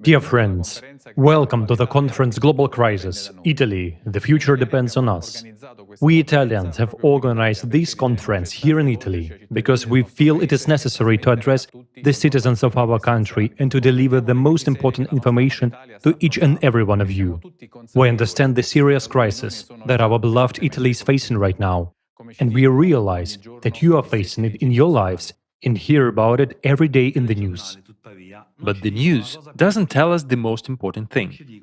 Dear friends, welcome to the conference Global Crisis, Italy, the future depends on us. We Italians have organized this conference here in Italy because we feel it is necessary to address the citizens of our country and to deliver the most important information to each and every one of you. We understand the serious crisis that our beloved Italy is facing right now, and we realize that you are facing it in your lives and hear about it every day in the news. But the news doesn't tell us the most important thing.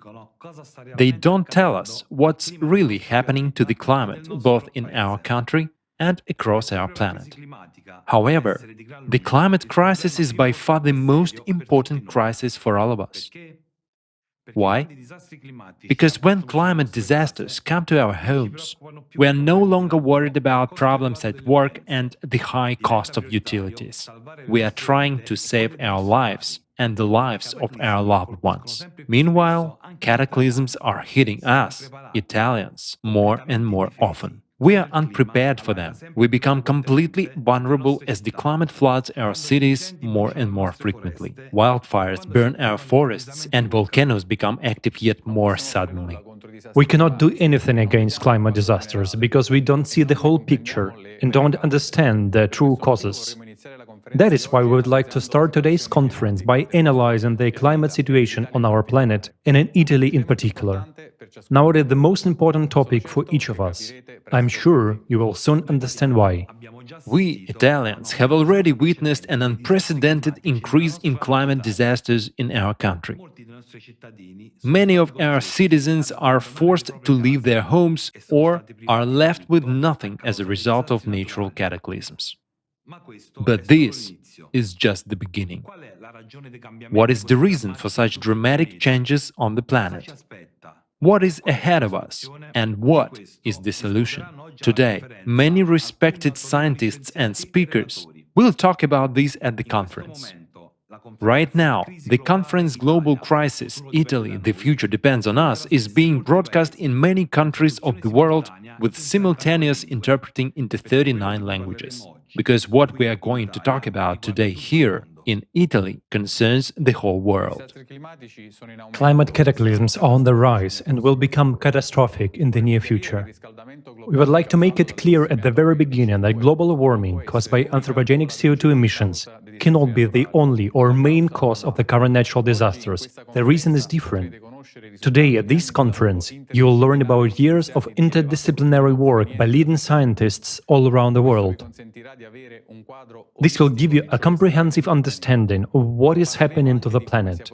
They don't tell us what's really happening to the climate, both in our country and across our planet. However, the climate crisis is by far the most important crisis for all of us. Why? Because when climate disasters come to our homes, we are no longer worried about problems at work and the high cost of utilities. We are trying to save our lives and the lives of our loved ones. Meanwhile, cataclysms are hitting us, Italians, more and more often. We are unprepared for them. We become completely vulnerable as the climate floods our cities more and more frequently. Wildfires burn our forests and volcanoes become active yet more suddenly. We cannot do anything against climate disasters because we don't see the whole picture and don't understand the true causes. That is why we would like to start today's conference by analyzing the climate situation on our planet and in Italy in particular. Now it is the most important topic for each of us. I'm sure you will soon understand why. We, Italians, have already witnessed an unprecedented increase in climate disasters in our country. Many of our citizens are forced to leave their homes or are left with nothing as a result of natural cataclysms. But this is just the beginning. What is the reason for such dramatic changes on the planet? What is ahead of us, and what is the solution? Today, many respected scientists and speakers will talk about this at the conference. Right now, the conference Global Crisis, Italy, the future depends on us, is being broadcast in many countries of the world with simultaneous interpreting into 39 languages. Because what we are going to talk about today here in Italy concerns the whole world. Climate cataclysms are on the rise and will become catastrophic in the near future. We would like to make it clear at the very beginning that global warming caused by anthropogenic CO2 emissions cannot be the only or main cause of the current natural disasters. The reason is different. Today, at this conference, you will learn about years of interdisciplinary work by leading scientists all around the world. This will give you a comprehensive understanding of what is happening to the planet.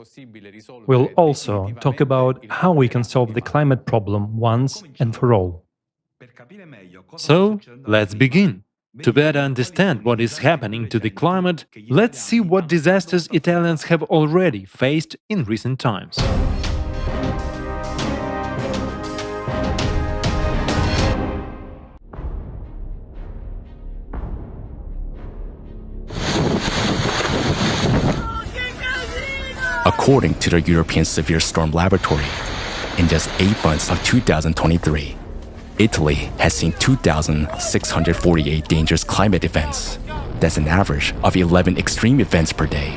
We'll also talk about how we can solve the climate problem once and for all. So, let's begin. To better understand what is happening to the climate, let's see what disasters Italians have already faced in recent times. According to the European Severe Storm Laboratory, in just 8 months of 2023, Italy has seen 2,648 dangerous climate events. That's an average of 11 extreme events per day.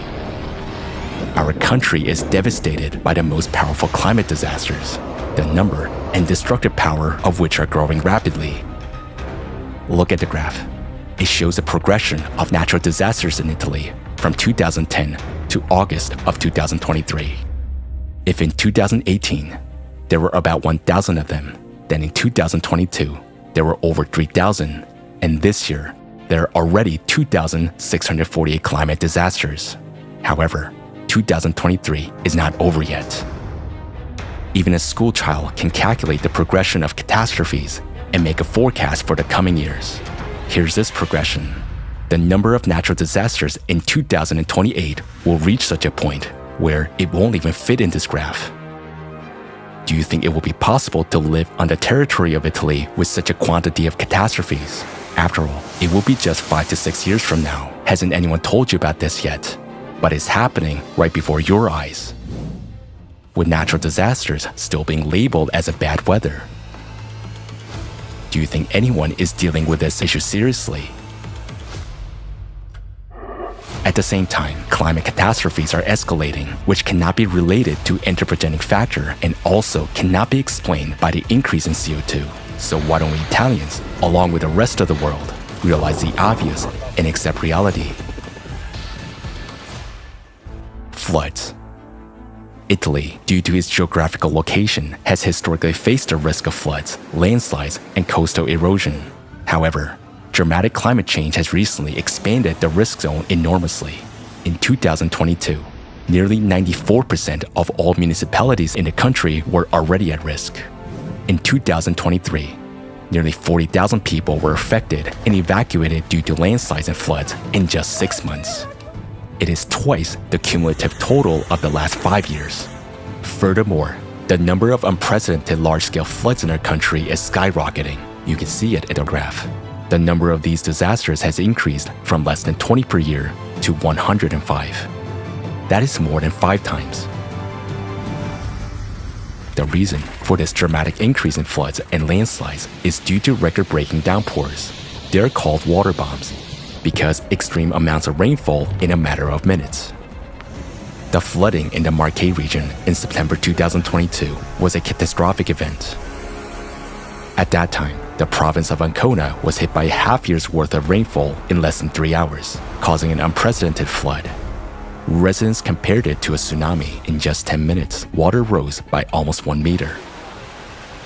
Our country is devastated by the most powerful climate disasters, the number and destructive power of which are growing rapidly. Look at the graph. It shows the progression of natural disasters in Italy from 2010 to August of 2023. If in 2018, there were about 1,000 of them, then in 2022, there were over 3,000, and this year, there are already 2,648 climate disasters. However, 2023 is not over yet. Even a school child can calculate the progression of catastrophes and make a forecast for the coming years. Here's this progression. The number of natural disasters in 2028 will reach such a point where it won't even fit in this graph. Do you think it will be possible to live on the territory of Italy with such a quantity of catastrophes? After all, it will be just 5 to 6 years from now. Hasn't anyone told you about this yet? But it's happening right before your eyes. With natural disasters still being labeled as a bad weather. Do you think anyone is dealing with this issue seriously? At the same time, climate catastrophes are escalating, which cannot be related to anthropogenic factor and also cannot be explained by the increase in CO2. So why don't we Italians, along with the rest of the world, realize the obvious and accept reality? Floods. Italy, due to its geographical location, has historically faced the risk of floods, landslides, and coastal erosion. However, dramatic climate change has recently expanded the risk zone enormously. In 2022, nearly 94% of all municipalities in the country were already at risk. In 2023, nearly 40,000 people were affected and evacuated due to landslides and floods in just 6 months. It is twice the cumulative total of the last 5 years. Furthermore, the number of unprecedented large-scale floods in our country is skyrocketing. You can see it in the graph. The number of these disasters has increased from less than 20 per year to 105. That is more than 5 times. The reason for this dramatic increase in floods and landslides is due to record-breaking downpours. They are called water bombs because extreme amounts of rainfall in a matter of minutes. The flooding in the Marche region in September 2022 was a catastrophic event. At that time, the province of Ancona was hit by a half year's worth of rainfall in less than 3 hours, causing an unprecedented flood. Residents compared it to a tsunami. In just 10 minutes, water rose by almost 1 meter.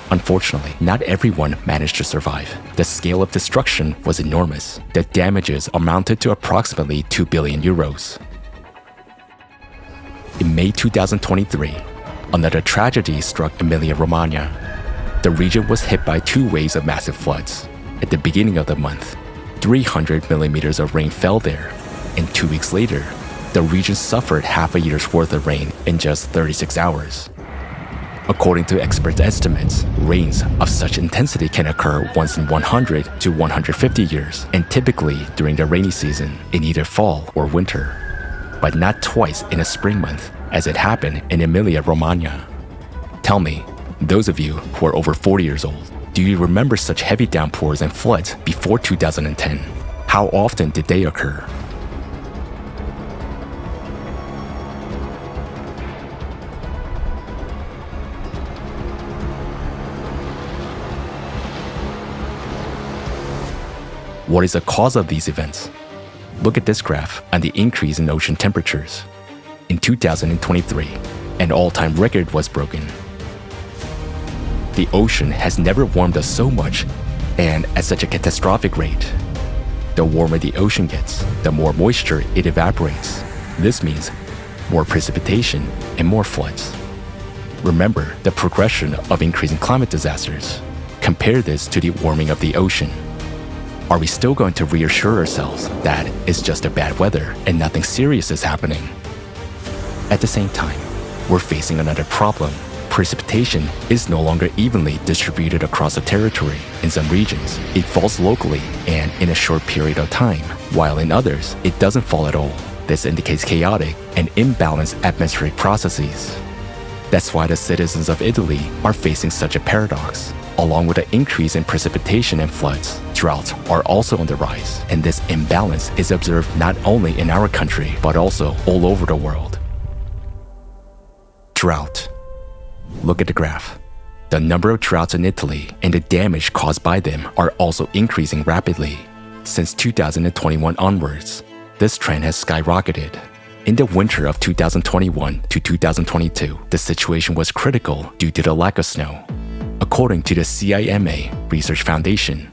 Unfortunately, not everyone managed to survive. The scale of destruction was enormous. The damages amounted to approximately 2 billion euros. In May 2023, another tragedy struck Emilia-Romagna. The region was hit by 2 waves of massive floods. At the beginning of the month, 300 millimeters of rain fell there, and 2 weeks later, the region suffered half a year's worth of rain in just 36 hours. According to experts' estimates, rains of such intensity can occur once in 100 to 150 years, and typically during the rainy season in either fall or winter, but not twice in a spring month, as it happened in Emilia-Romagna. Tell me, those of you who are over 40 years old, do you remember such heavy downpours and floods before 2010? How often did they occur? What is the cause of these events? Look at this graph on the increase in ocean temperatures. In 2023, an all-time record was broken. The ocean has never warmed us so much and at such a catastrophic rate. The warmer the ocean gets, the more moisture it evaporates. This means more precipitation and more floods. Remember the progression of increasing climate disasters. Compare this to the warming of the ocean. Are we still going to reassure ourselves that it's just a bad weather and nothing serious is happening? At the same time, we're facing another problem. Precipitation is no longer evenly distributed across the territory. In some regions, it falls locally and in a short period of time, while in others, it doesn't fall at all. This indicates chaotic and imbalanced atmospheric processes. That's why the citizens of Italy are facing such a paradox. Along with the increase in precipitation and floods, droughts are also on the rise, and this imbalance is observed not only in our country, but also all over the world. Drought. Look at the graph. The number of droughts in Italy and the damage caused by them are also increasing rapidly. Since 2021 onwards, this trend has skyrocketed. In the winter of 2021 to 2022, the situation was critical due to the lack of snow. According to the CIMA Research Foundation,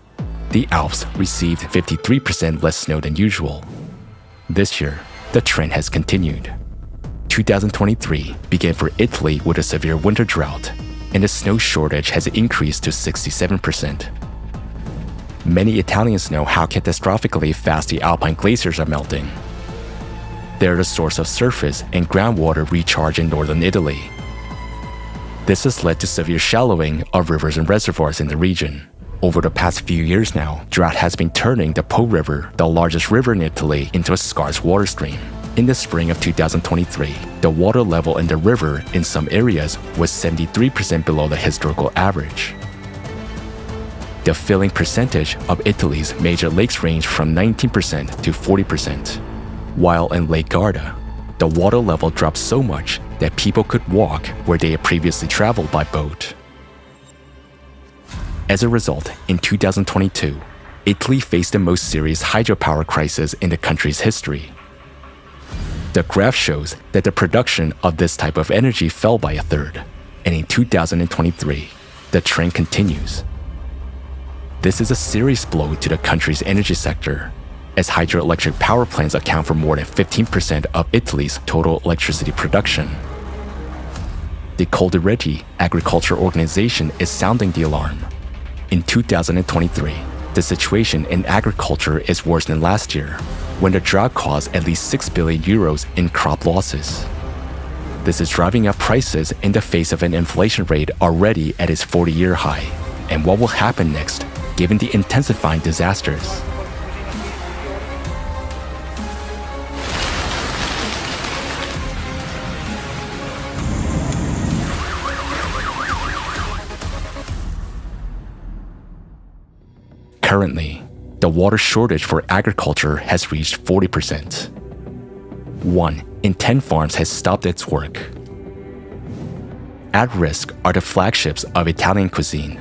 the Alps received 53% less snow than usual. This year, the trend has continued. 2023 began for Italy with a severe winter drought, and the snow shortage has increased to 67%. Many Italians know how catastrophically fast the Alpine glaciers are melting. They're the source of surface and groundwater recharge in northern Italy. This has led to severe shallowing of rivers and reservoirs in the region. Over the past few years now, drought has been turning the Po River, the largest river in Italy, into a scarce water stream. In the spring of 2023, the water level in the river in some areas was 73% below the historical average. The filling percentage of Italy's major lakes ranged from 19% to 40%. while in Lake Garda, the water level dropped so much that people could walk where they had previously traveled by boat. As a result, in 2022, Italy faced the most serious hydropower crisis in the country's history. The graph shows that the production of this type of energy fell by a third, and in 2023, the trend continues. This is a serious blow to the country's energy sector, as hydroelectric power plants account for more than 15% of Italy's total electricity production. The Coldiretti Agriculture Organization is sounding the alarm. In 2023, the situation in agriculture is worse than last year, when the drought caused at least 6 billion euros in crop losses. This is driving up prices in the face of an inflation rate already at its 40-year high. And what will happen next, given the intensifying disasters? Currently, the water shortage for agriculture has reached 40%. 1 in 10 farms has stopped its work. At risk are the flagships of Italian cuisine: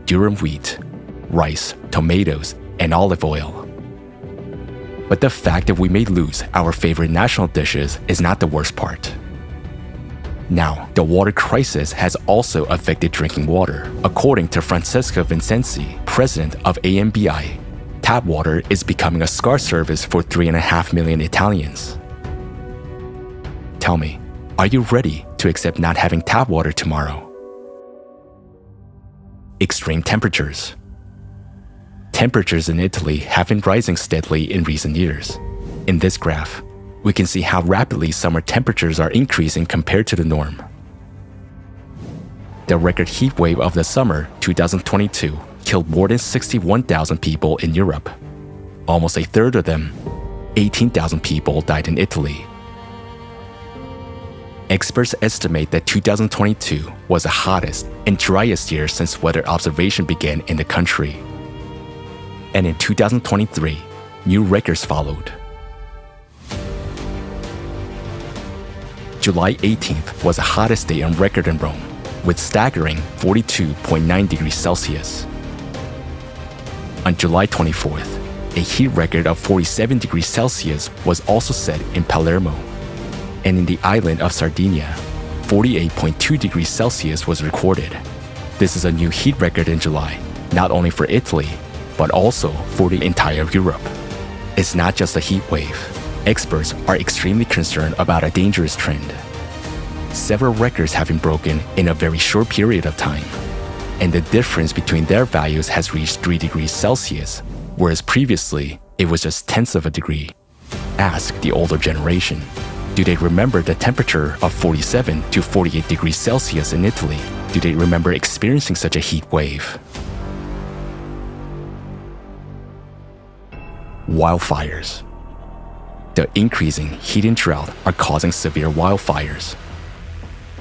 durum wheat, rice, tomatoes, and olive oil. But the fact that we may lose our favorite national dishes is not the worst part. Now, the water crisis has also affected drinking water. According to Francesca Vincenzi, president of AMBI, tap water is becoming a scarce service for 3.5 million Italians. Tell me, are you ready to accept not having tap water tomorrow? Extreme temperatures. Temperatures in Italy have been rising steadily in recent years. In this graph, we can see how rapidly summer temperatures are increasing compared to the norm. The record heat wave of the summer 2022 killed more than 61,000 people in Europe. Almost a third of them, 18,000 people, died in Italy. Experts estimate that 2022 was the hottest and driest year since weather observation began in the country. And in 2023, new records followed. July 18th was the hottest day on record in Rome, with staggering 42.9 degrees Celsius. On July 24th, a heat record of 47 degrees Celsius was also set in Palermo. And in the island of Sardinia, 48.2 degrees Celsius was recorded. This is a new heat record in July, not only for Italy, but also for the entire Europe. It's not just a heat wave. Experts are extremely concerned about a dangerous trend. Several records have been broken in a very short period of time, and the difference between their values has reached 3 degrees Celsius, whereas previously it was just tenths of a degree. Ask the older generation. Do they remember the temperature of 47 to 48 degrees Celsius in Italy? Do they remember experiencing such a heat wave? Wildfires. The increasing heat and drought are causing severe wildfires.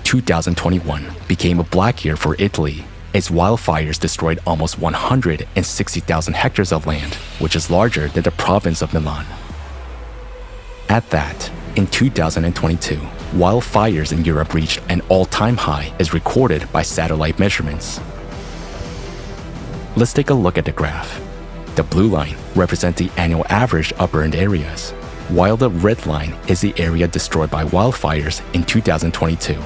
2021 became a black year for Italy as wildfires destroyed almost 160,000 hectares of land, which is larger than the province of Milan. At that, in 2022, wildfires in Europe reached an all-time high as recorded by satellite measurements. Let's take a look at the graph. The blue line represents the annual average of burned areas, while the red line is the area destroyed by wildfires in 2022.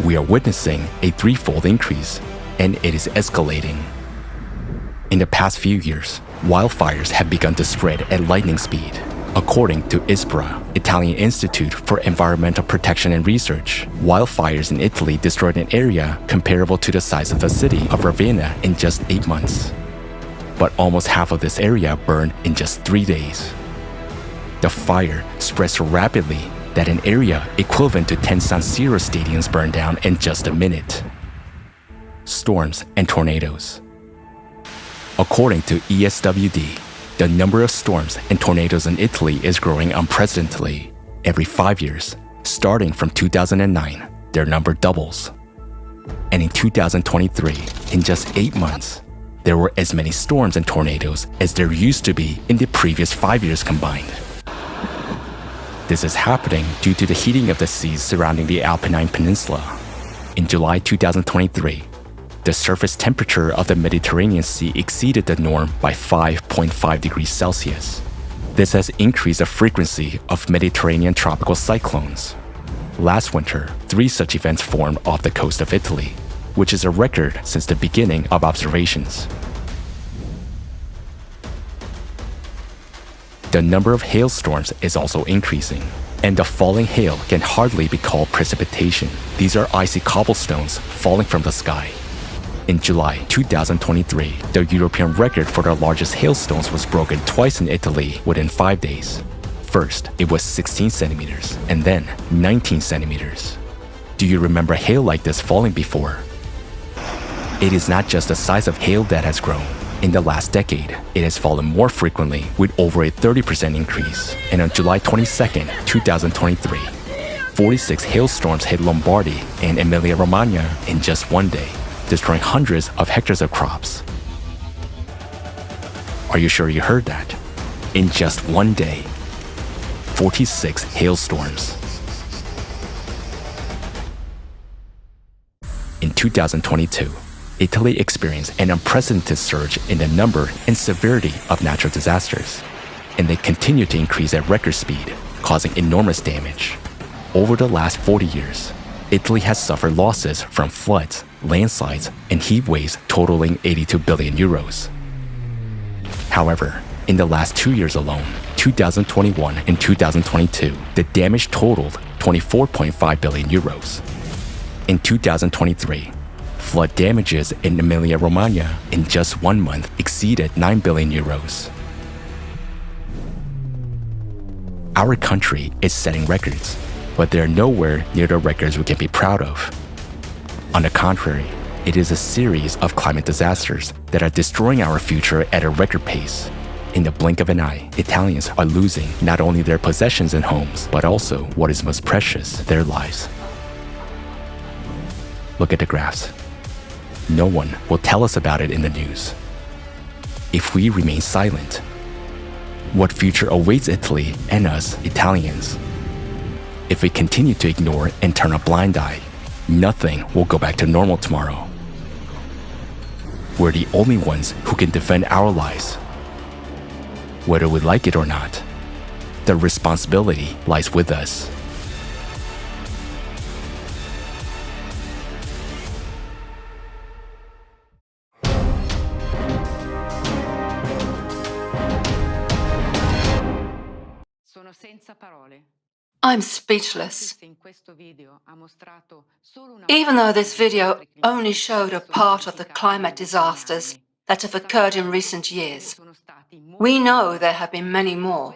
We are witnessing a threefold increase, and it is escalating. In the past few years, wildfires have begun to spread at lightning speed. According to ISPRA, Italian Institute for Environmental Protection and Research, wildfires in Italy destroyed an area comparable to the size of the city of Ravenna in just 8 months. But almost half of this area burned in just 3 days. The fire spread so rapidly that an area equivalent to 10 San Siro stadiums burned down in just a minute. Storms and tornadoes. According to ESWD, the number of storms and tornadoes in Italy is growing unprecedentedly. Every 5 years, starting from 2009, their number doubles. And in 2023, in just 8 months, there were as many storms and tornadoes as there used to be in the previous 5 years combined. This is happening due to the heating of the seas surrounding the Apennine Peninsula. In July 2023, the surface temperature of the Mediterranean Sea exceeded the norm by 5.5 degrees Celsius. This has increased the frequency of Mediterranean tropical cyclones. Last winter, 3 such events formed off the coast of Italy, which is a record since the beginning of observations. The number of hailstorms is also increasing, and the falling hail can hardly be called precipitation. These are icy cobblestones falling from the sky. In July 2023, the European record for the largest hailstones was broken twice in Italy within 5 days. First, it was 16 centimeters, and then 19 centimeters. Do you remember hail like this falling before? It is not just the size of hail that has grown. In the last decade, it has fallen more frequently with over a 30% increase. And on July 22, 2023, 46 hailstorms hit Lombardy and Emilia-Romagna in just one day, destroying hundreds of hectares of crops. Are you sure you heard that? In just one day, 46 hailstorms. In 2022, Italy experienced an unprecedented surge in the number and severity of natural disasters, and they continue to increase at record speed, causing enormous damage. Over the last 40 years, Italy has suffered losses from floods, landslides, and heat waves totaling 82 billion euros. However, in the last 2 years alone, 2021 and 2022, the damage totaled 24.5 billion euros. In 2023, flood damages in Emilia-Romagna in just 1 month exceeded 9 billion euros. Our country is setting records, but they're nowhere near the records we can be proud of. On the contrary, it is a series of climate disasters that are destroying our future at a record pace. In the blink of an eye, Italians are losing not only their possessions and homes, but also what is most precious, their lives. Look at the graphs. No one will tell us about it in the news. If we remain silent, what future awaits Italy and us Italians? If we continue to ignore and turn a blind eye, nothing will go back to normal tomorrow. We're the only ones who can defend our lives. Whether we like it or not, the responsibility lies with us. I'm speechless. Even though this video only showed a part of the climate disasters that have occurred in recent years, we know there have been many more.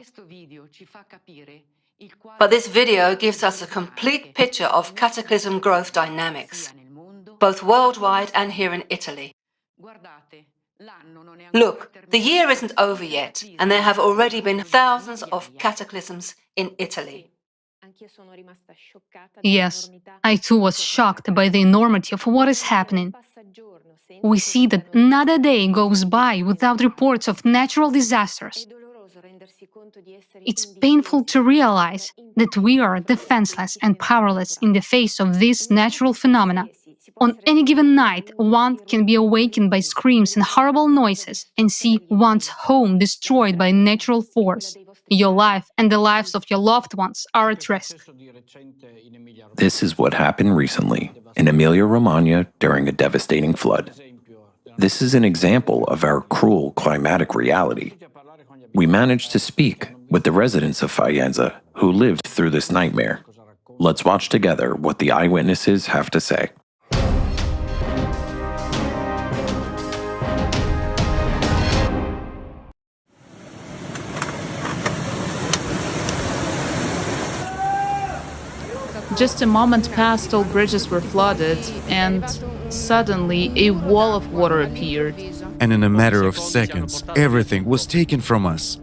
But this video gives us a complete picture of cataclysm growth dynamics, both worldwide and here in Italy. Look, the year isn't over yet, and there have already been thousands of cataclysms in Italy. Yes, I too was shocked by the enormity of what is happening. We see that not a day goes by without reports of natural disasters. It's painful to realize that we are defenseless and powerless in the face of these natural phenomena. On any given night, one can be awakened by screams and horrible noises and see one's home destroyed by natural force. Your life and the lives of your loved ones are at risk. This is what happened recently in Emilia-Romagna during a devastating flood. This is an example of our cruel climatic reality. We managed to speak with the residents of Faenza who lived through this nightmare. Let's watch together what the eyewitnesses have to say. Just a moment passed, all bridges were flooded, and suddenly a wall of water appeared. And in a matter of seconds, everything was taken from us.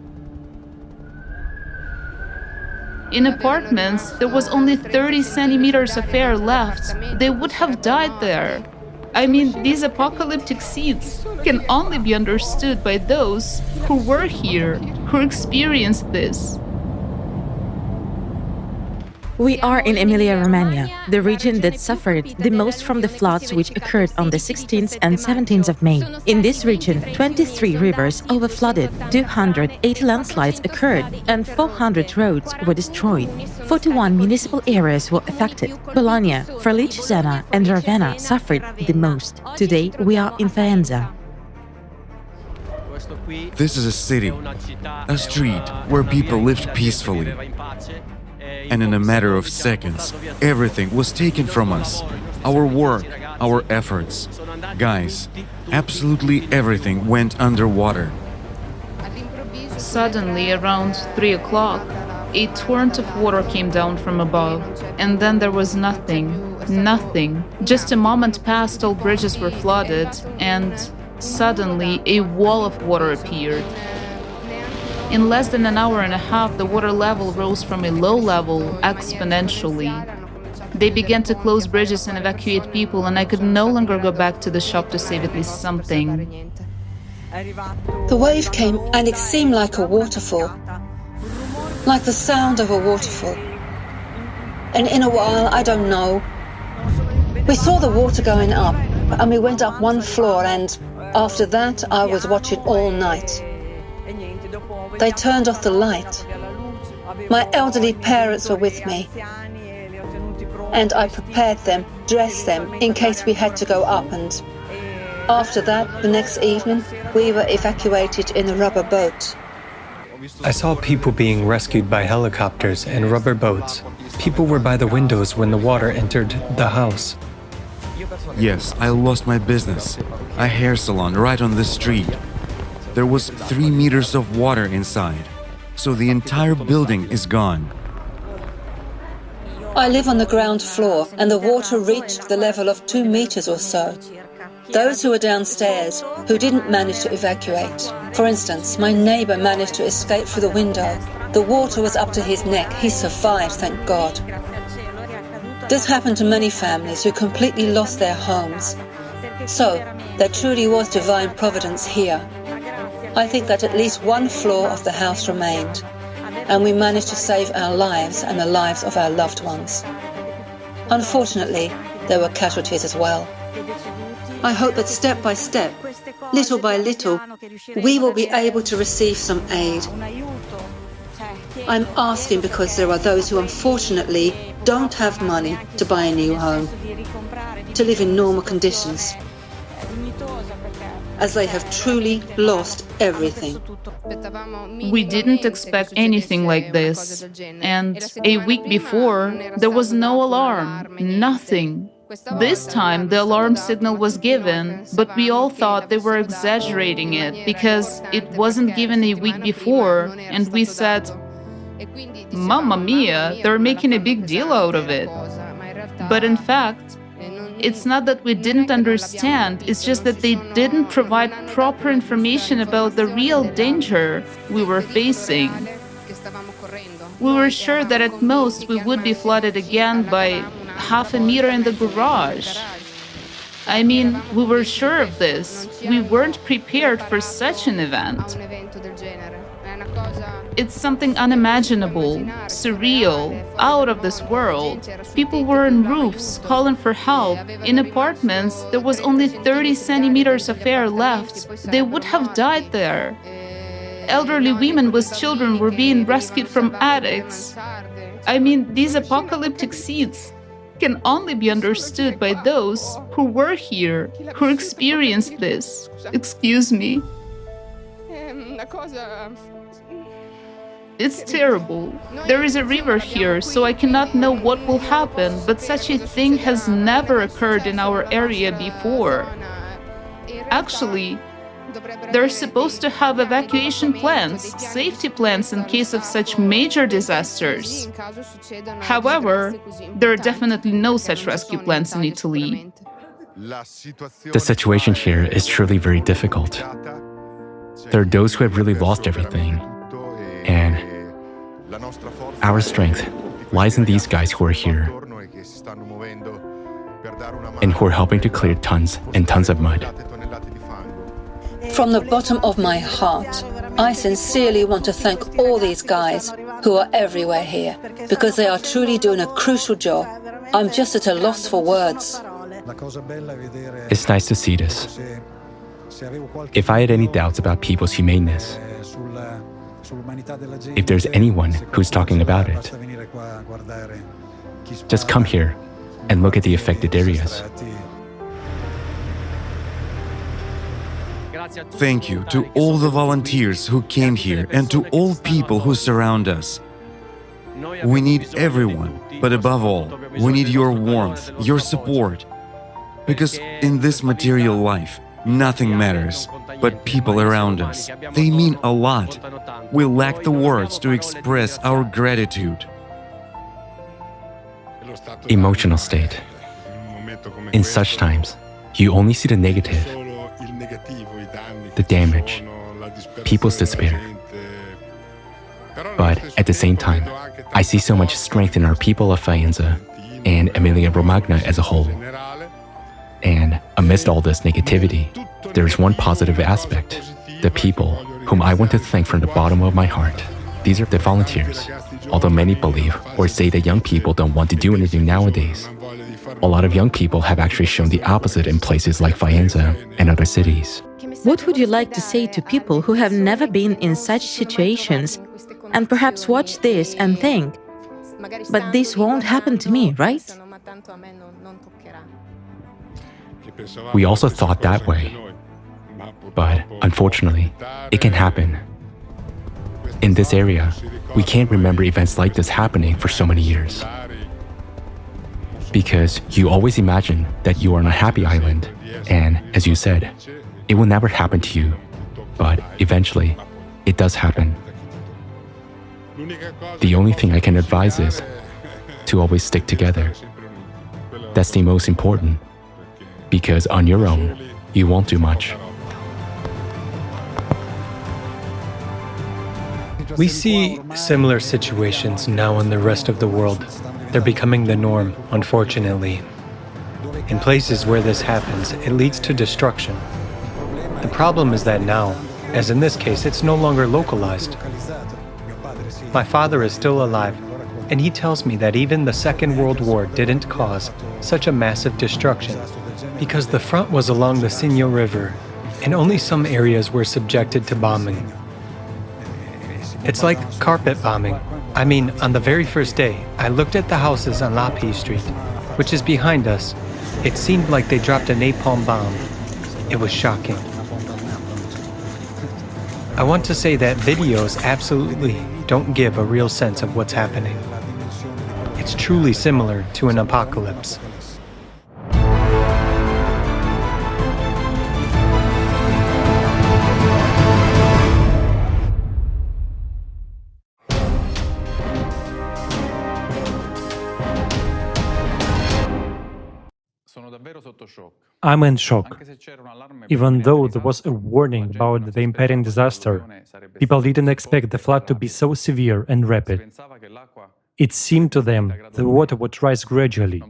In apartments, there was only 30 centimeters of air left. They would have died there. I mean, these apocalyptic scenes can only be understood by those who were here, who experienced this. We are in Emilia-Romagna, the region that suffered the most from the floods which occurred on the 16th and 17th of May. In this region, 23 rivers overflooded, 280 landslides occurred, and 400 roads were destroyed. 41 municipal areas were affected. Bologna, Forlì-Cesena, and Ravenna suffered the most. Today, we are in Faenza. This is a city, a street where people lived peacefully. And in a matter of seconds, everything was taken from us. Our work, our efforts. Guys, absolutely everything went underwater. Suddenly, around 3 o'clock, a torrent of water came down from above, and then there was nothing. Nothing. Just a moment passed, all bridges were flooded, and suddenly a wall of water appeared. In less than an hour and a half, the water level rose from a low level exponentially. They began to close bridges and evacuate people, and I could no longer go back to the shop to save at least something. The wave came and it seemed like a waterfall, like the sound of a waterfall. And in a while, I don't know, we saw the water going up and we went up one floor, and after that I was watching all night. They turned off the light. My elderly parents were with me, and I prepared them, dressed them, in case we had to go up, and after that, the next evening, we were evacuated in a rubber boat. I saw people being rescued by helicopters and rubber boats. People were by the windows when the water entered the house. Yes, I lost my business, a hair salon right on the street. There was 3 meters of water inside, so the entire building is gone. I live on the ground floor, and the water reached the level of 2 meters or so. Those who were downstairs, who didn't manage to evacuate. For instance, my neighbor managed to escape through the window. The water was up to his neck. He survived, thank God. This happened to many families who completely lost their homes. So, there truly was divine providence here. I think that at least one floor of the house remained, and we managed to save our lives and the lives of our loved ones. Unfortunately, there were casualties as well. I hope that step by step, little by little, we will be able to receive some aid. I'm asking because there are those who unfortunately don't have money to buy a new home, to live in normal conditions, as they have truly lost everything. We didn't expect anything like this, and a week before, there was no alarm, nothing. This time, the alarm signal was given, but we all thought they were exaggerating it because it wasn't given a week before, and we said, "Mamma mia, they're making a big deal out of it." But in fact, it's not that we didn't understand, it's just that they didn't provide proper information about the real danger we were facing. We were sure that at most we would be flooded again by half a meter in the garage. I mean, we were sure of this. We weren't prepared for such an event. It's something unimaginable, surreal, out of this world. People were on roofs calling for help. In apartments, there was only 30 centimeters of air left. They would have died there. Elderly women with children were being rescued from attics. I mean, these apocalyptic scenes can only be understood by those who were here, who experienced this. Excuse me. It's terrible. There is a river here, so I cannot know what will happen, but such a thing has never occurred in our area before. Actually, they're supposed to have evacuation plans, safety plans in case of such major disasters. However, there are definitely no such rescue plans in Italy. The situation here is truly very difficult. There are those who have really lost everything, and our strength lies in these guys who are here and who are helping to clear tons and tons of mud. From the bottom of my heart, I sincerely want to thank all these guys who are everywhere here, because they are truly doing a crucial job. I'm just at a loss for words. It's nice to see this. If I had any doubts about people's humaneness, if there's anyone who's talking about it, just come here and look at the affected areas. Thank you to all the volunteers who came here and to all people who surround us. We need everyone, but above all, we need your warmth, your support. Because in this material life, nothing matters but people around us. They mean a lot. We lack the words to express our gratitude. Emotional state. In such times, you only see the negative, the damage, people's despair. But at the same time, I see so much strength in our people of Faenza and Emilia-Romagna as a whole. And amidst all this negativity, there is one positive aspect: the people whom I want to thank from the bottom of my heart. These are the volunteers. Although many believe or say that young people don't want to do anything nowadays, a lot of young people have actually shown the opposite in places like Faenza and other cities. What would you like to say to people who have never been in such situations and perhaps watch this and think, but this won't happen to me, right? We also thought that way, but unfortunately, it can happen. In this area, we can't remember events like this happening for so many years. Because you always imagine that you are on a happy island, and as you said, it will never happen to you. But eventually, it does happen. The only thing I can advise is to always stick together. That's the most important, because on your own, you won't do much. We see similar situations now in the rest of the world. They're becoming the norm, unfortunately. In places where this happens, it leads to destruction. The problem is that now, as in this case, it's no longer localized. My father is still alive, and he tells me that even the Second World War didn't cause such a massive destruction, because the front was along the Sinjo River, and only some areas were subjected to bombing. It's like carpet bombing. I mean, on the very first day, I looked at the houses on Lapi Street, which is behind us. It seemed like they dropped a napalm bomb. It was shocking. I want to say that videos absolutely don't give a real sense of what's happening. It's truly similar to an apocalypse. I'm in shock. Even though there was a warning about the impending disaster, people didn't expect the flood to be so severe and rapid. It seemed to them the water would rise gradually.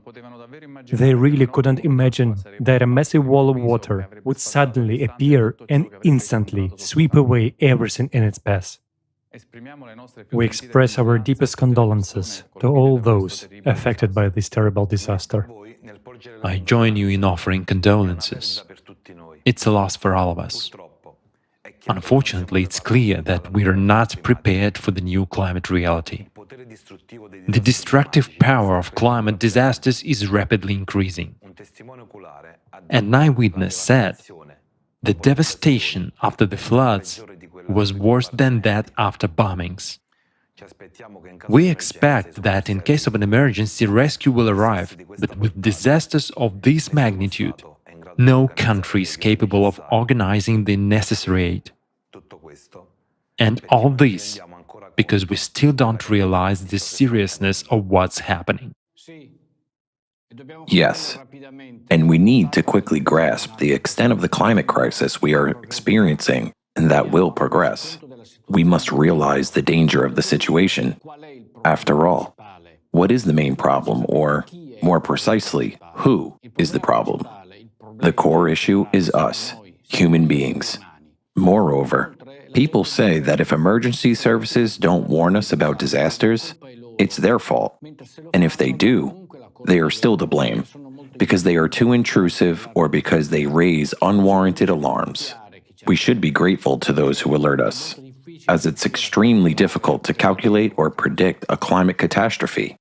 They really couldn't imagine that a massive wall of water would suddenly appear and instantly sweep away everything in its path. We express our deepest condolences to all those affected by this terrible disaster. I join you in offering condolences. It's a loss for all of us. Unfortunately, it's clear that we are not prepared for the new climate reality. The destructive power of climate disasters is rapidly increasing. An eyewitness said the devastation after the floods was worse than that after bombings. We expect that in case of an emergency, rescue will arrive, but with disasters of this magnitude, no country is capable of organizing the necessary aid. And all this because we still don't realize the seriousness of what's happening. Yes, and we need to quickly grasp the extent of the climate crisis we are experiencing and that will progress. We must realize the danger of the situation. After all, what is the main problem, or, more precisely, who is the problem? The core issue is us, human beings. Moreover, People say that if emergency services don't warn us about disasters, it's their fault. And if they do, they are still to blame, because they are too intrusive or because they raise unwarranted alarms. We should be grateful to those who alert us, as it's extremely difficult to calculate or predict a climate catastrophe.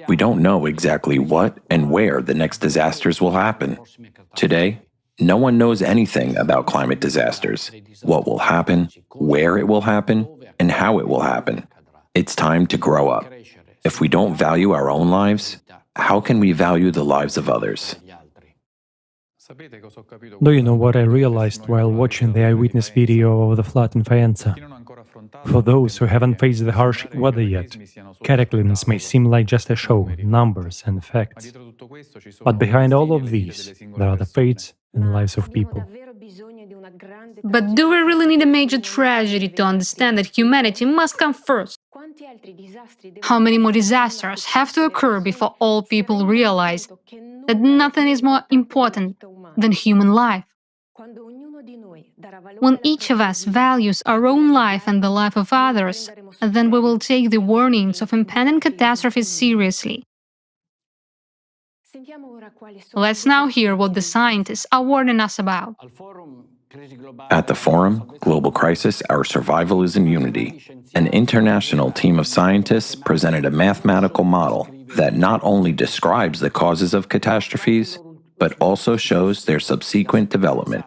We don't know exactly what and where the next disasters will happen. Today, no one knows anything about climate disasters, what will happen, where it will happen, and how it will happen. It's time to grow up. If we don't value our own lives, how can we value the lives of others? Do you know what I realized while watching the eyewitness video of the flood in Faenza? For those who haven't faced the harsh weather yet, cataclysms may seem like just a show, numbers and facts. But behind all of these, there are the fates and lives of people. But do we really need a major tragedy to understand that humanity must come first? How many more disasters have to occur before all people realize that nothing is more important than human life? When each of us values our own life and the life of others, then we will take the warnings of impending catastrophes seriously. Let's now hear what the scientists are warning us about. At the forum, Global Crisis, Our Survival is in Unity, an international team of scientists presented a mathematical model that not only describes the causes of catastrophes, but also shows their subsequent development,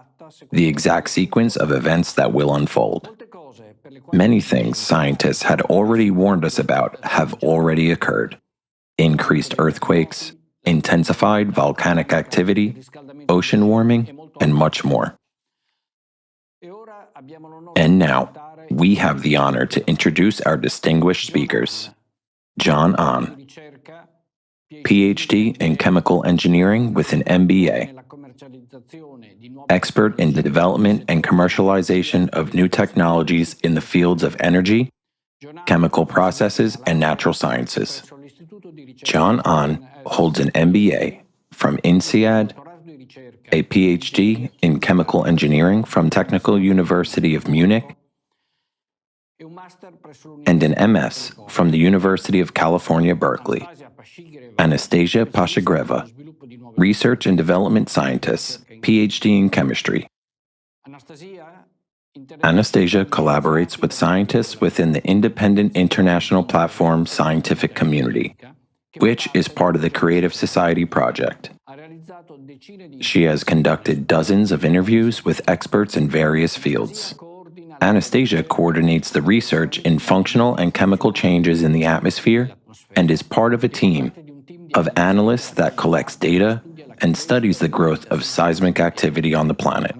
the exact sequence of events that will unfold. Many things scientists had already warned us about have already occurred. Increased earthquakes, intensified volcanic activity, ocean warming, and much more. And now, we have the honor to introduce our distinguished speakers. John Ahn, PhD in Chemical Engineering with an MBA, expert in the development and commercialization of new technologies in the fields of energy, chemical processes, and natural sciences. John Ahn holds an MBA from INSEAD, a PhD in Chemical Engineering from Technical University of Munich, and an MS from the University of California, Berkeley. Anastasia Pashagreva, Research and Development Scientist, PhD in Chemistry. Anastasia collaborates with scientists within the independent international platform Scientific Community, which is part of the Creative Society Project. She has conducted dozens of interviews with experts in various fields. Anastasia coordinates the research in functional and chemical changes in the atmosphere and is part of a team of analysts that collects data and studies the growth of seismic activity on the planet.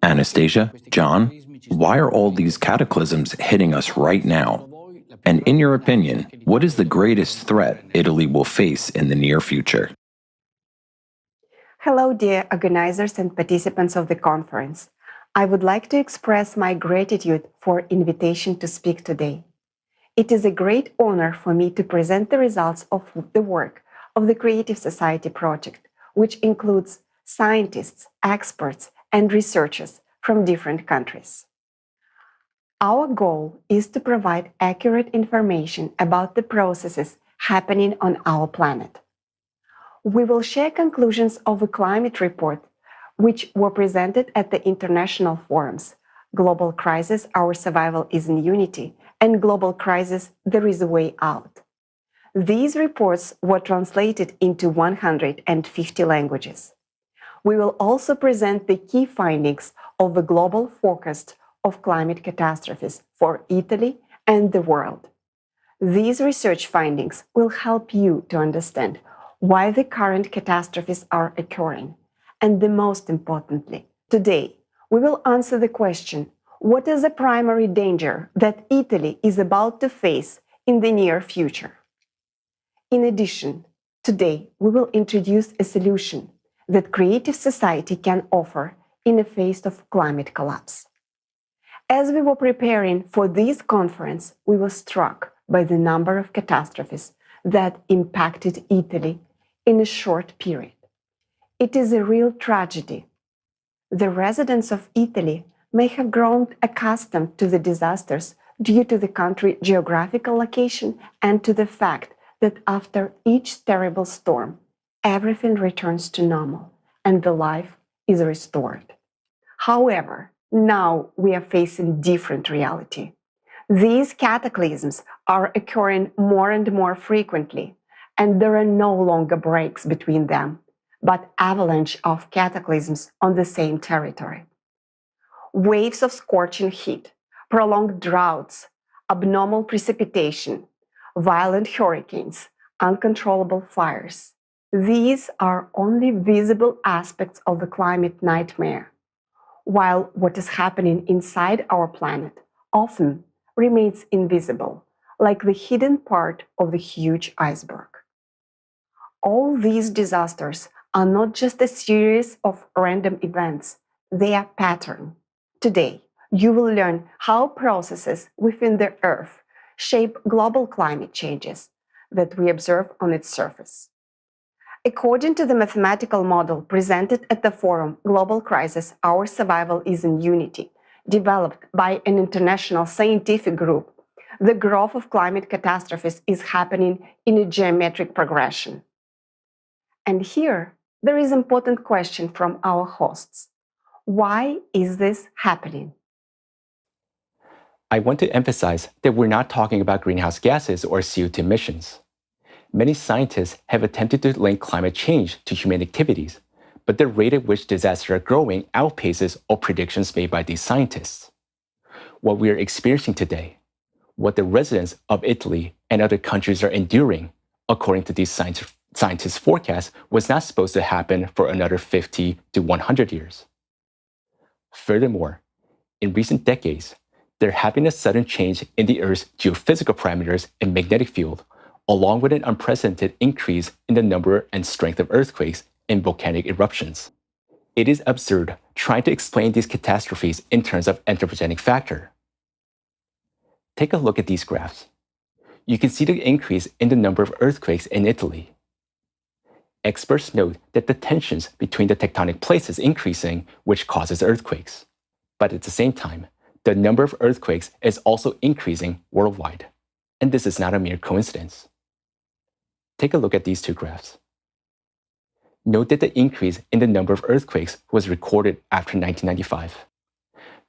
Anastasia, John, why are all these cataclysms hitting us right now? And in your opinion, what is the greatest threat Italy will face in the near future? Hello, dear organizers and participants of the conference. I would like to express my gratitude for invitation to speak today. It is a great honor for me to present the results of the work of the Creative Society Project, which includes scientists, experts, and researchers from different countries. Our goal is to provide accurate information about the processes happening on our planet. We will share conclusions of a climate report which were presented at the international forums, Global Crisis, Our Survival is in Unity, and Global Crisis, There is a Way Out. These reports were translated into 150 languages. We will also present the key findings of the global forecast of climate catastrophes for Italy and the world. These research findings will help you to understand why the current catastrophes are occurring. And the most importantly, today, we will answer the question, what is the primary danger that Italy is about to face in the near future? In addition, today, we will introduce a solution that Creative Society can offer in the face of climate collapse. As we were preparing for this conference, we were struck by the number of catastrophes that impacted Italy in a short period. It is a real tragedy. The residents of Italy may have grown accustomed to the disasters due to the country's geographical location and to the fact that after each terrible storm, everything returns to normal and the life is restored. However, now we are facing different reality. These cataclysms are occurring more and more frequently, and there are no longer breaks between them, but avalanche of cataclysms on the same territory. Waves of scorching heat, prolonged droughts, abnormal precipitation, violent hurricanes, uncontrollable fires. These are only visible aspects of the climate nightmare, while what is happening inside our planet often remains invisible, like the hidden part of the huge iceberg. All these disasters are not just a series of random events, they are pattern. Today, you will learn how processes within the Earth shape global climate changes that we observe on its surface. According to the mathematical model presented at the forum Global Crisis, Our Survival is in Unity, developed by an international scientific group, the growth of climate catastrophes is happening in a geometric progression. And here, there is an important question from our hosts. Why is this happening? I want to emphasize that we're not talking about greenhouse gases or CO2 emissions. Many scientists have attempted to link climate change to human activities, but the rate at which disasters are growing outpaces all predictions made by these scientists. What we are experiencing today, what the residents of Italy and other countries are enduring, according to these scientists' forecasts, was not supposed to happen for another 50 to 100 years. Furthermore, in recent decades, there have been a sudden change in the Earth's geophysical parameters and magnetic field, along with an unprecedented increase in the number and strength of earthquakes and volcanic eruptions. It is absurd trying to explain these catastrophes in terms of anthropogenic factor. Take a look at these graphs. You can see the increase in the number of earthquakes in Italy. Experts note that the tensions between the tectonic plates is increasing, which causes earthquakes. But at the same time, the number of earthquakes is also increasing worldwide. And this is not a mere coincidence. Take a look at these two graphs. Note that the increase in the number of earthquakes was recorded after 1995.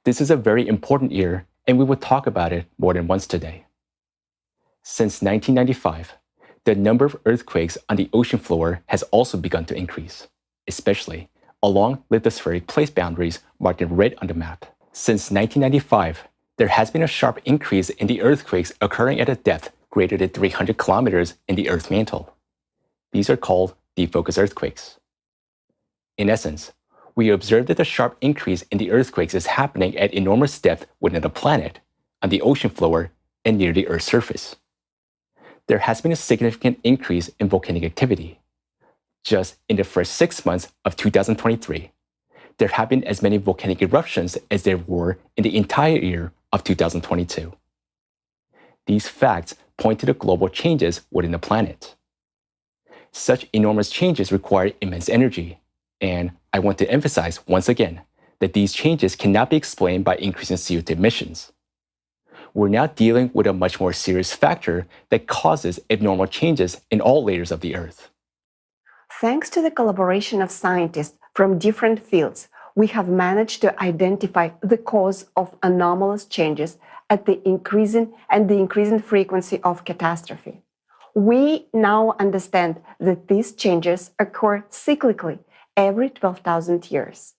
This is a very important year, and we will talk about it more than once today. Since 1995, the number of earthquakes on the ocean floor has also begun to increase, especially along lithospheric plate boundaries marked in red on the map. Since 1995, there has been a sharp increase in the earthquakes occurring at a depth greater than 300 kilometers in the Earth mantle. These are called deep focus earthquakes. In essence, we observe that the sharp increase in the earthquakes is happening at enormous depth within the planet, on the ocean floor, and near the Earth's surface. There has been a significant increase in volcanic activity. Just in the first 6 months of 2023, there have been as many volcanic eruptions as there were in the entire year of 2022. These facts point to the global changes within the planet. Such enormous changes require immense energy, and I want to emphasize once again that these changes cannot be explained by increasing CO2 emissions. We're now dealing with a much more serious factor that causes abnormal changes in all layers of the Earth. Thanks to the collaboration of scientists from different fields, we have managed to identify the cause of anomalous changes at the increasing frequency of catastrophe. We now understand that these changes occur cyclically every 12,000 years.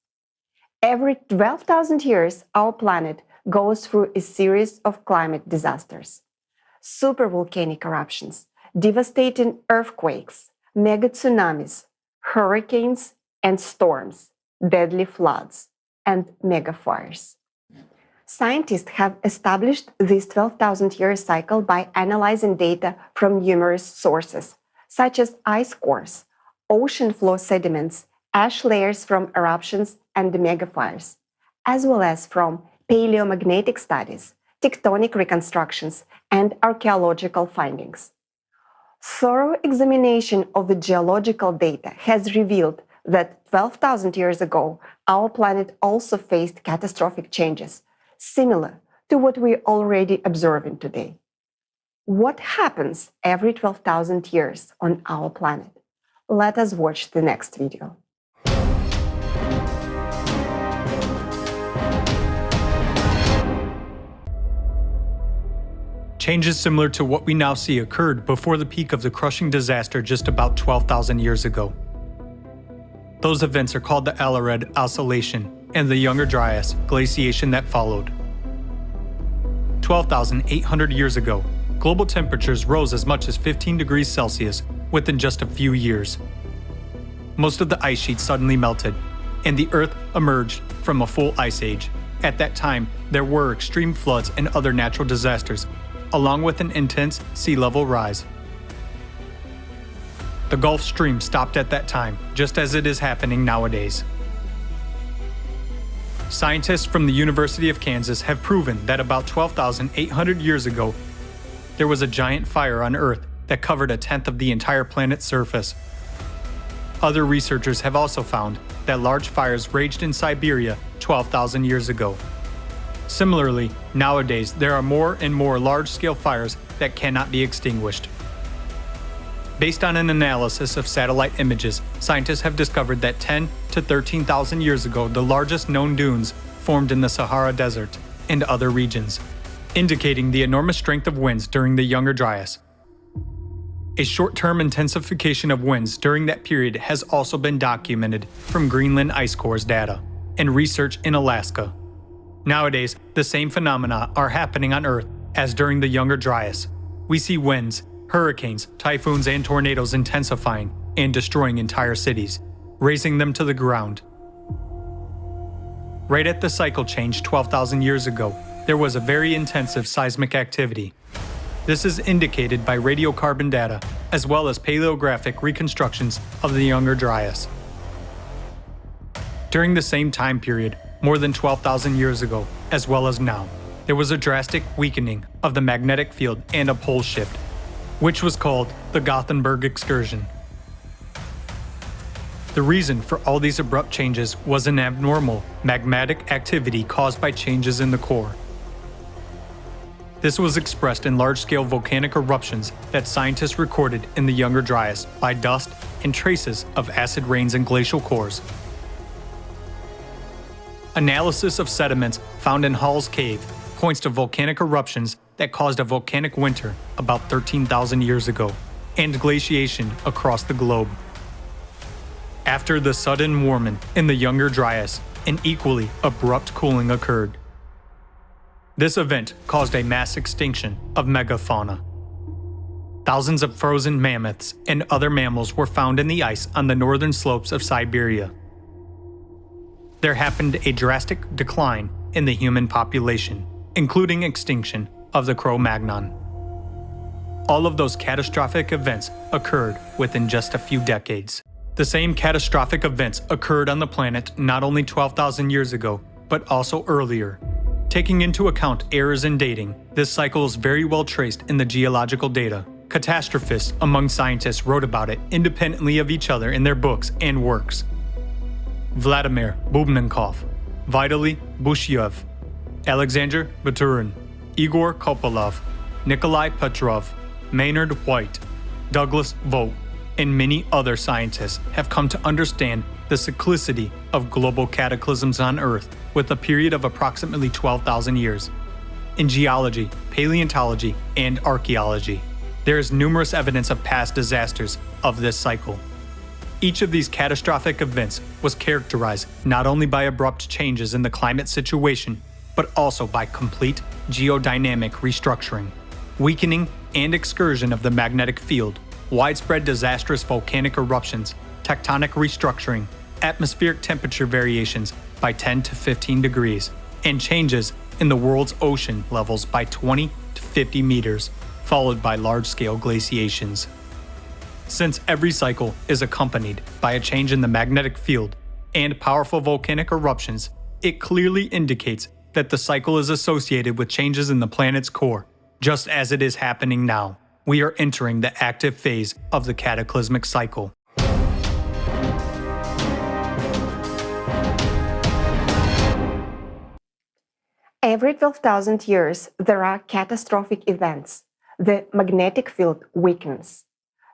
Every 12,000 years, our planet goes through a series of climate disasters. Supervolcanic eruptions, devastating earthquakes, mega tsunamis, hurricanes and storms, deadly floods, and mega fires. Scientists have established this 12,000-year cycle by analyzing data from numerous sources, such as ice cores, ocean floor sediments, ash layers from eruptions and megafires, as well as from paleomagnetic studies, tectonic reconstructions, and archaeological findings. Thorough examination of the geological data has revealed that 12,000 years ago, our planet also faced catastrophic changes, similar to what we're already observing today. What happens every 12,000 years on our planet? Let us watch the next video. Changes similar to what we now see occurred before the peak of the crushing disaster just about 12,000 years ago. Those events are called the Alarid Oscillation and the Younger Dryas glaciation that followed. 12,800 years ago, global temperatures rose as much as 15 degrees Celsius within just a few years. Most of the ice sheets suddenly melted, and the Earth emerged from a full ice age. At that time, there were extreme floods and other natural disasters, along with an intense sea level rise. The Gulf Stream stopped at that time, just as it is happening nowadays. Scientists from the University of Kansas have proven that about 12,800 years ago, there was a giant fire on Earth that covered a tenth of the entire planet's surface. Other researchers have also found that large fires raged in Siberia 12,000 years ago. Similarly, nowadays there are more and more large-scale fires that cannot be extinguished. Based on an analysis of satellite images, scientists have discovered that 10 to 13,000 years ago, the largest known dunes formed in the Sahara Desert and other regions, indicating the enormous strength of winds during the Younger Dryas. A short-term intensification of winds during that period has also been documented from Greenland ice cores data and research in Alaska. Nowadays, the same phenomena are happening on Earth as during the Younger Dryas. We see winds, hurricanes, typhoons, and tornadoes intensifying and destroying entire cities, razing them to the ground. Right at the cycle change 12,000 years ago, there was a very intensive seismic activity. This is indicated by radiocarbon data, as well as paleographic reconstructions of the Younger Dryas. During the same time period, more than 12,000 years ago, as well as now, there was a drastic weakening of the magnetic field and a pole shift, which was called the Gothenburg excursion. The reason for all these abrupt changes was an abnormal magmatic activity caused by changes in the core. This was expressed in large-scale volcanic eruptions that scientists recorded in the Younger Dryas by dust and traces of acid rains and glacial cores. Analysis of sediments found in Hall's Cave points to volcanic eruptions that caused a volcanic winter about 13,000 years ago, and glaciation across the globe. After the sudden warming in the Younger Dryas, an equally abrupt cooling occurred. This event caused a mass extinction of megafauna. Thousands of frozen mammoths and other mammals were found in the ice on the northern slopes of Siberia. There happened a drastic decline in the human population, including extinction of the Cro-Magnon. All of those catastrophic events occurred within just a few decades. The same catastrophic events occurred on the planet not only 12,000 years ago, but also earlier. Taking into account errors in dating, this cycle is very well traced in the geological data. Catastrophists among scientists wrote about it independently of each other in their books and works. Vladimir Bubnenkov, Vitaly Bushyev, Alexander Baturin, Igor Kopolov, Nikolai Petrov, Maynard White, Douglas Vogt, and many other scientists have come to understand the cyclicity of global cataclysms on Earth with a period of approximately 12,000 years. In geology, paleontology, and archaeology, there is numerous evidence of past disasters of this cycle. Each of these catastrophic events was characterized not only by abrupt changes in the climate situation, but also by complete geodynamic restructuring, weakening and excursion of the magnetic field, widespread disastrous volcanic eruptions, tectonic restructuring, atmospheric temperature variations by 10 to 15 degrees, and changes in the world's ocean levels by 20 to 50 meters, followed by large-scale glaciations. Since every cycle is accompanied by a change in the magnetic field and powerful volcanic eruptions, it clearly indicates that the cycle is associated with changes in the planet's core, just as it is happening now. We are entering the active phase of the cataclysmic cycle. Every 12,000 years, there are catastrophic events. The magnetic field weakens.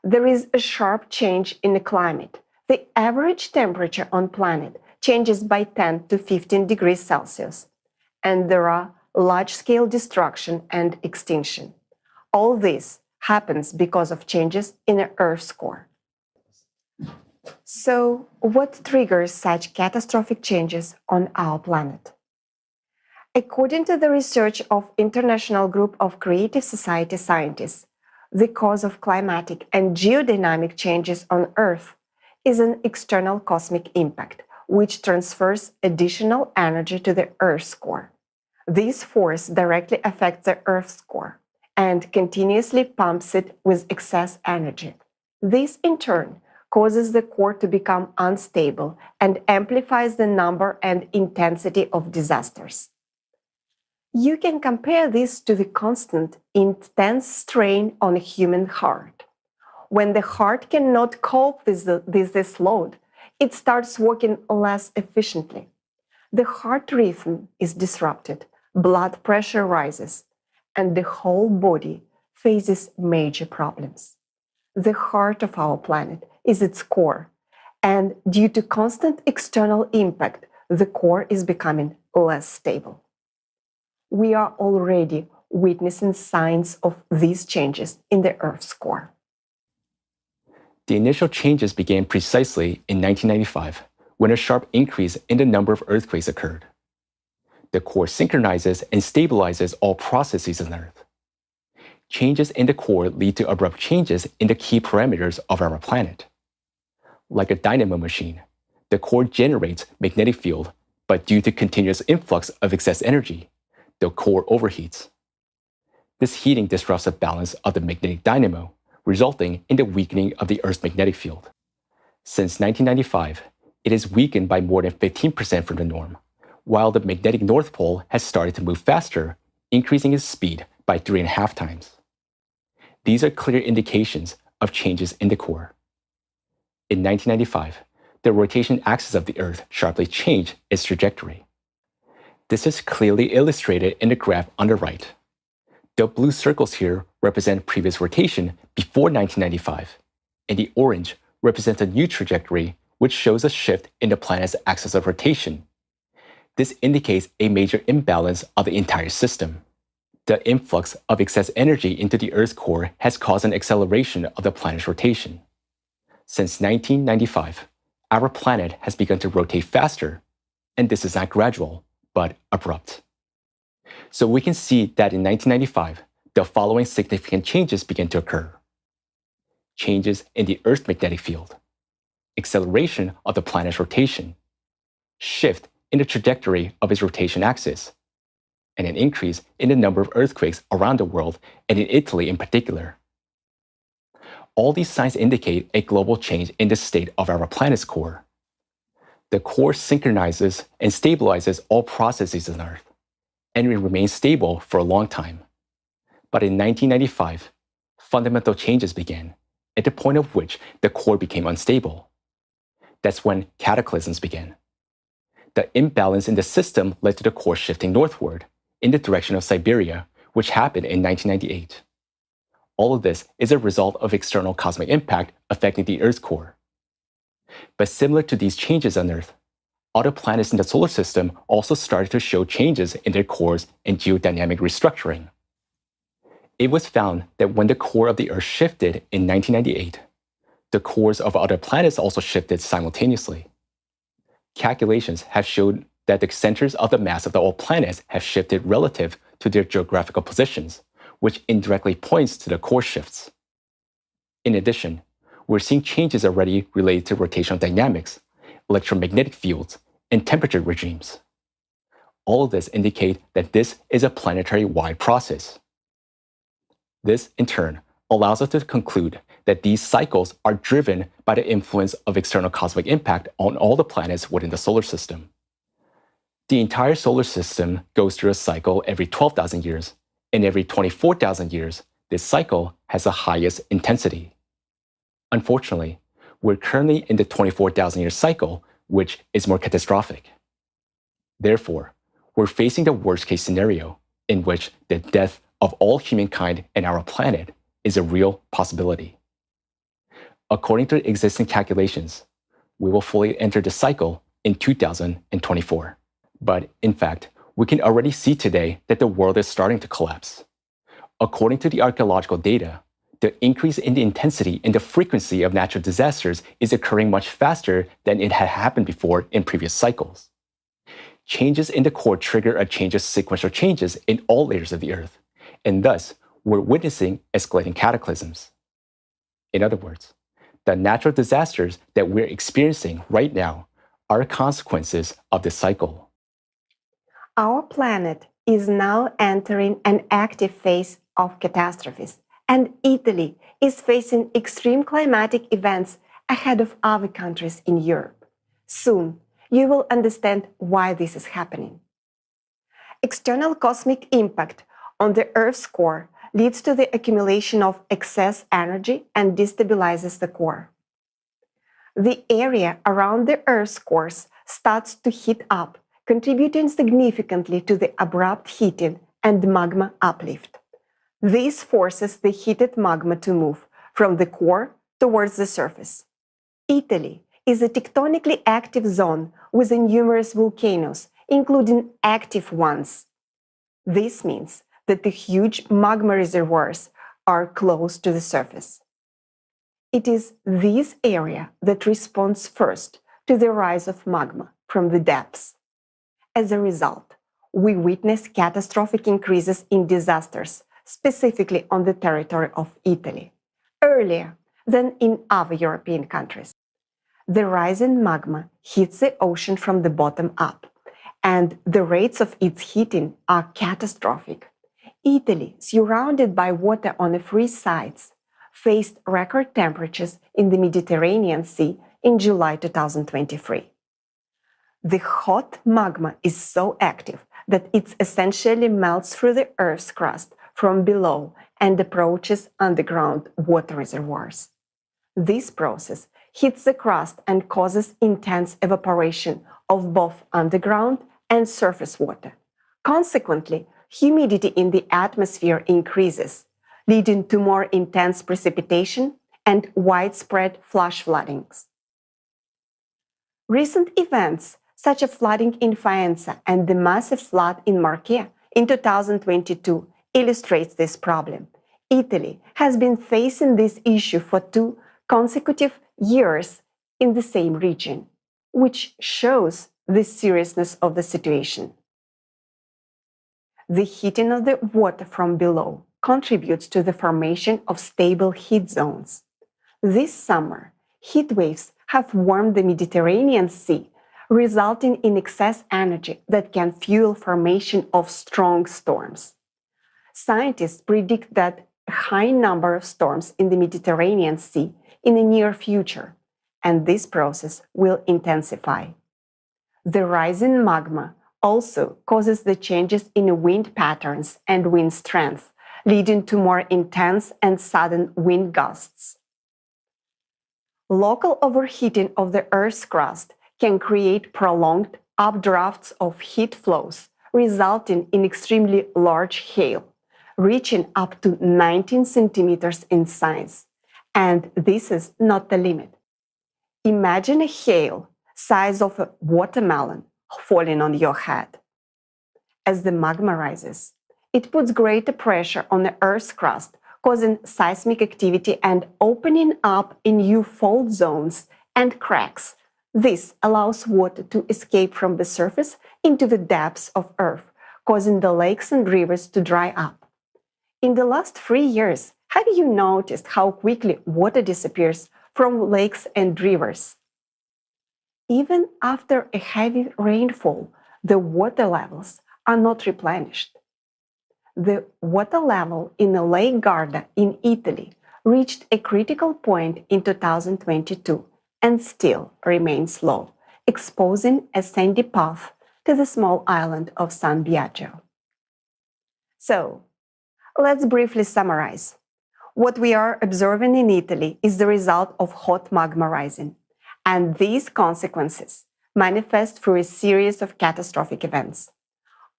There is a sharp change in the climate. The average temperature on planet changes by 10 to 15 degrees Celsius. And there are large-scale destruction and extinction. All this happens because of changes in the Earth's core. So, what triggers such catastrophic changes on our planet? According to the research of International Group of Creative Society scientists, the cause of climatic and geodynamic changes on Earth is an external cosmic impact, which transfers additional energy to the Earth's core. This force directly affects the Earth's core and continuously pumps it with excess energy. This, in turn, causes the core to become unstable and amplifies the number and intensity of disasters. You can compare this to the constant, intense strain on a human heart. When the heart cannot cope with this load, it starts working less efficiently. The heart rhythm is disrupted, blood pressure rises, and the whole body faces major problems. The heart of our planet is its core, and due to constant external impact, the core is becoming less stable. We are already witnessing signs of these changes in the Earth's core. The initial changes began precisely in 1995, when a sharp increase in the number of earthquakes occurred. The core synchronizes and stabilizes all processes on Earth. Changes in the core lead to abrupt changes in the key parameters of our planet. Like a dynamo machine, the core generates magnetic field, but due to continuous influx of excess energy, the core overheats. This heating disrupts the balance of the magnetic dynamo, resulting in the weakening of the Earth's magnetic field. Since 1995, it is weakened by more than 15% from the norm, while the magnetic North Pole has started to move faster, increasing its speed by 3.5 times. These are clear indications of changes in the core. In 1995, the rotation axis of the Earth sharply changed its trajectory. This is clearly illustrated in the graph on the right. The blue circles here represent previous rotation before 1995, and the orange represents a new trajectory which shows a shift in the planet's axis of rotation. This indicates a major imbalance of the entire system. The influx of excess energy into the Earth's core has caused an acceleration of the planet's rotation. Since 1995, our planet has begun to rotate faster, and this is not gradual, but abrupt. So we can see that in 1995, the following significant changes began to occur. Changes in the Earth's magnetic field, acceleration of the planet's rotation, shift in the trajectory of its rotation axis, and an increase in the number of earthquakes around the world and in Italy in particular. All these signs indicate a global change in the state of our planet's core. The core synchronizes and stabilizes all processes on Earth, and it remains stable for a long time. But in 1995, fundamental changes began, at the point of which the core became unstable. That's when cataclysms began. The imbalance in the system led to the core shifting northward, in the direction of Siberia, which happened in 1998. All of this is a result of external cosmic impact affecting the Earth's core. But similar to these changes on Earth, other planets in the solar system also started to show changes in their cores and geodynamic restructuring. It was found that when the core of the Earth shifted in 1998, the cores of other planets also shifted simultaneously. Calculations have shown that the centers of the mass of all planets have shifted relative to their geographical positions, which indirectly points to the core shifts. In addition, we're seeing changes already related to rotational dynamics, electromagnetic fields, and temperature regimes. All of this indicate that this is a planetary-wide process. This, in turn, allows us to conclude that these cycles are driven by the influence of external cosmic impact on all the planets within the solar system. The entire solar system goes through a cycle every 12,000 years, and every 24,000 years, this cycle has the highest intensity. Unfortunately, we're currently in the 24,000-year cycle, which is more catastrophic. Therefore, we're facing the worst-case scenario in which the death of all humankind and our planet is a real possibility. According to existing calculations, we will fully enter the cycle in 2024. But in fact, we can already see today that the world is starting to collapse. According to the archaeological data, the increase in the intensity and the frequency of natural disasters is occurring much faster than it had happened before in previous cycles. Changes in the core trigger a change of sequential changes in all layers of the Earth, and thus we're witnessing escalating cataclysms. In other words, the natural disasters that we're experiencing right now are consequences of this cycle. Our planet is now entering an active phase of catastrophes, and Italy is facing extreme climatic events ahead of other countries in Europe. Soon, you will understand why this is happening. External cosmic impact on the Earth's core leads to the accumulation of excess energy and destabilizes the core. The area around the Earth's core starts to heat up, contributing significantly to the abrupt heating and magma uplift. This forces the heated magma to move from the core towards the surface. Italy is a tectonically active zone with numerous volcanoes, including active ones. This means that the huge magma reservoirs are close to the surface. It is this area that responds first to the rise of magma from the depths. As a result, we witness catastrophic increases in disasters, specifically on the territory of Italy, earlier than in other European countries. The rise in magma hits the ocean from the bottom up, and the rates of its heating are catastrophic. Italy, surrounded by water on the three sides, faced record temperatures in the Mediterranean Sea in July 2023. The hot magma is so active that it essentially melts through the Earth's crust from below and approaches underground water reservoirs. This process hits the crust and causes intense evaporation of both underground and surface water. Consequently, humidity in the atmosphere increases, leading to more intense precipitation and widespread flash floodings. Recent events, such as flooding in Faenza and the massive flood in Marche in 2022, illustrates this problem. Italy has been facing this issue for 2 consecutive years in the same region, which shows the seriousness of the situation. The heating of the water from below contributes to the formation of stable heat zones. This summer, heat waves have warmed the Mediterranean Sea, resulting in excess energy that can fuel formation of strong storms. Scientists predict that a high number of storms in the Mediterranean Sea in the near future, and this process will intensify. The rise in magma also causes the changes in wind patterns and wind strength, leading to more intense and sudden wind gusts. Local overheating of the Earth's crust can create prolonged updrafts of heat flows, resulting in extremely large hail, reaching up to 19 centimeters in size. And this is not the limit. Imagine a hail size of a watermelon falling on your head. As the magma rises, it puts greater pressure on the Earth's crust, causing seismic activity and opening up in new fault zones and cracks. This allows water to escape from the surface into the depths of Earth, causing the lakes and rivers to dry up. In the last 3 years, have you noticed how quickly water disappears from lakes and rivers? Even after a heavy rainfall, the water levels are not replenished. The water level in the Lake Garda in Italy reached a critical point in 2022 and still remains low, exposing a sandy path to the small island of San Biagio. So, let's briefly summarize. What we are observing in Italy is the result of hot magma rising, and these consequences manifest through a series of catastrophic events.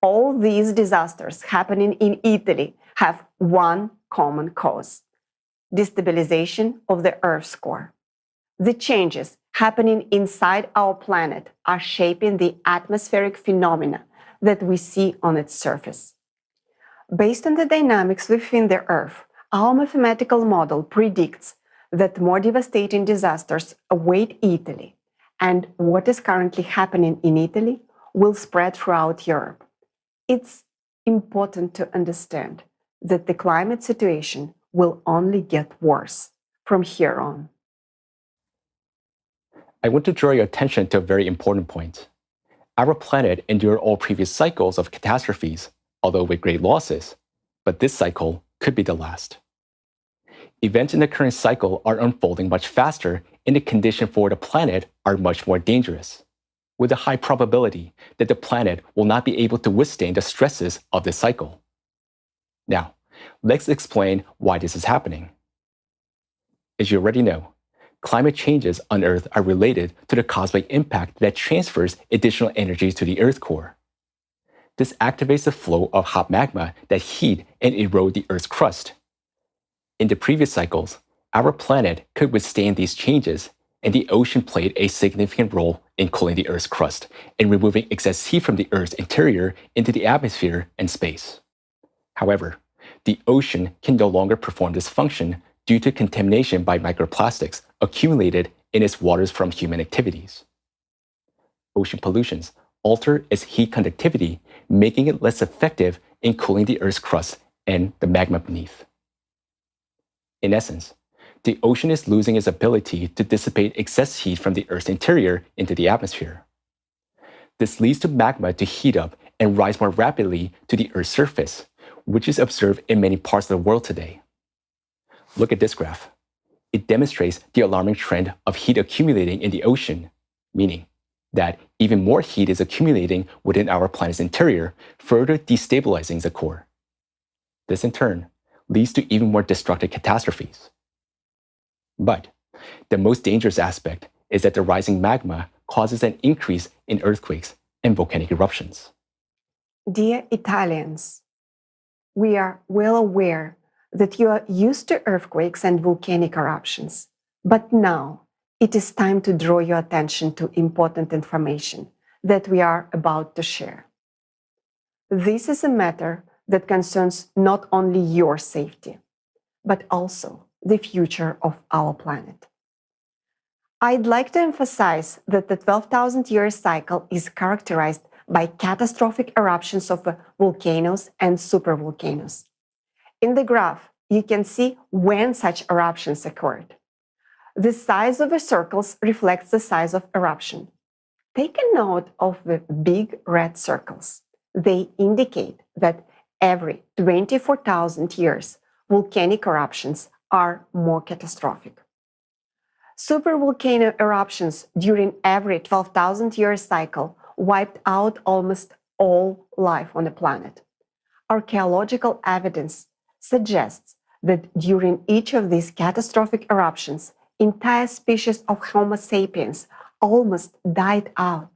All these disasters happening in Italy have one common cause: destabilization of the Earth's core. The changes happening inside our planet are shaping the atmospheric phenomena that we see on its surface. Based on the dynamics within the Earth, our mathematical model predicts that more devastating disasters await Italy, and what is currently happening in Italy will spread throughout Europe. It's important to understand that the climate situation will only get worse from here on. I want to draw your attention to a very important point. Our planet endured all previous cycles of catastrophes, although with great losses, but this cycle could be the last. Events in the current cycle are unfolding much faster, and the conditions for the planet are much more dangerous, with a high probability that the planet will not be able to withstand the stresses of this cycle. Now, let's explain why this is happening. As you already know, climate changes on Earth are related to the cosmic impact that transfers additional energy to the Earth core. This activates the flow of hot magma that heat and erode the Earth's crust. In the previous cycles, our planet could withstand these changes, and the ocean played a significant role in cooling the Earth's crust and removing excess heat from the Earth's interior into the atmosphere and space. However, the ocean can no longer perform this function due to contamination by microplastics accumulated in its waters from human activities. Ocean pollutions alter its heat conductivity, making it less effective in cooling the Earth's crust and the magma beneath. In essence, the ocean is losing its ability to dissipate excess heat from the Earth's interior into the atmosphere. This leads to magma to heat up and rise more rapidly to the Earth's surface, which is observed in many parts of the world today. Look at this graph. It demonstrates the alarming trend of heat accumulating in the ocean, meaning that even more heat is accumulating within our planet's interior, further destabilizing the core. This in turn leads to even more destructive catastrophes. But the most dangerous aspect is that the rising magma causes an increase in earthquakes and volcanic eruptions. Dear Italians, we are well aware that you are used to earthquakes and volcanic eruptions, but now it is time to draw your attention to important information that we are about to share. This is a matter that concerns not only your safety, but also the future of our planet. I'd like to emphasize that the 12,000-year cycle is characterized by catastrophic eruptions of volcanoes and supervolcanoes. In the graph, you can see when such eruptions occurred. The size of the circles reflects the size of eruption. Take a note of the big red circles. They indicate that every 24,000 years, volcanic eruptions are more catastrophic. Supervolcano eruptions during every 12,000-year cycle wiped out almost all life on the planet. Archaeological evidence suggests that during each of these catastrophic eruptions, entire species of Homo sapiens almost died out.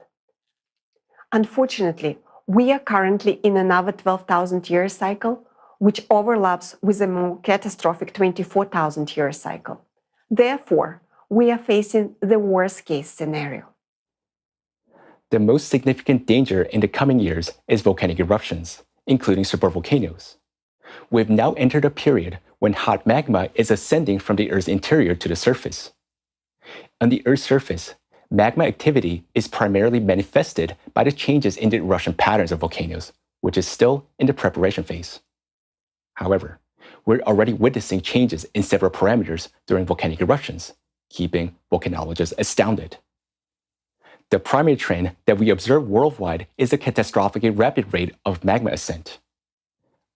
Unfortunately, we are currently in another 12,000-year cycle, which overlaps with a more catastrophic 24,000-year cycle. Therefore, we are facing the worst-case scenario. The most significant danger in the coming years is volcanic eruptions, including supervolcanoes. We've now entered a period when hot magma is ascending from the Earth's interior to the surface. On the Earth's surface, magma activity is primarily manifested by the changes in the eruption patterns of volcanoes, which is still in the preparation phase. However, we're already witnessing changes in several parameters during volcanic eruptions, keeping volcanologists astounded. The primary trend that we observe worldwide is a catastrophically rapid rate of magma ascent.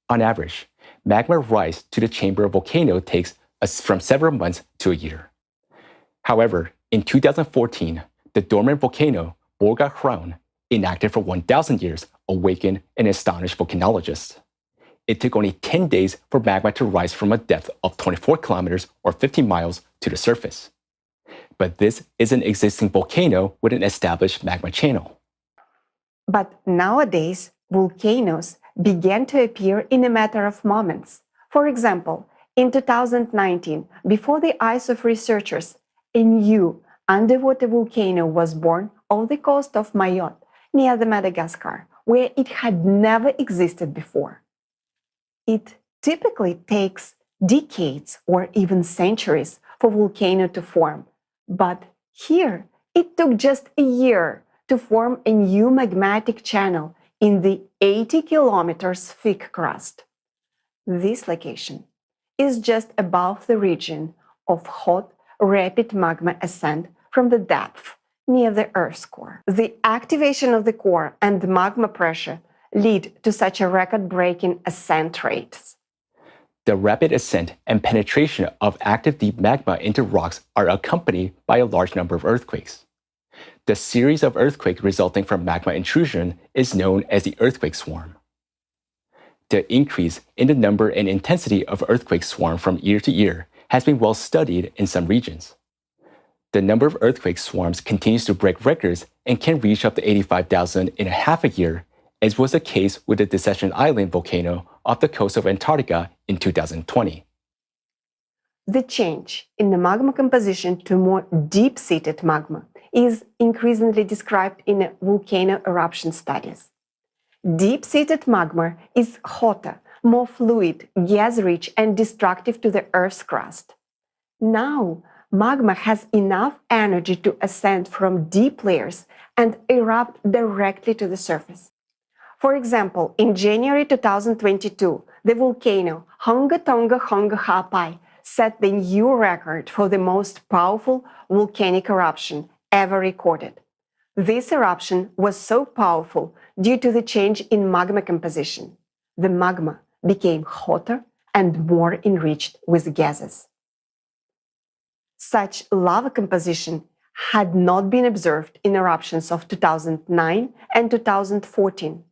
On average, magma rise to the chamber of a volcano takes from several months to a year. However, in 2014, the dormant volcano Borga Hraun, inactive for 1,000 years, awakened and astonished volcanologists. It took only 10 days for magma to rise from a depth of 24 kilometers or 50 miles to the surface. But this is an existing volcano with an established magma channel. But nowadays, volcanoes began to appear in a matter of moments. For example, in 2019, before the eyes of researchers, a new underwater volcano was born off the coast of Mayotte, near the Madagascar, where it had never existed before. It typically takes decades or even centuries for a volcano to form, but here it took just a year to form a new magmatic channel in the 80 kilometers thick crust. This location is just above the region of hot, rapid magma ascent from the depth near the Earth's core. The activation of the core and the magma pressure lead to such a record-breaking ascent rates. The rapid ascent and penetration of active deep magma into rocks are accompanied by a large number of earthquakes. The series of earthquakes resulting from magma intrusion is known as the earthquake swarm. The increase in the number and intensity of earthquake swarm from year to year has been well studied in some regions. The number of earthquake swarms continues to break records and can reach up to 85,000 in a half a year, as was the case with the Deception Island volcano off the coast of Antarctica in 2020. The change in the magma composition to more deep-seated magma is increasingly described in volcano eruption studies. Deep-seated magma is hotter, more fluid, gas-rich, and destructive to the Earth's crust. Now, magma has enough energy to ascend from deep layers and erupt directly to the surface. For example, in January 2022, the volcano Hunga Tonga Hunga Hapai set the new record for the most powerful volcanic eruption ever recorded. This eruption was so powerful due to the change in magma composition. The magma became hotter and more enriched with gases. Such lava composition had not been observed in eruptions of 2009 and 2014.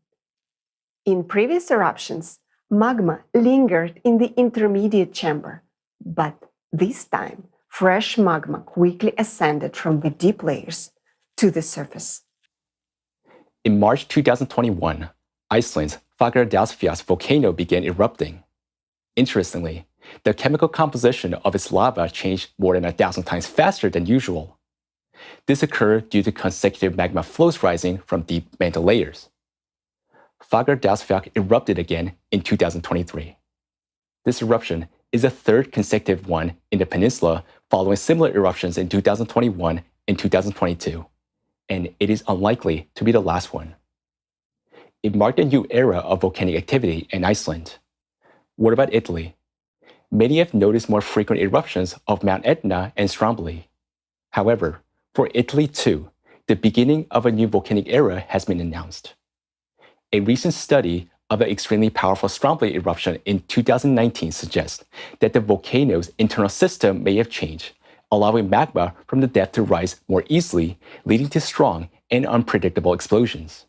In previous eruptions, magma lingered in the intermediate chamber, but this time, fresh magma quickly ascended from the deep layers to the surface. In March 2021, Iceland's Fagradalsfjall volcano began erupting. Interestingly, the chemical composition of its lava changed more than 1,000 times faster than usual. This occurred due to consecutive magma flows rising from deep mantle layers. Fagradalsfjall erupted again in 2023. This eruption is the third consecutive one in the peninsula following similar eruptions in 2021 and 2022, and it is unlikely to be the last one. It marked a new era of volcanic activity in Iceland. What about Italy? Many have noticed more frequent eruptions of Mount Etna and Stromboli. However, for Italy too, the beginning of a new volcanic era has been announced. A recent study of an extremely powerful Stromboli eruption in 2019 suggests that the volcano's internal system may have changed, allowing magma from the depth to rise more easily, leading to strong and unpredictable explosions.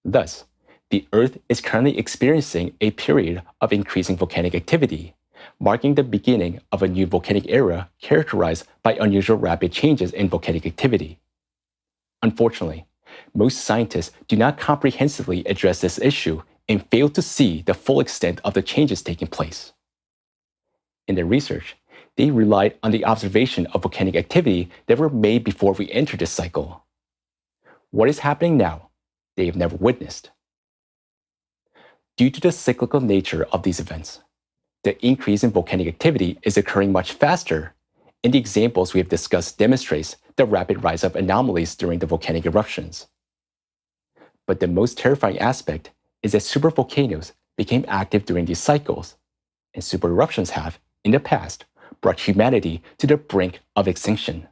Thus, the Earth is currently experiencing a period of increasing volcanic activity, marking the beginning of a new volcanic era characterized by unusual rapid changes in volcanic activity. Unfortunately, most scientists do not comprehensively address this issue and fail to see the full extent of the changes taking place. In their research, they relied on the observation of volcanic activity that were made before we entered this cycle. What is happening now, they have never witnessed. Due to the cyclical nature of these events, the increase in volcanic activity is occurring much faster, and the examples we have discussed demonstrates the rapid rise of anomalies during the volcanic eruptions. But the most terrifying aspect is that supervolcanoes became active during these cycles, and supereruptions have, in the past, brought humanity to the brink of extinction.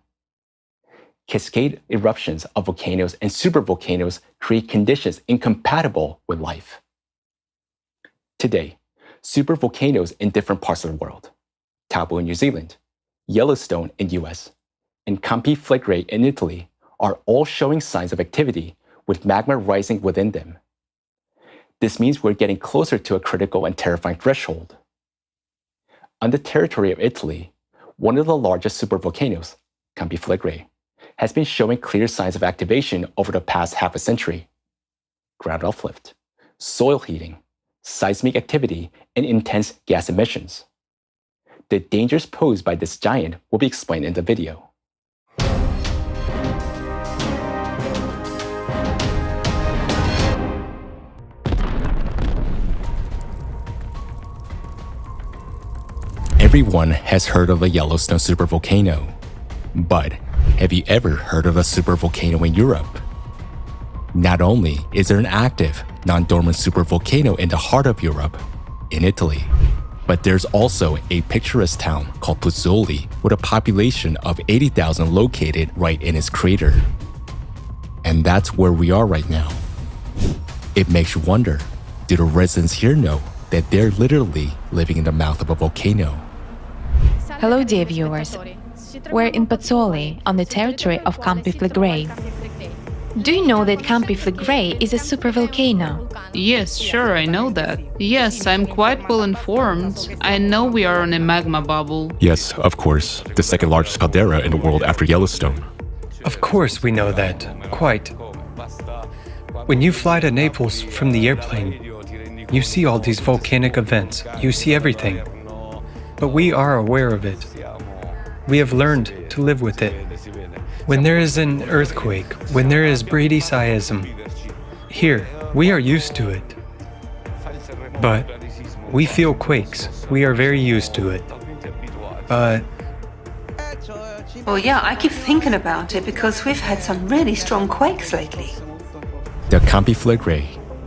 Cascade eruptions of volcanoes and supervolcanoes create conditions incompatible with life. Today, supervolcanoes in different parts of the world, Taupo in New Zealand, Yellowstone in the US, and Campi Flegrei in Italy, are all showing signs of activity with magma rising within them. This means we're getting closer to a critical and terrifying threshold. On the territory of Italy, one of the largest supervolcanoes, Campi Flegrei, has been showing clear signs of activation over the past half a century. Ground uplift, soil heating, seismic activity, and intense gas emissions. The dangers posed by this giant will be explained in the video. Everyone has heard of the Yellowstone supervolcano, but have you ever heard of a supervolcano in Europe? Not only is there an active, non-dormant supervolcano in the heart of Europe, in Italy, but there's also a picturesque town called Pozzuoli with a population of 80,000 located right in its crater. And that's where we are right now. It makes you wonder, do the residents here know that they're literally living in the mouth of a volcano? Hello, dear viewers. We're in Pozzuoli, on the territory of Campi Flegrei. Do you know that Campi Flegrei is a supervolcano? Yes, sure, I know that. Yes, I'm quite well informed. I know we are on a magma bubble. Yes, of course. The second largest caldera in the world after Yellowstone. Of course we know that, quite. When you fly to Naples from the airplane, you see all these volcanic events, you see everything. But we are aware of it. We have learned to live with it. When there is an earthquake, when there is bradyseism, here, we are used to it. But we feel quakes. We are very used to it. But Well, yeah, I keep thinking about it because we've had some really strong quakes lately. The Campi Flegrei,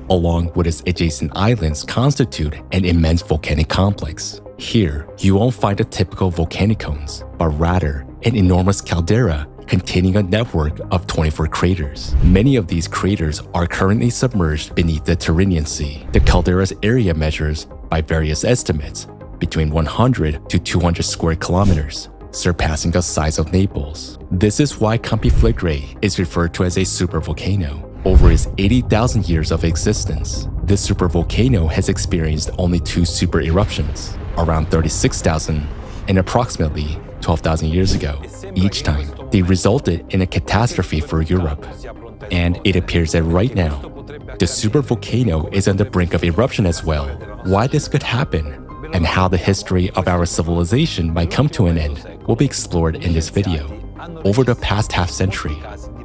along with its adjacent islands, constitute an immense volcanic complex. Here, you won't find a typical volcanic cones, but rather an enormous caldera containing a network of 24 craters. Many of these craters are currently submerged beneath the Tyrrhenian Sea. The caldera's area measures, by various estimates, between 100 to 200 square kilometers, surpassing the size of Naples. This is why Campi Flegrei is referred to as a supervolcano. Over its 80,000 years of existence, this supervolcano has experienced only 2 super eruptions, around 36,000 and approximately 12,000 years ago. Each time, they resulted in a catastrophe for Europe. And it appears that right now, the supervolcano is on the brink of eruption as well. Why this could happen, and how the history of our civilization might come to an end, will be explored in this video. Over the past half-century,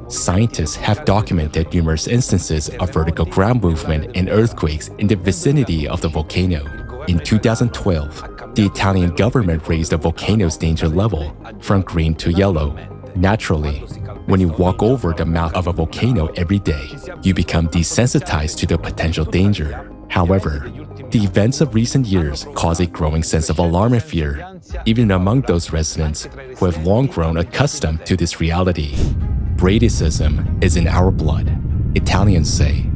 scientists have documented numerous instances of vertical ground movement and earthquakes in the vicinity of the volcano. In 2012, the Italian government raised the volcano's danger level from green to yellow. Naturally, when you walk over the mouth of a volcano every day, you become desensitized to the potential danger. However, the events of recent years cause a growing sense of alarm and fear, even among those residents who have long grown accustomed to this reality. Bradyseism is in our blood, Italians say.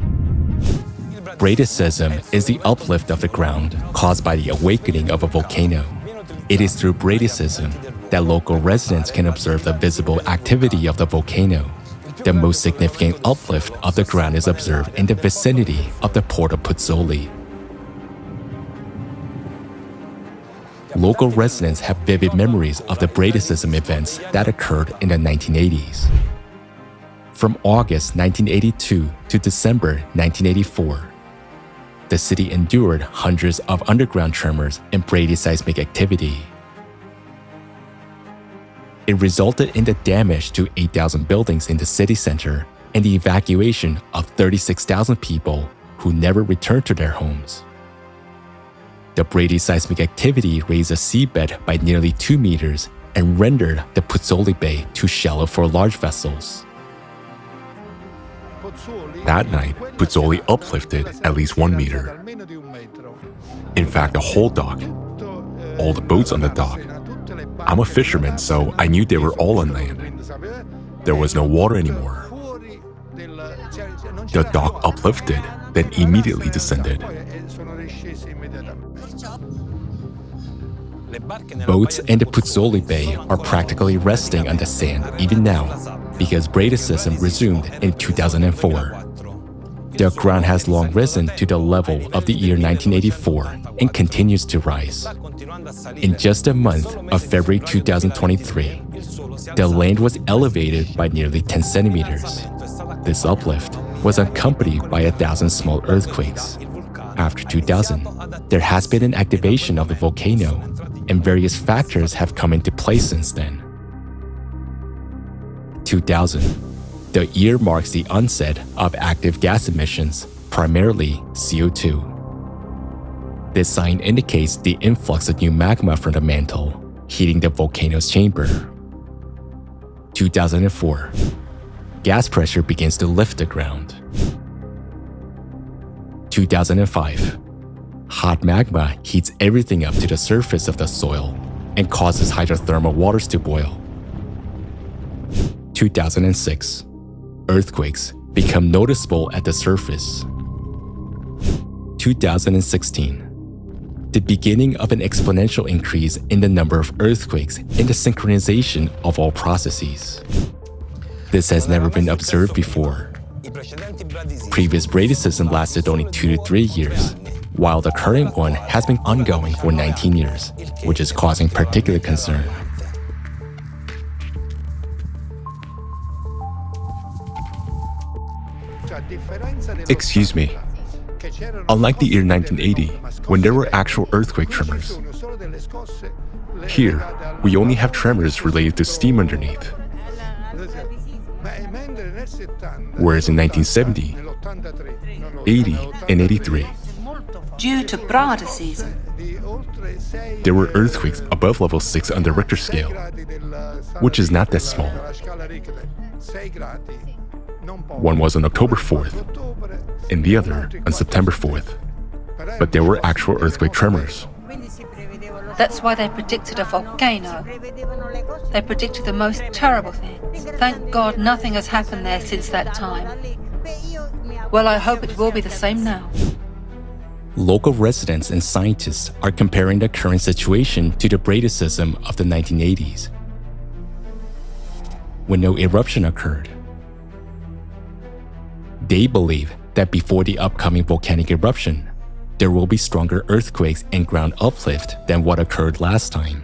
Bradyseism is the uplift of the ground caused by the awakening of a volcano. It is through bradyseism that local residents can observe the visible activity of the volcano. The most significant uplift of the ground is observed in the vicinity of the port of Pozzuoli. Local residents have vivid memories of the bradyseism events that occurred in the 1980s. From August 1982 to December 1984, the city endured hundreds of underground tremors and bradyseismic activity. It resulted in the damage to 8,000 buildings in the city center and the evacuation of 36,000 people who never returned to their homes. The bradyseismic activity raised the seabed by nearly 2 meters and rendered the Pozzuoli Bay too shallow for large vessels. That night, Pozzuoli uplifted at least 1 meter. In fact, the whole dock, all the boats on the dock. I'm a fisherman, so I knew they were all on land. There was no water anymore. The dock uplifted, then immediately descended. Boats in the Pozzuoli Bay are practically resting on the sand even now because bradyseism resumed in 2004. The ground has long risen to the level of the year 1984 and continues to rise. In just a month of February 2023, the land was elevated by nearly 10 centimeters. This uplift was accompanied by 1,000 small earthquakes. After 2000, there has been an activation of the volcano, and various factors have come into play since then. 2000. The year marks the onset of active gas emissions, primarily CO2. This sign indicates the influx of new magma from the mantle, heating the volcano's chamber. 2004. Gas pressure begins to lift the ground. 2005. Hot magma heats everything up to the surface of the soil and causes hydrothermal waters to boil. 2006. Earthquakes become noticeable at the surface. 2016. The beginning of an exponential increase in the number of earthquakes and the synchronization of all processes. This has never been observed before. Previous bradycism lasted only 2 to 3 years, while the current one has been ongoing for 19 years, which is causing particular concern. Excuse me. Unlike the year 1980, when there were actual earthquake tremors, here we only have tremors related to steam underneath. Whereas in 1970, 80, and 83, Due to browdicism, there were earthquakes above level 6 on the Richter scale, which is not that small. One was on October 4th, and the other on September 4th. But there were actual earthquake tremors. that's why they predicted a volcano. They predicted the most terrible things. Thank God nothing has happened there since that time. Well, I hope it will be the same now. Local residents and scientists are comparing the current situation to the bradycism of the 1980s, when no eruption occurred. They believe that before the upcoming volcanic eruption, there will be stronger earthquakes and ground uplift than what occurred last time.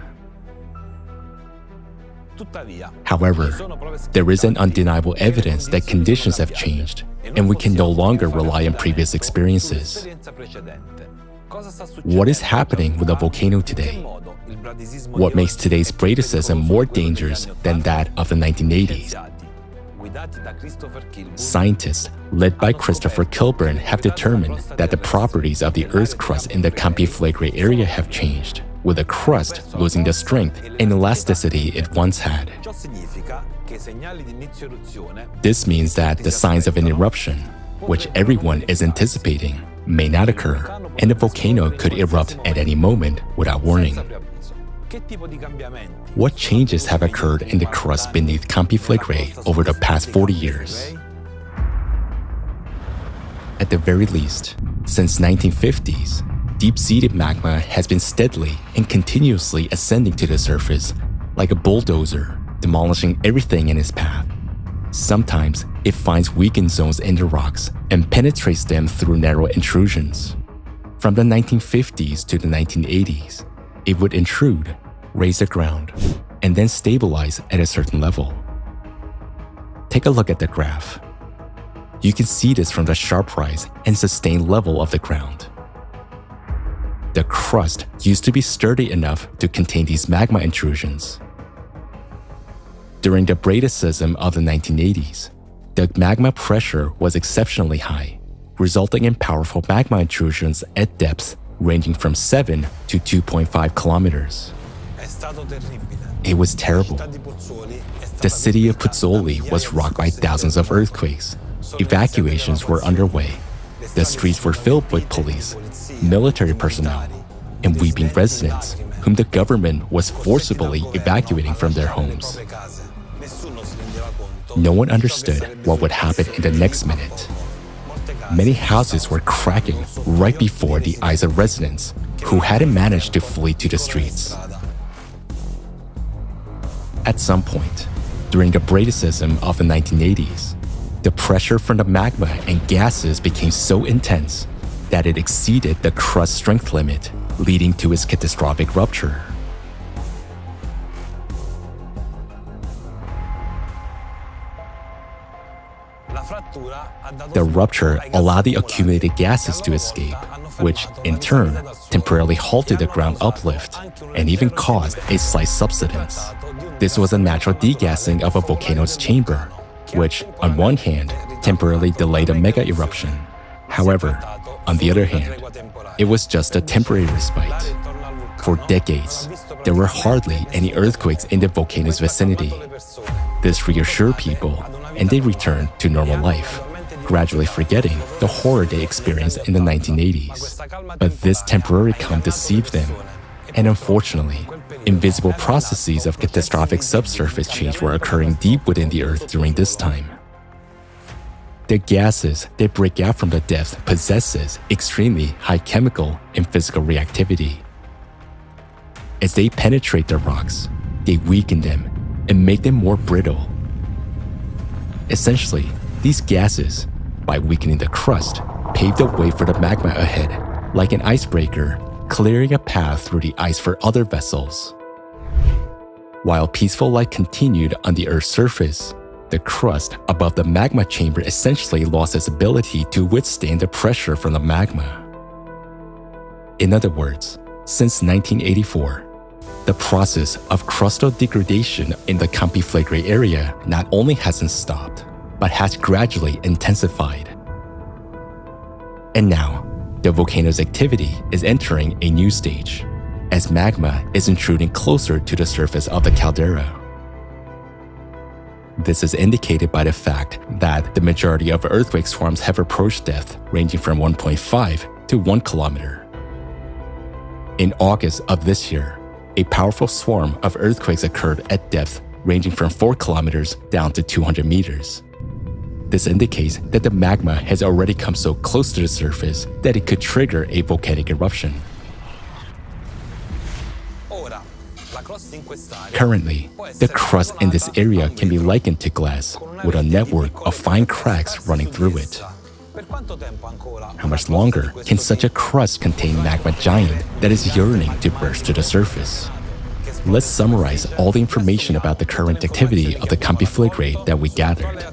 However, there is an undeniable evidence that conditions have changed, and we can no longer rely on previous experiences. What is happening with the volcano today? What makes today's bradycism more dangerous than that of the 1980s? Scientists, led by Christopher Kilburn, have determined that the properties of the Earth's crust in the Campi Flegrei area have changed, with the crust losing the strength and elasticity it once had. This means that the signs of an eruption, which everyone is anticipating, may not occur, and the volcano could erupt at any moment without warning. What changes have occurred in the crust beneath Campi Flegrei over the past 40 years? At the very least, since 1950s, deep-seated magma has been steadily and continuously ascending to the surface like a bulldozer, demolishing everything in its path. Sometimes it finds weakened zones in the rocks and penetrates them through narrow intrusions. From the 1950s to the 1980s, it would intrude, raise the ground, and then stabilize at a certain level. Take a look at the graph. You can see this from the sharp rise and sustained level of the ground. The crust used to be sturdy enough to contain these magma intrusions. During the bradycism of the 1980s, the magma pressure was exceptionally high, resulting in powerful magma intrusions at depths ranging from 7 to 2.5 kilometers. It was terrible. The city of Pozzuoli was rocked by thousands of earthquakes. Evacuations were underway. The streets were filled with police, military personnel, and weeping residents whom the government was forcibly evacuating from their homes. No one understood what would happen in the next minute. Many houses were cracking right before the eyes of residents who hadn't managed to flee to the streets. At some point, during the bradycism of the 1980s, the pressure from the magma and gases became so intense that it exceeded the crust strength limit, leading to its catastrophic rupture. The rupture allowed the accumulated gases to escape, which, in turn, temporarily halted the ground uplift and even caused a slight subsidence. This was a natural degassing of a volcano's chamber, which, on one hand, temporarily delayed a mega eruption. However, on the other hand, it was just a temporary respite. For decades, there were hardly any earthquakes in the volcano's vicinity. This reassured people, and they returned to normal life, gradually forgetting the horror they experienced in the 1980s. But this temporary calm deceived them, and unfortunately, invisible processes of catastrophic subsurface change were occurring deep within the Earth during this time. The gases that break out from the depths possesses extremely high chemical and physical reactivity. As they penetrate the rocks, they weaken them and make them more brittle. Essentially, these gases, by weakening the crust, pave the way for the magma ahead, like an icebreaker, clearing a path through the ice for other vessels. While peaceful life continued on the Earth's surface, the crust above the magma chamber essentially lost its ability to withstand the pressure from the magma. In other words, since 1984, the process of crustal degradation in the Campiflegrei area not only hasn't stopped, but has gradually intensified. And now, the volcano's activity is entering a new stage, as magma is intruding closer to the surface of the caldera. This is indicated by the fact that the majority of earthquake swarms have approached depth ranging from 1.5 to 1 kilometer. In August of this year, a powerful swarm of earthquakes occurred at depth ranging from 4 kilometers down to 200 meters. This indicates that the magma has already come so close to the surface that it could trigger a volcanic eruption. Currently, the crust in this area can be likened to glass, with a network of fine cracks running through it. How much longer can such a crust contain magma giant that is yearning to burst to the surface? Let's summarize all the information about the current activity of the Campiflegrei that we gathered.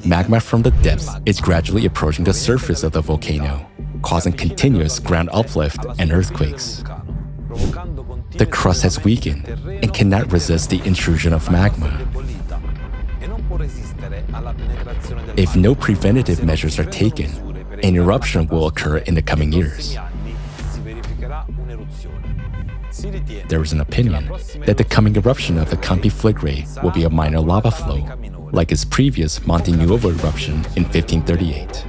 Magma from the depths is gradually approaching the surface of the volcano, causing continuous ground uplift and earthquakes. The crust has weakened and cannot resist the intrusion of magma. If no preventative measures are taken, an eruption will occur in the coming years. There is an opinion that the coming eruption of the Campiflegrei will be a minor lava flow, like its previous Monte Nuovo eruption in 1538.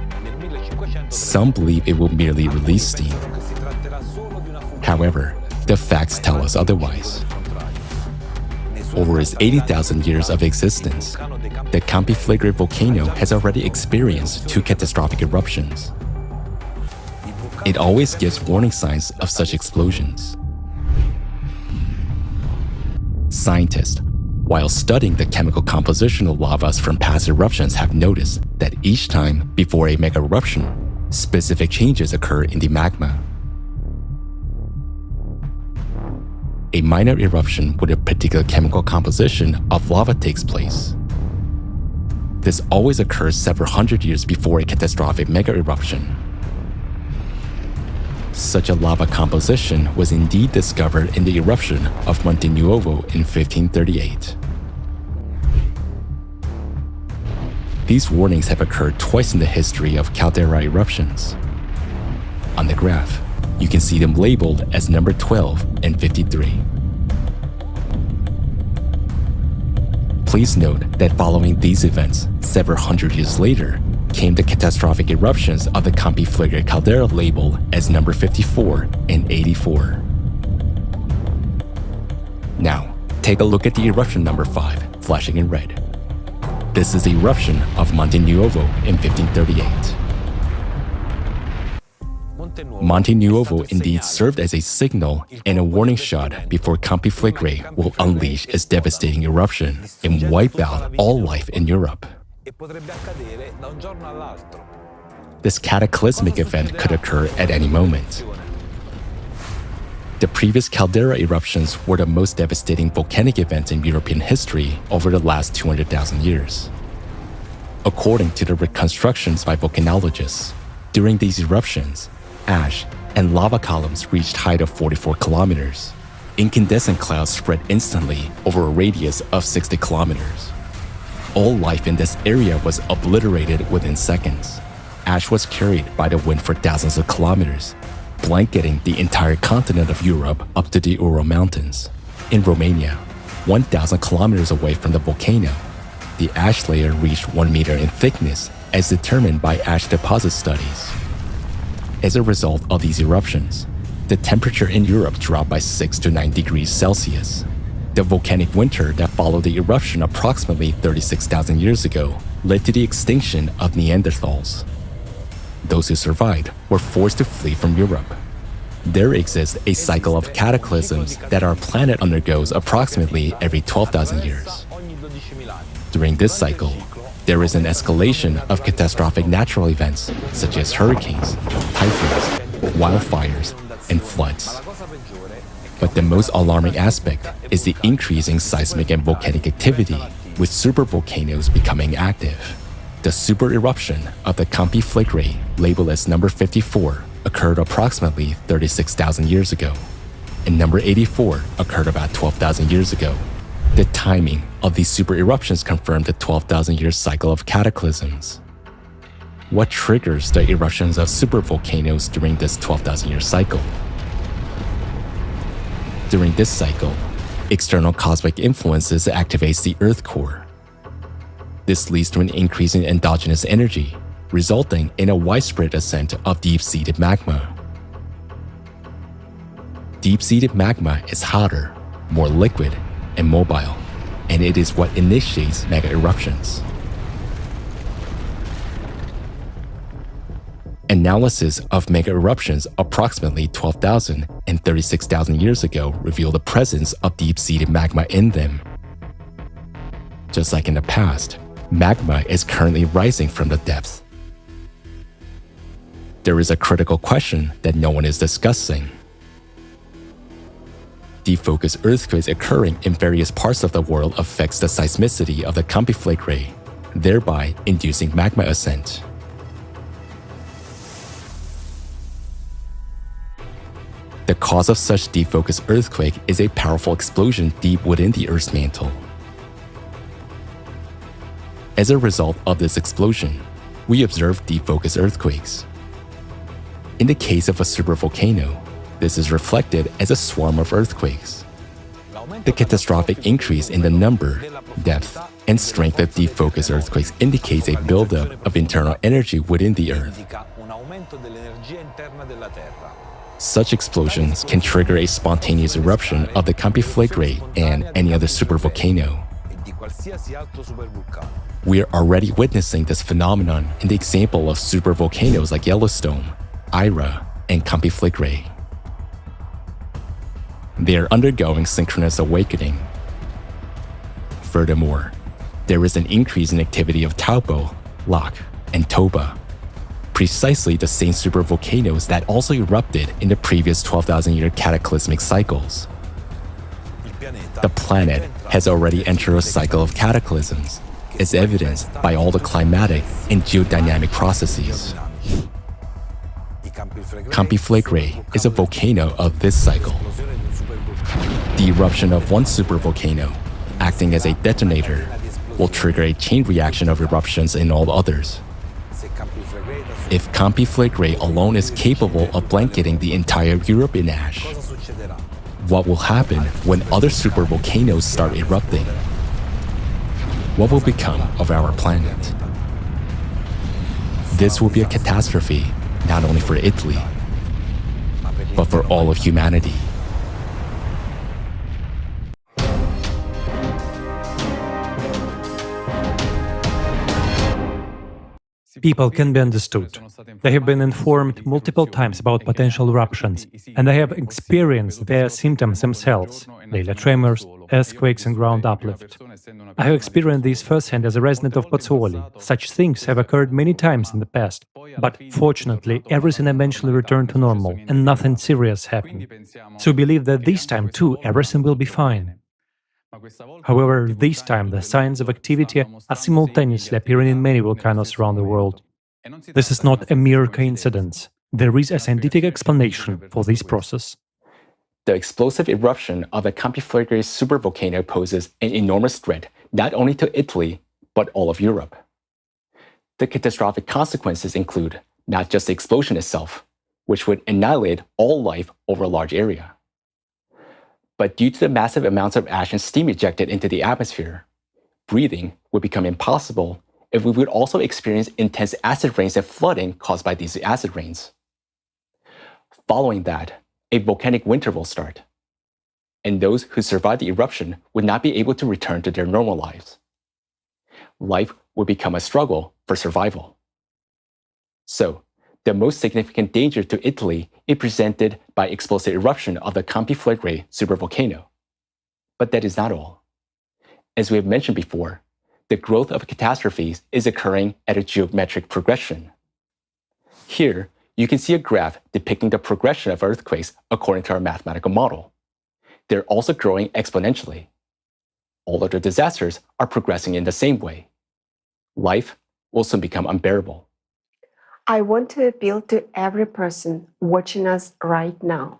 Some believe it will merely release steam. However, the facts tell us otherwise. Over its 80,000 years of existence, the Campiflegrei volcano has already experienced 2 catastrophic eruptions. It always gives warning signs of such explosions. Scientists, while studying the chemical composition of lavas from past eruptions, have noticed that each time before a mega eruption, specific changes occur in the magma. A minor eruption with a particular chemical composition of lava takes place. This always occurs several hundred years before a catastrophic mega eruption. Such a lava composition was indeed discovered in the eruption of Monte Nuovo in 1538. These warnings have occurred twice in the history of caldera eruptions. On the graph, you can see them labeled as number 12 and 53. Please note that following these events, several hundred years later, came the catastrophic eruptions of the Campiflegrei caldera labeled as number 54 and 84. Now, take a look at the eruption number 5, flashing in red. This is the eruption of Monte Nuovo in 1538. Monte Nuovo indeed served as a signal and a warning shot before Campiflegrei will unleash its devastating eruption and wipe out all life in Europe. This cataclysmic event could occur at any moment. The previous caldera eruptions were the most devastating volcanic events in European history over the last 200,000 years. According to the reconstructions by volcanologists, during these eruptions, ash and lava columns reached height of 44 kilometers. Incandescent clouds spread instantly over a radius of 60 kilometers. All life in this area was obliterated within seconds. Ash was carried by the wind for thousands of kilometers, blanketing the entire continent of Europe up to the Ural Mountains. In Romania, 1,000 kilometers away from the volcano, the ash layer reached 1 meter in thickness as determined by ash deposit studies. As a result of these eruptions, the temperature in Europe dropped by 6 to 9 degrees Celsius. The volcanic winter that followed the eruption approximately 36,000 years ago led to the extinction of Neanderthals. Those who survived were forced to flee from Europe. There exists a cycle of cataclysms that our planet undergoes approximately every 12,000 years. During this cycle, there is an escalation of catastrophic natural events such as hurricanes, typhoons, wildfires, and floods. But the most alarming aspect is the increasing seismic and volcanic activity, with supervolcanoes becoming active. The supereruption of the Campi Flegrei, labeled as number 54, occurred approximately 36,000 years ago, and number 84 occurred about 12,000 years ago. The timing of these supereruptions confirmed the 12,000-year cycle of cataclysms. What triggers the eruptions of supervolcanoes during this 12,000-year cycle? During this cycle, external cosmic influences activates the Earth core. This leads to an increase in endogenous energy, resulting in a widespread ascent of deep-seated magma. Deep-seated magma is hotter, more liquid, and mobile, and it is what initiates mega eruptions. Analysis of mega eruptions approximately 12,000 and 36,000 years ago revealed the presence of deep-seated magma in them. Just like in the past, magma is currently rising from the depths. There is a critical question that no one is discussing. Deep focus earthquakes occurring in various parts of the world affects the seismicity of the Campi Flegrei, thereby inducing magma ascent. The cause of such deep focus earthquake is a powerful explosion deep within the Earth's mantle. As a result of this explosion, we observe deep focus earthquakes. In the case of a supervolcano, this is reflected as a swarm of earthquakes. The catastrophic increase in the number, depth, and strength of deep focus earthquakes indicates a buildup of internal energy within the Earth. Such explosions can trigger a spontaneous eruption of the Campi Flegrei and any other supervolcano. We are already witnessing this phenomenon in the example of supervolcanoes like Yellowstone, Ira, and Campi Flegrei. They are undergoing synchronous awakening. Furthermore, there is an increase in activity of Taupo, Lak, and Toba, precisely the same supervolcanoes that also erupted in the previous 12,000-year cataclysmic cycles. The planet has already entered a cycle of cataclysms, as evidenced by all the climatic and geodynamic processes. Campi Flegrei is a volcano of this cycle. The eruption of one supervolcano, acting as a detonator, will trigger a chain reaction of eruptions in all others. If Campi Flegrei alone is capable of blanketing the entire Europe in ash, what will happen when other supervolcanoes start erupting? What will become of our planet? This will be a catastrophe not only for Italy, but for all of humanity. People can be understood. They have been informed multiple times about potential eruptions, and they have experienced their symptoms themselves: daily tremors, earthquakes, and ground uplift. I have experienced these firsthand as a resident of Pozzuoli. Such things have occurred many times in the past, but fortunately, everything eventually returned to normal, and nothing serious happened. So we believe that this time too, everything will be fine. However, this time the signs of activity are simultaneously appearing in many volcanoes around the world. This is not a mere coincidence. There is a scientific explanation for this process. The explosive eruption of the Campiflagre supervolcano poses an enormous threat not only to Italy, but all of Europe. The catastrophic consequences include not just the explosion itself, which would annihilate all life over a large area, but due to the massive amounts of ash and steam ejected into the atmosphere, breathing would become impossible if we would also experience intense acid rains and flooding caused by these acid rains. Following that, a volcanic winter will start, and those who survive the eruption would not be able to return to their normal lives. Life would become a struggle for survival. So, the most significant danger to Italy is presented by explosive eruption of the Campiflagre supervolcano. But that is not all. As we have mentioned before, the growth of catastrophes is occurring at a geometric progression. Here, you can see a graph depicting the progression of earthquakes according to our mathematical model. They're also growing exponentially. All other disasters are progressing in the same way. Life will soon become unbearable. I want to appeal to every person watching us right now.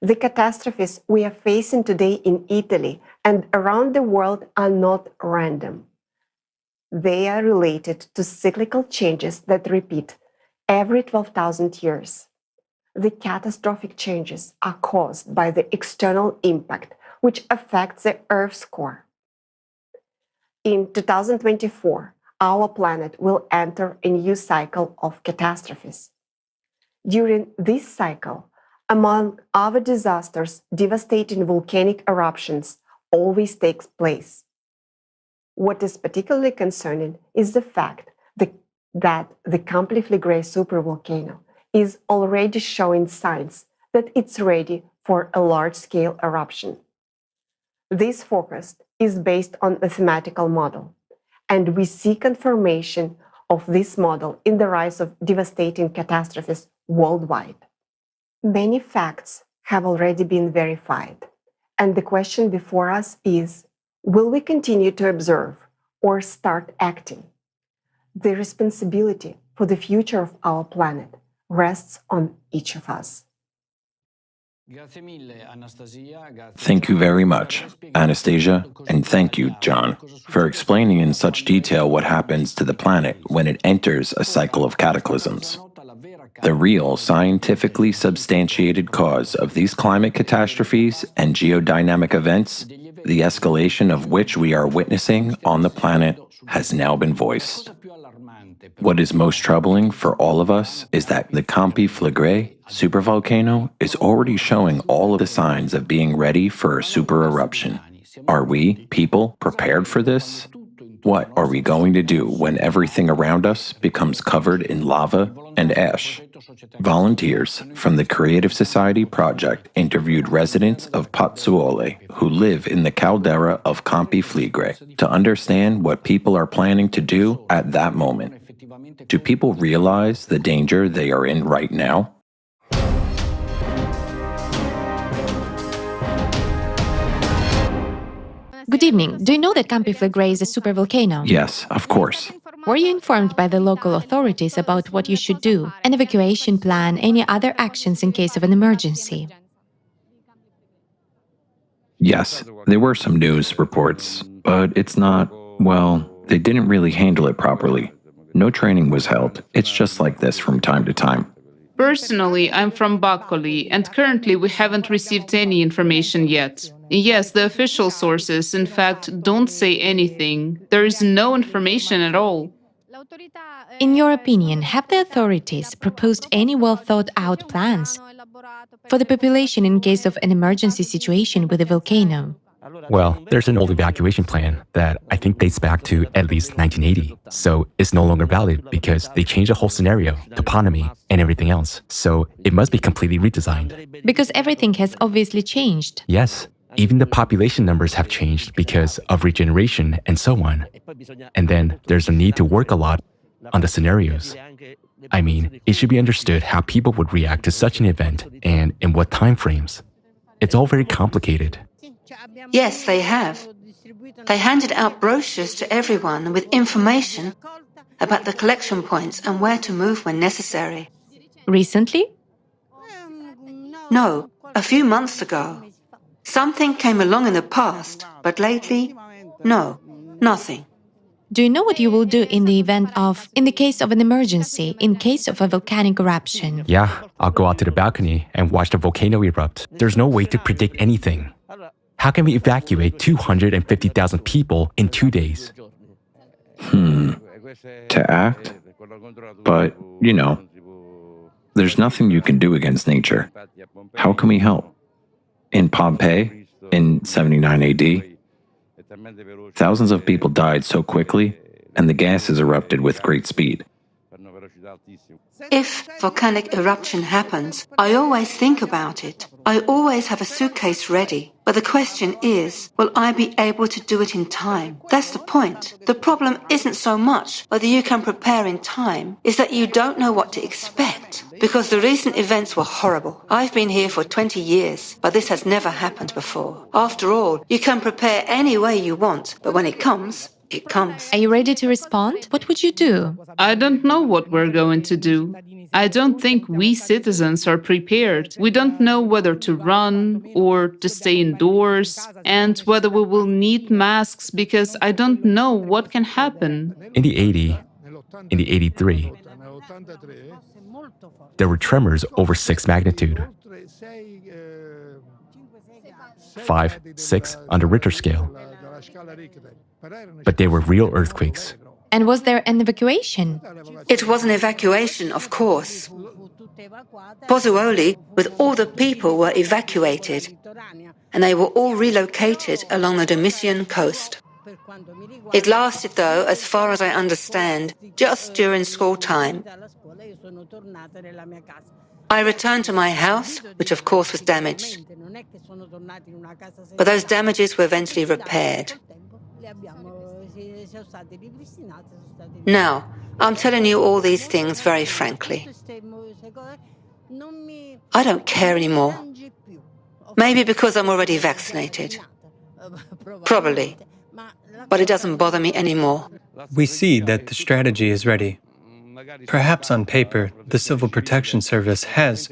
The catastrophes we are facing today in Italy and around the world are not random. They are related to cyclical changes that repeat every 12,000 years. The catastrophic changes are caused by the external impact, which affects the Earth's core. In 2024, our planet will enter a new cycle of catastrophes. During this cycle, among other disasters, devastating volcanic eruptions always takes place. What is particularly concerning is the fact that the Campiflagre supervolcano is already showing signs that it's ready for a large-scale eruption. This forecast is based on a mathematical model, and we see confirmation of this model in the rise of devastating catastrophes worldwide. Many facts have already been verified, and the question before us is, will we continue to observe or start acting? The responsibility for the future of our planet rests on each of us. Thank you very much, Anastasia, and thank you, John, for explaining in such detail what happens to the planet when it enters a cycle of cataclysms. The real scientifically substantiated cause of these climate catastrophes and geodynamic events, the escalation of which we are witnessing on the planet, has now been voiced. What is most troubling for all of us is that the Campiflagre supervolcano is already showing all of the signs of being ready for a super eruption. Are we, people, prepared for this? What are we going to do when everything around us becomes covered in lava and ash? Volunteers from the Creative Society Project interviewed residents of Pozzuoli who live in the caldera of Campiflagre to understand what people are planning to do at that moment. Do people realize the danger they are in right now? Good evening. Do you know that Campiflagre is a supervolcano? Yes, of course. Were you informed by the local authorities about what you should do? An evacuation plan, any other actions in case of an emergency? Yes, there were some news reports, but it's not, well, they didn't really handle it properly. No training was held. It's just like this from time to time. Personally, I'm from Baccoli, and currently we haven't received any information yet. Yes, the official sources, in fact, don't say anything. There is no information at all. In your opinion, have the authorities proposed any well-thought-out plans for the population in case of an emergency situation with a volcano? Well, there's an old evacuation plan that I think dates back to at least 1980. So it's no longer valid because they changed the whole scenario, toponymy, and everything else. So it must be completely redesigned. Because everything has obviously changed. Yes, even the population numbers have changed because of regeneration and so on. And then there's a need to work a lot on the scenarios. I mean, it should be understood how people would react to such an event and in what time frames. It's all very complicated. Yes, they have. They handed out brochures to everyone with information about the collection points and where to move when necessary. Recently? No, a few months ago. Something came along in the past, but lately, no, nothing. Do you know what you will do in the case of an emergency, in case of a volcanic eruption? Yeah, I'll go out to the balcony and watch the volcano erupt. There's no way to predict anything. How can we evacuate 250,000 people in 2 days? To act? But, there's nothing you can do against nature. How can we help? In Pompeii, in 79 AD, thousands of people died so quickly, and the gases erupted with great speed. If volcanic eruption happens, I always think about it. I always have a suitcase ready. But the question is, will I be able to do it in time? That's the point. The problem isn't so much whether you can prepare in time, it's that you don't know what to expect. Because the recent events were horrible. I've been here for 20 years, but this has never happened before. After all, you can prepare any way you want, but when it comes, it comes. Are you ready to respond? What would you do? I don't know what we're going to do. I don't think we citizens are prepared. We don't know whether to run or to stay indoors, and whether we will need masks because I don't know what can happen. In the 83, there were tremors over 6 magnitude. 5, 6 on the Richter scale. But they were real earthquakes. And was there an evacuation? It was an evacuation, of course. Pozzuoli, with all the people, were evacuated, and they were all relocated along the Domitian coast. It lasted, though, as far as I understand, just during school time. I returned to my house, which of course was damaged. But those damages were eventually repaired. Now, I'm telling you all these things very frankly. I don't care anymore. Maybe because I'm already vaccinated. Probably. But it doesn't bother me anymore. We see that the strategy is ready. Perhaps on paper, the Civil Protection Service has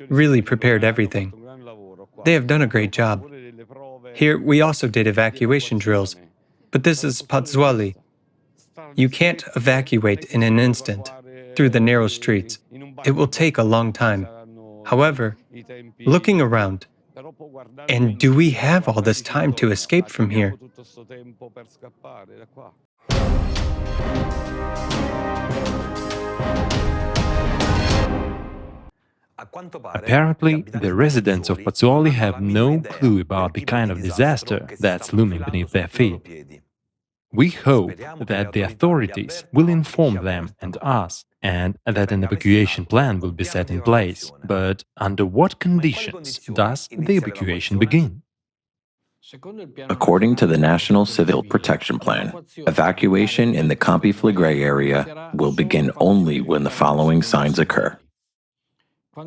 really prepared everything. They have done a great job. Here, we also did evacuation drills, but this is Pozzuoli. You can't evacuate in an instant through the narrow streets. It will take a long time. However, looking around, and do we have all this time to escape from here? Apparently, the residents of Pozzuoli have no clue about the kind of disaster that's looming beneath their feet. We hope that the authorities will inform them and us, and that an evacuation plan will be set in place. But under what conditions does the evacuation begin? According to the National Civil Protection Plan, evacuation in the Campi Flegrei area will begin only when the following signs occur.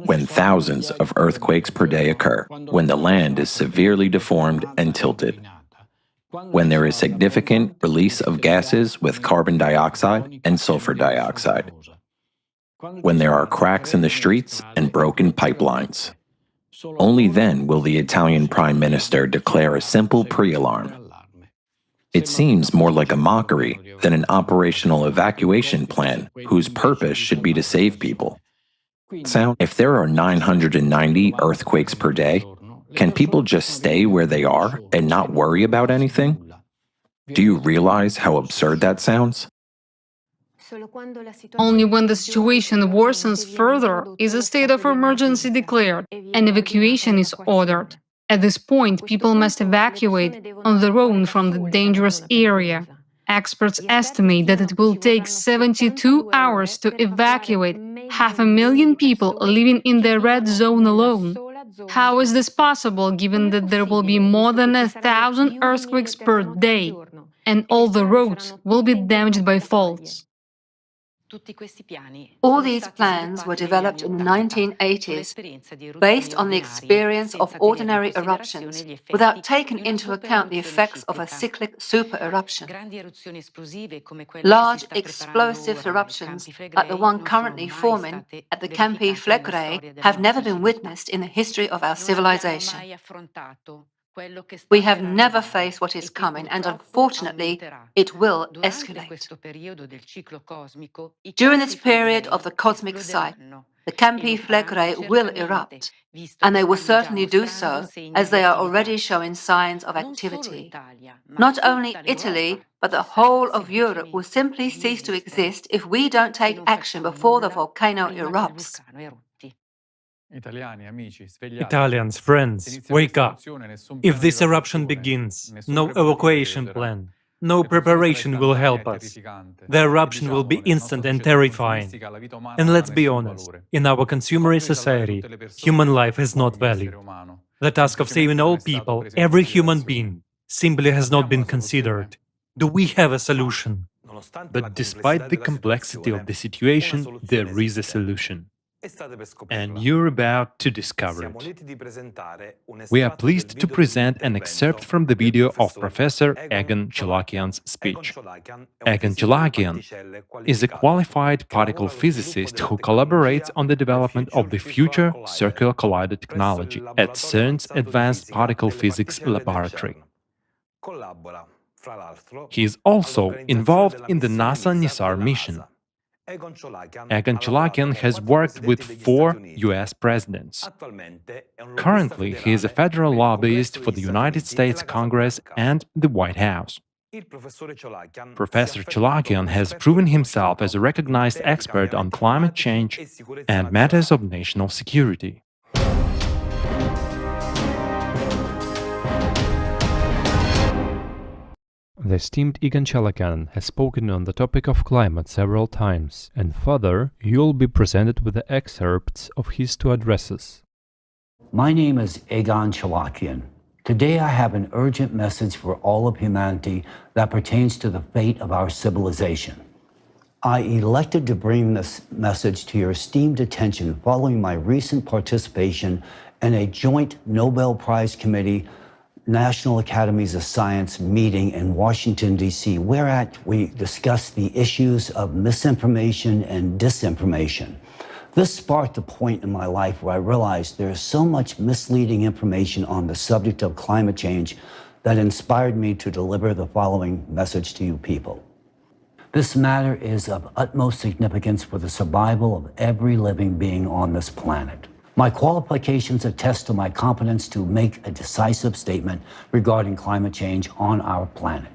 When thousands of earthquakes per day occur, when the land is severely deformed and tilted, when there is significant release of gases with carbon dioxide and sulfur dioxide, when there are cracks in the streets and broken pipelines. Only then will the Italian Prime Minister declare a simple pre-alarm. It seems more like a mockery than an operational evacuation plan whose purpose should be to save people. If there are 990 earthquakes per day, can people just stay where they are and not worry about anything? Do you realize how absurd that sounds? Only when the situation worsens further is a state of emergency declared and evacuation is ordered. At this point, people must evacuate on their own from the dangerous area. Experts estimate that it will take 72 hours to evacuate 500,000 people living in the red zone alone. How is this possible given that there will be more than 1,000 earthquakes per day and all the roads will be damaged by faults? All these plans were developed in the 1980s based on the experience of ordinary eruptions without taking into account the effects of a cyclic super-eruption. Large explosive eruptions like the one currently forming at the Campi Flegrei have never been witnessed in the history of our civilization. We have never faced what is coming, and unfortunately, it will escalate. During this period of the cosmic cycle, the Campi Flegrei will erupt, and they will certainly do so as they are already showing signs of activity. Not only Italy, but the whole of Europe will simply cease to exist if we don't take action before the volcano erupts. Italians, friends, wake up. If this eruption begins, no evacuation plan, no preparation will help us. The eruption will be instant and terrifying. And let's be honest, in our consumerist society, human life has not value. The task of saving all people, every human being, simply has not been considered. Do we have a solution? But despite the complexity of the situation, there is a solution. And you're about to discover it. We are pleased to present an excerpt from the video of Professor Egon Chalakian's speech. Egon Chalakian is a qualified particle physicist who collaborates on the development of the future circular collider technology at CERN's Advanced Particle Physics Laboratory. He is also involved in the NASA NISAR mission. Egon Chalakian has worked with 4 US presidents. Currently, he is a federal lobbyist for the United States Congress and the White House. Professor Chalakian has proven himself as a recognized expert on climate change and matters of national security. The esteemed Egon Chalakian has spoken on the topic of climate several times, and further, you'll be presented with the excerpts of his 2 addresses. My name is Egon Chalakian. Today I have an urgent message for all of humanity that pertains to the fate of our civilization. I elected to bring this message to your esteemed attention following my recent participation in a joint Nobel Prize Committee National Academies of Science meeting in Washington, D.C., whereat we discussed the issues of misinformation and disinformation. This sparked a point in my life where I realized there is so much misleading information on the subject of climate change that inspired me to deliver the following message to you people. This matter is of utmost significance for the survival of every living being on this planet. My qualifications attest to my competence to make a decisive statement regarding climate change on our planet.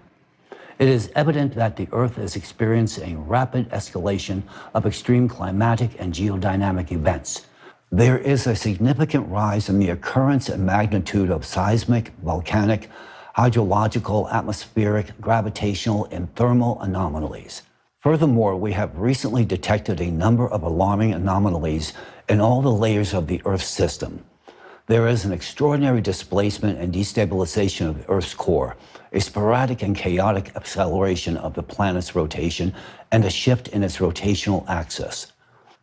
It is evident that the Earth is experiencing a rapid escalation of extreme climatic and geodynamic events. There is a significant rise in the occurrence and magnitude of seismic, volcanic, hydrological, atmospheric, gravitational, and thermal anomalies. Furthermore, we have recently detected a number of alarming anomalies in all the layers of the Earth's system. There is an extraordinary displacement and destabilization of the Earth's core, a sporadic and chaotic acceleration of the planet's rotation, and a shift in its rotational axis.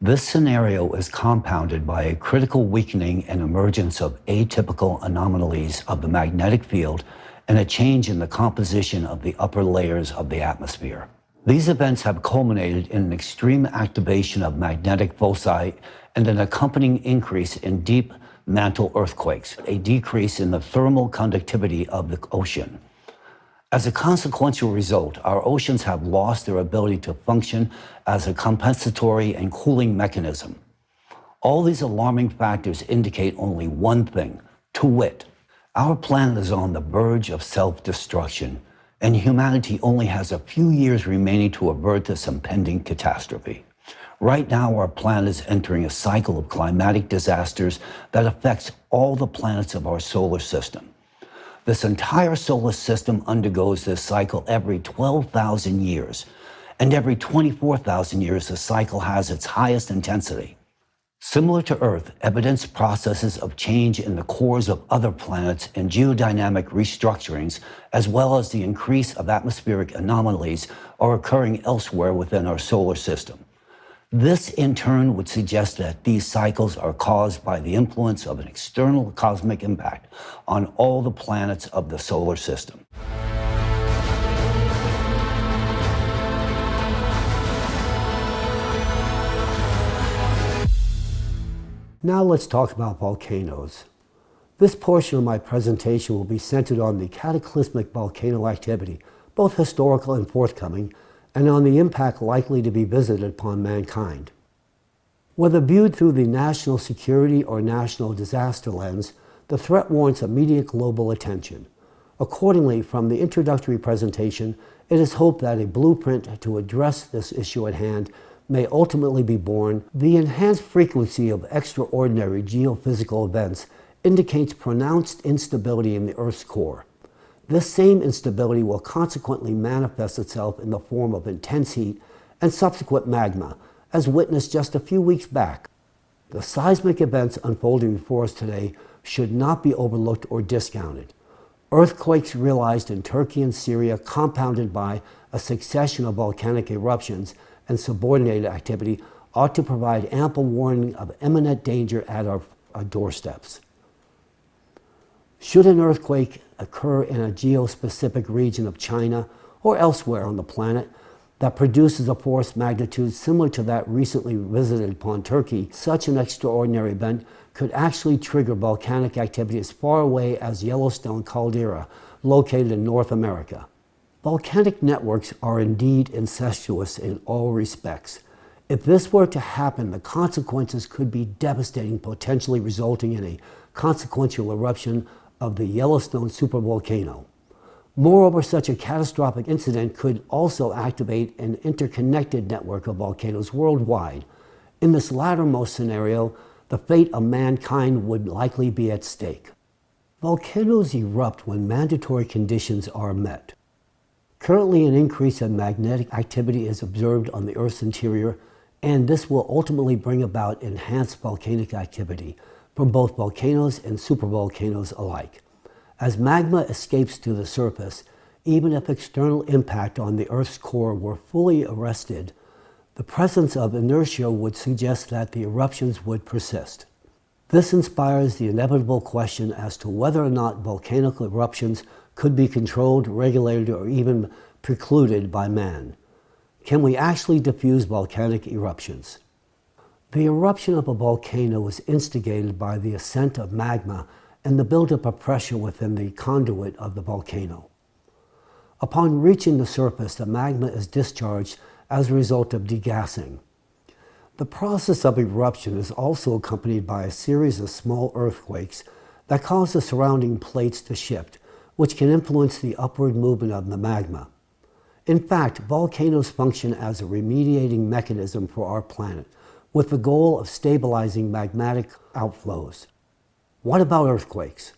This scenario is compounded by a critical weakening and emergence of atypical anomalies of the magnetic field and a change in the composition of the upper layers of the atmosphere. These events have culminated in an extreme activation of magnetic foci and an accompanying increase in deep mantle earthquakes, a decrease in the thermal conductivity of the ocean. As a consequential result, our oceans have lost their ability to function as a compensatory and cooling mechanism. All these alarming factors indicate only one thing, to wit, our planet is on the verge of self-destruction, and humanity only has a few years remaining to avert this impending catastrophe. Right now, our planet is entering a cycle of climatic disasters that affects all the planets of our solar system. This entire solar system undergoes this cycle every 12,000 years, and every 24,000 years, the cycle has its highest intensity. Similar to Earth, evidence processes of change in the cores of other planets and geodynamic restructurings, as well as the increase of atmospheric anomalies, are occurring elsewhere within our solar system. This, in turn, would suggest that these cycles are caused by the influence of an external cosmic impact on all the planets of the solar system. Now let's talk about volcanoes. This portion of my presentation will be centered on the cataclysmic volcano activity, both historical and forthcoming, and on the impact likely to be visited upon mankind. Whether viewed through the national security or national disaster lens, the threat warrants immediate global attention. Accordingly, from the introductory presentation, it is hoped that a blueprint to address this issue at hand may ultimately be born. The enhanced frequency of extraordinary geophysical events indicates pronounced instability in the Earth's core. This same instability will consequently manifest itself in the form of intense heat and subsequent magma, as witnessed just a few weeks back. The seismic events unfolding before us today should not be overlooked or discounted. Earthquakes realized in Turkey and Syria, compounded by a succession of volcanic eruptions and subordinated activity, ought to provide ample warning of imminent danger at our doorsteps. Should an earthquake occur in a geospecific region of China or elsewhere on the planet that produces a force magnitude similar to that recently visited upon Turkey, such an extraordinary event could actually trigger volcanic activity as far away as Yellowstone caldera, located in North America. Volcanic networks are indeed incestuous in all respects. If this were to happen, the consequences could be devastating, potentially resulting in a consequential eruption of the Yellowstone supervolcano. Moreover, such a catastrophic incident could also activate an interconnected network of volcanoes worldwide. In this lattermost scenario, the fate of mankind would likely be at stake. Volcanoes erupt when mandatory conditions are met. Currently, an increase in magnetic activity is observed on the Earth's interior, and this will ultimately bring about enhanced volcanic activity from both volcanoes and supervolcanoes alike. As magma escapes to the surface, even if external impact on the Earth's core were fully arrested, the presence of inertia would suggest that the eruptions would persist. This inspires the inevitable question as to whether or not volcanic eruptions could be controlled, regulated, or even precluded by man. Can we actually diffuse volcanic eruptions? The eruption of a volcano is instigated by the ascent of magma and the buildup of pressure within the conduit of the volcano. Upon reaching the surface, the magma is discharged as a result of degassing. The process of eruption is also accompanied by a series of small earthquakes that cause the surrounding plates to shift, which can influence the upward movement of the magma. In fact, volcanoes function as a remediating mechanism for our planet, with the goal of stabilizing magmatic outflows. What about earthquakes?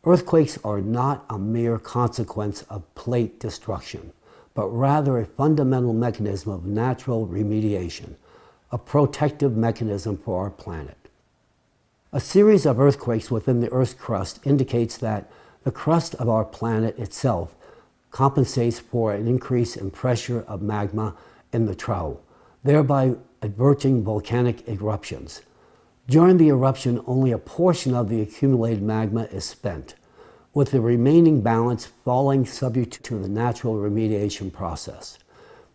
Earthquakes are not a mere consequence of plate destruction, but rather a fundamental mechanism of natural remediation, a protective mechanism for our planet. A series of earthquakes within the Earth's crust indicates that the crust of our planet itself compensates for an increase in pressure of magma in the trough, thereby averting volcanic eruptions. During the eruption, only a portion of the accumulated magma is spent, with the remaining balance falling subject to the natural remediation process.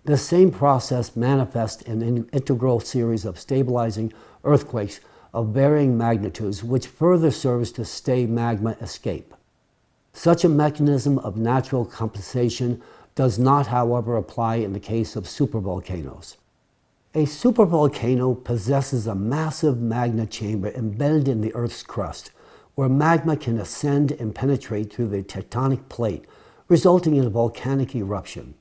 This same process manifests in an integral series of stabilizing earthquakes of varying magnitudes, which further serves to stay magma escape. Such a mechanism of natural compensation does not, however, apply in the case of supervolcanoes. A supervolcano possesses a massive magma chamber embedded in the Earth's crust, where magma can ascend and penetrate through the tectonic plate, resulting in a volcanic eruption.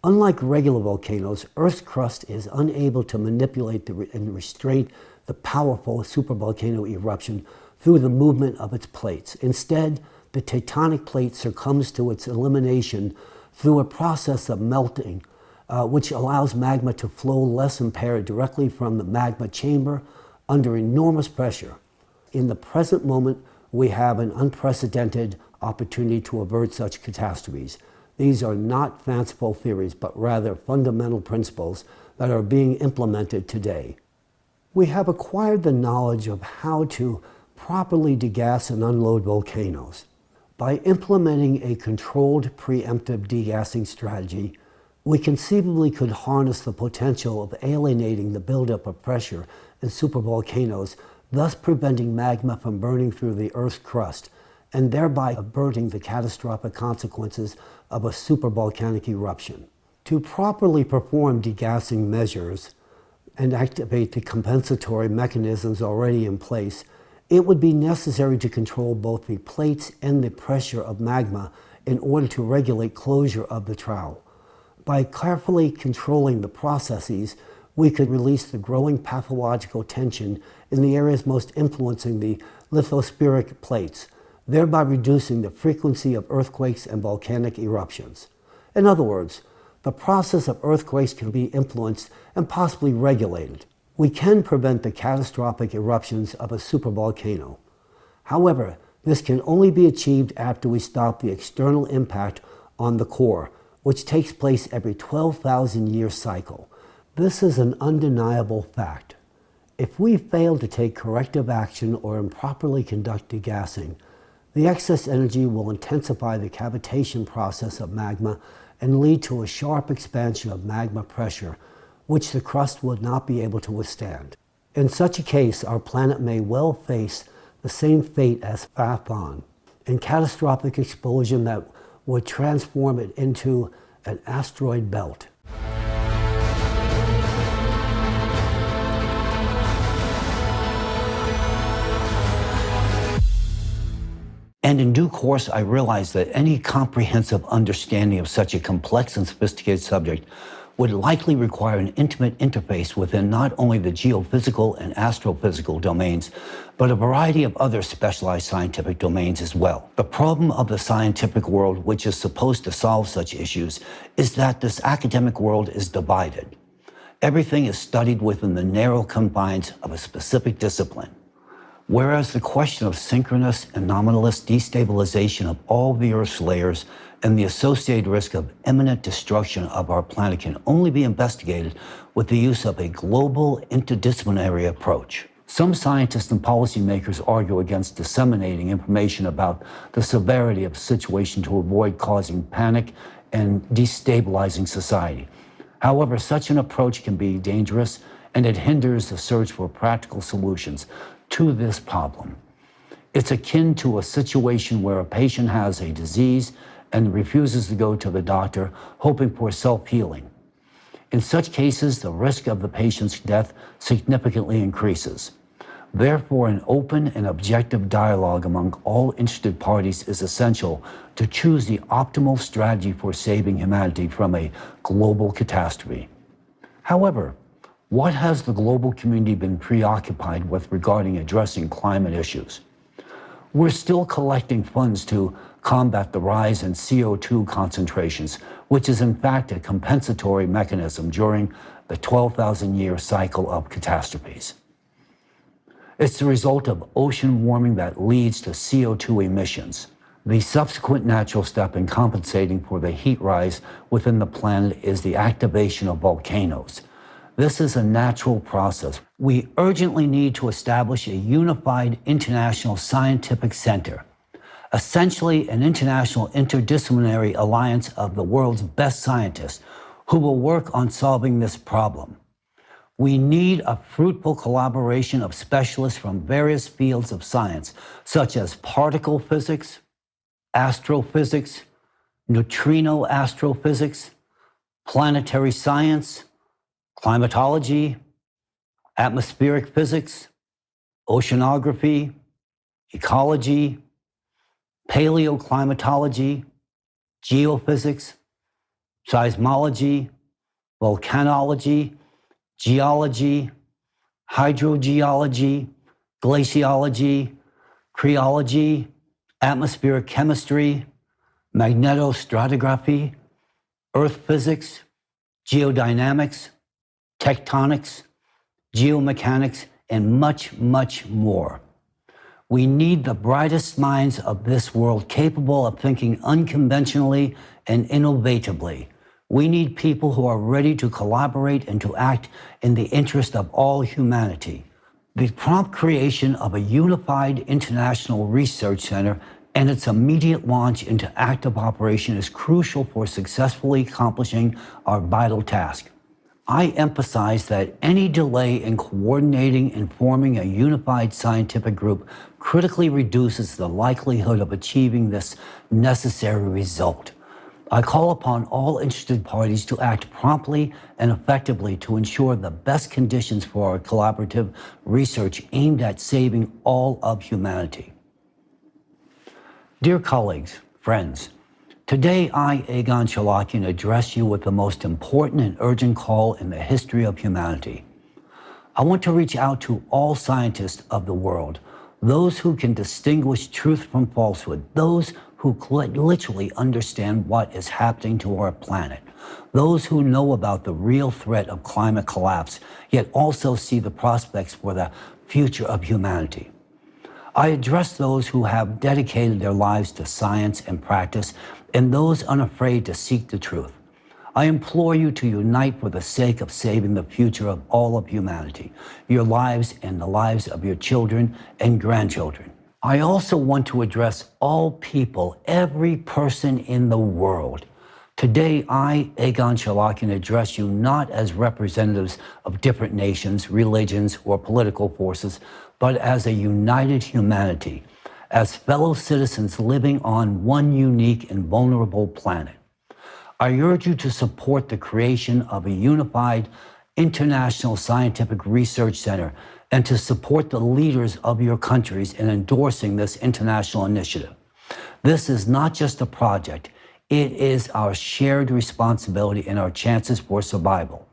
Unlike regular volcanoes, Earth's crust is unable to manipulate and restrain the powerful supervolcano eruption through the movement of its plates. Instead, the tectonic plate succumbs to its elimination through a process of melting, which allows magma to flow less impaired directly from the magma chamber under enormous pressure. In the present moment, we have an unprecedented opportunity to avert such catastrophes. These are not fanciful theories, but rather fundamental principles that are being implemented today. We have acquired the knowledge of how to properly degas and unload volcanoes. By implementing a controlled preemptive degassing strategy, we conceivably could harness the potential of alienating the buildup of pressure in supervolcanoes, thus preventing magma from burning through the Earth's crust, and thereby averting the catastrophic consequences of a supervolcanic eruption. To properly perform degassing measures and activate the compensatory mechanisms already in place, it would be necessary to control both the plates and the pressure of magma in order to regulate closure of the trowel. By carefully controlling the processes, we could release the growing pathological tension in the areas most influencing the lithospheric plates, thereby reducing the frequency of earthquakes and volcanic eruptions. In other words, the process of earthquakes can be influenced and possibly regulated. We can prevent the catastrophic eruptions of a supervolcano. However, this can only be achieved after we stop the external impact on the core, which takes place every 12,000-year cycle. This is an undeniable fact. If we fail to take corrective action or improperly conduct degassing, the excess energy will intensify the cavitation process of magma and lead to a sharp expansion of magma pressure, which the crust would not be able to withstand. In such a case, our planet may well face the same fate as Phaethon, a catastrophic explosion that would transform it into an asteroid belt. And in due course, I realized that any comprehensive understanding of such a complex and sophisticated subject would likely require an intimate interface within not only the geophysical and astrophysical domains, but a variety of other specialized scientific domains as well. The problem of the scientific world, which is supposed to solve such issues, is that this academic world is divided. Everything is studied within the narrow confines of a specific discipline. Whereas the question of synchronous and anomalous destabilization of all the Earth's layers and the associated risk of imminent destruction of our planet can only be investigated with the use of a global interdisciplinary approach. Some scientists and policymakers argue against disseminating information about the severity of the situation to avoid causing panic and destabilizing society. However, such an approach can be dangerous, and it hinders the search for practical solutions to this problem. It's akin to a situation where a patient has a disease and refuses to go to the doctor, hoping for self-healing. In such cases, the risk of the patient's death significantly increases. Therefore, an open and objective dialogue among all interested parties is essential to choose the optimal strategy for saving humanity from a global catastrophe. However, what has the global community been preoccupied with regarding addressing climate issues? We're still collecting funds to combat the rise in CO2 concentrations, which is in fact a compensatory mechanism during the 12,000-year cycle of catastrophes. It's the result of ocean warming that leads to CO2 emissions. The subsequent natural step in compensating for the heat rise within the planet is the activation of volcanoes. This is a natural process. We urgently need to establish a unified international scientific center, essentially an international interdisciplinary alliance of the world's best scientists who will work on solving this problem. We need a fruitful collaboration of specialists from various fields of science, such as particle physics, astrophysics, neutrino astrophysics, planetary science, climatology, atmospheric physics, oceanography, ecology, paleoclimatology, geophysics, seismology, volcanology, geology, hydrogeology, glaciology, cryology, atmospheric chemistry, magnetostratigraphy, earth physics, geodynamics, tectonics, geomechanics, and much, much more. We need the brightest minds of this world capable of thinking unconventionally and innovatively. We need people who are ready to collaborate and to act in the interest of all humanity. The prompt creation of a unified international research center and its immediate launch into active operation is crucial for successfully accomplishing our vital task. I emphasize that any delay in coordinating and forming a unified scientific group critically reduces the likelihood of achieving this necessary result. I call upon all interested parties to act promptly and effectively to ensure the best conditions for our collaborative research aimed at saving all of humanity. Dear colleagues, friends, today I, Egon Shalakian, address you with the most important and urgent call in the history of humanity. I want to reach out to all scientists of the world, those who can distinguish truth from falsehood, those who literally understand what is happening to our planet, those who know about the real threat of climate collapse, yet also see the prospects for the future of humanity. I address those who have dedicated their lives to science and practice, and those unafraid to seek the truth. I implore you to unite for the sake of saving the future of all of humanity, your lives and the lives of your children and grandchildren. I also want to address all people, every person in the world. Today, I, Egon Shalakian, address you not as representatives of different nations, religions, or political forces, but as a united humanity, as fellow citizens living on one unique and vulnerable planet. I urge you to support the creation of a unified international scientific research center and to support the leaders of your countries in endorsing this international initiative. This is not just a project, it is our shared responsibility and our chances for survival.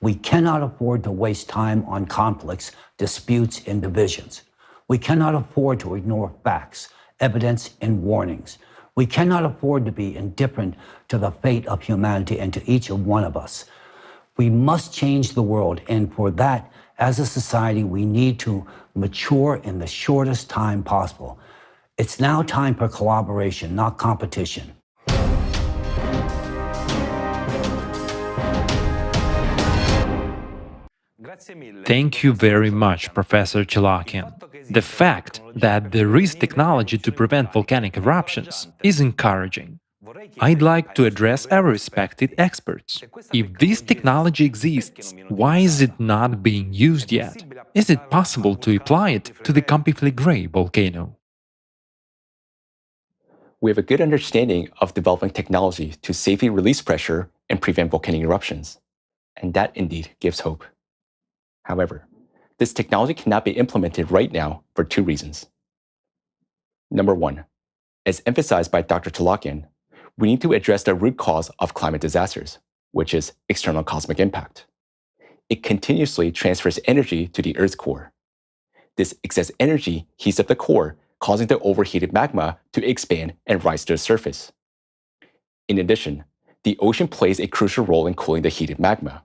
We cannot afford to waste time on conflicts, disputes, and divisions. We cannot afford to ignore facts, evidence, and warnings. We cannot afford to be indifferent to the fate of humanity and to each one of us. We must change the world, and for that, as a society, we need to mature in the shortest time possible. It's now time for collaboration, not competition. Thank you very much, Professor Chalakian. The fact that there is technology to prevent volcanic eruptions is encouraging. I'd like to address our respected experts. If this technology exists, why is it not being used yet? Is it possible to apply it to the Campifligray volcano? We have a good understanding of developing technology to safely release pressure and prevent volcanic eruptions, and that indeed gives hope. However, this technology cannot be implemented right now for two reasons. Number one, as emphasized by Dr. Chalakian, we need to address the root cause of climate disasters, which is external cosmic impact. It continuously transfers energy to the Earth's core. This excess energy heats up the core, causing the overheated magma to expand and rise to the surface. In addition, the ocean plays a crucial role in cooling the heated magma.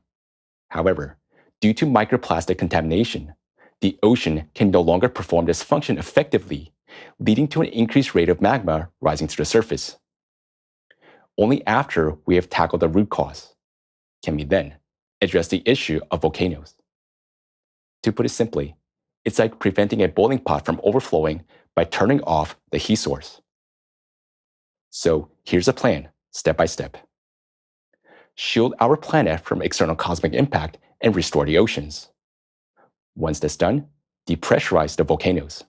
However, due to microplastic contamination, the ocean can no longer perform this function effectively, leading to an increased rate of magma rising to the surface. Only after we have tackled the root cause can we then address the issue of volcanoes. To put it simply, it's like preventing a boiling pot from overflowing by turning off the heat source. So here's a plan, step by step. Shield our planet from external cosmic impact and restore the oceans. Once that's done, depressurize the volcanoes.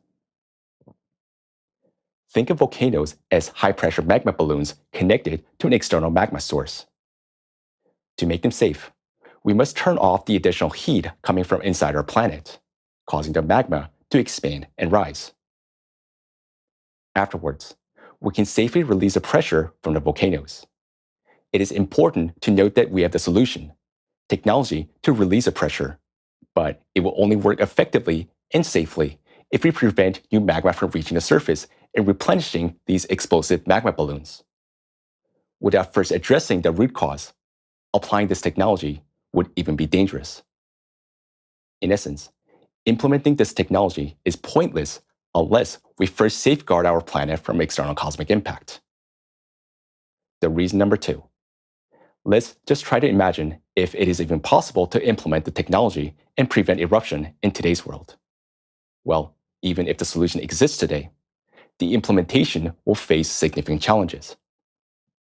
Think of volcanoes as high-pressure magma balloons connected to an external magma source. To make them safe, we must turn off the additional heat coming from inside our planet, causing the magma to expand and rise. Afterwards, we can safely release the pressure from the volcanoes. It is important to note that we have the solution, technology to release the pressure, but it will only work effectively and safely if we prevent new magma from reaching the surface and replenishing these explosive magma balloons. Without first addressing the root cause, applying this technology would even be dangerous. In essence, implementing this technology is pointless unless we first safeguard our planet from external cosmic impact. The reason number two, Let's just try to imagine if it is even possible to implement the technology and prevent eruption in today's world. Well, even if the solution exists today, the implementation will face significant challenges.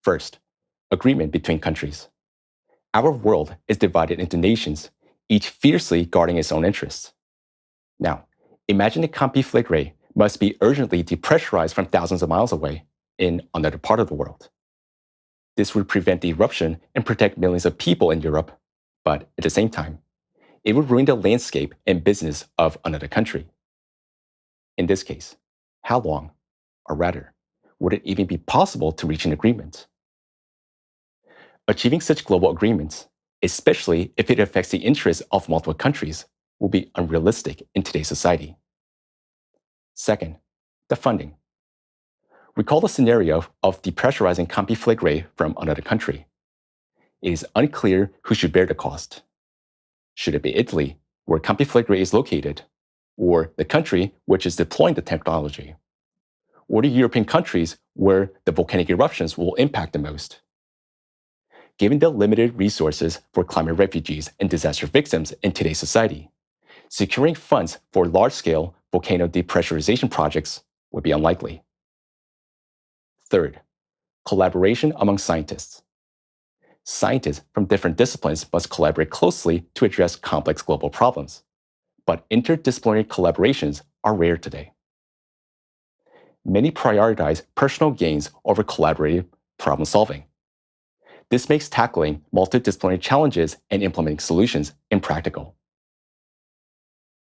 First, agreement between countries. Our world is divided into nations, each fiercely guarding its own interests. Now, imagine a conflict must be urgently depressurized from thousands of miles away in another part of the world. This would prevent the eruption and protect millions of people in Europe, but at the same time, it would ruin the landscape and business of another country. In this case, how long, or rather, would it even be possible to reach an agreement? Achieving such global agreements, especially if it affects the interests of multiple countries, will be unrealistic in today's society. Second, the funding. Recall the scenario of depressurizing Campi Flegrei from another country. It is unclear who should bear the cost. Should it be Italy, where Campi Flegrei is located, or the country which is deploying the technology, or the European countries where the volcanic eruptions will impact the most? Given the limited resources for climate refugees and disaster victims in today's society, securing funds for large-scale volcano depressurization projects would be unlikely. Third, collaboration among scientists. Scientists from different disciplines must collaborate closely to address complex global problems, but interdisciplinary collaborations are rare today. Many prioritize personal gains over collaborative problem solving. This makes tackling multidisciplinary challenges and implementing solutions impractical.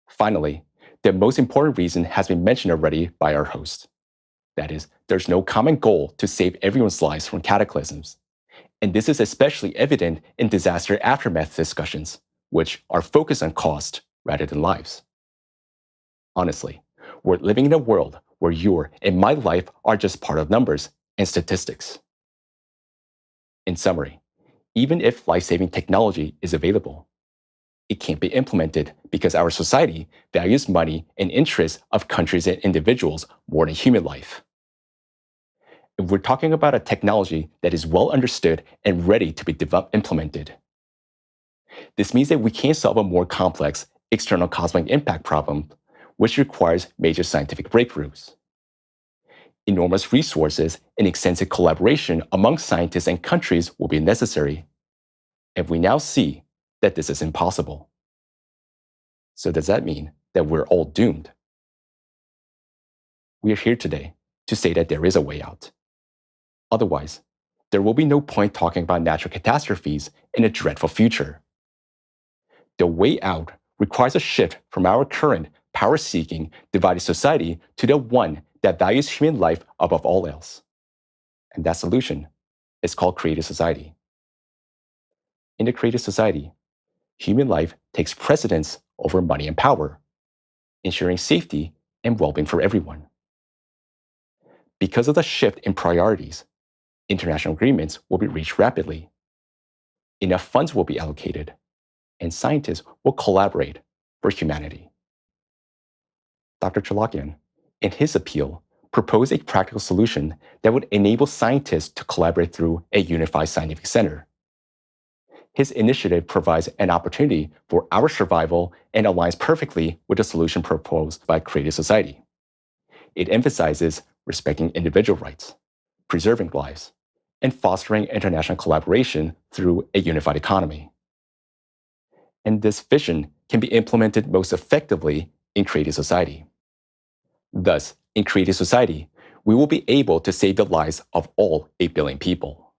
Finally, the most important reason has been mentioned already by our host. That is, there's no common goal to save everyone's lives from cataclysms. And this is especially evident in disaster aftermath discussions, which are focused on cost rather than lives. Honestly, we're living in a world where your and my life are just part of numbers and statistics. In summary, even if life-saving technology is available, it can't be implemented because our society values money and interests of countries and individuals more than human life. If we're talking about a technology that is well understood and ready to be implemented, this means that we can't solve a more complex external cosmic impact problem, which requires major scientific breakthroughs. Enormous resources and extensive collaboration among scientists and countries will be necessary, and we now see that this is impossible. So does that mean that we're all doomed? We are here today to say that there is a way out. Otherwise, there will be no point talking about natural catastrophes in a dreadful future. The way out requires a shift from our current power-seeking, divided society to the one that values human life above all else. And that solution is called creative society. In the creative society, human life takes precedence over money and power, ensuring safety and well-being for everyone. Because of the shift in priorities, international agreements will be reached rapidly. Enough funds will be allocated, and scientists will collaborate for humanity. Dr. Chalakian, in his appeal, proposed a practical solution that would enable scientists to collaborate through a unified scientific center. His initiative provides an opportunity for our survival and aligns perfectly with the solution proposed by Creative Society. It emphasizes respecting individual rights, preserving lives, and fostering international collaboration through a unified economy. And this vision can be implemented most effectively in Creative Society. Thus, in Creative Society, we will be able to save the lives of all 8 billion people.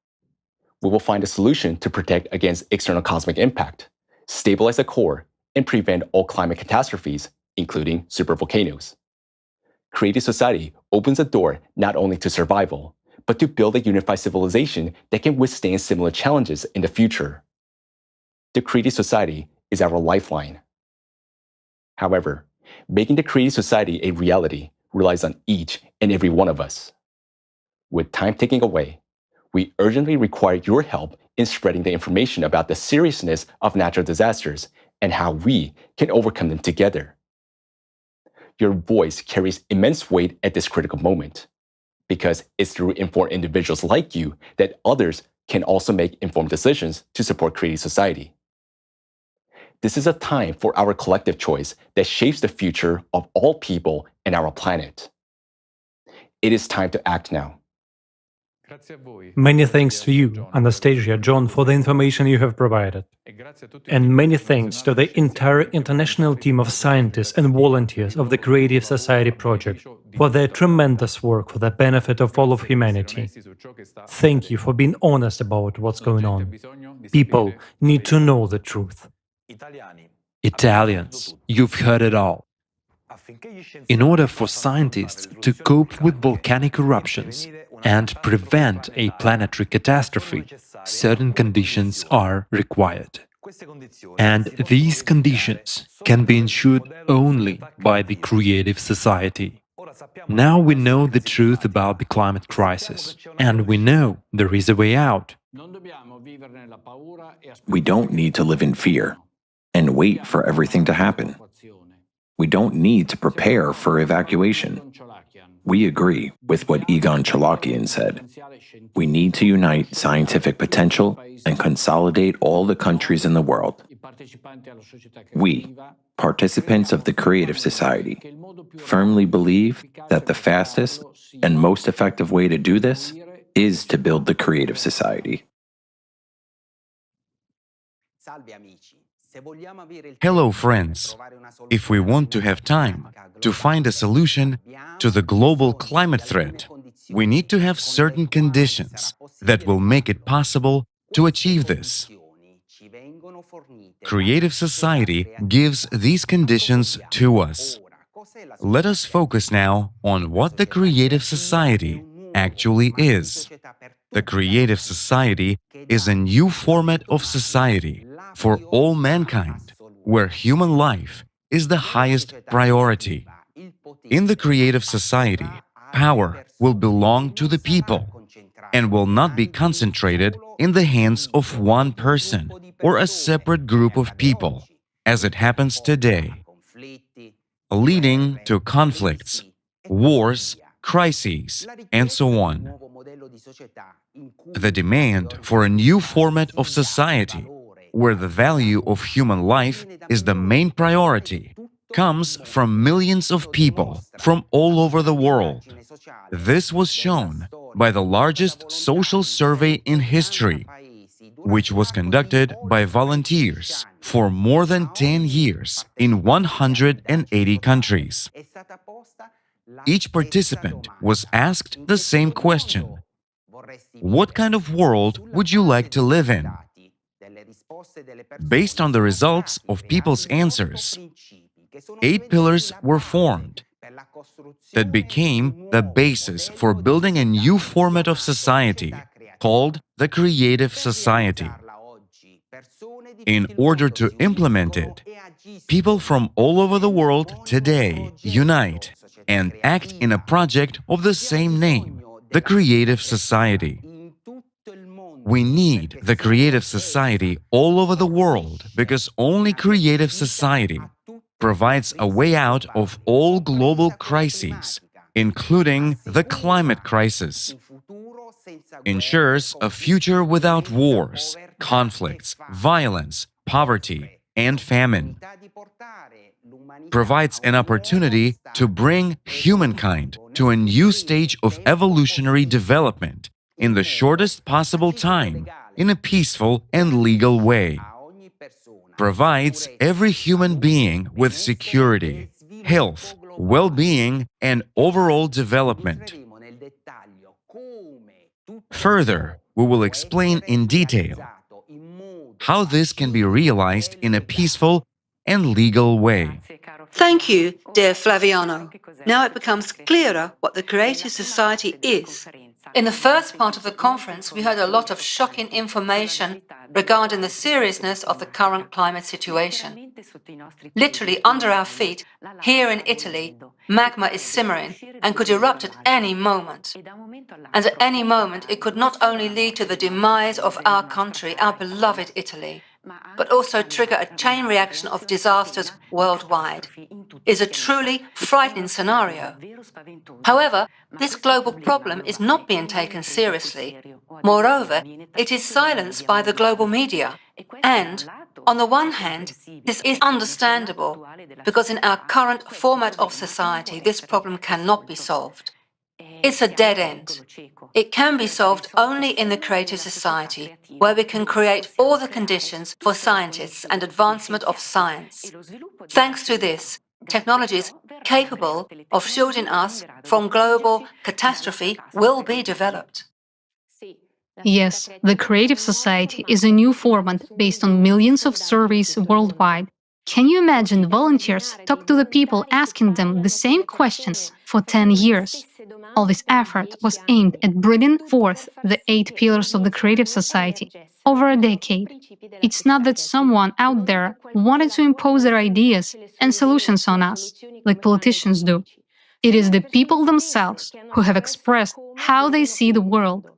We will find a solution to protect against external cosmic impact, stabilize the core, and prevent all climate catastrophes, including supervolcanoes. Creative Society opens the door not only to survival, but to build a unified civilization that can withstand similar challenges in the future. The Creative Society is our lifeline. However, making the Creative Society a reality relies on each and every one of us. With time ticking away, we urgently require your help in spreading the information about the seriousness of natural disasters and how we can overcome them together. Your voice carries immense weight at this critical moment, because it's through informed individuals like you that others can also make informed decisions to support creative society. This is a time for our collective choice that shapes the future of all people and our planet. It is time to act now. Many thanks to you, Anastasia, John, for the information you have provided. And many thanks to the entire international team of scientists and volunteers of the Creative Society Project for their tremendous work for the benefit of all of humanity. Thank you for being honest about what's going on. People need to know the truth. Italians, you've heard it all. In order for scientists to cope with volcanic eruptions and prevent a planetary catastrophe, certain conditions are required. And these conditions can be ensured only by the creative society. Now we know the truth about the climate crisis, and we know there is a way out. We don't need to live in fear and wait for everything to happen. We don't need to prepare for evacuation. We agree with what Egon Chalakian said. We need to unite scientific potential and consolidate all the countries in the world. We, participants of the creative society, firmly believe that the fastest and most effective way to do this is to build the creative society. Hello, friends. If we want to have time to find a solution to the global climate threat, we need to have certain conditions that will make it possible to achieve this. Creative society gives these conditions to us. Let us focus now on what the creative society actually is. The creative society is a new format of society for all mankind, where human life is the highest priority. In the creative society, power will belong to the people and will not be concentrated in the hands of one person or a separate group of people, as it happens today, leading to conflicts, wars, crises, and so on. The demand for a new format of society, where the value of human life is the main priority, comes from millions of people from all over the world. This was shown by the largest social survey in history, which was conducted by volunteers for more than 10 years in 180 countries. Each participant was asked the same question: what kind of world would you like to live in? Based on the results of people's answers, 8 pillars were formed that became the basis for building a new format of society called the creative society. In order to implement it, people from all over the world today unite and act in a project of the same name, the creative society. We need the creative society all over the world because only creative society provides a way out of all global crises, including the climate crisis, ensures a future without wars, conflicts, violence, poverty, and famine, provides an opportunity to bring humankind to a new stage of evolutionary development in the shortest possible time, in a peaceful and legal way, provides every human being with security, health, well-being, and overall development. Further, we will explain in detail how this can be realized in a peaceful and legal way. Thank you, dear Flaviano. Now it becomes clearer what the Creative Society is. In the first part of the conference, we heard a lot of shocking information regarding the seriousness of the current climate situation. Literally under our feet, here in Italy, magma is simmering and could erupt at any moment. And at any moment, it could not only lead to the demise of our country, our beloved Italy, but also trigger a chain reaction of disasters worldwide. is a truly frightening scenario. However, this global problem is not being taken seriously. Moreover, it is silenced by the global media. And, on the one hand, this is understandable, because in our current format of society, this problem cannot be solved. It's a dead end. It can be solved only in the creative society, where we can create all the conditions for scientists and advancement of science. Thanks to this, technologies capable of shielding us from global catastrophe will be developed. Yes, the creative society is a new format based on millions of surveys worldwide. Can you imagine volunteers talk to the people asking them the same questions for 10 years? All this effort was aimed at bringing forth the 8 pillars of the creative society over a decade. It's not that someone out there wanted to impose their ideas and solutions on us, like politicians do. It is the people themselves who have expressed how they see the world.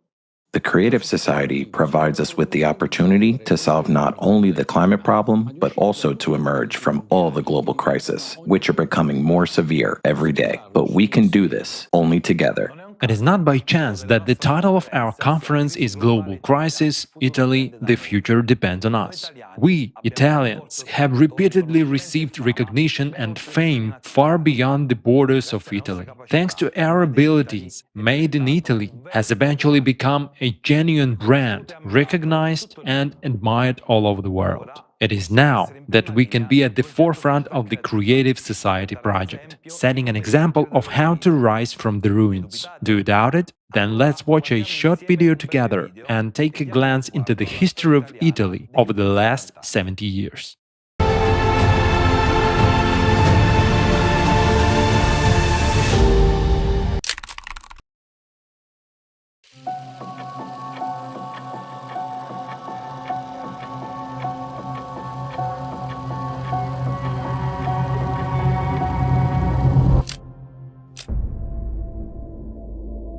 The Creative Society provides us with the opportunity to solve not only the climate problem, but also to emerge from all the global crises, which are becoming more severe every day. But we can do this only together. It is not by chance that the title of our conference is Global Crisis, Italy, the Future Depends on Us. We, Italians, have repeatedly received recognition and fame far beyond the borders of Italy. Thanks to our abilities, Made in Italy has eventually become a genuine brand, recognized and admired all over the world. It is now that we can be at the forefront of the Creative Society project, setting an example of how to rise from the ruins. Do you doubt it? Then let's watch a short video together and take a glance into the history of Italy over the last 70 years.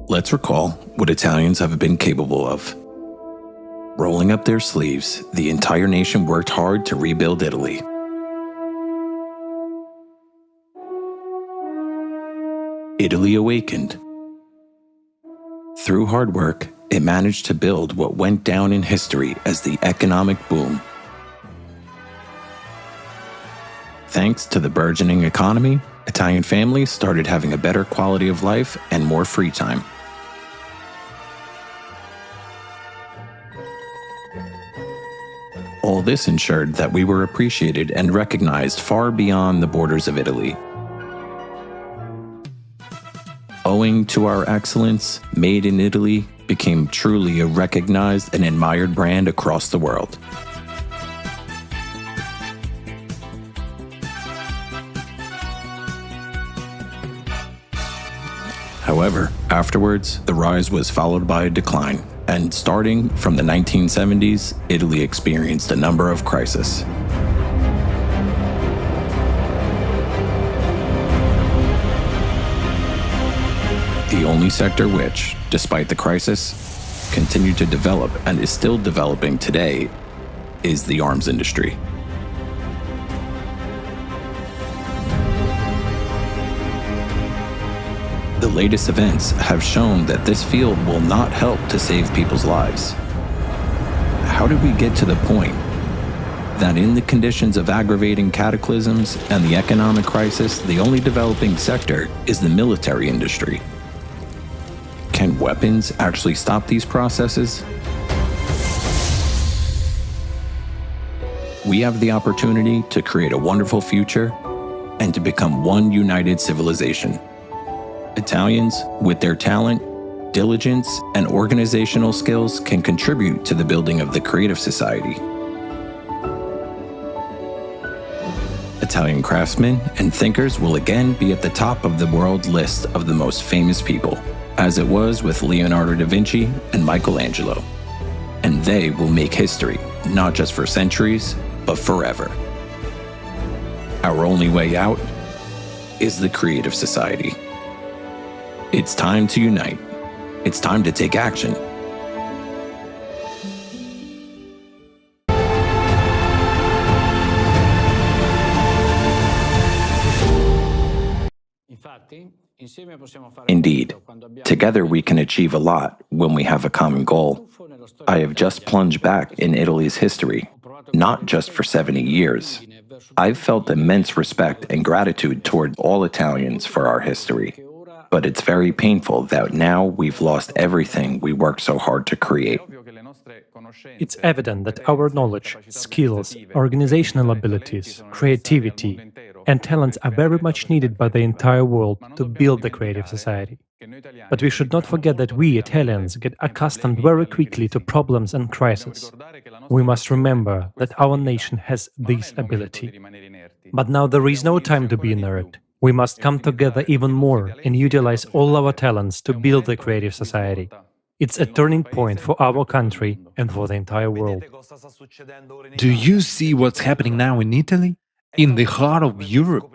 Let's recall what Italians have been capable of. Rolling up their sleeves, the entire nation worked hard to rebuild Italy. Italy awakened. Through hard work, it managed to build what went down in history as the economic boom. Thanks to the burgeoning economy, Italian families started having a better quality of life and more free time. All this ensured that we were appreciated and recognized far beyond the borders of Italy. Owing to our excellence, Made in Italy became truly a recognized and admired brand across the world. However, afterwards, the rise was followed by a decline, and starting from the 1970s, Italy experienced a number of crises. The only sector which, despite the crisis, continued to develop and is still developing today is the arms industry. The latest events have shown that this field will not help to save people's lives. How did we get to the point that in the conditions of aggravating cataclysms and the economic crisis, the only developing sector is the military industry? Can weapons actually stop these processes? We have the opportunity to create a wonderful future and to become one united civilization. Italians, with their talent, diligence, and organizational skills, can contribute to the building of the creative society. Italian craftsmen and thinkers will again be at the top of the world list of the most famous people, as it was with Leonardo da Vinci and Michelangelo. And they will make history, not just for centuries, but forever. Our only way out is the creative society. It's time to unite. It's time to take action. Indeed, together we can achieve a lot when we have a common goal. I have just plunged back in Italy's history, not just for 70 years. I've felt immense respect and gratitude toward all Italians for our history. But it's very painful that now we've lost everything we worked so hard to create. It's evident that our knowledge, skills, organizational abilities, creativity, and talents are very much needed by the entire world to build the creative society. But we should not forget that we, Italians, get accustomed very quickly to problems and crises. We must remember that our nation has this ability. But now there is no time to be inert. We must come together even more and utilize all our talents to build the creative society. It's a turning point for our country and for the entire world. Do you see what's happening now in Italy? In the heart of Europe?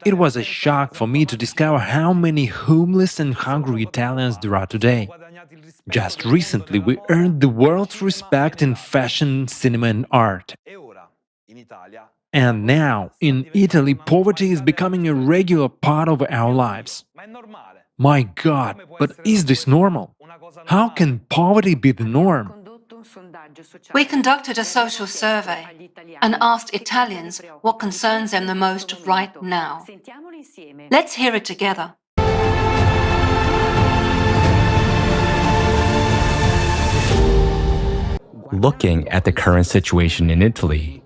It was a shock for me to discover how many homeless and hungry Italians there are today. Just recently, we earned the world's respect in fashion, cinema, and art. And now, in Italy, poverty is becoming a regular part of our lives. My God, but is this normal? How can poverty be the norm? We conducted a social survey and asked Italians what concerns them the most right now. Let's hear it together. Looking at the current situation in Italy,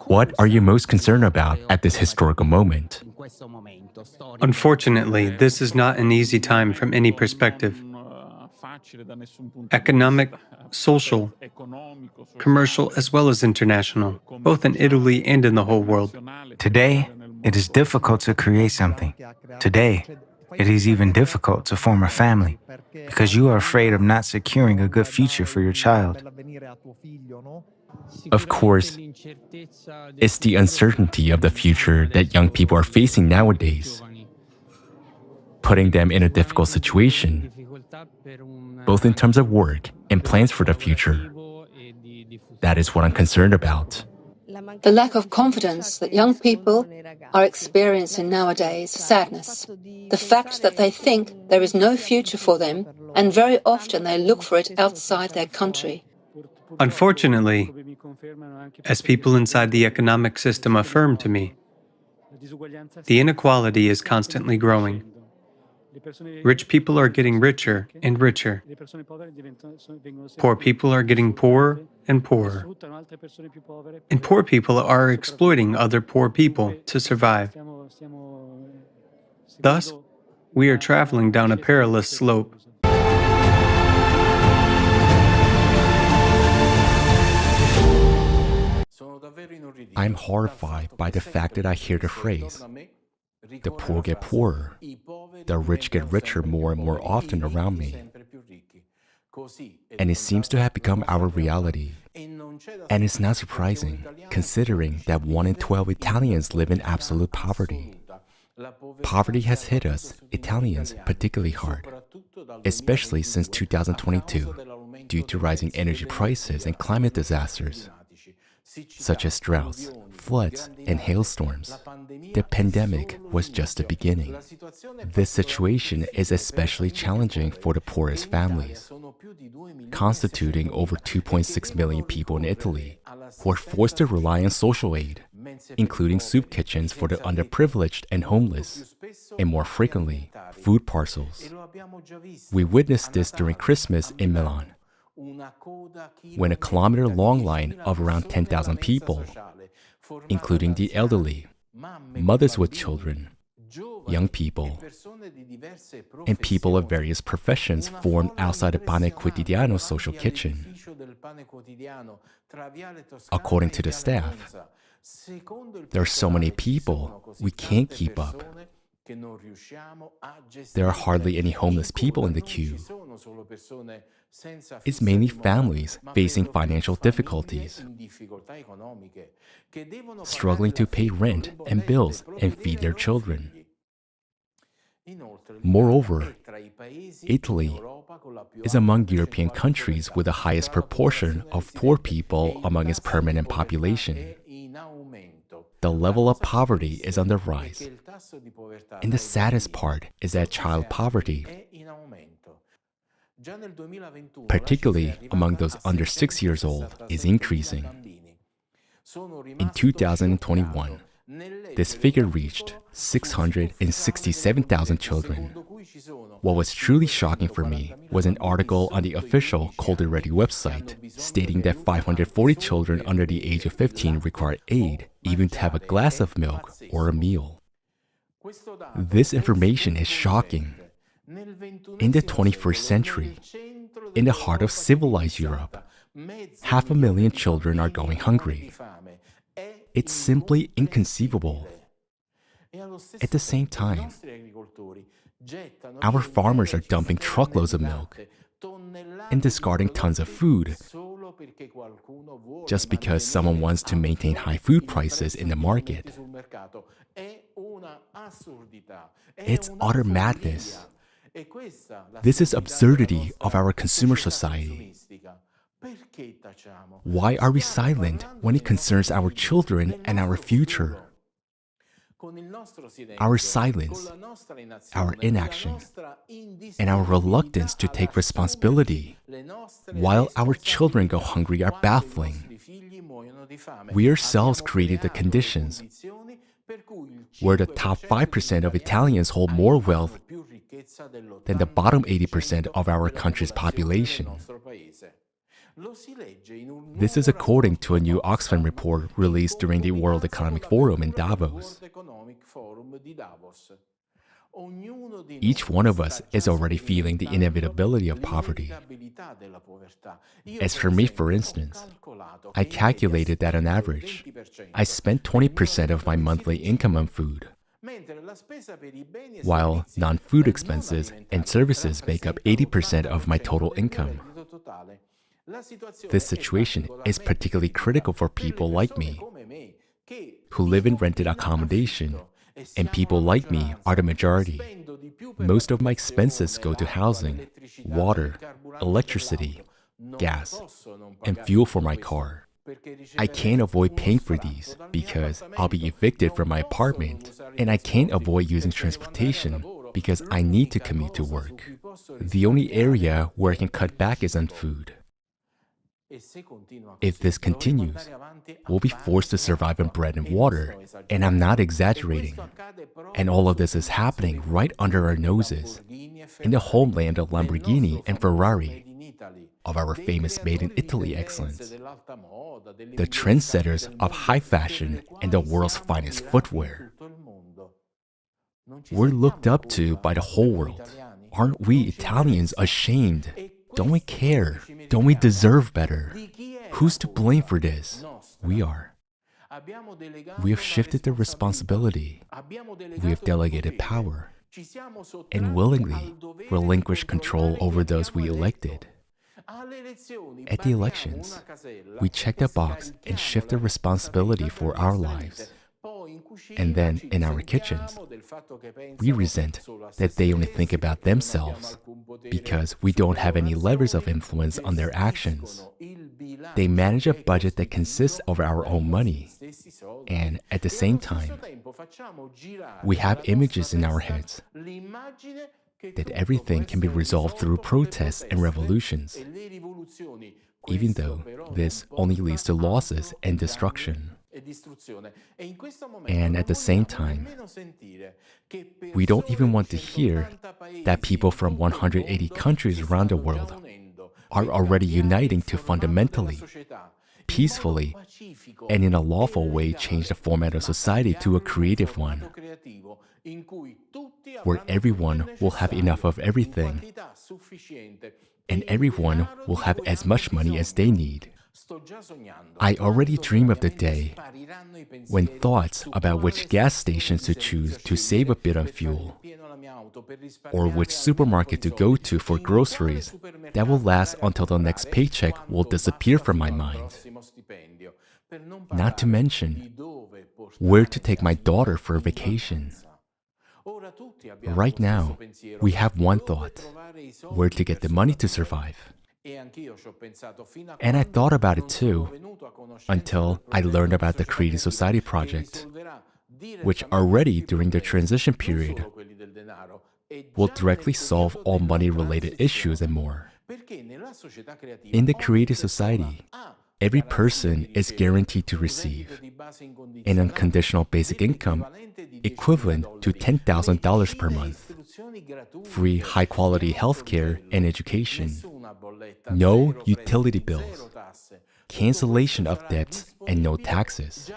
what are you most concerned about at this historical moment? Unfortunately, this is not an easy time from any perspective. Economic, social, commercial, as well as international, both in Italy and in the whole world. Today, it is difficult to create something. Today, it is even difficult to form a family because you are afraid of not securing a good future for your child. Of course, it's the uncertainty of the future that young people are facing nowadays, putting them in a difficult situation, both in terms of work and plans for the future. That is what I'm concerned about. The lack of confidence that young people are experiencing nowadays, sadness, the fact that they think there is no future for them, and very often they look for it outside their country. Unfortunately, as people inside the economic system affirm to me, the inequality is constantly growing. Rich people are getting richer and richer. Poor people are getting poorer and poorer. And poor people are exploiting other poor people to survive. Thus, we are traveling down a perilous slope. I'm horrified by the fact that I hear the phrase, the poor get poorer, the rich get richer more and more often around me. And it seems to have become our reality. And it's not surprising, considering that 1 in 12 Italians live in absolute poverty. Poverty has hit us, Italians, particularly hard, especially since 2022, due to rising energy prices and climate disasters, such as droughts, floods, and hailstorms. The pandemic was just the beginning. This situation is especially challenging for the poorest families, constituting over 2.6 million people in Italy, who are forced to rely on social aid, including soup kitchens for the underprivileged and homeless, and more frequently, food parcels. We witnessed this during Christmas in Milan, when a kilometer-long line of around 10,000 people, including the elderly, mothers with children, young people, and people of various professions formed outside the Pane Quotidiano social kitchen. According to the staff, there are so many people, we can't keep up. There are hardly any homeless people in the queue. It's mainly families facing financial difficulties, struggling to pay rent and bills and feed their children. Moreover, Italy is among European countries with the highest proportion of poor people among its permanent population. the level of poverty is on the rise. And the saddest part is that child poverty, particularly among those under 6 years old, is increasing. In 2021, this figure reached 667,000 children. What was truly shocking for me was an article on the official Cold Ready website stating that 540 children under the age of 15 require aid even to have a glass of milk or a meal. This information is shocking. In the 21st century, in the heart of civilized Europe, 500,000 children are going hungry. It's simply inconceivable. At the same time, our farmers are dumping truckloads of milk and discarding tons of food just because someone wants to maintain high food prices in the market. It's utter madness. This is absurdity of our consumer society. Why are we silent when it concerns our children and our future? Our silence, our inaction, and our reluctance to take responsibility while our children go hungry are baffling. We ourselves created the conditions where the top 5% of Italians hold more wealth than the bottom 80% of our country's population. This is according to a new Oxfam report released during the World Economic Forum in Davos. Each one of us is already feeling the inevitability of poverty. As for me, for instance, I calculated that on average, I spent 20% of my monthly income on food, while non-food expenses and services make up 80% of my total income. This situation is particularly critical for people like me, who live in rented accommodation, and people like me are the majority. Most of my expenses go to housing, water, electricity, gas, and fuel for my car. I can't avoid paying for these because I'll be evicted from my apartment, and I can't avoid using transportation because I need to commute to work. The only area where I can cut back is on food. If this continues, we'll be forced to survive on bread and water, and I'm not exaggerating. And all of this is happening right under our noses, in the homeland of Lamborghini and Ferrari, of our famous Made in Italy excellence, the trendsetters of high fashion and the world's finest footwear. We're looked up to by the whole world. Aren't we Italians ashamed? Don't we care? Don't we deserve better? Who's to blame for this? We are. We have shifted the responsibility. We have delegated power and willingly relinquished control over those we elected. At the elections, we check the box and shift the responsibility for our lives. And then, in our kitchens, we resent that they only think about themselves because we don't have any levers of influence on their actions. They manage a budget that consists of our own money. And at the same time, we have images in our heads that everything can be resolved through protests and revolutions, even though this only leads to losses and destruction. And at the same time, we don't even want to hear that people from 180 countries around the world are already uniting to fundamentally, peacefully, and in a lawful way change the format of society to a creative one, where everyone will have enough of everything, and everyone will have as much money as they need. I already dream of the day when thoughts about which gas stations to choose to save a bit on fuel, or which supermarket to go to for groceries that will last until the next paycheck will disappear from my mind. Not to mention, where to take my daughter for a vacation. Right now, we have one thought: where to get the money to survive. And I thought about it too, until I learned about the Creative Society project which are ready during the transition period, will directly solve all money-related issues and more. In the creative society, every person is guaranteed to receive an unconditional basic income equivalent to $10,000 per month, free high-quality healthcare and education, no utility bills, cancellation of debts, and no taxes.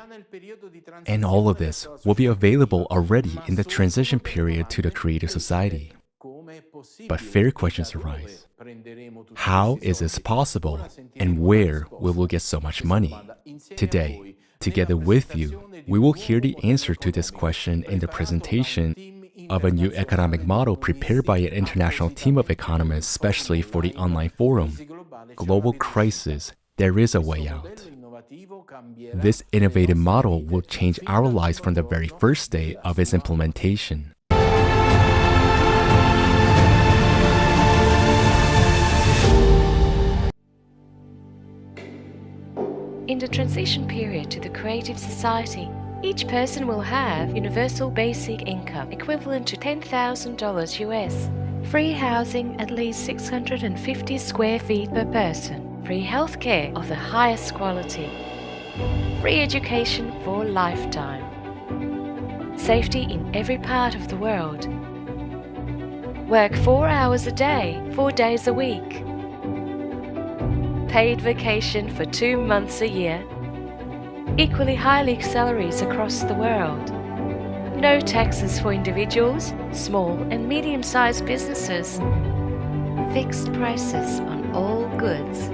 And all of this will be available already in the transition period to the creative society. But fair questions arise. How is this possible, and where will we get so much money? Today, together with you, we will hear the answer to this question in the presentation of a new economic model prepared by an international team of economists, especially for the online forum, Global Crisis, There is a Way Out. This innovative model will change our lives from the very first day of its implementation. In the transition period to the creative society, each person will have universal basic income equivalent to $10,000 US, free housing at least 650 square feet per person, free healthcare of the highest quality, free education for a lifetime, safety in every part of the world, work 4 hours a day, 4 days a week, paid vacation for 2 months a year, equally high salaries across the world, no taxes for individuals, small and medium-sized businesses, fixed prices on all goods.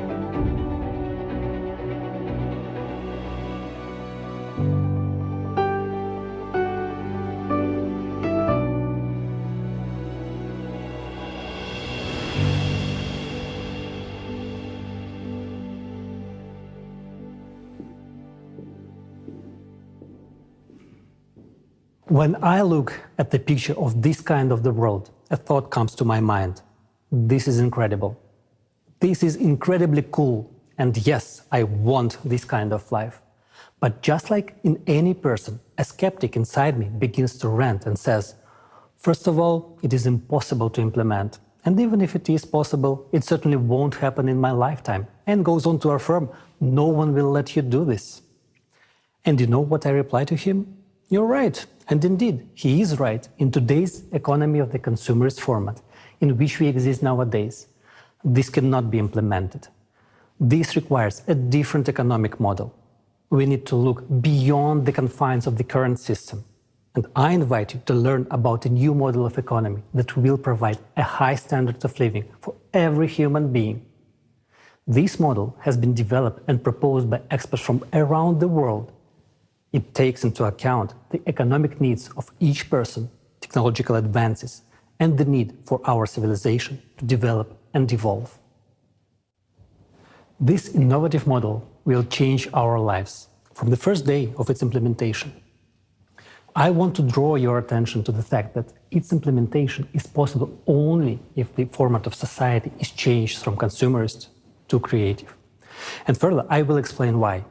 When I look at the picture of this kind of the world, a thought comes to my mind. This is incredible. This is incredibly cool. And yes, I want this kind of life. But just like in any person, a skeptic inside me begins to rant and says, first of all, it is impossible to implement. And even if it is possible, it certainly won't happen in my lifetime. And goes on to affirm, no one will let you do this. And you know what I reply to him? You're right. And indeed, he is right in today's economy of the consumerist format in which we exist nowadays. This cannot be implemented. This requires a different economic model. We need to look beyond the confines of the current system. And I invite you to learn about a new model of economy that will provide a high standard of living for every human being. This model has been developed and proposed by experts from around the world. It takes into account the economic needs of each person, technological advances, and the need for our civilization to develop and evolve. This innovative model will change our lives from the first day of its implementation. I want to draw your attention to the fact that its implementation is possible only if the format of society is changed from consumerist to creative. And further, I will explain why.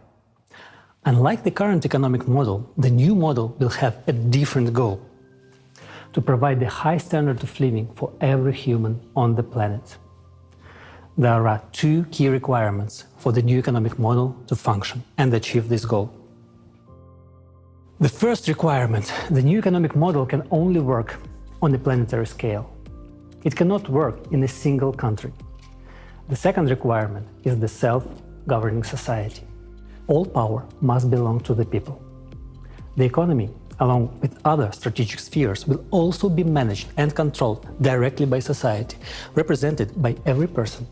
Unlike the current economic model, the new model will have a different goal: to provide the high standard of living for every human on the planet. There are two key requirements for the new economic model to function and achieve this goal. The first requirement: the new economic model can only work on a planetary scale. It cannot work in a single country. The second requirement is the self-governing society. All power must belong to the people. The economy, along with other strategic spheres, will also be managed and controlled directly by society, represented by every person,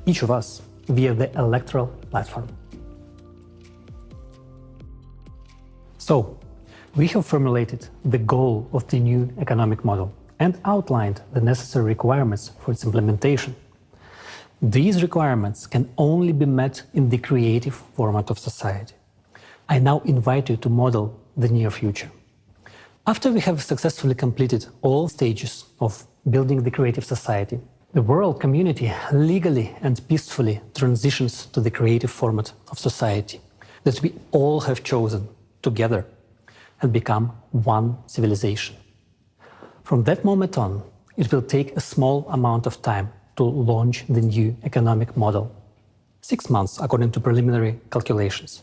each of us, via the electoral platform. So, we have formulated the goal of the new economic model and outlined the necessary requirements for its implementation. These requirements can only be met in the creative format of society. I now invite you to model the near future. After we have successfully completed all stages of building the creative society, the world community legally and peacefully transitions to the creative format of society that we all have chosen together. and become one civilization. From that moment on, it will take a small amount of time to launch the new economic model. 6 months, according to preliminary calculations.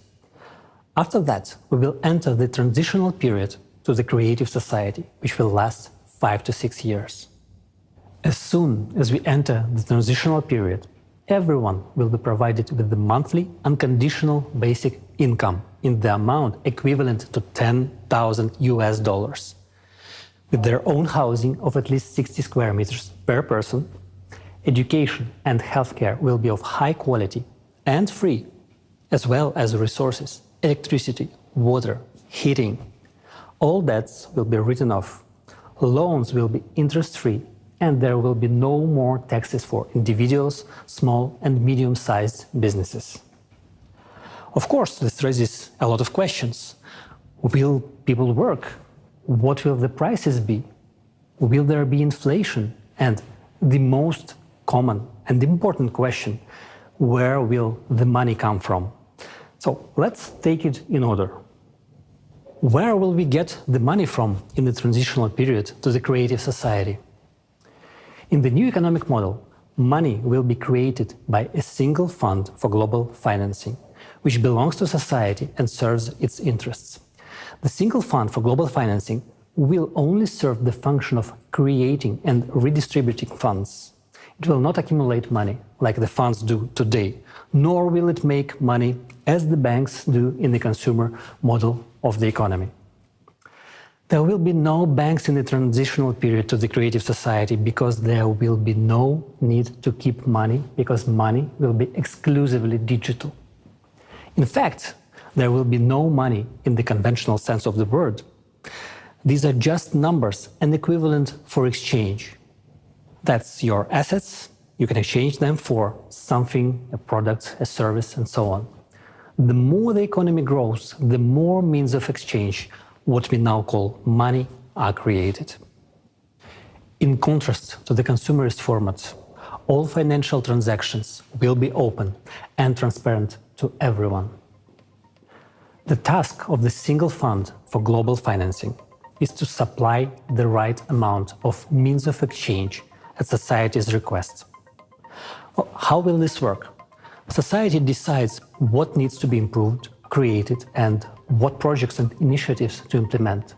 After that, we will enter the transitional period to the creative society, which will last 5 to 6 years. As soon as we enter the transitional period, everyone will be provided with the monthly unconditional basic income in the amount equivalent to $10,000, with their own housing of at least 60 square meters per person. Education and healthcare will be of high quality and free, as well as resources, electricity, water, heating. All debts will be written off. Loans will be interest-free, and there will be no more taxes for individuals, small and medium-sized businesses. Of course, this raises a lot of questions. Will people work? What will the prices be? Will there be inflation? And the most common and important question, where will the money come from? So let's take it in order. Where will we get the money from in the transitional period to the creative society? In the new economic model, money will be created by a single fund for global financing, which belongs to society and serves its interests. The single fund for global financing will only serve the function of creating and redistributing funds. It will not accumulate money like the funds do today, nor will it make money as the banks do in the consumer model of the economy. There will be no banks in the transitional period to the creative society because there will be no need to keep money, because money will be exclusively digital. In fact, there will be no money in the conventional sense of the word. These are just numbers and equivalent for exchange. That's your assets. You can exchange them for something, a product, a service, and so on. The more the economy grows, the more means of exchange, what we now call money, are created. In contrast to the consumerist format, all financial transactions will be open and transparent to everyone. The task of the single fund for global financing is to supply the right amount of means of exchange at society's request. Well, how will this work? Society decides what needs to be improved, created, and what projects and initiatives to implement.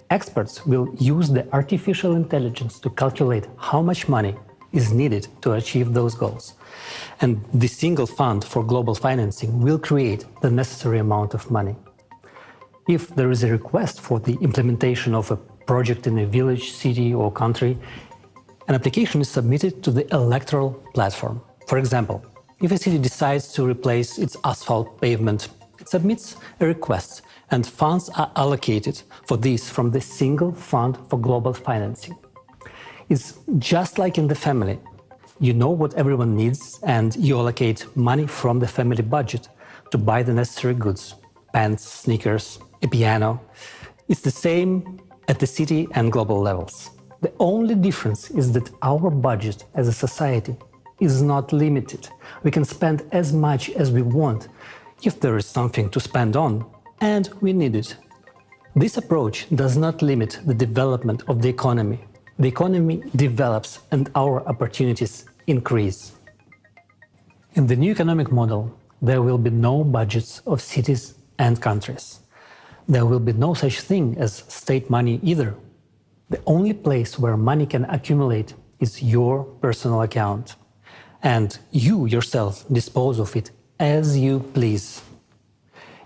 Experts will use the artificial intelligence to calculate how much money is needed to achieve those goals. And the single fund for global financing will create the necessary amount of money. If there is a request for the implementation of a project in a village, city, or country, an application is submitted to the electoral platform. For example, if a city decides to replace its asphalt pavement, it submits a request, and funds are allocated for this from the single fund for global financing. It's just like in the family. You know what everyone needs, and you allocate money from the family budget to buy the necessary goods, pants, sneakers, a piano. It's the same at the city and global levels. The only difference is that our budget as a society is not limited. We can spend as much as we want if there is something to spend on and we need it. This approach does not limit the development of the economy. The economy develops and our opportunities increase. In the new economic model, there will be no budgets of cities and countries. There will be no such thing as state money either. The only place where money can accumulate is your personal account. And you yourself dispose of it as you please.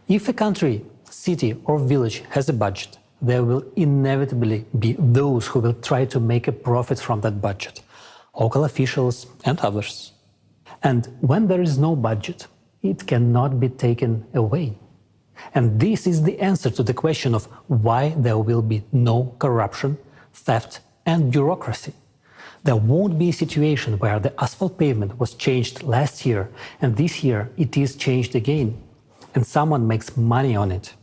If a country, city, or village has a budget, there will inevitably be those who will try to make a profit from that budget, local officials and others. And when there is no budget, it cannot be taken away. And this is the answer to the question of why there will be no corruption, theft, and bureaucracy. There won't be a situation where the asphalt pavement was changed last year and this year it is changed again, and someone makes money on it.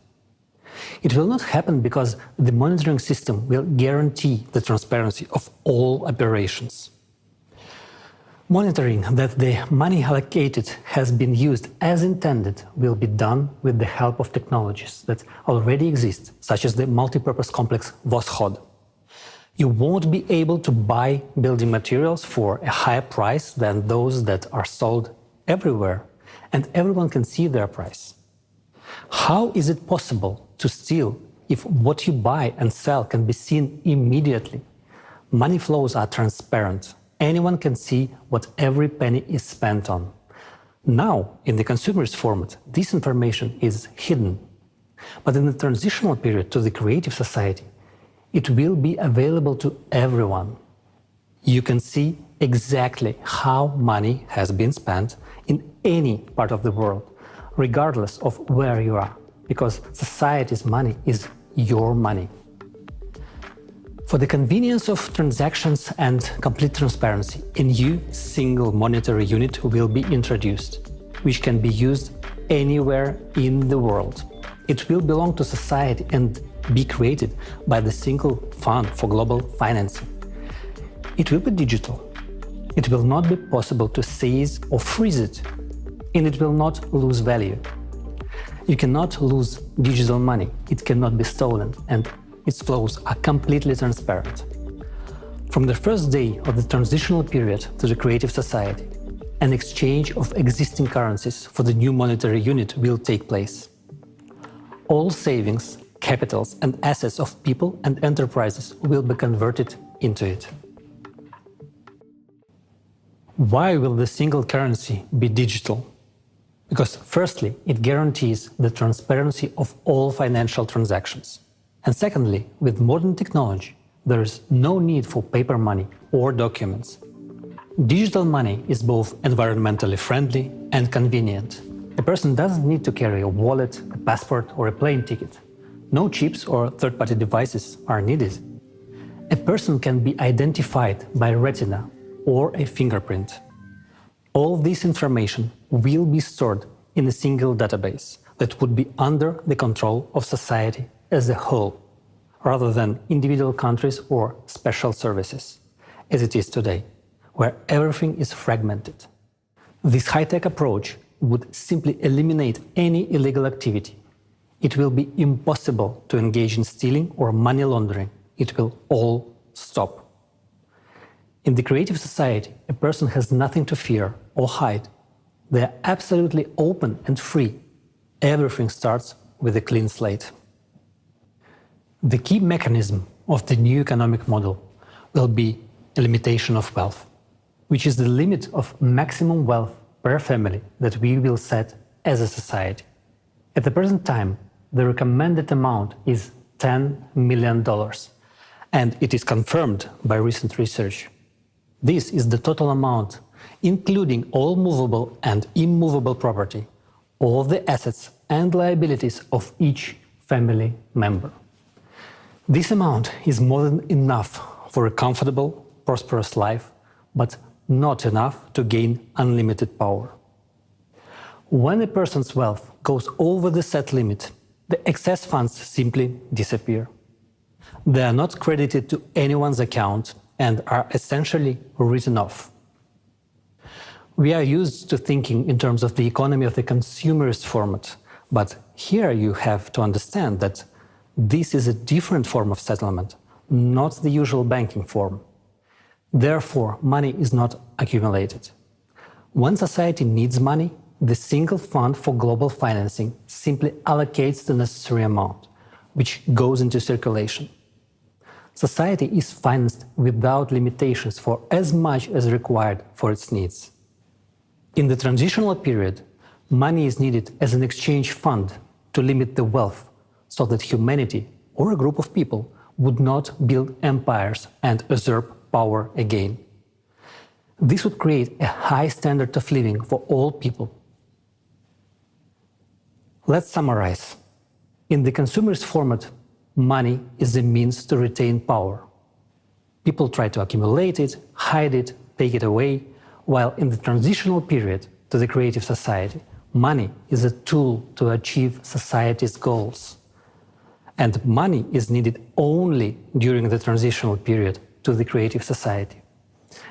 It will not happen because the monitoring system will guarantee the transparency of all operations. Monitoring that the money allocated has been used as intended will be done with the help of technologies that already exist, such as the multipurpose complex Voskhod. You won't be able to buy building materials for a higher price than those that are sold everywhere, and everyone can see their price. How is it possible to steal if what you buy and sell can be seen immediately? Money flows are transparent. Anyone can see what every penny is spent on. Now, in the consumerist format, this information is hidden. But in the transitional period to the creative society, it will be available to everyone. You can see exactly how money has been spent in any part of the world, regardless of where you are, because society's money is your money. For the convenience of transactions and complete transparency, a new single monetary unit will be introduced, which can be used anywhere in the world. It will belong to society and be created by the single fund for global financing. It will be digital. It will not be possible to seize or freeze it, and it will not lose value. You cannot lose digital money. It cannot be stolen, and its flows are completely transparent. From the first day of the transitional period to the creative society, an exchange of existing currencies for the new monetary unit will take place. All savings, capitals, and assets of people and enterprises will be converted into it. Why will the single currency be digital? Because firstly, it guarantees the transparency of all financial transactions. And secondly, with modern technology, there is no need for paper money or documents. Digital money is both environmentally friendly and convenient. A person doesn't need to carry a wallet, a passport, or a plane ticket. No chips or third-party devices are needed. A person can be identified by retina or a fingerprint. All this information will be stored in a single database that would be under the control of society as a whole, rather than individual countries or special services, as it is today, where everything is fragmented. This high-tech approach would simply eliminate any illegal activity. It will be impossible to engage in stealing or money laundering. It will all stop. In the creative society, a person has nothing to fear or hide. They are absolutely open and free. Everything starts with a clean slate. The key mechanism of the new economic model will be a limitation of wealth, which is the limit of maximum wealth per family that we will set as a society. At the present time, the recommended amount is $10 million, and it is confirmed by recent research. This is the total amount, including all movable and immovable property, all the assets and liabilities of each family member. This amount is more than enough for a comfortable, prosperous life, but not enough to gain unlimited power. When a person's wealth goes over the set limit, the excess funds simply disappear. They are not credited to anyone's account and are essentially written off. We are used to thinking in terms of the economy of the consumerist format, but here you have to understand that this is a different form of settlement, not the usual banking form. Therefore, money is not accumulated. When society needs money, the single fund for global financing simply allocates the necessary amount, which goes into circulation. Society is financed without limitations for as much as required for its needs. In the transitional period, money is needed as an exchange fund to limit the wealth, so that humanity or a group of people would not build empires and usurp power again. This would create a high standard of living for all people. Let's summarize. In the consumerist format, money is a means to retain power. People try to accumulate it, hide it, take it away, while in the transitional period to the creative society, money is a tool to achieve society's goals. And money is needed only during the transitional period to the creative society,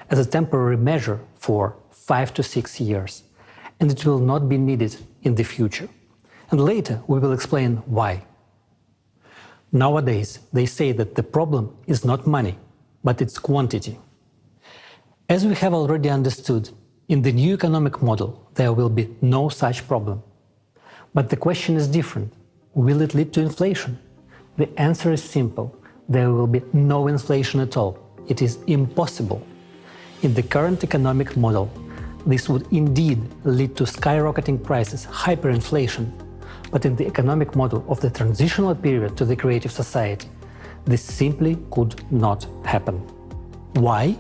as a temporary measure for 5 to 6 years, and it will not be needed in the future. And later we will explain why. Nowadays, they say that the problem is not money, but its quantity. As we have already understood, in the new economic model, there will be no such problem. But the question is different. Will it lead to inflation? The answer is simple. There will be no inflation at all. It is impossible. In the current economic model, this would indeed lead to skyrocketing prices, hyperinflation. But in the economic model of the transitional period to the creative society, this simply could not happen. Why?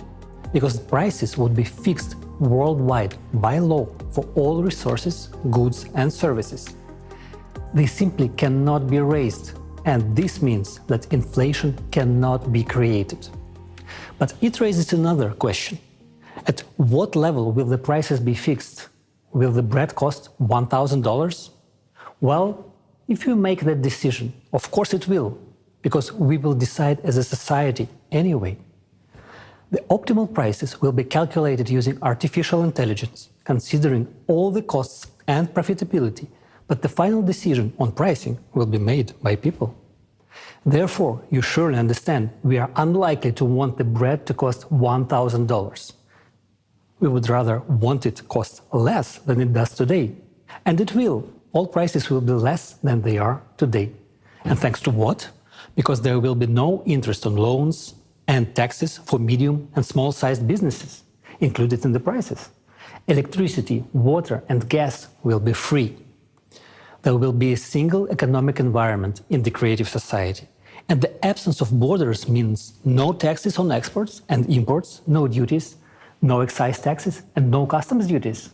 Because prices would be fixed worldwide by law for all resources, goods and services. They simply cannot be raised, and this means that inflation cannot be created. But it raises another question. At what level will the prices be fixed? Will the bread cost $1,000? Well, if you make that decision, of course it will, because we will decide as a society anyway. The optimal prices will be calculated using artificial intelligence, considering all the costs and profitability, but the final decision on pricing will be made by people. Therefore, you surely understand we are unlikely to want the bread to cost $1,000. We would rather want it to cost less than it does today. And it will. All prices will be less than they are today. And thanks to what? Because there will be no interest on loans and taxes for medium and small-sized businesses included in the prices. Electricity, water and gas will be free. There will be a single economic environment in the creative society. And the absence of borders means no taxes on exports and imports, no duties, no excise taxes and no customs duties.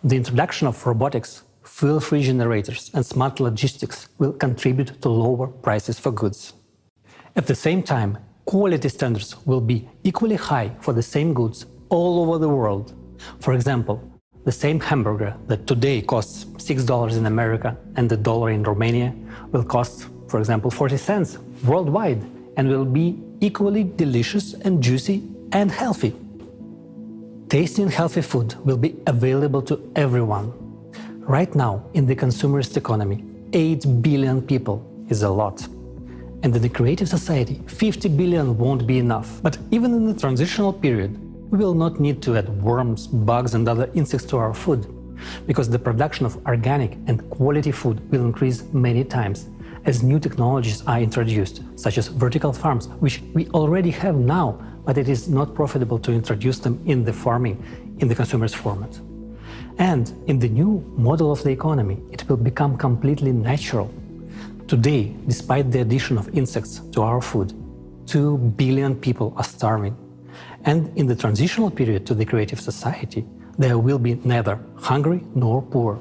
The introduction of robotics, fuel-free generators and smart logistics will contribute to lower prices for goods. At the same time, quality standards will be equally high for the same goods all over the world. For example, the same hamburger that today costs $6 in America and $1 in Romania will cost, for example, 40 cents worldwide and will be equally delicious and juicy and healthy. Tasty and healthy food will be available to everyone. Right now, in the consumerist economy, 8 billion people is a lot. And in the creative society, 50 billion won't be enough. But even in the transitional period, we will not need to add worms, bugs and other insects to our food, because the production of organic and quality food will increase many times as new technologies are introduced, such as vertical farms, which we already have now, but it is not profitable to introduce them in the farming, in the consumer's format. And in the new model of the economy, it will become completely natural. Today, despite the addition of insects to our food, 2 billion people are starving. And in the transitional period to the creative society, there will be neither hungry nor poor.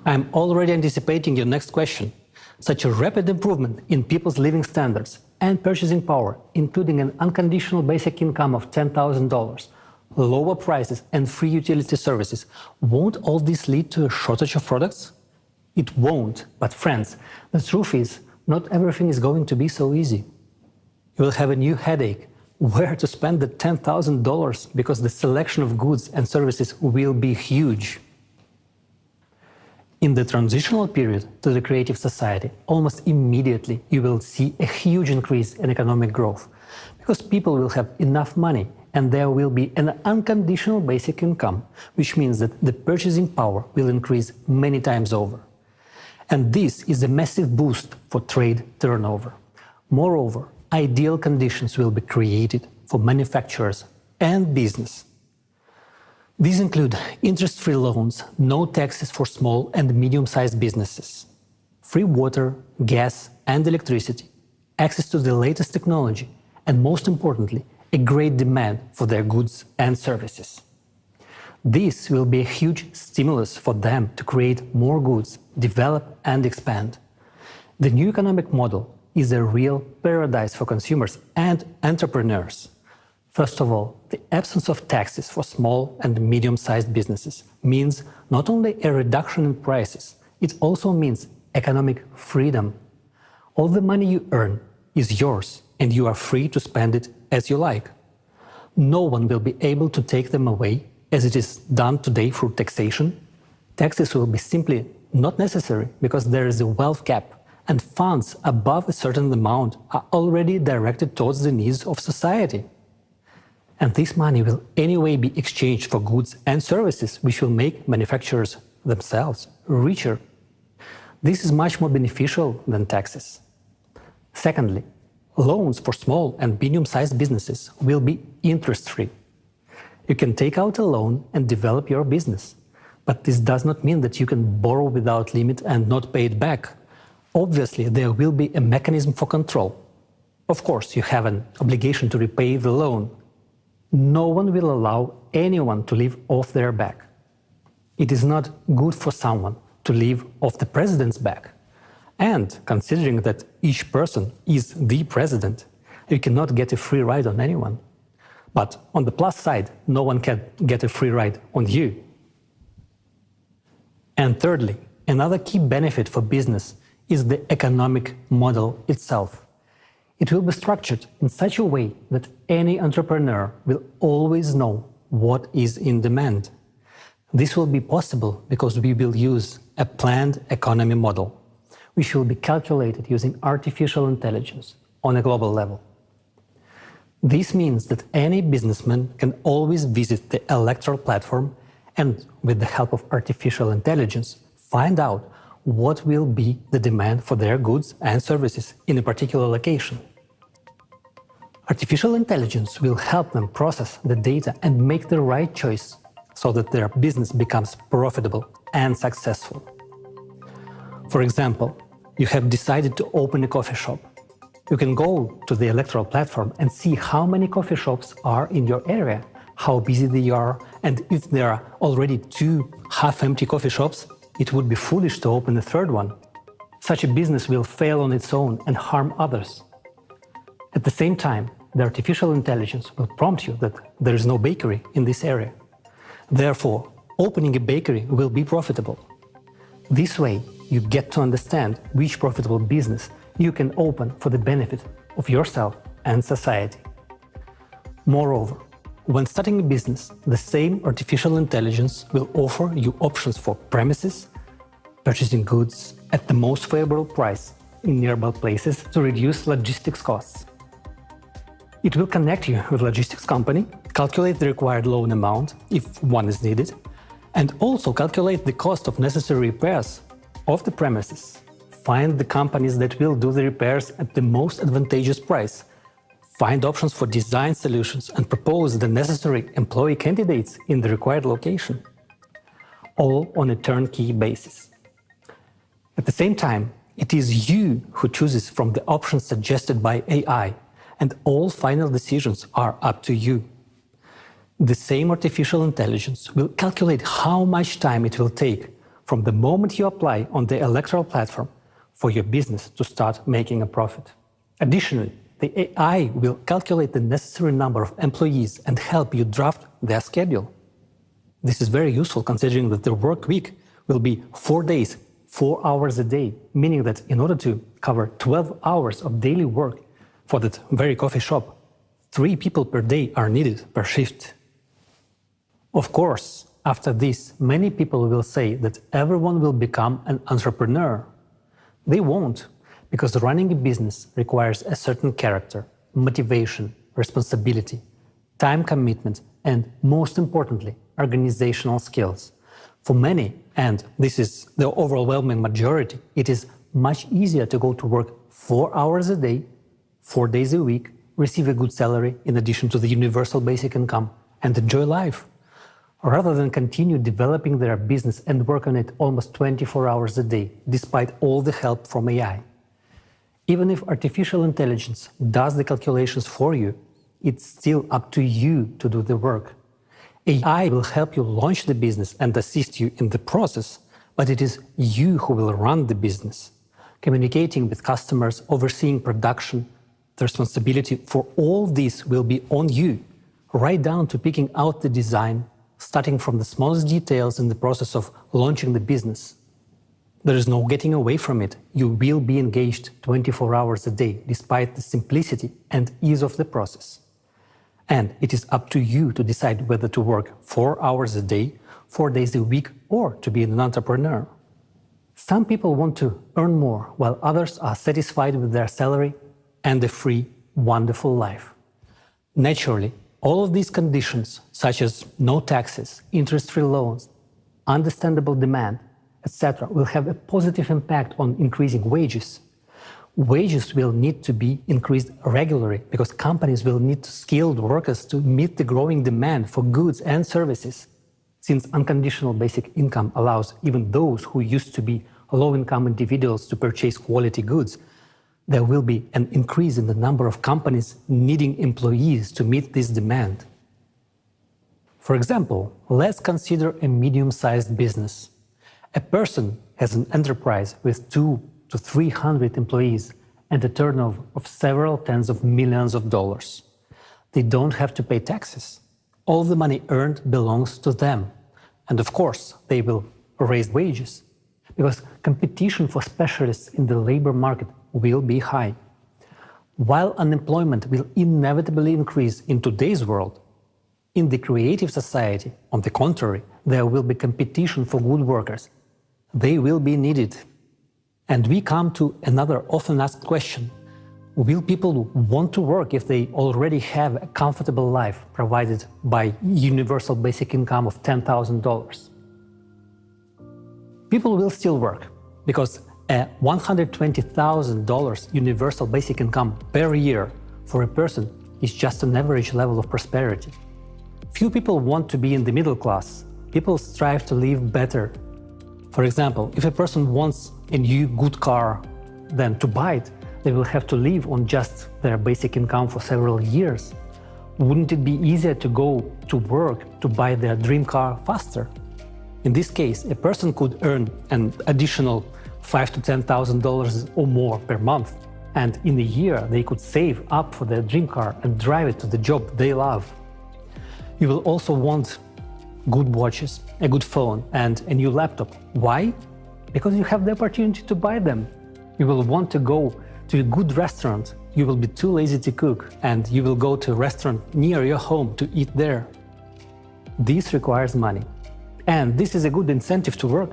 I'm already anticipating your next question. Such a rapid improvement in people's living standards and purchasing power, including an unconditional basic income of $10,000, lower prices and free utility services, won't all this lead to a shortage of products? It won't, but friends, the truth is, not everything is going to be so easy. You will have a new headache, where to spend the $10,000, because the selection of goods and services will be huge. In the transitional period to the creative society, almost immediately you will see a huge increase in economic growth, because people will have enough money and there will be an unconditional basic income, which means that the purchasing power will increase many times over. And this is a massive boost for trade turnover. Moreover, ideal conditions will be created for manufacturers and business. These include interest-free loans, no taxes for small and medium-sized businesses, free water, gas and electricity, access to the latest technology, and most importantly, a great demand for their goods and services. This will be a huge stimulus for them to create more goods, develop and expand. The new economic model is a real paradise for consumers and entrepreneurs. First of all, the absence of taxes for small and medium-sized businesses means not only a reduction in prices, it also means economic freedom. All the money you earn is yours and you are free to spend it as you like. No one will be able to take them away as it is done today through taxation, taxes will be simply not necessary because there is a wealth cap and funds above a certain amount are already directed towards the needs of society. And this money will anyway be exchanged for goods and services which will make manufacturers themselves richer. This is much more beneficial than taxes. Secondly, loans for small and medium-sized businesses will be interest-free. You can take out a loan and develop your business, but this does not mean that you can borrow without limit and not pay it back. Obviously, there will be a mechanism for control. Of course, you have an obligation to repay the loan. No one will allow anyone to live off their back. It is not good for someone to live off the president's back. And considering that each person is the president, you cannot get a free ride on anyone. But on the plus side, no one can get a free ride on you. And thirdly, another key benefit for business is the economic model itself. It will be structured in such a way that any entrepreneur will always know what is in demand. This will be possible because we will use a planned economy model, which will be calculated using artificial intelligence on a global level. This means that any businessman can always visit the electoral platform and, with the help of artificial intelligence, find out what will be the demand for their goods and services in a particular location. Artificial intelligence will help them process the data and make the right choice so that their business becomes profitable and successful. For example, you have decided to open a coffee shop. You can go to the electoral platform and see how many coffee shops are in your area, how busy they are, and if there are already 2 half-empty coffee shops, it would be foolish to open a third one. Such a business will fail on its own and harm others. At the same time, the artificial intelligence will prompt you that there is no bakery in this area. Therefore, opening a bakery will be profitable. This way, you get to understand which profitable business you can open for the benefit of yourself and society. Moreover, when starting a business, the same artificial intelligence will offer you options for premises, purchasing goods at the most favorable price in nearby places to reduce logistics costs. It will connect you with a logistics company, calculate the required loan amount if one is needed, and also calculate the cost of necessary repairs of the premises. Find the companies that will do the repairs at the most advantageous price. Find options for design solutions and propose the necessary employee candidates in the required location. All on a turnkey basis. At the same time, it is you who chooses from the options suggested by AI, and all final decisions are up to you. The same artificial intelligence will calculate how much time it will take from the moment you apply on the electoral platform for your business to start making a profit. Additionally, the AI will calculate the necessary number of employees and help you draft their schedule. This is very useful considering that the work week will be 4 days, 4 hours a day, meaning that in order to cover 12 hours of daily work for that very coffee shop, 3 people per day are needed per shift. Of course, after this, many people will say that everyone will become an entrepreneur. They won't, because running a business requires a certain character, motivation, responsibility, time commitment, and most importantly, organizational skills. For many, and this is the overwhelming majority, it is much easier to go to work 4 hours a day, 4 days a week, receive a good salary in addition to the universal basic income, and enjoy life, rather than continue developing their business and work on it almost 24 hours a day, despite all the help from AI. Even if artificial intelligence does the calculations for you, it's still up to you to do the work. AI will help you launch the business and assist you in the process, but it is you who will run the business. Communicating with customers, overseeing production, the responsibility for all this will be on you, right down to picking out the design, starting from the smallest details in the process of launching the business. There is no getting away from it. You will be engaged 24 hours a day, despite the simplicity and ease of the process. And it is up to you to decide whether to work 4 hours a day, 4 days a week, or to be an entrepreneur. Some people want to earn more, while others are satisfied with their salary and a free, wonderful life. Naturally, all of these conditions, such as no taxes, interest-free loans, understandable demand, etc., will have a positive impact on increasing wages. Wages will need to be increased regularly because companies will need skilled workers to meet the growing demand for goods and services. Since unconditional basic income allows even those who used to be low-income individuals to purchase quality goods, there will be an increase in the number of companies needing employees to meet this demand. For example, let's consider a medium-sized business. A person has an enterprise with 200 to 300 employees and a turnover of several tens of millions of dollars. They don't have to pay taxes. All the money earned belongs to them. And of course, they will raise wages, because competition for specialists in the labor market will be high. While unemployment will inevitably increase in today's world, in the creative society, on the contrary, there will be competition for good workers. They will be needed. And we come to another often asked question. Will people want to work if they already have a comfortable life provided by universal basic income of $10,000? People will still work because a $120,000 universal basic income per year for a person is just an average level of prosperity. Few people want to be in the middle class. People strive to live better. For example, if a person wants a new good car, then to buy it, they will have to live on just their basic income for several years. Wouldn't it be easier to go to work to buy their dream car faster? In this case, a person could earn an additional $5,000 to $10,000 or more per month, and in a year they could save up for their dream car and drive it to the job they love. You will also want good watches, a good phone, and a new laptop. Why? Because you have the opportunity to buy them. You will want to go to a good restaurant. You will be too lazy to cook, and you will go to a restaurant near your home to eat there. This requires money, and this is a good incentive to work.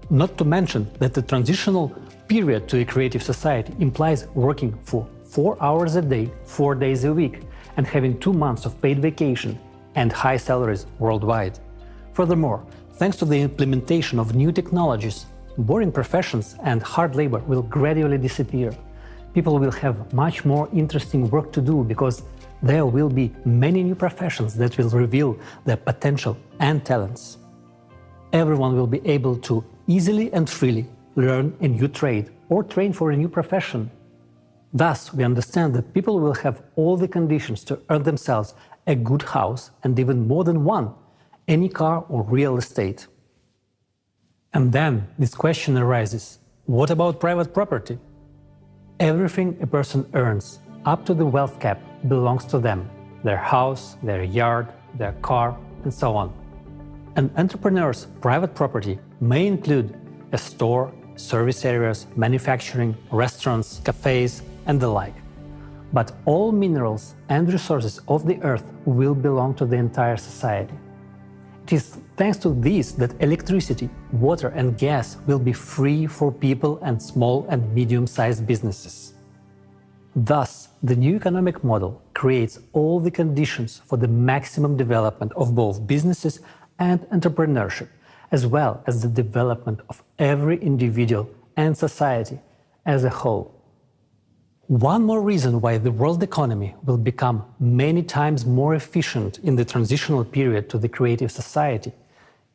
Not to mention that the transitional period to a creative society implies working for 4 hours a day, 4 days a week, and having 2 months of paid vacation and high salaries worldwide. Furthermore, thanks to the implementation of new technologies, boring professions and hard labor will gradually disappear. People will have much more interesting work to do because there will be many new professions that will reveal their potential and talents. Everyone will be able to easily and freely learn a new trade or train for a new profession. Thus, we understand that people will have all the conditions to earn themselves a good house and even more than one, any car or real estate. And then this question arises, what about private property? Everything a person earns, up to the wealth cap, belongs to them, their house, their yard, their car, and so on. An entrepreneur's private property may include a store, service areas, manufacturing, restaurants, cafes, and the like. But all minerals and resources of the earth will belong to the entire society. It is thanks to this that electricity, water, and gas will be free for people and small and medium-sized businesses. Thus, the new economic model creates all the conditions for the maximum development of both businesses and entrepreneurship, as well as the development of every individual and society as a whole. One more reason why the world economy will become many times more efficient in the transitional period to the creative society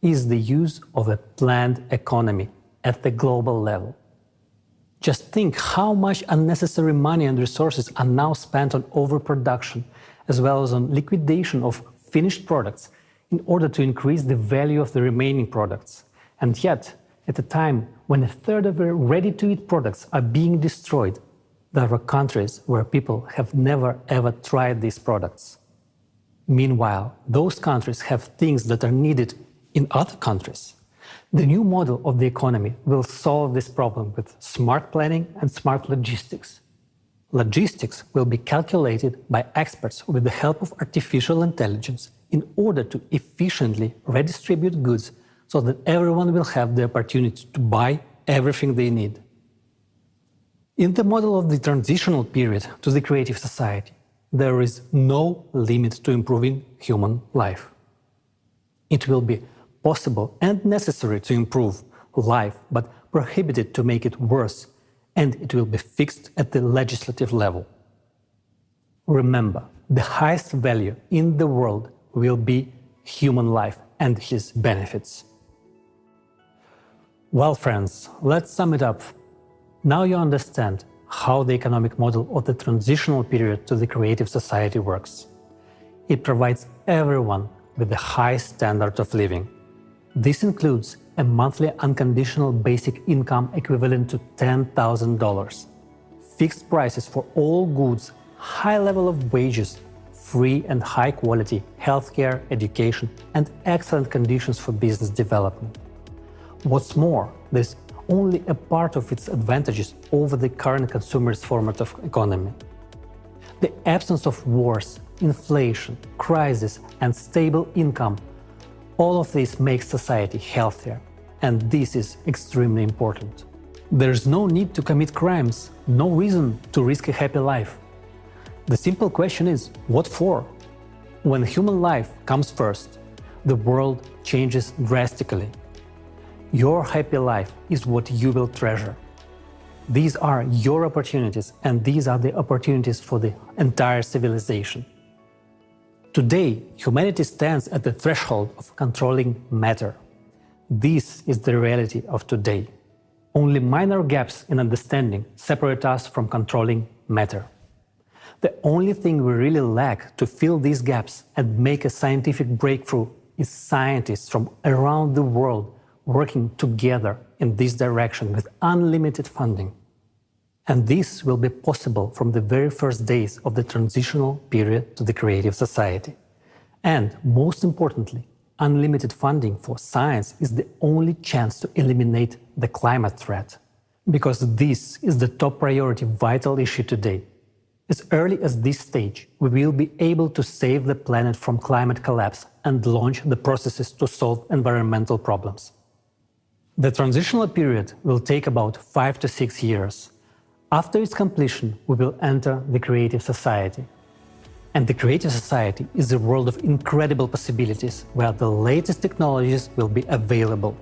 is the use of a planned economy at the global level. Just think how much unnecessary money and resources are now spent on overproduction, as well as on liquidation of finished products in order to increase the value of the remaining products. And yet, at a time when a third of the ready-to-eat products are being destroyed, there are countries where people have never ever tried these products. Meanwhile, those countries have things that are needed in other countries. The new model of the economy will solve this problem with smart planning and smart logistics. Logistics will be calculated by experts with the help of artificial intelligence in order to efficiently redistribute goods so that everyone will have the opportunity to buy everything they need. In the model of the transitional period to the creative society, there is no limit to improving human life. It will be possible and necessary to improve life, but prohibited to make it worse, and it will be fixed at the legislative level. Remember, the highest value in the world will be human life and his benefits. Well, friends, let's sum it up. Now you understand how the economic model of the transitional period to the creative society works. It provides everyone with the high standard of living. This includes a monthly unconditional basic income equivalent to $10,000, fixed prices for all goods, high level of wages, free and high quality healthcare, education, and excellent conditions for business development. What's more, there's only a part of its advantages over the current consumerist format of economy. The absence of wars, inflation, crisis, and stable income, all of this makes society healthier, and this is extremely important. There's no need to commit crimes, no reason to risk a happy life. The simple question is, what for? When human life comes first, the world changes drastically. Your happy life is what you will treasure. These are your opportunities, and these are the opportunities for the entire civilization. Today, humanity stands at the threshold of controlling matter. This is the reality of today. Only minor gaps in understanding separate us from controlling matter. The only thing we really lack to fill these gaps and make a scientific breakthrough is scientists from around the world working together in this direction with unlimited funding. And this will be possible from the very first days of the transitional period to the creative society. And most importantly, unlimited funding for science is the only chance to eliminate the climate threat, because this is the top priority vital issue today. As early as this stage, we will be able to save the planet from climate collapse and launch the processes to solve environmental problems. The transitional period will take about 5 to 6 years. After its completion, we will enter the creative society. And the creative society is a world of incredible possibilities where the latest technologies will be available.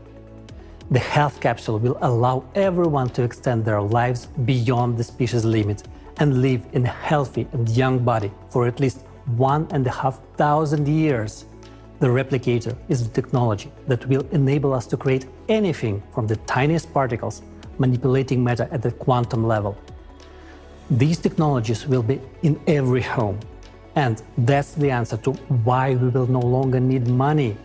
The health capsule will allow everyone to extend their lives beyond the species limit and live in a healthy and young body for at least 1,500 years. The replicator is the technology that will enable us to create anything from the tiniest particles, manipulating matter at the quantum level. These technologies will be in every home. And that's the answer to why we will no longer need money.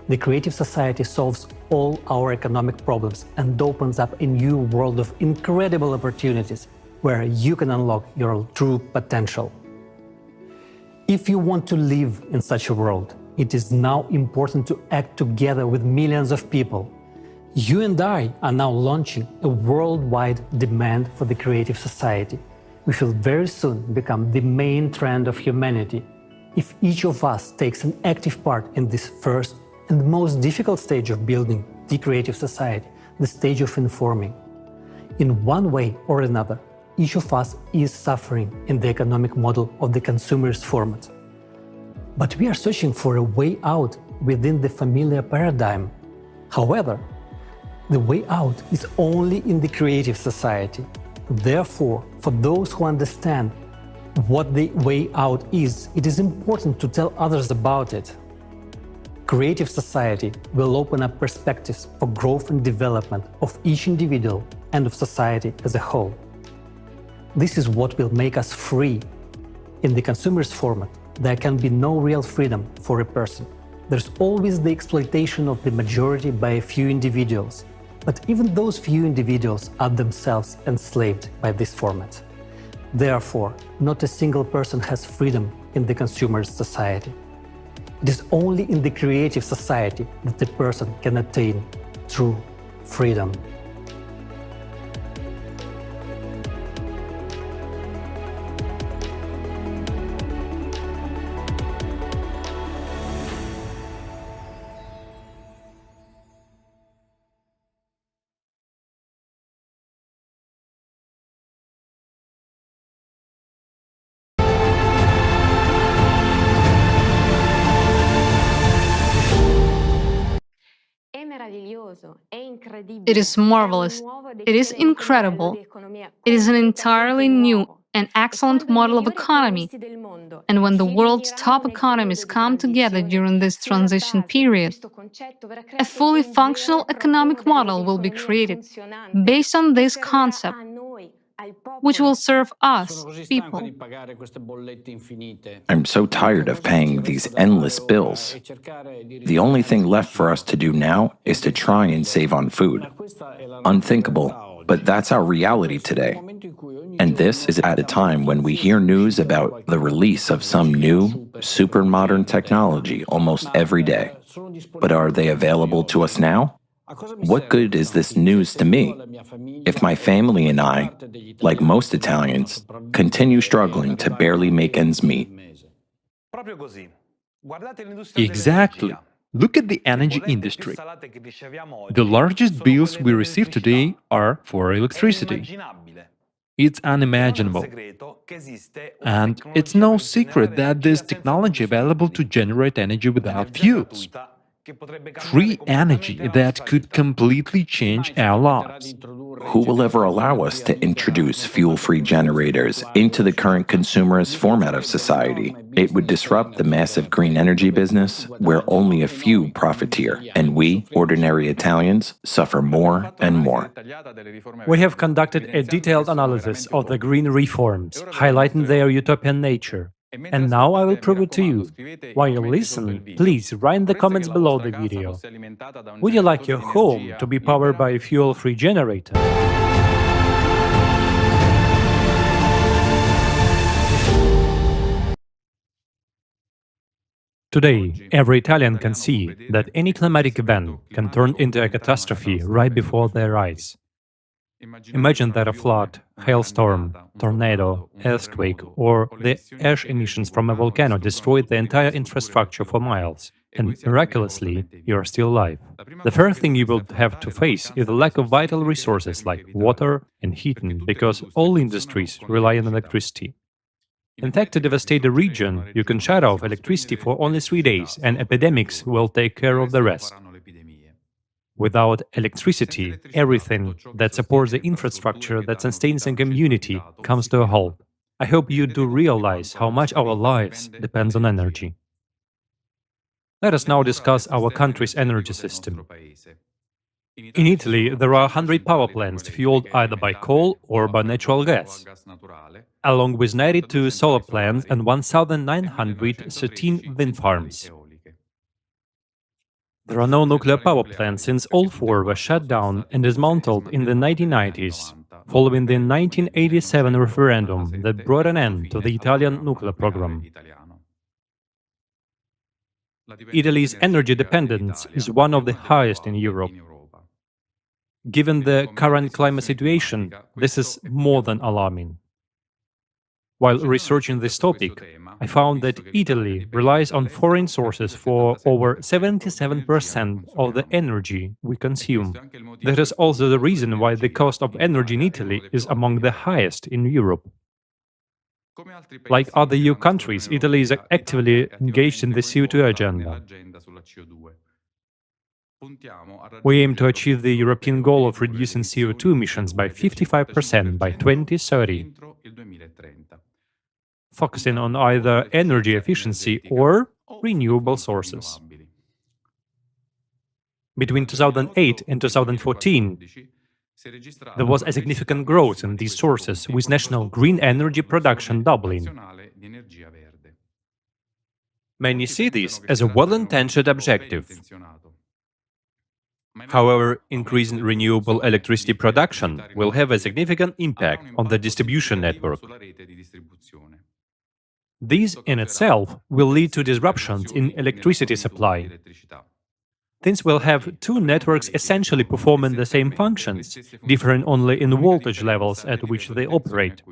The creative society solves all our economic problems and opens up a new world of incredible opportunities where you can unlock your true potential. If you want to live in such a world, it is now important to act together with millions of people. You and I are now launching a worldwide demand for the creative society, which will very soon become the main trend of humanity. If each of us takes an active part in this first and most difficult stage of building the creative society, the stage of informing. In one way or another, each of us is suffering in the economic model of the consumerist format. But we are searching for a way out within the familiar paradigm. However, the way out is only in the creative society. Therefore, for those who understand what the way out is, it is important to tell others about it. Creative society will open up perspectives for growth and development of each individual and of society as a whole. This is what will make us free. In the consumerist format, there can be no real freedom for a person. There's always the exploitation of the majority by a few individuals. But even those few individuals are themselves enslaved by this format. Therefore, not a single person has freedom in the consumerist society. It is only in the creative society that the person can attain true freedom. It is marvelous. It is incredible. It is an entirely new and excellent model of economy. And when the world's top economies come together during this transition period, a fully functional economic model will be created based on this concept, which will serve us, people. I'm so tired of paying these endless bills. The only thing left for us to do now is to try and save on food. Unthinkable, but that's our reality today. And this is at a time when we hear news about the release of some new, super modern technology almost every day. But are they available to us now? What good is this news to me if my family and I, like most Italians, continue struggling to barely make ends meet? Exactly. Look at the energy industry. The largest bills we receive today are for electricity. It's unimaginable. And it's no secret that there's technology available to generate energy without fuels. Free energy that could completely change our lives. Who will ever allow us to introduce fuel-free generators into the current consumerist format of society? It would disrupt the massive green energy business where only a few profiteer, and we, ordinary Italians, suffer more and more. We have conducted a detailed analysis of the green reforms, highlighting their utopian nature. And now I will prove it to you. While you listen, please write in the comments below the video. Would you like your home to be powered by a fuel-free generator? Today, every Italian can see that any climatic event can turn into a catastrophe right before their eyes. Imagine that a flood, hailstorm, tornado, earthquake, or the ash emissions from a volcano destroyed the entire infrastructure for miles, and miraculously, you are still alive. The first thing you will have to face is the lack of vital resources like water and heating, because all industries rely on electricity. In fact, to devastate a region, you can shut off electricity for only 3 days, and epidemics will take care of the rest. Without electricity, everything that supports the infrastructure that sustains a community comes to a halt. I hope you do realize how much our lives depends on energy. Let us now discuss our country's energy system. In Italy, there are 100 power plants fueled either by coal or by natural gas, along with 92 solar plants and 1,913 wind farms. There are no nuclear power plants since all 4 were shut down and dismantled in the 1990s, following the 1987 referendum that brought an end to the Italian nuclear program. Italy's energy dependence is one of the highest in Europe. Given the current climate situation, this is more than alarming. While researching this topic, I found that Italy relies on foreign sources for over 77% of the energy we consume. That is also the reason why the cost of energy in Italy is among the highest in Europe. Like other EU countries, Italy is actively engaged in the CO2 agenda. We aim to achieve the European goal of reducing CO2 emissions by 55% by 2030. Focusing on either energy efficiency or renewable sources. Between 2008 and 2014, there was a significant growth in these sources, with national green energy production doubling. Many see this as a well-intentioned objective. However, increasing renewable electricity production will have a significant impact on the distribution network. This in itself will lead to disruptions in electricity supply. Since we'll have 2 networks essentially performing the same functions, differing only in voltage levels at which they operate.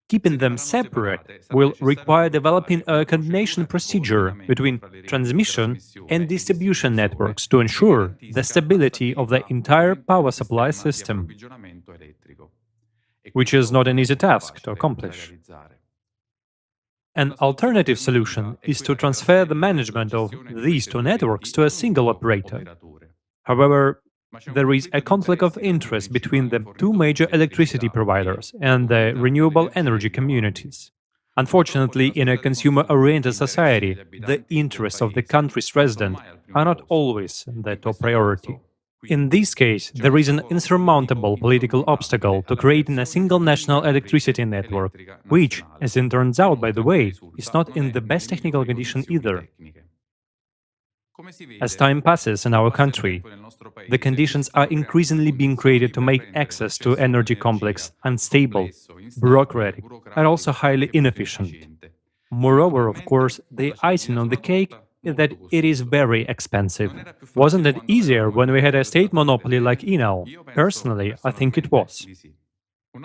Keeping them separate will require developing a coordination procedure between transmission and distribution networks to ensure the stability of the entire power supply system, which is not an easy task to accomplish. An alternative solution is to transfer the management of these 2 networks to a single operator. However, there is a conflict of interest between the two major electricity providers and the renewable energy communities. Unfortunately, in a consumer-oriented society, the interests of the country's residents are not always the top priority. In this case, there is an insurmountable political obstacle to creating a single national electricity network, which, as it turns out, by the way, is not in the best technical condition either. As time passes in our country, the conditions are increasingly being created to make access to energy complex unstable, bureaucratic, and also highly inefficient. Moreover, of course, the icing on the cake is that it is very expensive. Wasn't it easier when we had a state monopoly like Enel? Personally, I think it was.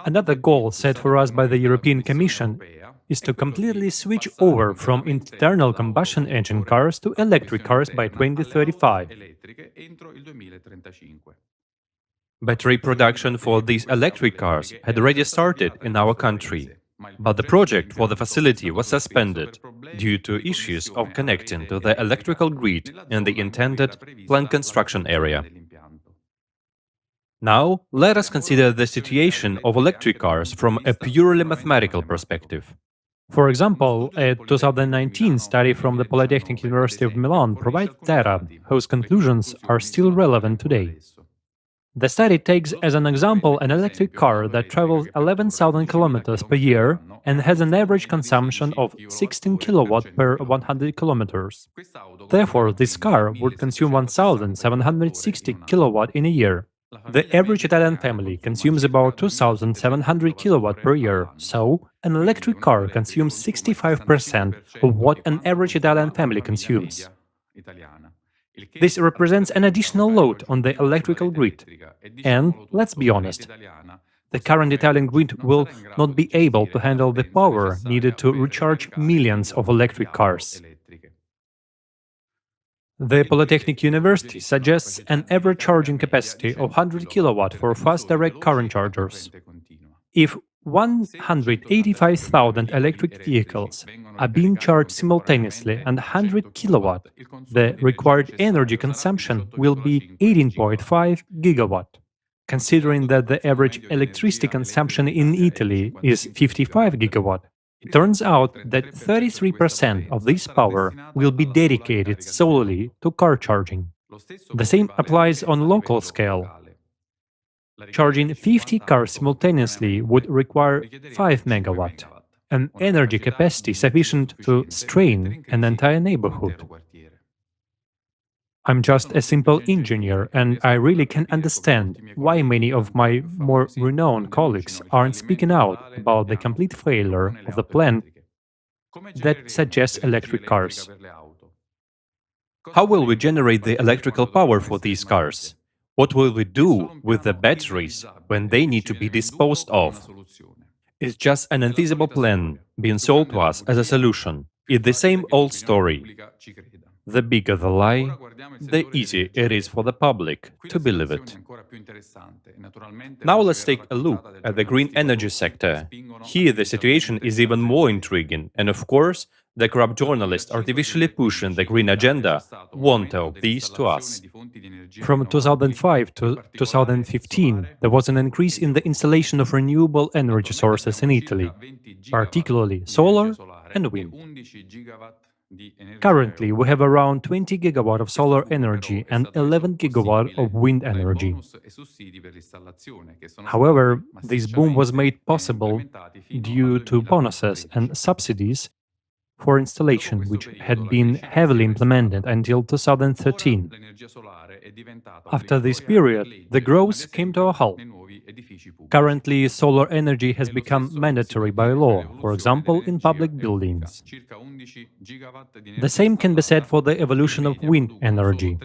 Another goal set for us by the European Commission is to completely switch over from internal combustion engine cars to electric cars by 2035. Battery production for these electric cars had already started in our country, but the project for the facility was suspended due to issues of connecting to the electrical grid in the intended plant construction area. Now, let us consider the situation of electric cars from a purely mathematical perspective. For example, a 2019 study from the Polytechnic University of Milan provides data whose conclusions are still relevant today. The study takes as an example an electric car that travels 11,000 kilometers per year and has an average consumption of 16 kilowatt per 100 kilometers. Therefore, this car would consume 1,760 kilowatt in a year. The average Italian family consumes about 2,700 kilowatt per year, so an electric car consumes 65% of what an average Italian family consumes. This represents an additional load on the electrical grid. And, let's be honest, the current Italian grid will not be able to handle the power needed to recharge millions of electric cars. The Polytechnic University suggests an average charging capacity of 100 kilowatt for fast direct current chargers. If 185,000 electric vehicles are being charged simultaneously and 100 kilowatt, the required energy consumption will be 18.5 gigawatt. Considering that the average electricity consumption in Italy is 55 gigawatt, it turns out that 33% of this power will be dedicated solely to car charging. The same applies on local scale. Charging 50 cars simultaneously would require 5 megawatt, an energy capacity sufficient to strain an entire neighborhood. I'm just a simple engineer, and I really can understand why many of my more renowned colleagues aren't speaking out about the complete failure of the plan that suggests electric cars. How will we generate the electrical power for these cars? What will we do with the batteries when they need to be disposed of? It's just an infeasible plan being sold to us as a solution. It's the same old story. The bigger the lie, the easier it is for the public to believe it. Now let's take a look at the green energy sector. Here the situation is even more intriguing, and of course, the corrupt journalists artificially pushing the green agenda won't tell this to us. From 2005 to 2015, there was an increase in the installation of renewable energy sources in Italy, particularly solar and wind. Currently, we have around 20 gigawatt of solar energy and 11 gigawatt of wind energy. However, this boom was made possible due to bonuses and subsidies for installation, which had been heavily implemented until 2013. After this period, the growth came to a halt. Currently, solar energy has become mandatory by law, for example, in public buildings. The same can be said for the evolution of wind energy.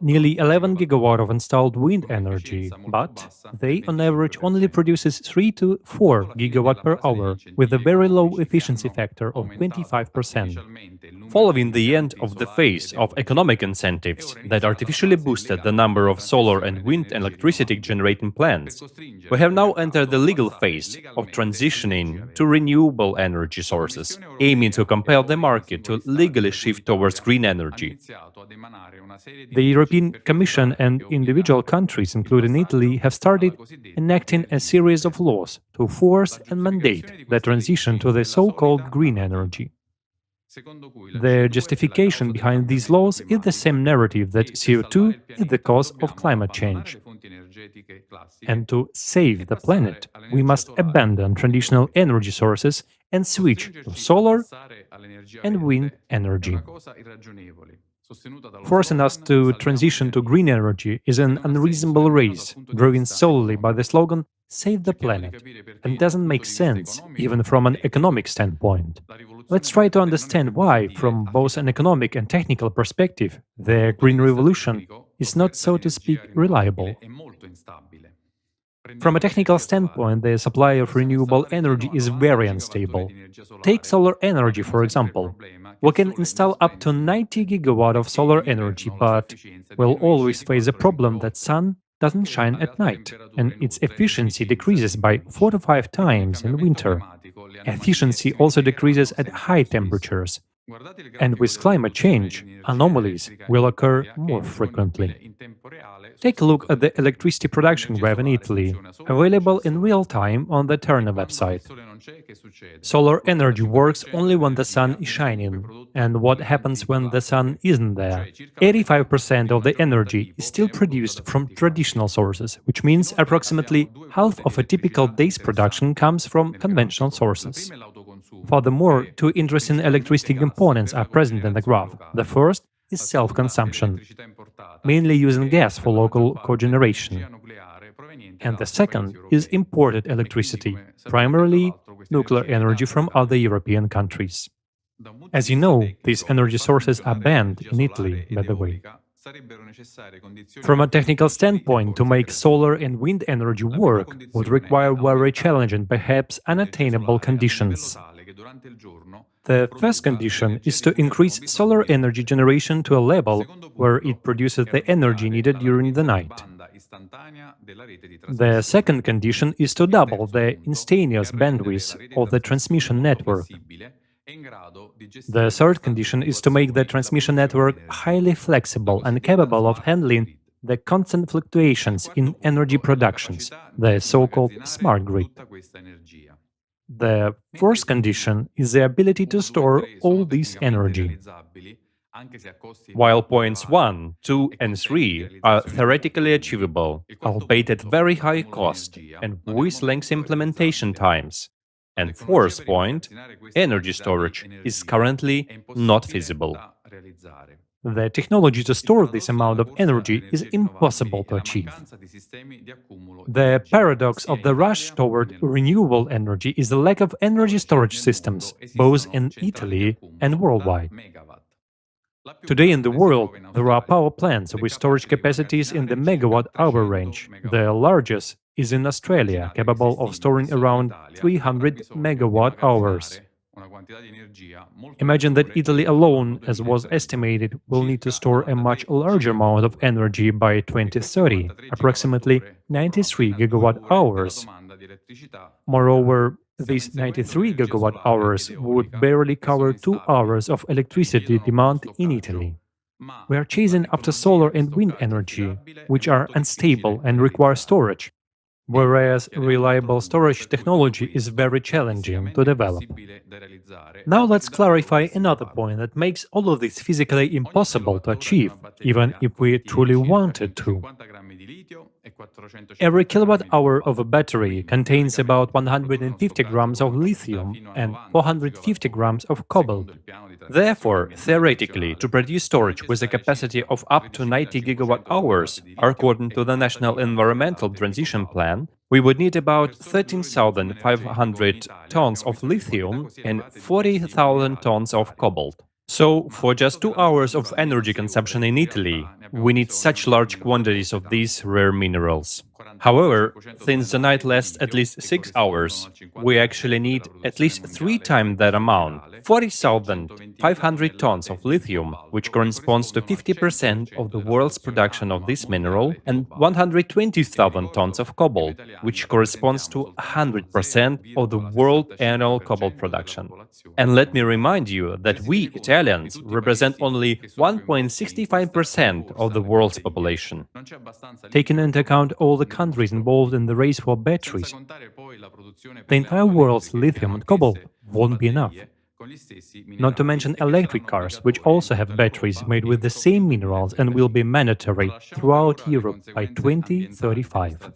Nearly 11 gigawatt of installed wind energy, but they on average only produces 3 to 4 gigawatt per hour, with a very low efficiency factor of 25%. Following the end of the phase of economic incentives that artificially boosted the number of solar and wind electricity generating plants, we have now entered the legal phase of transitioning to renewable energy sources, aiming to compel the market to legally shift towards green energy. The European Commission and individual countries, including Italy, have started enacting a series of laws to force and mandate the transition to the so-called green energy. The justification behind these laws is the same narrative that CO2 is the cause of climate change. And to save the planet, we must abandon traditional energy sources and switch to solar and wind energy. Forcing us to transition to green energy is an unreasonable race, driven solely by the slogan "Save the planet," and doesn't make sense, even from an economic standpoint. Let's try to understand why, from both an economic and technical perspective, the Green Revolution is not, so to speak, reliable. From a technical standpoint, the supply of renewable energy is very unstable. Take solar energy, for example. We can install up to 90 gigawatt of solar energy, but we'll always face a problem that sun doesn't shine at night, and its efficiency decreases by 4 to 5 times in winter. Efficiency also decreases at high temperatures. And with climate change, anomalies will occur more frequently. Take a look at the electricity production graph in Italy, available in real time on the Terna website. Solar energy works only when the sun is shining. And what happens when the sun isn't there? 85% of the energy is still produced from traditional sources, which means approximately half of a typical day's production comes from conventional sources. Furthermore, two interesting electricity components are present in the graph. The first is self-consumption, mainly using gas for local cogeneration. And the second is imported electricity, primarily nuclear energy from other European countries. As you know, these energy sources are banned in Italy, by the way. From a technical standpoint, to make solar and wind energy work would require very challenging, perhaps unattainable conditions. The first condition is to increase solar energy generation to a level where it produces the energy needed during the night. The second condition is to double the instantaneous bandwidth of the transmission network. The third condition is to make the transmission network highly flexible and capable of handling the constant fluctuations in energy productions, the so-called smart grid. The fourth condition is the ability to store all this energy. While points 1, 2, and 3 are theoretically achievable, albeit at very high cost and with lengthy implementation times, and fourth point, energy storage, is currently not feasible. The technology to store this amount of energy is impossible to achieve. The paradox of the rush toward renewable energy is the lack of energy storage systems, both in Italy and worldwide. Today in the world, there are power plants with storage capacities in the megawatt-hour range. The largest is in Australia, capable of storing around 300 megawatt-hours. Imagine that Italy alone, as was estimated, will need to store a much larger amount of energy by 2030, approximately 93 gigawatt-hours. Moreover, these 93 gigawatt-hours would barely cover 2 hours of electricity demand in Italy. We are chasing after solar and wind energy, which are unstable and require storage, whereas reliable storage technology is very challenging to develop. Now let's clarify another point that makes all of this physically impossible to achieve, even if we truly wanted to. Every kilowatt-hour of a battery contains about 150 grams of lithium and 450 grams of cobalt. Therefore, theoretically, to produce storage with a capacity of up to 90 gigawatt-hours, according to the National Environmental Transition Plan, we would need about 13,500 tons of lithium and 40,000 tons of cobalt. So, for just 2 hours of energy consumption in Italy, we need such large quantities of these rare minerals. However, since the night lasts at least 6 hours, we actually need at least 3 times that amount, 40,500 tons of lithium, which corresponds to 50% of the world's production of this mineral, and 120,000 tons of cobalt, which corresponds to 100% of the world annual cobalt production. And let me remind you that we Italians represent only 1.65% of the world's population. Taking into account all the countries involved in the race for batteries, the entire world's lithium and cobalt won't be enough. Not to mention electric cars, which also have batteries made with the same minerals and will be mandatory throughout Europe by 2035.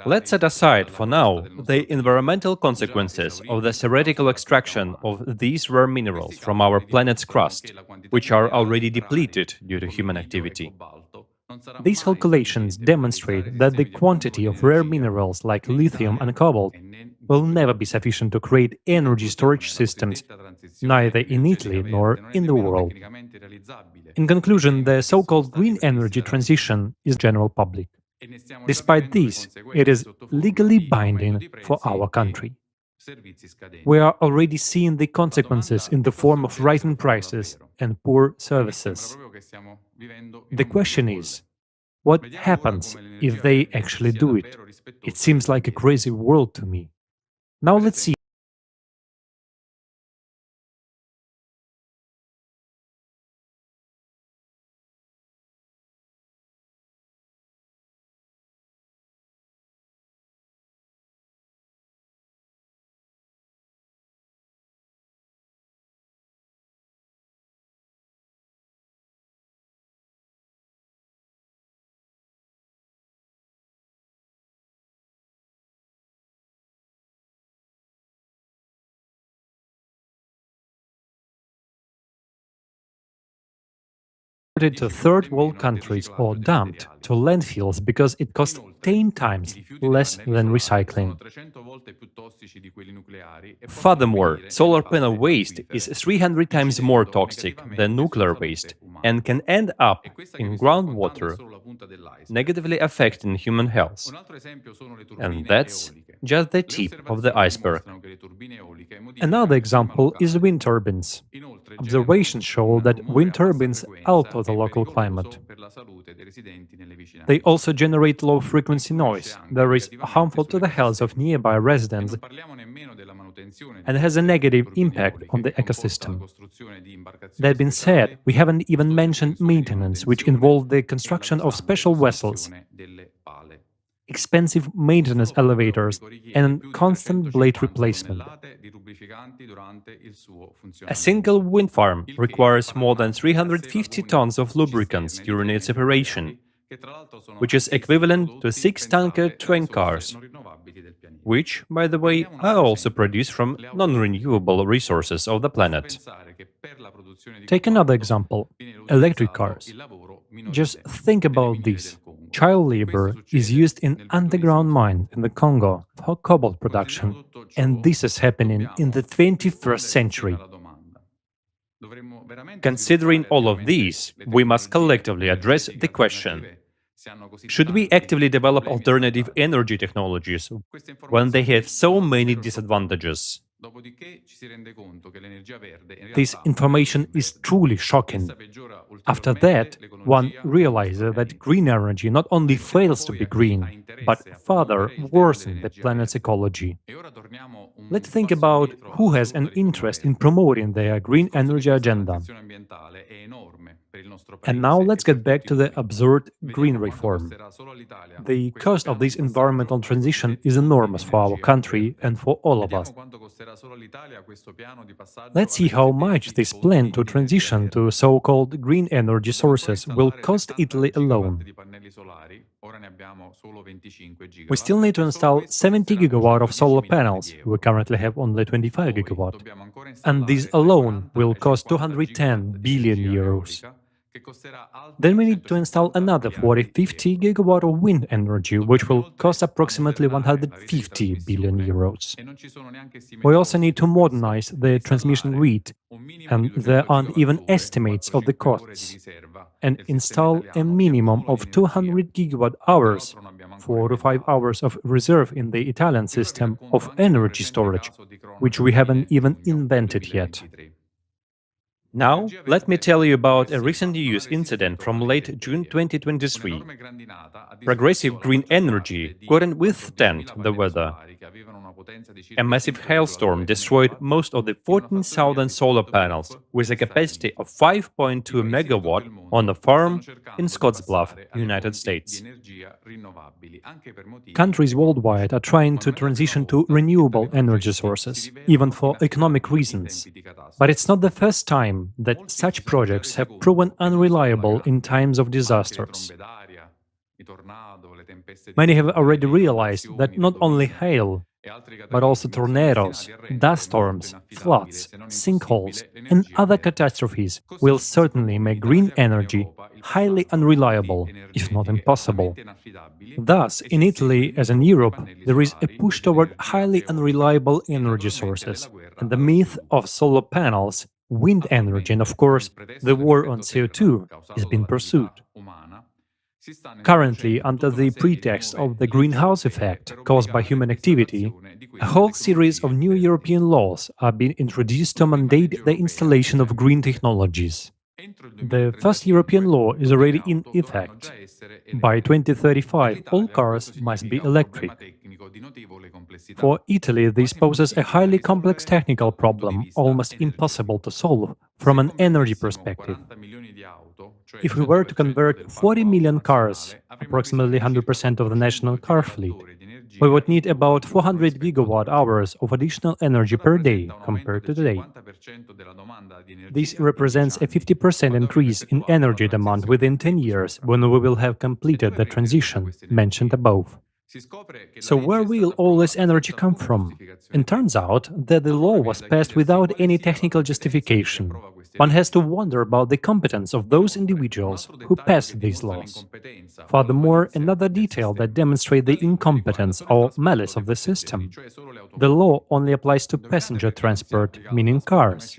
Let's set aside, for now, the environmental consequences of the theoretical extraction of these rare minerals from our planet's crust, which are already depleted due to human activity. These calculations demonstrate that the quantity of rare minerals like lithium and cobalt will never be sufficient to create energy storage systems, neither in Italy nor in the world. In conclusion, the so-called green energy transition is general public. Despite this, it is legally binding for our country. We are already seeing the consequences in the form of rising prices and poor services. The question is, what happens if they actually do it? It seems like a crazy world to me. Now let's see. To third world countries or dumped to landfills because it costs 10 times less than recycling. Furthermore, solar panel waste is 300 times more toxic than nuclear waste and can end up in groundwater, negatively affecting human health. And that's just the tip of the iceberg. Another example is wind turbines. Observations show that wind turbines alter the local climate. They also generate low-frequency noise that is harmful to the health of nearby residents and has a negative impact on the ecosystem. That being said, we haven't even mentioned maintenance, which involves the construction of special vessels, expensive maintenance elevators, and constant blade replacement. A single wind farm requires more than 350 tons of lubricants during its operation, which is equivalent to 6 tanker train cars, which, by the way, are also produced from non-renewable resources of the planet. Take another example, electric cars. Just think about this. Child labor is used in underground mines in the Congo for cobalt production, and this is happening in the 21st century. Considering all of these, we must collectively address the question: should we actively develop alternative energy technologies when they have so many disadvantages? This information is truly shocking. After that, one realizes that green energy not only fails to be green, but further worsens the planet's ecology. Let's think about who has an interest in promoting their green energy agenda. And now let's get back to the absurd green reform. The cost of this environmental transition is enormous for our country and for all of us. Let's see how much this plan to transition to so-called green energy sources will cost Italy alone. We still need to install 70 gigawatt of solar panels. We currently have only 25 gigawatt. And this alone will cost 210 billion euros. Then we need to install another 40-50 gigawatt of wind energy, which will cost approximately 150 billion euros. We also need to modernize the transmission grid, and there aren't even estimates of the costs, and install a minimum of 200 gigawatt hours, 4 to 5 hours of reserve in the Italian system of energy storage, which we haven't even invented yet. Now, let me tell you about a recent news incident from late June 2023. Progressive green energy couldn't withstand the weather. A massive hailstorm destroyed most of the 14,000 solar panels with a capacity of 5.2 megawatt on a farm in Scottsbluff, United States. Countries worldwide are trying to transition to renewable energy sources, even for economic reasons. But it's not the first time that such projects have proven unreliable in times of disasters. Many have already realized that not only hail, but also tornadoes, dust storms, floods, sinkholes, and other catastrophes will certainly make green energy highly unreliable, if not impossible. Thus, in Italy, as in Europe, there is a push toward highly unreliable energy sources, and the myth of solar panels, wind energy, and of course, the war on CO2 is being pursued. Currently, under the pretext of the greenhouse effect caused by human activity, a whole series of new European laws are being introduced to mandate the installation of green technologies. The first European law is already in effect. By 2035, all cars must be electric. For Italy, this poses a highly complex technical problem, almost impossible to solve from an energy perspective. If we were to convert 40 million cars, approximately 100% of the national car fleet, we would need about 400 gigawatt hours of additional energy per day compared to today. This represents a 50% increase in energy demand within 10 years when we will have completed the transition mentioned above. So where will all this energy come from? It turns out that the law was passed without any technical justification. One has to wonder about the competence of those individuals who passed these laws. Furthermore, another detail that demonstrates the incompetence or malice of the system: the law only applies to passenger transport, meaning cars.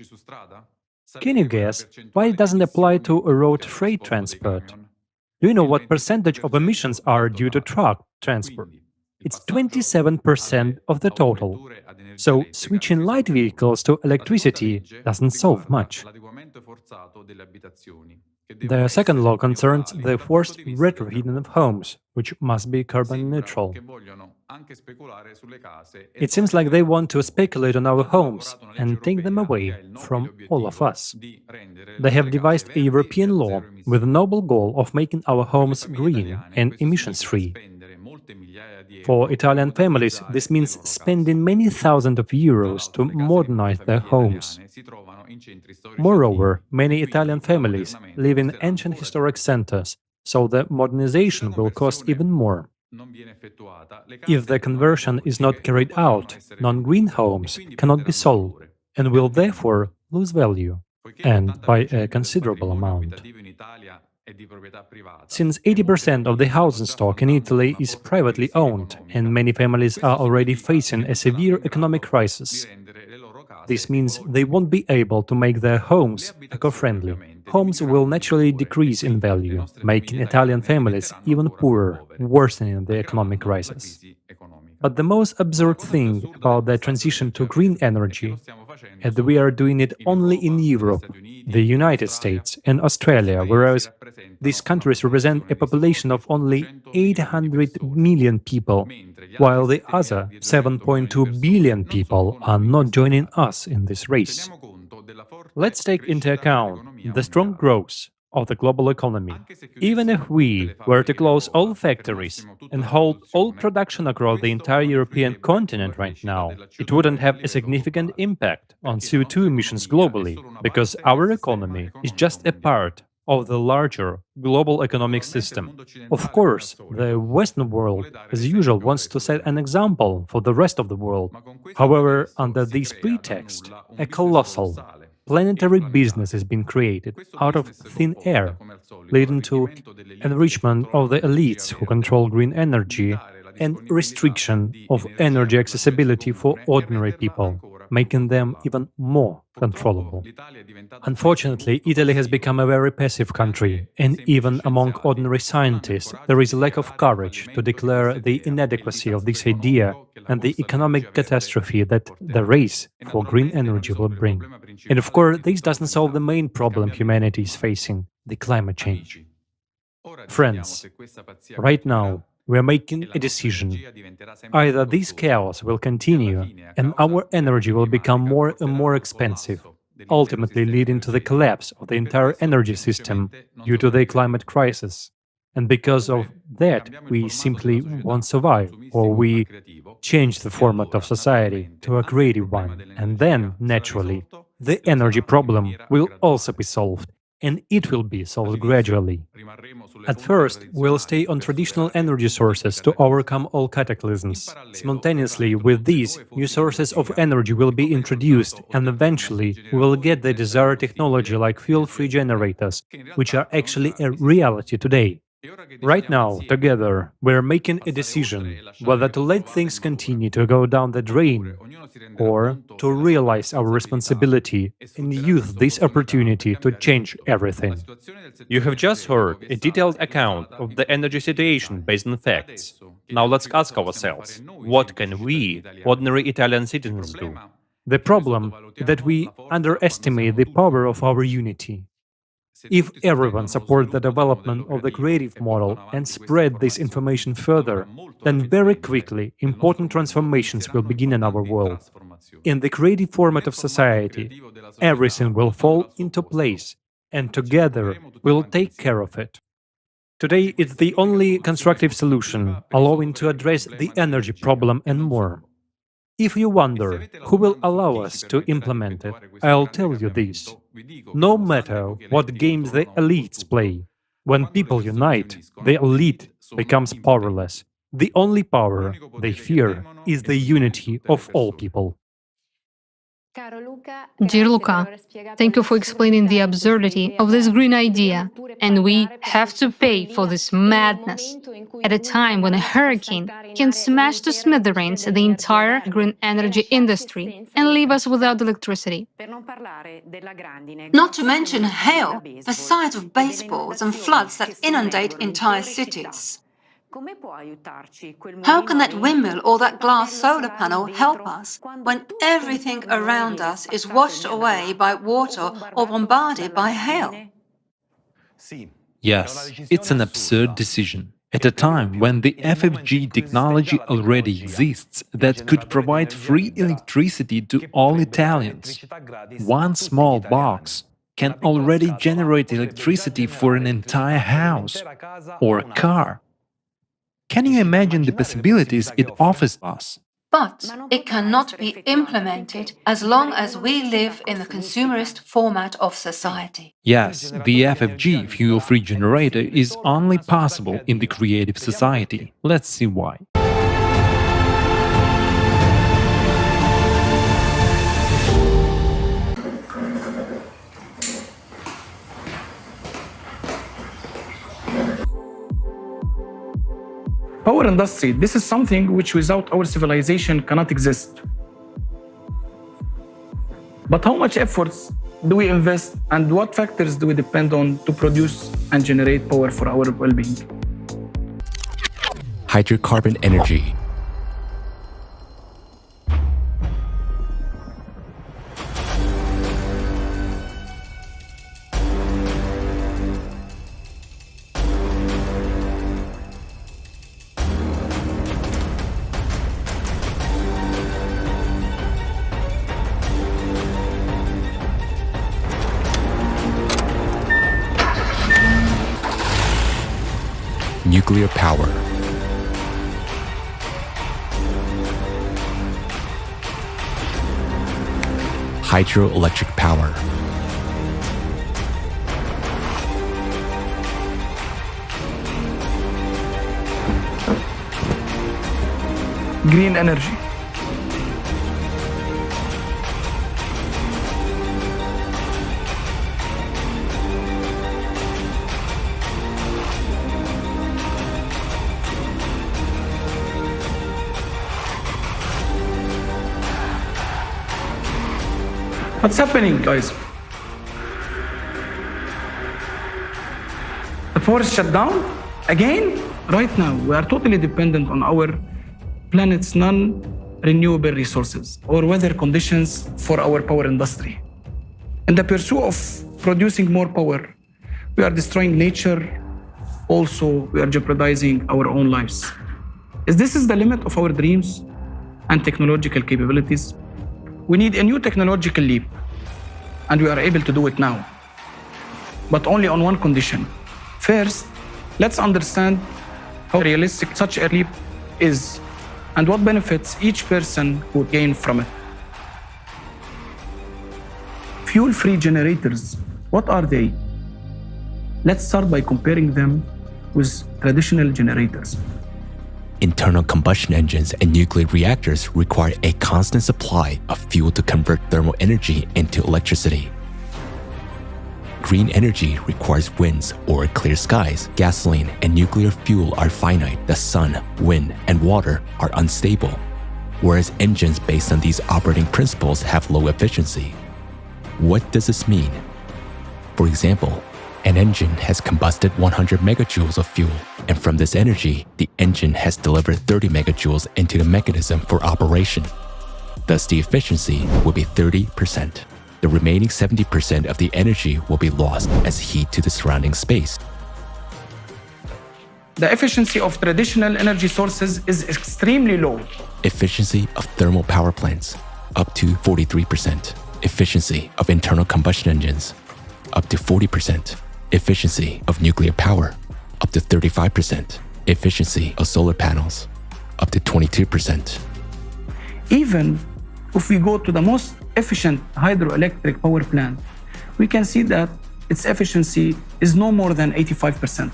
Can you guess why it doesn't apply to road freight transport? Do you know what percentage of emissions are due to truck transport? It's 27% of the total. So switching light vehicles to electricity doesn't solve much. The second law concerns the forced retrofitting of homes, which must be carbon neutral. It seems like they want to speculate on our homes and take them away from all of us. They have devised a European law with the noble goal of making our homes green and emissions-free. For Italian families, this means spending many thousands of euros to modernize their homes. Moreover, many Italian families live in ancient historic centers, so the modernization will cost even more. If the conversion is not carried out, non-green homes cannot be sold and will therefore lose value, and by a considerable amount. Since 80% of the housing stock in Italy is privately owned, and many families are already facing a severe economic crisis, this means they won't be able to make their homes eco-friendly. Homes will naturally decrease in value, making Italian families even poorer, worsening the economic crisis. But the most absurd thing about the transition to green energy is that we are doing it only in Europe, the United States, and Australia, whereas these countries represent a population of only 800 million people, while the other 7.2 billion people are not joining us in this race. Let's take into account the strong growth of the global economy. Even if we were to close all factories and hold all production across the entire European continent right now, it wouldn't have a significant impact on CO2 emissions globally, because our economy is just a part of the larger global economic system. Of course, the Western world, as usual, wants to set an example for the rest of the world. However, under this pretext, a colossal, planetary business is being created out of thin air, leading to enrichment of the elites who control green energy and restriction of energy accessibility for ordinary people, making them even more controllable. Unfortunately, Italy has become a very passive country, and even among ordinary scientists, there is a lack of courage to declare the inadequacy of this idea and the economic catastrophe that the race for green energy will bring. And of course, this doesn't solve the main problem humanity is facing, the climate change. Friends, right now, we are making a decision. Either this chaos will continue and our energy will become more and more expensive, ultimately leading to the collapse of the entire energy system due to the climate crisis. And because of that, we simply won't survive, or we change the format of society to a creative one. And then, naturally, the energy problem will also be solved, and it will be solved gradually. At first, we'll stay on traditional energy sources to overcome all cataclysms. Simultaneously with these, new sources of energy will be introduced, and eventually we will get the desired technology like fuel-free generators, which are actually a reality today. Right now, together, we're making a decision whether to let things continue to go down the drain or to realize our responsibility and use this opportunity to change everything. You have just heard a detailed account of the energy situation based on facts. Now let's ask ourselves, what can we, ordinary Italian citizens, do? The problem is that we underestimate the power of our unity. If everyone supports the development of the creative model and spread this information further, then very quickly important transformations will begin in our world. In the creative format of society, everything will fall into place, and together we'll take care of it. Today, it's the only constructive solution, allowing to address the energy problem and more. If you wonder who will allow us to implement it, I'll tell you this. No matter what games the elites play, when people unite, the elite becomes powerless. The only power they fear is the unity of all people. Dear Luca, thank you for explaining the absurdity of this green idea, and we have to pay for this madness at a time when a hurricane can smash to smithereens the entire green energy industry and leave us without electricity. Not to mention hail, the size of baseballs, and floods that inundate entire cities. How can that windmill or that glass solar panel help us when everything around us is washed away by water or bombarded by hail? Yes, it's an absurd decision. At a time when the FFG technology already exists that could provide free electricity to all Italians, one small box can already generate electricity for an entire house or a car. Can you imagine the possibilities it offers us? But it cannot be implemented as long as we live in the consumerist format of society. Yes, the FFG fuel-free generator is only possible in the creative society. Let's see why. Power industry, this is something which without our civilization cannot exist. But how much efforts do we invest and what factors do we depend on to produce and generate power for our well-being? Hydrocarbon energy. Nuclear power. Hydroelectric power. Green energy. What's happening, guys? The power is shut down again? Right now, we are totally dependent on our planet's non-renewable resources or weather conditions for our power industry. In the pursuit of producing more power, we are destroying nature. Also, we are jeopardizing our own lives. Is this the limit of our dreams and technological capabilities? We need a new technological leap, and we are able to do it now, but only on one condition. First, let's understand how realistic such a leap is and what benefits each person would gain from it. Fuel-free generators, what are they? Let's start by comparing them with traditional generators. Internal combustion engines and nuclear reactors require a constant supply of fuel to convert thermal energy into electricity. Green energy requires winds or clear skies. Gasoline and nuclear fuel are finite. The sun, wind, and water are unstable, whereas engines based on these operating principles have low efficiency. What does this mean? For example, an engine has combusted 100 megajoules of fuel, and from this energy, the engine has delivered 30 megajoules into the mechanism for operation. Thus, the efficiency will be 30%. The remaining 70% of the energy will be lost as heat to the surrounding space. The efficiency of traditional energy sources is extremely low. Efficiency of thermal power plants, up to 43%. Efficiency of internal combustion engines, up to 40%. Efficiency of nuclear power, up to 35%. Efficiency of solar panels, up to 22%. Even if we go to the most efficient hydroelectric power plant, we can see that its efficiency is no more than 85%.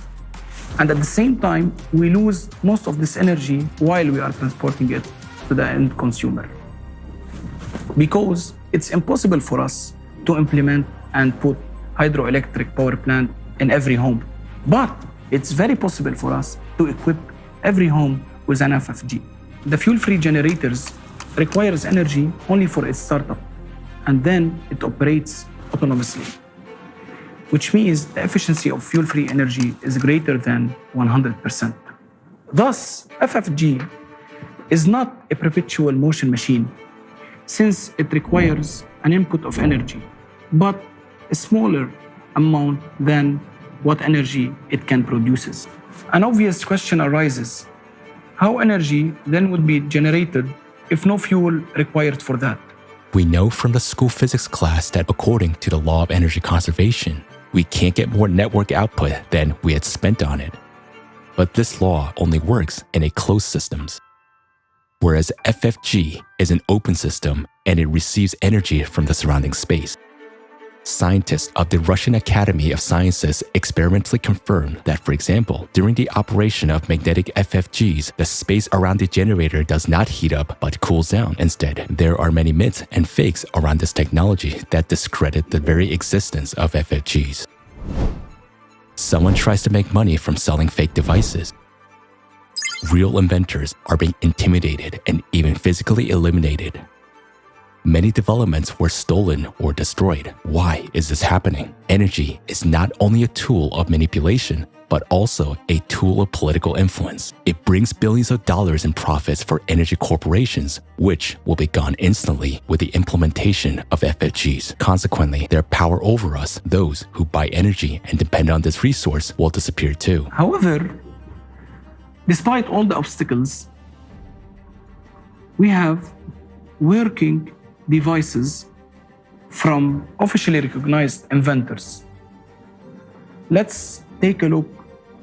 And at the same time, we lose most of this energy while we are transporting it to the end consumer. Because it's impossible for us to implement and put hydroelectric power plant in every home. But it's very possible for us to equip every home with an FFG. The fuel-free generators requires energy only for its startup, and then it operates autonomously, which means the efficiency of fuel-free energy is greater than 100%. Thus, FFG is not a perpetual motion machine, since it requires an input of energy, but a smaller amount than what energy it can produce. An obvious question arises: how energy then would be generated if no fuel required for that? We know from the school physics class that according to the law of energy conservation, we can't get more network output than we had spent on it. But this law only works in a closed systems. Whereas FFG is an open system and it receives energy from the surrounding space. Scientists of the Russian Academy of Sciences experimentally confirmed that, for example, during the operation of magnetic FFGs, the space around the generator does not heat up but cools down. Instead, there are many myths and fakes around this technology that discredit the very existence of FFGs. Someone tries to make money from selling fake devices. Real inventors are being intimidated and even physically eliminated. Many developments were stolen or destroyed. Why is this happening? Energy is not only a tool of manipulation, but also a tool of political influence. It brings billions of dollars in profits for energy corporations, which will be gone instantly with the implementation of FFGs. Consequently, their power over us, those who buy energy and depend on this resource, will disappear too. However, despite all the obstacles, we have working devices from officially recognized inventors. Let's take a look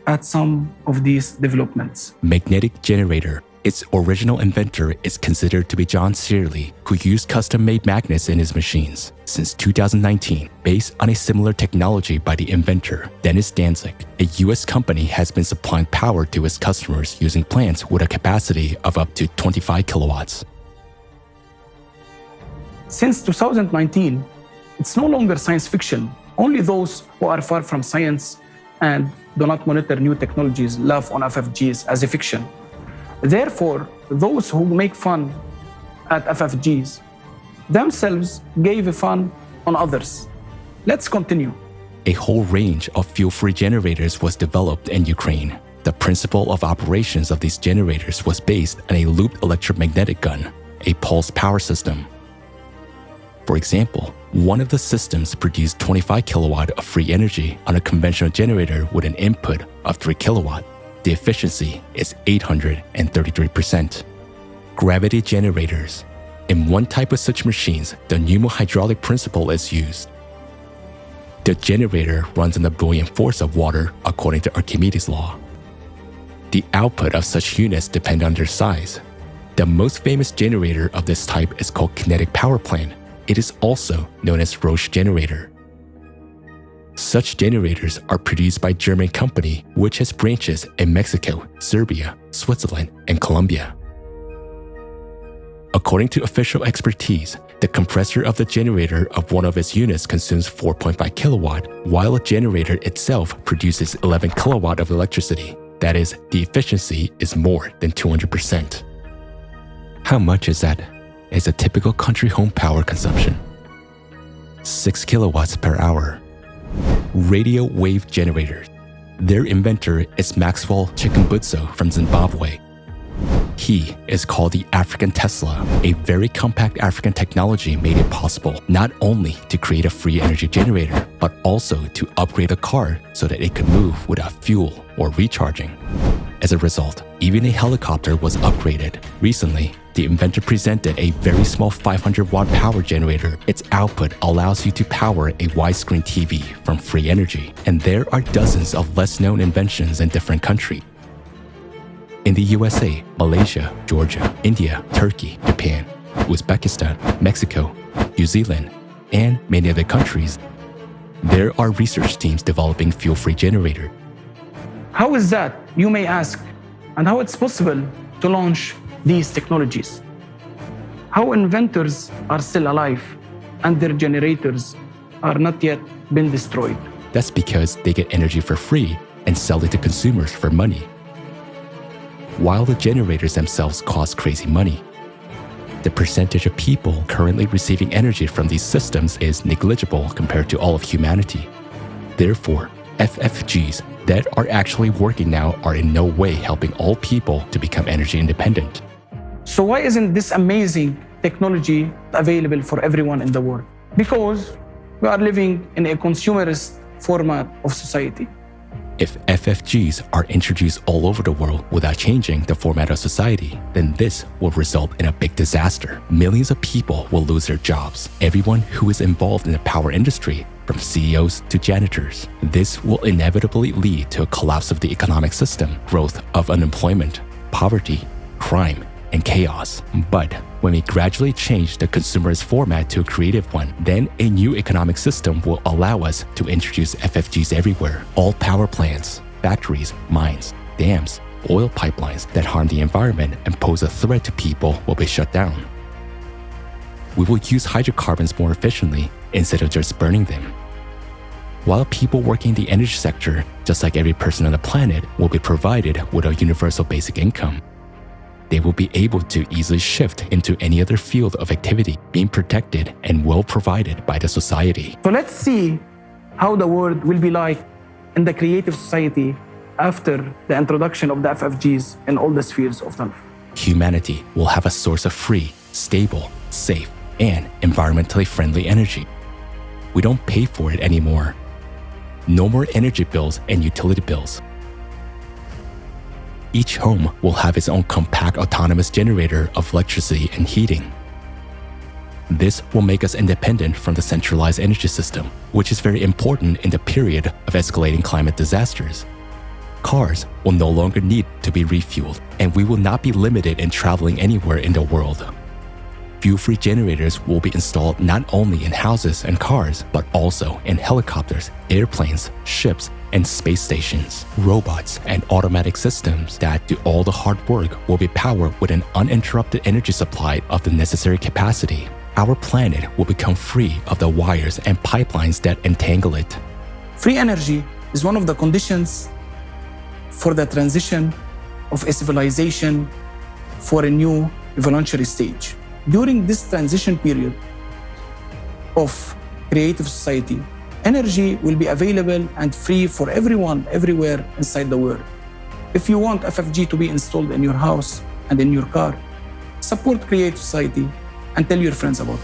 at some of these developments. Magnetic generator. Its original inventor is considered to be John Searle, who used custom-made magnets in his machines. Since 2019, based on a similar technology by the inventor, Dennis Danzig, a US company has been supplying power to its customers using plants with a capacity of up to 25 kilowatts. Since 2019, it's no longer science fiction. Only those who are far from science and do not monitor new technologies laugh on FFGs as a fiction. Therefore, those who make fun at FFGs themselves gave a fun on others. Let's continue. A whole range of fuel-free generators was developed in Ukraine. The principle of operations of these generators was based on a looped electromagnetic gun, a pulse power system. For example, one of the systems produced 25 kilowatt of free energy on a conventional generator with an input of 3 kilowatt. The efficiency is 833%. Gravity generators. In one type of such machines, the pneumohydraulic principle is used. The generator runs on the buoyant force of water according to Archimedes' law. The output of such units depend on their size. The most famous generator of this type is called kinetic power plant. It is also known as Roche generator. Such generators are produced by a German company which has branches in Mexico, Serbia, Switzerland, and Colombia. According to official expertise, the compressor of the generator of one of its units consumes 4.5 kilowatt, while a generator itself produces 11 kilowatt of electricity. That is, the efficiency is more than 200%. How much is that? Is a typical country home power consumption. 6 kilowatts per hour. Radio wave generators. Their inventor is Maxwell Chikumbutso from Zimbabwe. He is called the African Tesla. A very compact African technology made it possible not only to create a free energy generator, but also to upgrade a car so that it could move without fuel or recharging. As a result, even a helicopter was upgraded. Recently, the inventor presented a very small 500-watt power generator. Its output allows you to power a widescreen TV from free energy. And there are dozens of less-known inventions in different countries. In the USA, Malaysia, Georgia, India, Turkey, Japan, Uzbekistan, Mexico, New Zealand, and many other countries, there are research teams developing fuel-free generators. How is that, you may ask, and how it's possible to launch these technologies? How inventors are still alive and their generators are not yet been destroyed? That's because they get energy for free and sell it to consumers for money, while the generators themselves cost crazy money. The percentage of people currently receiving energy from these systems is negligible compared to all of humanity. Therefore, FFGs that are actually working now are in no way helping all people to become energy independent. So why isn't this amazing technology available for everyone in the world? Because we are living in a consumerist format of society. If FFGs are introduced all over the world without changing the format of society, then this will result in a big disaster. Millions of people will lose their jobs. Everyone who is involved in the power industry, from CEOs to janitors. This will inevitably lead to a collapse of the economic system, growth of unemployment, poverty, crime, and chaos. But when we gradually change the consumerist format to a creative one, then a new economic system will allow us to introduce FFGs everywhere. All power plants, factories, mines, dams, oil pipelines that harm the environment and pose a threat to people will be shut down. We will use hydrocarbons more efficiently instead of just burning them. While people working in the energy sector, just like every person on the planet, will be provided with a universal basic income, they will be able to easily shift into any other field of activity, being protected and well provided by the society. So let's see how the world will be like in the creative society after the introduction of the FFGs in all the spheres of life. Humanity will have a source of free, stable, safe, and environmentally friendly energy. We don't pay for it anymore. No more energy bills and utility bills. Each home will have its own compact autonomous generator of electricity and heating. This will make us independent from the centralized energy system, which is very important in the period of escalating climate disasters. Cars will no longer need to be refueled, and we will not be limited in traveling anywhere in the world. Fuel-free generators will be installed not only in houses and cars, but also in helicopters, airplanes, ships, and space stations. Robots and automatic systems that do all the hard work will be powered with an uninterrupted energy supply of the necessary capacity. Our planet will become free of the wires and pipelines that entangle it. Free energy is one of the conditions for the transition of a civilization for a new evolutionary stage. During this transition period, of creative society, energy will be available and free for everyone, everywhere inside the world. If you want FFG to be installed in your house and in your car, support creative society and tell your friends about it.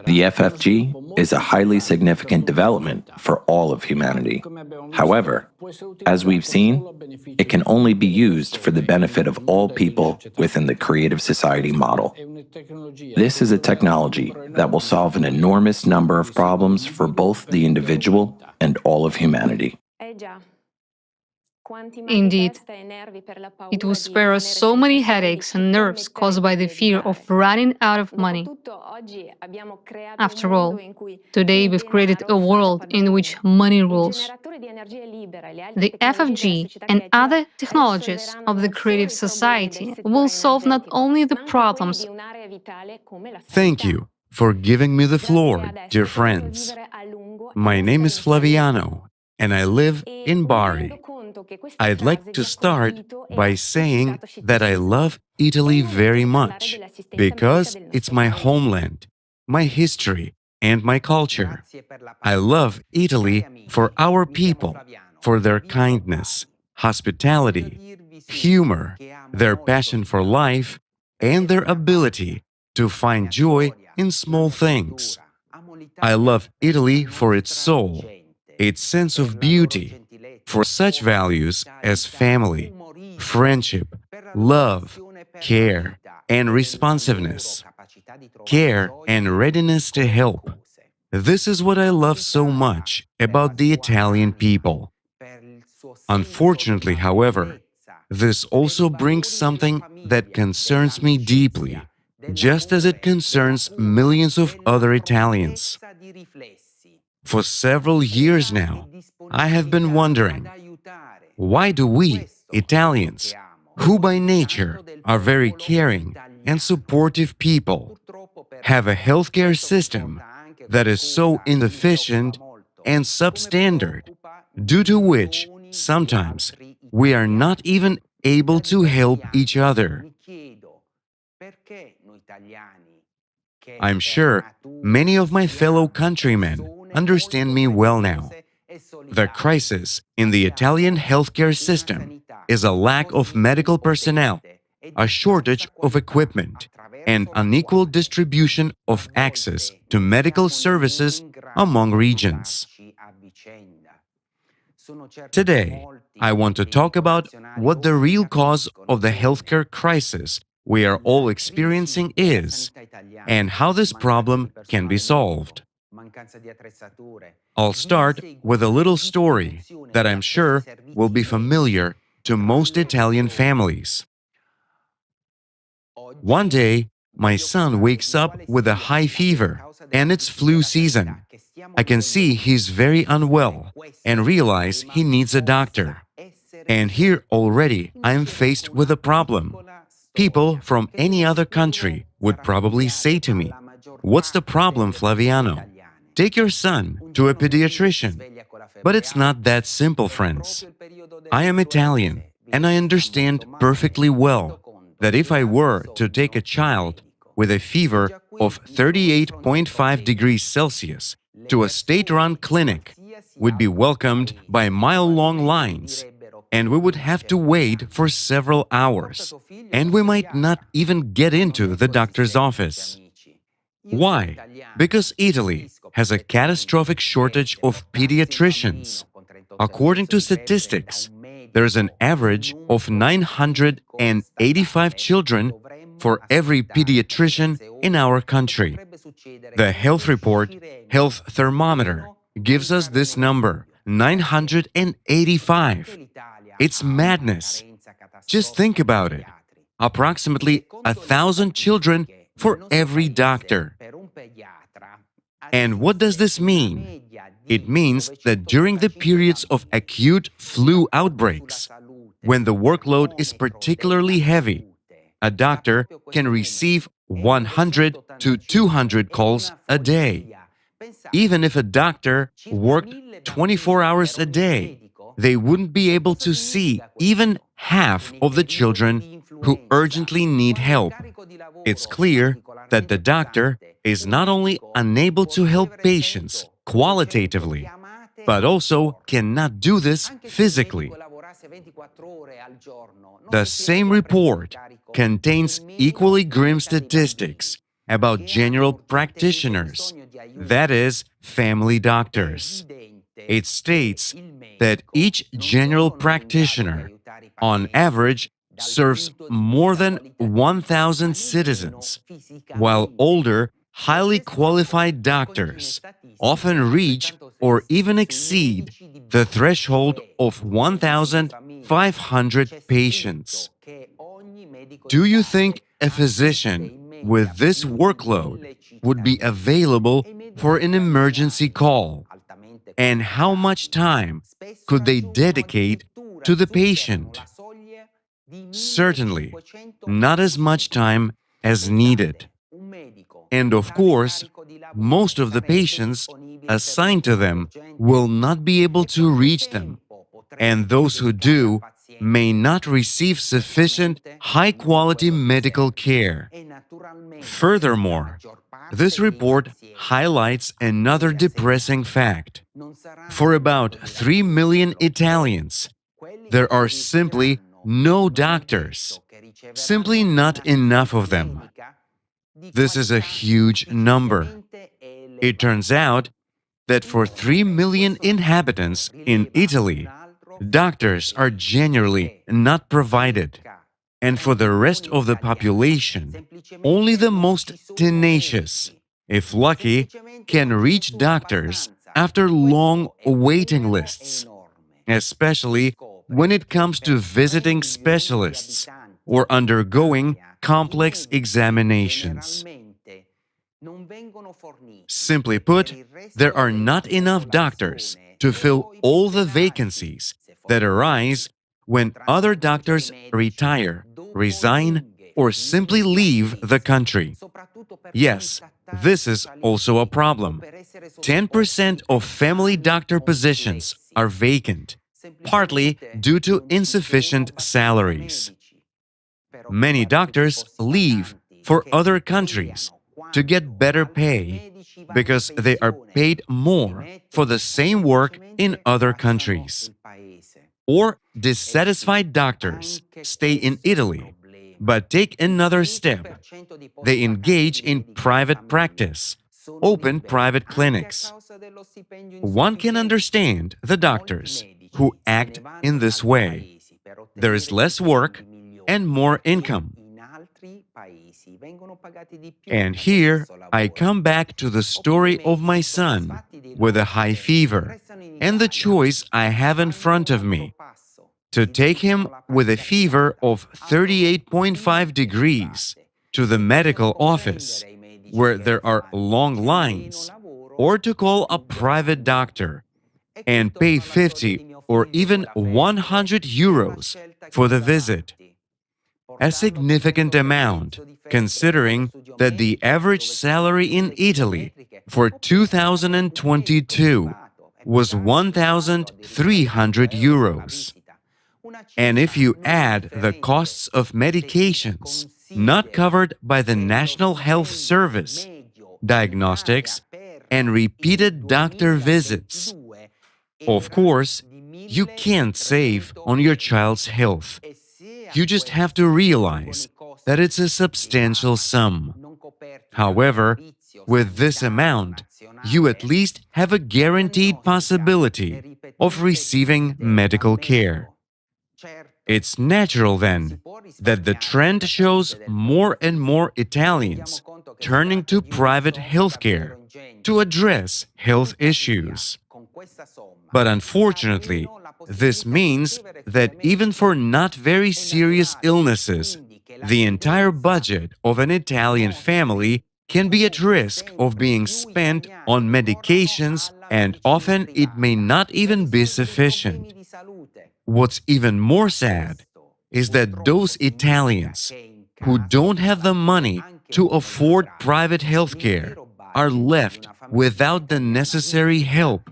The FFG is a highly significant development for all of humanity. However, as we've seen, it can only be used for the benefit of all people within the creative society model. This is a technology that will solve an enormous number of problems for both the individual and all of humanity. Indeed, it will spare us so many headaches and nerves caused by the fear of running out of money. After all, today we've created a world in which money rules. The FFG and other technologies of the creative society will solve not only the problems. Thank you for giving me the floor, dear friends. My name is Flaviano, and I live in Bari. I'd like to start by saying that I love Italy very much because it's my homeland, my history, and my culture. I love Italy for our people, for their kindness, hospitality, humor, their passion for life, and their ability to find joy in small things. I love Italy for its soul, its sense of beauty, for such values as family, friendship, love, care, and responsiveness, care and readiness to help. This is what I love so much about the Italian people. Unfortunately, however, this also brings something that concerns me deeply, just as it concerns millions of other Italians. For several years now, I have been wondering, why do we, Italians, who by nature are very caring and supportive people, have a healthcare system that is so inefficient and substandard, due to which sometimes we are not even able to help each other? I'm sure many of my fellow countrymen understand me well now. The crisis in the Italian healthcare system is a lack of medical personnel, a shortage of equipment, and unequal distribution of access to medical services among regions. Today, I want to talk about what the real cause of the healthcare crisis we are all experiencing is, and how this problem can be solved. I'll start with a little story that I'm sure will be familiar to most Italian families. One day, my son wakes up with a high fever, and it's flu season. I can see he's very unwell and realize he needs a doctor. And here already I am faced with a problem. People from any other country would probably say to me, "What's the problem, Flaviano? Take your son to a pediatrician." But it's not that simple, friends. I am Italian, and I understand perfectly well that if I were to take a child with a fever of 38.5 degrees Celsius to a state-run clinic, would be welcomed by mile-long lines, and we would have to wait for several hours, and we might not even get into the doctor's office. Why? Because Italy has a catastrophic shortage of pediatricians. According to statistics, there's an average of 985 children for every pediatrician in our country. The health report, Health Thermometer, gives us this number, 985. It's madness. Just think about it. Approximately 1,000 children for every doctor. And what does this mean? It means that during the periods of acute flu outbreaks, when the workload is particularly heavy, a doctor can receive 100 to 200 calls a day. Even if a doctor worked 24 hours a day, they wouldn't be able to see even half of the children who urgently need help. It's clear that the doctor is not only unable to help patients qualitatively, but also cannot do this physically. The same report contains equally grim statistics about general practitioners, that is, family doctors. It states that each general practitioner, on average, serves more than 1,000 citizens, while older, highly qualified doctors often reach or even exceed the threshold of 1,500 patients. Do you think a physician with this workload would be available for an emergency call? And how much time could they dedicate to the patient? Certainly, not as much time as needed. And of course, most of the patients assigned to them will not be able to reach them, and those who do may not receive sufficient high-quality medical care. Furthermore, this report highlights another depressing fact. For about 3 million Italians, there are simply no doctors, simply not enough of them. This is a huge number. It turns out that for 3 million inhabitants in Italy, doctors are generally not provided. And for the rest of the population, only the most tenacious, if lucky, can reach doctors after long waiting lists, especially when it comes to visiting specialists or undergoing complex examinations. Simply put, there are not enough doctors to fill all the vacancies that arise when other doctors retire, resign, or simply leave the country. Yes, this is also a problem. 10% of family doctor positions are vacant, partly due to insufficient salaries. Many doctors leave for other countries to get better pay because they are paid more for the same work in other countries. Or dissatisfied doctors stay in Italy but take another step. They engage in private practice, open private clinics. One can understand the doctors who act in this way. There is less work and more income. And here I come back to the story of my son with a high fever and the choice I have in front of me: to take him with a fever of 38.5 degrees to the medical office, where there are long lines, or to call a private doctor and pay 50 or even 100 euros for the visit. A significant amount, considering that the average salary in Italy for 2022 was 1,300 euros. And if you add the costs of medications not covered by the National Health Service, diagnostics, and repeated doctor visits, of course, you can't save on your child's health. You just have to realize that it's a substantial sum. However, with this amount, you at least have a guaranteed possibility of receiving medical care. It's natural, then, that the trend shows more and more Italians turning to private healthcare to address health issues. But unfortunately, this means that even for not very serious illnesses, the entire budget of an Italian family can be at risk of being spent on medications, and often it may not even be sufficient. What's even more sad is that those Italians who don't have the money to afford private healthcare are left without the necessary help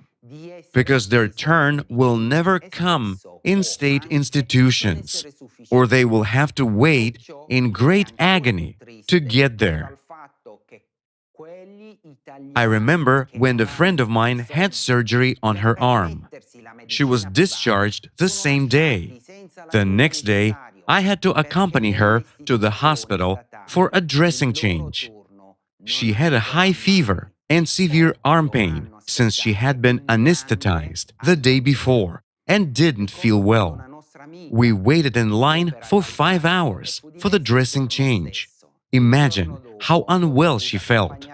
because their turn will never come in state institutions, or they will have to wait in great agony to get there. I remember when a friend of mine had surgery on her arm. She was discharged the same day. The next day, I had to accompany her to the hospital for a dressing change. She had a high fever and severe arm pain since she had been anesthetized the day before and didn't feel well. We waited in line for 5 hours for the dressing change. Imagine how unwell she felt.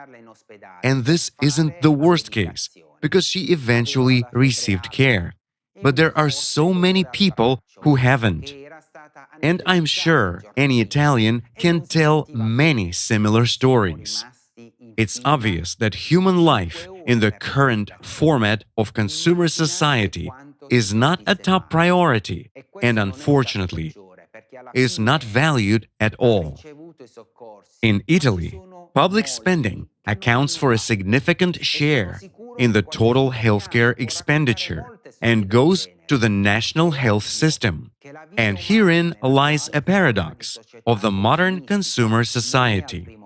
And this isn't the worst case, because she eventually received care. But there are so many people who haven't. And I'm sure any Italian can tell many similar stories. It's obvious that human life in the current format of consumer society is not a top priority and, unfortunately, is not valued at all. In Italy, public spending accounts for a significant share in the total healthcare expenditure and goes to the national health system. And herein lies a paradox of the modern consumer society.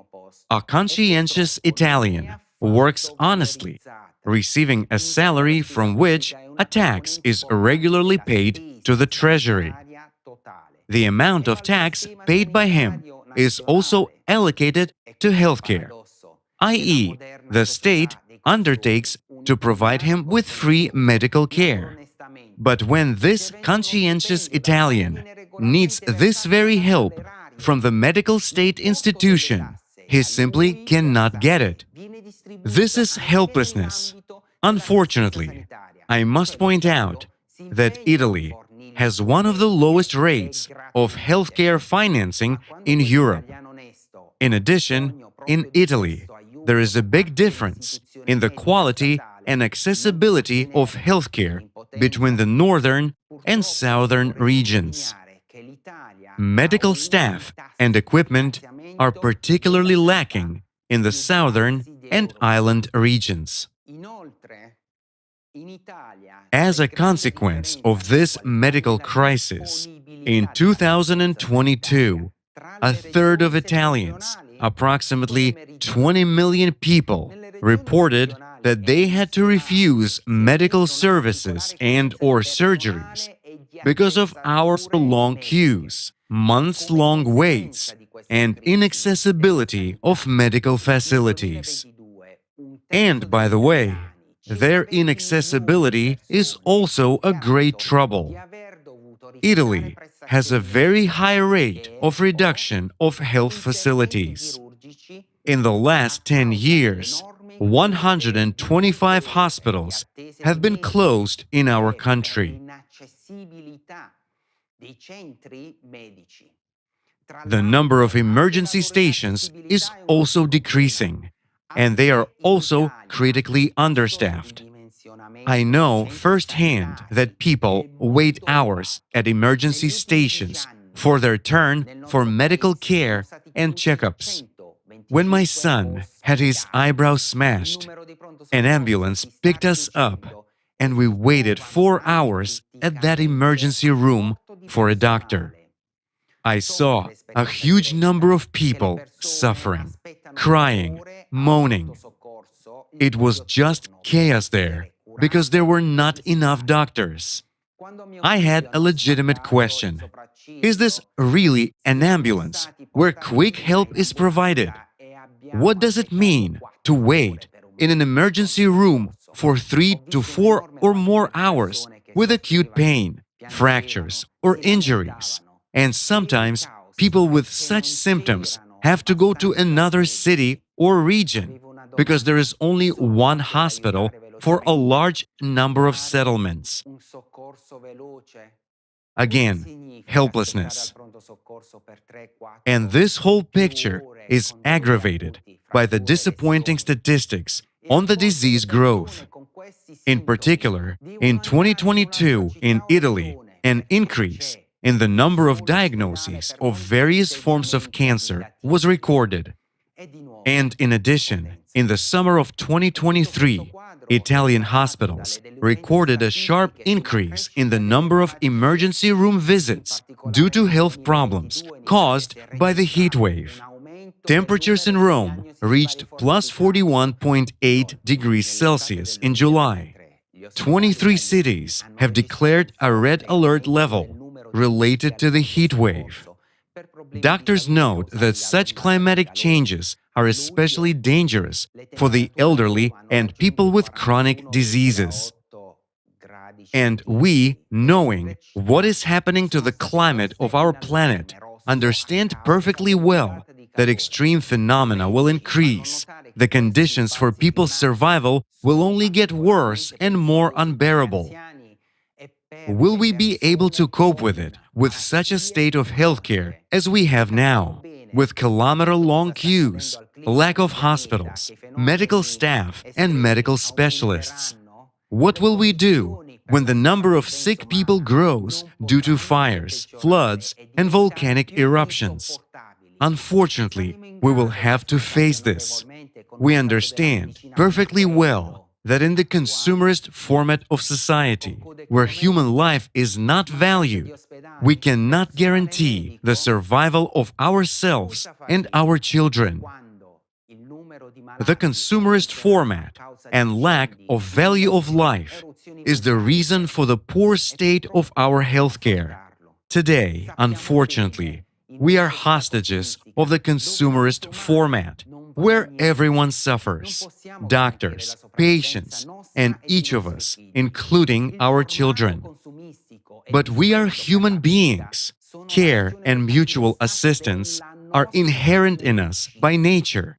A conscientious Italian works honestly, receiving a salary from which a tax is regularly paid to the treasury. The amount of tax paid by him is also allocated to healthcare, i.e., the state undertakes to provide him with free medical care. But when this conscientious Italian needs this very help from the medical state institution, he simply cannot get it. This is helplessness. Unfortunately, I must point out that Italy has one of the lowest rates of healthcare financing in Europe. In addition, in Italy, there is a big difference in the quality and accessibility of healthcare between the northern and southern regions. Medical staff and equipment are particularly lacking in the southern and island regions. As a consequence of this medical crisis, in 2022, a third of Italians, approximately 20 million people, reported that they had to refuse medical services and/or surgeries because of hours-long queues, months-long waits, and inaccessibility of medical facilities. And by the way, their inaccessibility is also a great trouble. Italy has a very high rate of reduction of health facilities. In the last 10 years, 125 hospitals have been closed in our country. The number of emergency stations is also decreasing, and they are also critically understaffed. I know firsthand that people wait hours at emergency stations for their turn for medical care and checkups. When my son had his eyebrow smashed, an ambulance picked us up, and we waited 4 hours at that emergency room for a doctor. I saw a huge number of people suffering, crying, moaning. It was just chaos there because there were not enough doctors. I had a legitimate question. Is this really an ambulance where quick help is provided? What does it mean to wait in an emergency room for 3 to 4 or more hours with acute pain, fractures, or injuries? And sometimes people with such symptoms have to go to another city or region because there is only one hospital for a large number of settlements. Again, helplessness. And this whole picture is aggravated by the disappointing statistics on the disease growth. In particular, in 2022 in Italy, an increase in the number of diagnoses of various forms of cancer was recorded, And in addition, in the summer of 2023, Italian hospitals recorded a sharp increase in the number of emergency room visits due to health problems caused by the heat wave. Temperatures in Rome reached plus 41.8 degrees Celsius in July. 23 cities have declared a red alert level related to the heat wave. Doctors note that such climatic changes are especially dangerous for the elderly and people with chronic diseases. And we, knowing what is happening to the climate of our planet, understand perfectly well that extreme phenomena will increase. The conditions for people's survival will only get worse and more unbearable. Will we be able to cope with it with such a state of healthcare as we have now, with kilometer-long queues, lack of hospitals, medical staff, and medical specialists? What will we do when the number of sick people grows due to fires, floods, and volcanic eruptions? Unfortunately, we will have to face this. We understand perfectly well that in the consumerist format of society, where human life is not valued, we cannot guarantee the survival of ourselves and our children. The consumerist format and lack of value of life is the reason for the poor state of our healthcare. Today, unfortunately, we are hostages of the consumerist format, where everyone suffers: doctors, patients, and each of us, including our children. But we are human beings. Care and mutual assistance are inherent in us by nature,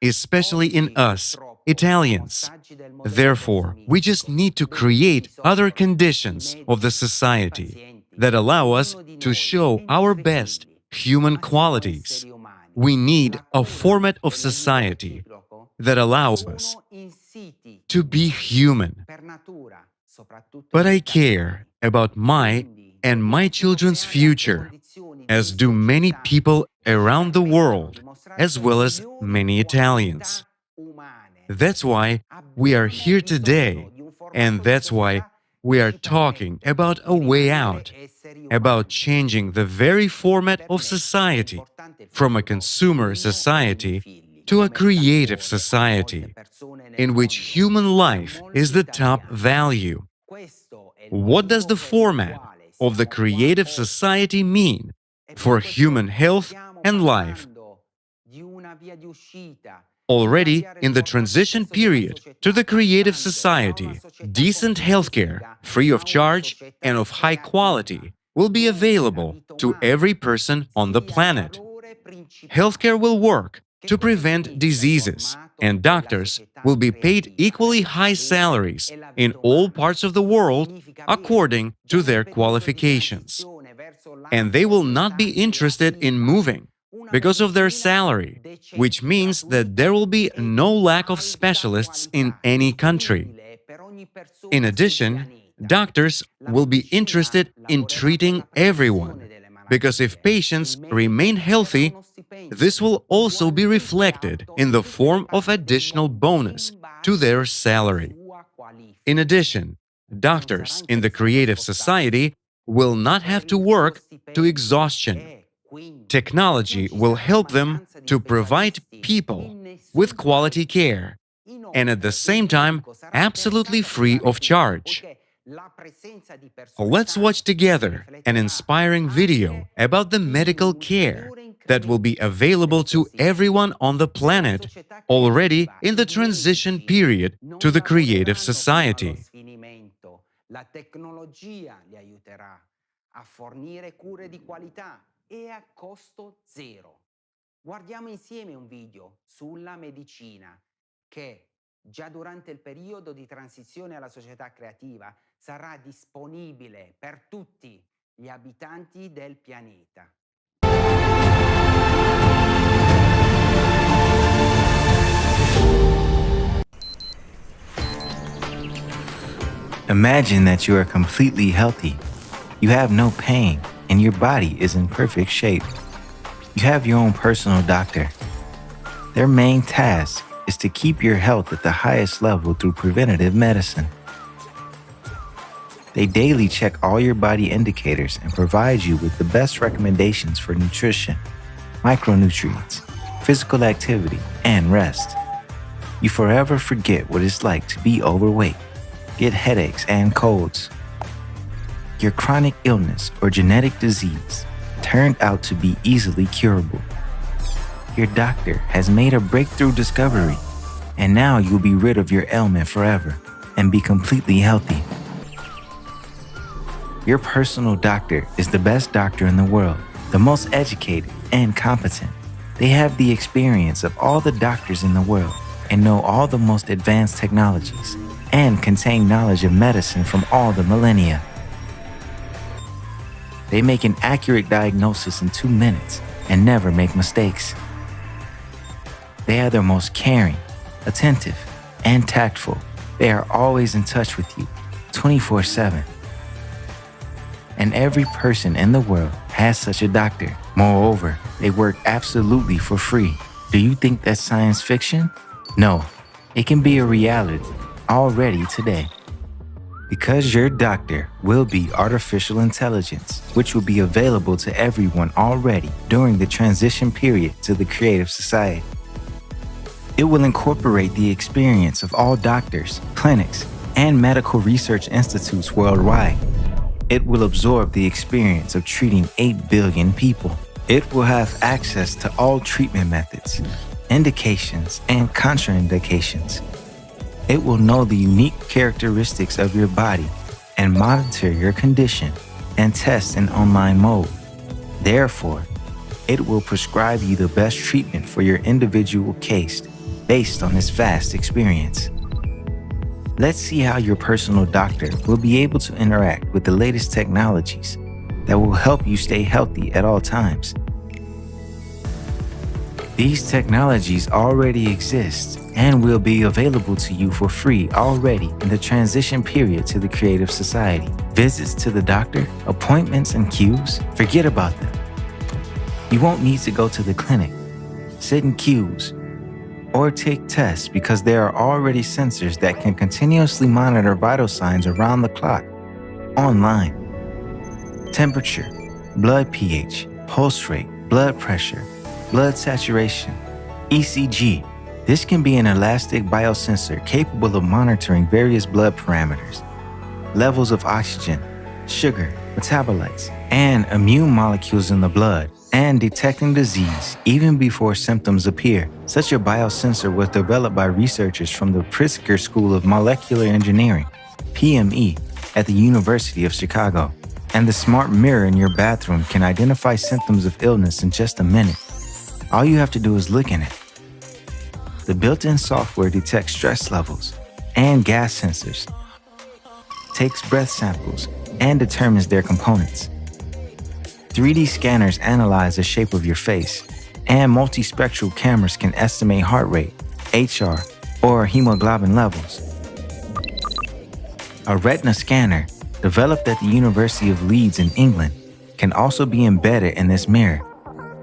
especially in us, Italians. Therefore, we just need to create other conditions of the society that allow us to show our best human qualities. We need a format of society that allows us to be human. But I care about my and my children's future, as do many people around the world, as well as many Italians. That's why we are here today, and that's why we are talking about a way out, about changing the very format of society from a consumer society to a creative society, in which human life is the top value. What does the format of the creative society mean for human health and life? Already in the transition period to the creative society, decent healthcare, free of charge and of high quality, will be available to every person on the planet. Healthcare will work to prevent diseases, and doctors will be paid equally high salaries in all parts of the world according to their qualifications. And they will not be interested in moving because of their salary, which means that there will be no lack of specialists in any country. In addition, doctors will be interested in treating everyone, because if patients remain healthy, this will also be reflected in the form of additional bonus to their salary. In addition, doctors in the creative society will not have to work to exhaustion. Technology will help them to provide people with quality care, and at the same time, absolutely free of charge. Let's watch together an inspiring video about the medical care that will be available to everyone on the planet already in the transition period to the creative society. La tecnologia li aiuterà a fornire cure di qualità e a costo zero. Guardiamo insieme un video sulla medicina che già durante il periodo di transizione alla società creativa sarà disponibile per tutti gli abitanti del pianeta. Imagine that you are completely healthy. You have no pain, and your body is in perfect shape. You have your own personal doctor. Their main task is to keep your health at the highest level through preventative medicine. They daily check all your body indicators and provide you with the best recommendations for nutrition, micronutrients, physical activity, and rest. You forever forget what it's like to be overweight, get headaches and colds. Your chronic illness or genetic disease turned out to be easily curable. Your doctor has made a breakthrough discovery, and now you'll be rid of your ailment forever and be completely healthy. Your personal doctor is the best doctor in the world, the most educated and competent. They have the experience of all the doctors in the world and know all the most advanced technologies and contain knowledge of medicine from all the millennia. They make an accurate diagnosis in 2 minutes and never make mistakes. They are the most caring, attentive, and tactful. They are always in touch with you, 24/7. And every person in the world has such a doctor. Moreover, they work absolutely for free. Do you think that's science fiction? No, it can be a reality already today. Because your doctor will be artificial intelligence, which will be available to everyone already during the transition period to the creative society. It will incorporate the experience of all doctors, clinics, and medical research institutes worldwide. It will absorb the experience of treating 8 billion people. It will have access to all treatment methods, indications, and contraindications. It will know the unique characteristics of your body and monitor your condition and test in online mode. Therefore, it will prescribe you the best treatment for your individual case based on its vast experience. Let's see how your personal doctor will be able to interact with the latest technologies that will help you stay healthy at all times. These technologies already exist and will be available to you for free already in the transition period to the creative society. Visits to the doctor, appointments, and queues, forget about them. You won't need to go to the clinic, sit in queues, or take tests because there are already sensors that can continuously monitor vital signs around the clock, online. Temperature, blood pH, pulse rate, blood pressure, blood saturation, ECG. This can be an elastic biosensor capable of monitoring various blood parameters, levels of oxygen, sugar, metabolites, and immune molecules in the blood, and detecting disease even before symptoms appear. Such a biosensor was developed by researchers from the Pritzker School of Molecular Engineering, PME, at the University of Chicago. And the smart mirror in your bathroom can identify symptoms of illness in just a minute. All you have to do is look in it. The built-in software detects stress levels and gas sensors, takes breath samples, and determines their components. 3D scanners analyze the shape of your face, and multispectral cameras can estimate heart rate, HR, or hemoglobin levels. A retina scanner, developed at the University of Leeds in England, can also be embedded in this mirror.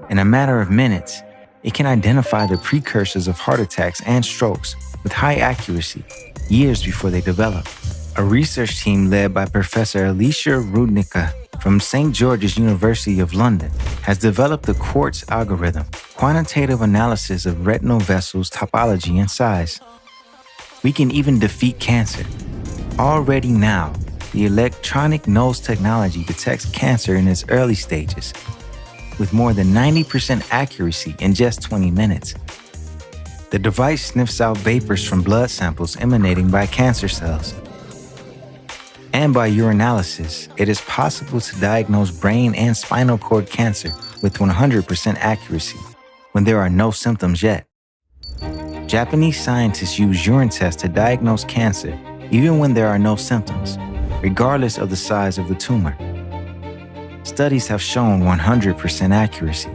In a matter of minutes, it can identify the precursors of heart attacks and strokes with high accuracy, years before they develop. A research team led by Professor Alicia Rudnicka from St. George's University of London has developed the quartz algorithm, quantitative analysis of retinal vessels topology and size. We can even defeat cancer. Already now, the electronic nose technology detects cancer in its early stages, with more than 90% accuracy in just 20 minutes. The device sniffs out vapors from blood samples emanating by cancer cells. And by urinalysis, it is possible to diagnose brain and spinal cord cancer with 100% accuracy when there are no symptoms yet. Japanese scientists use urine tests to diagnose cancer even when there are no symptoms, regardless of the size of the tumor. Studies have shown 100% accuracy.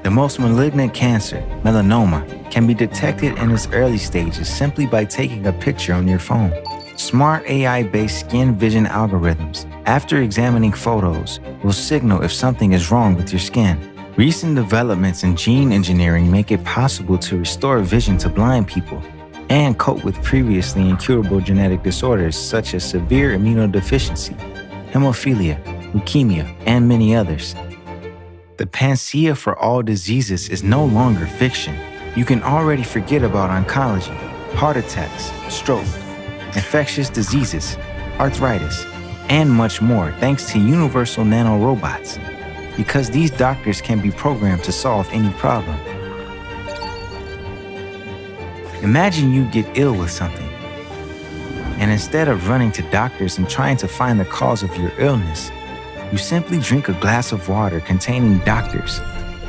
The most malignant cancer, melanoma, can be detected in its early stages simply by taking a picture on your phone. Smart AI-based skin vision algorithms, after examining photos, will signal if something is wrong with your skin. Recent developments in gene engineering make it possible to restore vision to blind people and cope with previously incurable genetic disorders such as severe immunodeficiency, hemophilia, leukemia, and many others. The panacea for all diseases is no longer fiction. You can already forget about oncology, heart attacks, stroke, infectious diseases, arthritis, and much more thanks to universal nanorobots, because these doctors can be programmed to solve any problem. Imagine you get ill with something, and instead of running to doctors and trying to find the cause of your illness, you simply drink a glass of water containing doctors,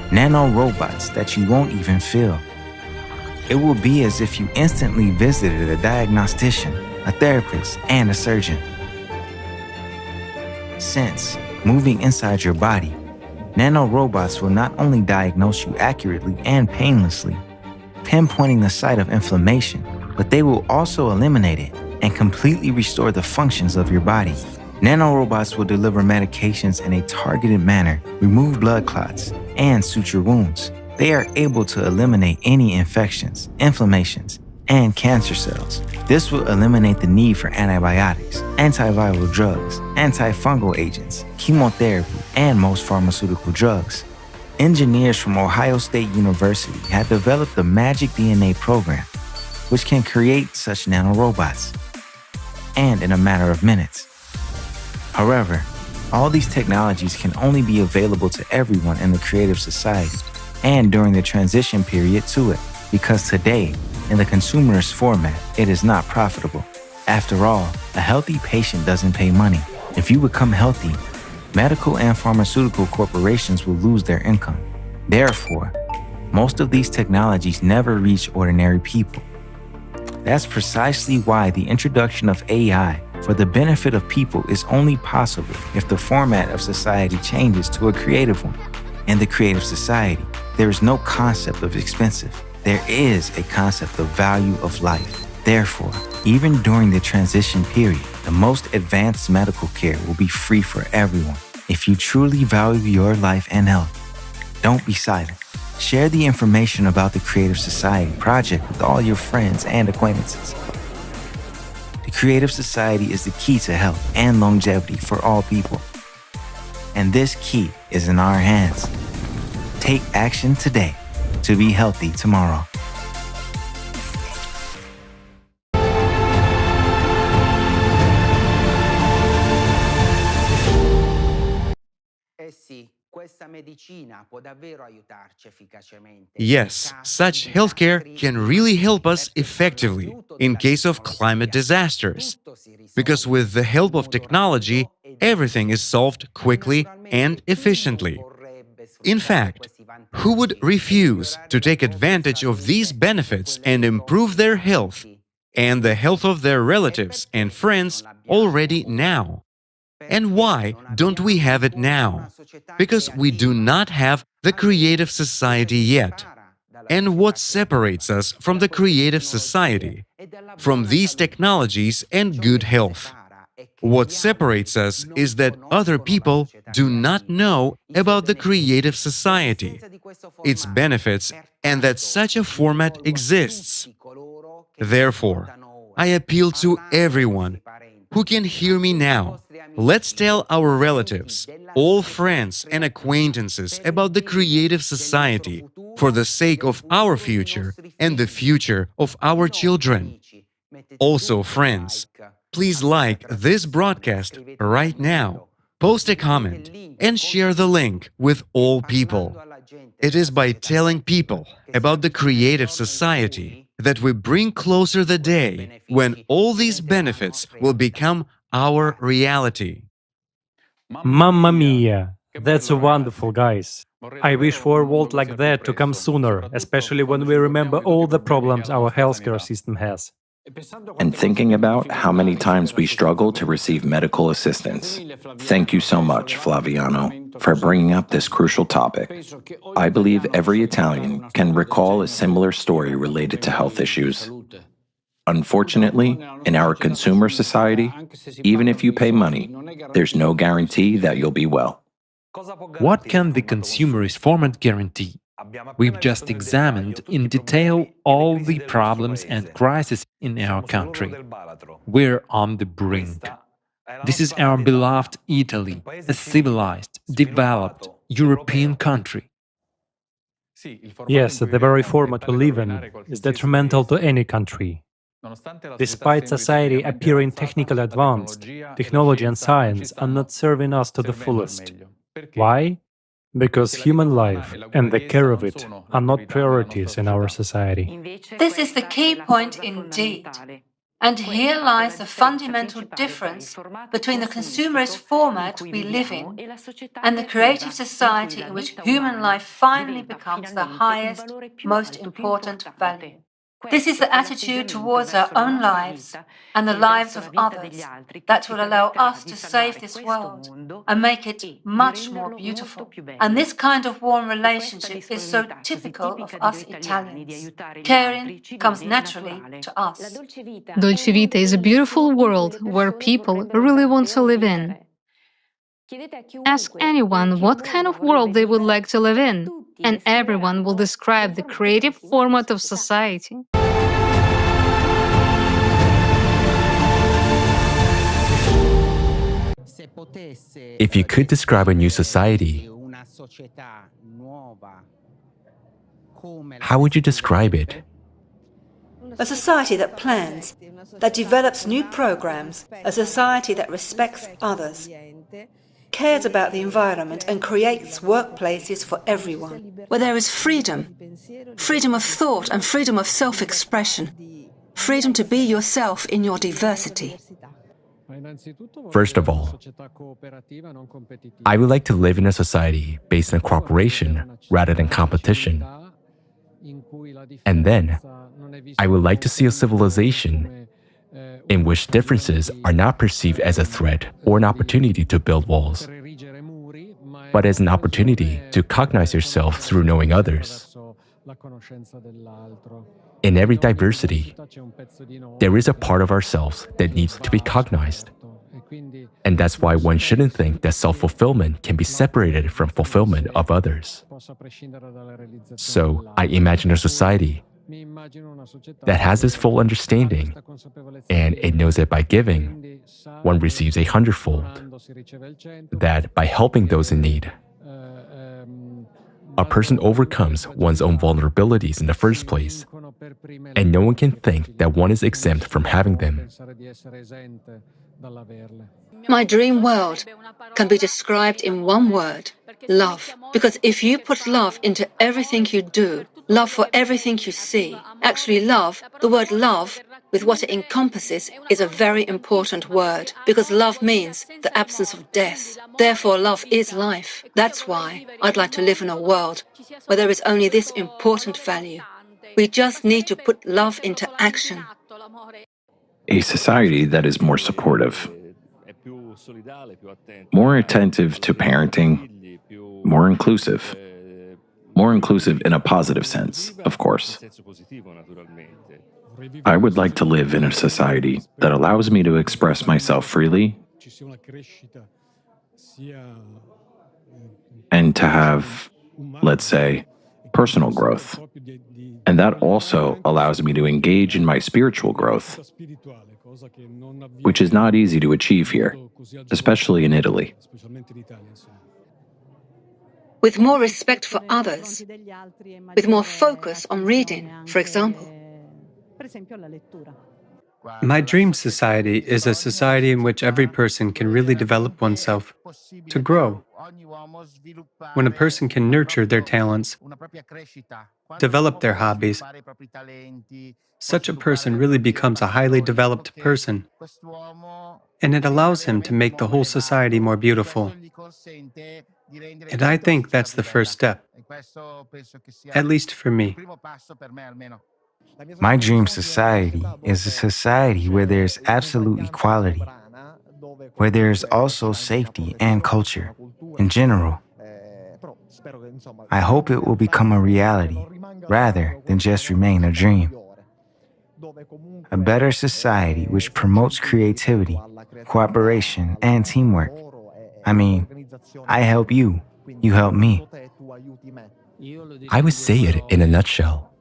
nanorobots that you won't even feel. It will be as if you instantly visited a diagnostician, a therapist, and a surgeon. Since, moving inside your body, nanorobots will not only diagnose you accurately and painlessly, pinpointing the site of inflammation, but they will also eliminate it and completely restore the functions of your body. Nanorobots will deliver medications in a targeted manner, remove blood clots, and suture wounds. They are able to eliminate any infections, inflammations, and cancer cells. This will eliminate the need for antibiotics, antiviral drugs, antifungal agents, chemotherapy, and most pharmaceutical drugs. Engineers from Ohio State University have developed the Magic DNA program, which can create such nanorobots, and in a matter of minutes. However, all these technologies can only be available to everyone in the creative society and during the transition period to it, because today, in the consumerist format, it is not profitable. After all, a healthy patient doesn't pay money. If you become healthy, medical and pharmaceutical corporations will lose their income. Therefore, most of these technologies never reach ordinary people. That's precisely why the introduction of AI for the benefit of people is only possible if the format of society changes to a creative one. In the creative society, there is no concept of expensive. There is a concept of value of life. Therefore, even during the transition period, the most advanced medical care will be free for everyone. If you truly value your life and health, don't be silent. Share the information about the Creative Society project with all your friends and acquaintances. The Creative Society is the key to health and longevity for all people. And this key is in our hands. Take action today to be healthy tomorrow. Yes, such healthcare can really help us effectively in case of climate disasters. Because with the help of technology, everything is solved quickly and efficiently. In fact, who would refuse to take advantage of these benefits and improve their health and the health of their relatives and friends already now? And why don't we have it now? Because we do not have the creative society yet. And what separates us from the creative society? From these technologies and good health. What separates us is that other people do not know about the creative society, its benefits, and that such a format exists. Therefore, I appeal to everyone who can hear me now. Let's tell our relatives, all friends and acquaintances about the creative society for the sake of our future and the future of our children. Also, friends, please like this broadcast right now, post a comment, and share the link with all people. It is by telling people about the creative society that we bring closer the day when all these benefits will become our reality. Mamma mia! That's wonderful, guys. I wish for a world like that to come sooner, especially when we remember all the problems our healthcare system has. And thinking about how many times we struggle to receive medical assistance. Thank you so much, Flaviano, for bringing up this crucial topic. I believe every Italian can recall a similar story related to health issues. Unfortunately, in our consumer society, even if you pay money, there's no guarantee that you'll be well. What can the consumerist format guarantee? We've just examined in detail all the problems and crises in our country. We're on the brink. This is our beloved Italy, a civilized, developed European country. Yes, the very format we live in is detrimental to any country. Despite society appearing technically advanced, technology and science are not serving us to the fullest. Why? Because human life and the care of it are not priorities in our society. This is the key point indeed. And here lies the fundamental difference between the consumerist format we live in and the creative society in which human life finally becomes the highest, most important value. This is the attitude towards our own lives and the lives of others that will allow us to save this world and make it much more beautiful. And this kind of warm relationship is so typical of us Italians. Caring comes naturally to us. Dolce Vita is a beautiful world where people really want to live in. Ask anyone what kind of world they would like to live in, and everyone will describe the creative format of society. If you could describe a new society, how would you describe it? A society that plans, that develops new programs, a society that respects others, cares about the environment and creates workplaces for everyone, where there is freedom, freedom of thought and freedom of self-expression, freedom to be yourself in your diversity. First of all, I would like to live in a society based on cooperation rather than competition. And then, I would like to see a civilization in which differences are not perceived as a threat or an opportunity to build walls, but as an opportunity to cognize yourself through knowing others. In every diversity, there is a part of ourselves that needs to be cognized. And that's why one shouldn't think that self-fulfillment can be separated from fulfillment of others. So I imagine a society that has this full understanding, and it knows that by giving, one receives a hundredfold, that by helping those in need, a person overcomes one's own vulnerabilities in the first place, and no one can think that one is exempt from having them. My dream world can be described in one word: love. Because if you put love into everything you do, love for everything you see, actually love, the word love, with what it encompasses, is a very important word, because love means the absence of death. Therefore, love is life. That's why I'd like to live in a world where there is only this important value. We just need to put love into action. A society that is more supportive, more attentive to parenting, more inclusive in a positive sense, of course. I would like to live in a society that allows me to express myself freely and to have, let's say, personal growth. And that also allows me to engage in my spiritual growth, which is not easy to achieve here, especially in Italy. With more respect for others, with more focus on reading, for example. My dream society is a society in which every person can really develop oneself, to grow. When a person can nurture their talents, develop their hobbies, such a person really becomes a highly developed person, and it allows him to make the whole society more beautiful. And I think that's the first step, at least for me. My dream society is a society where there's absolute equality, where there's also safety and culture in general. I hope it will become a reality rather than just remain a dream. A better society which promotes creativity, cooperation, and teamwork, I mean, I help you, you help me. I would say it in a nutshell: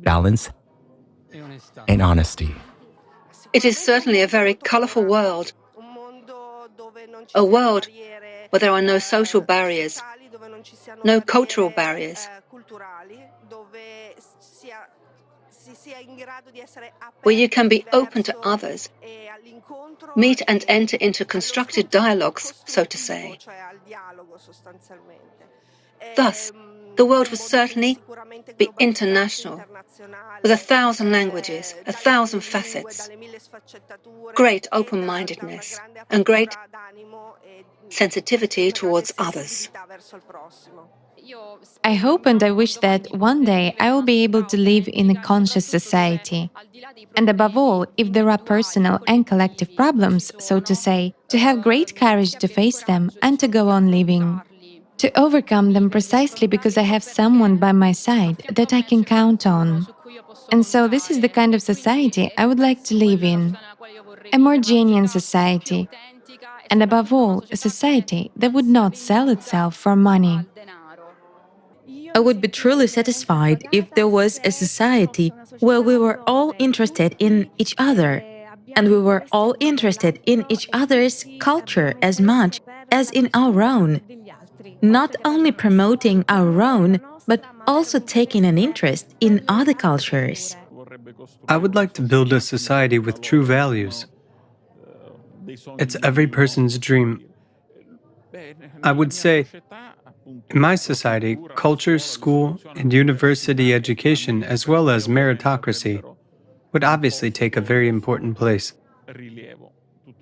balance and honesty. It is certainly a very colourful world. A world where there are no social barriers, no cultural barriers, where you can be open to others, meet and enter into constructive dialogues, so to say. Thus, the world would certainly be international, with 1,000 languages, 1,000 facets, great open-mindedness, and great sensitivity towards others. I hope and I wish that one day I will be able to live in a conscious society. And above all, if there are personal and collective problems, so to say, to have great courage to face them and to go on living. To overcome them precisely because I have someone by my side that I can count on. And so this is the kind of society I would like to live in. A more genuine society. And above all, a society that would not sell itself for money. I would be truly satisfied if there was a society where we were all interested in each other, and we were all interested in each other's culture as much as in our own, not only promoting our own, but also taking an interest in other cultures. I would like to build a society with true values. It's every person's dream. I would say, in my society, culture, school, and university education, as well as meritocracy, would obviously take a very important place.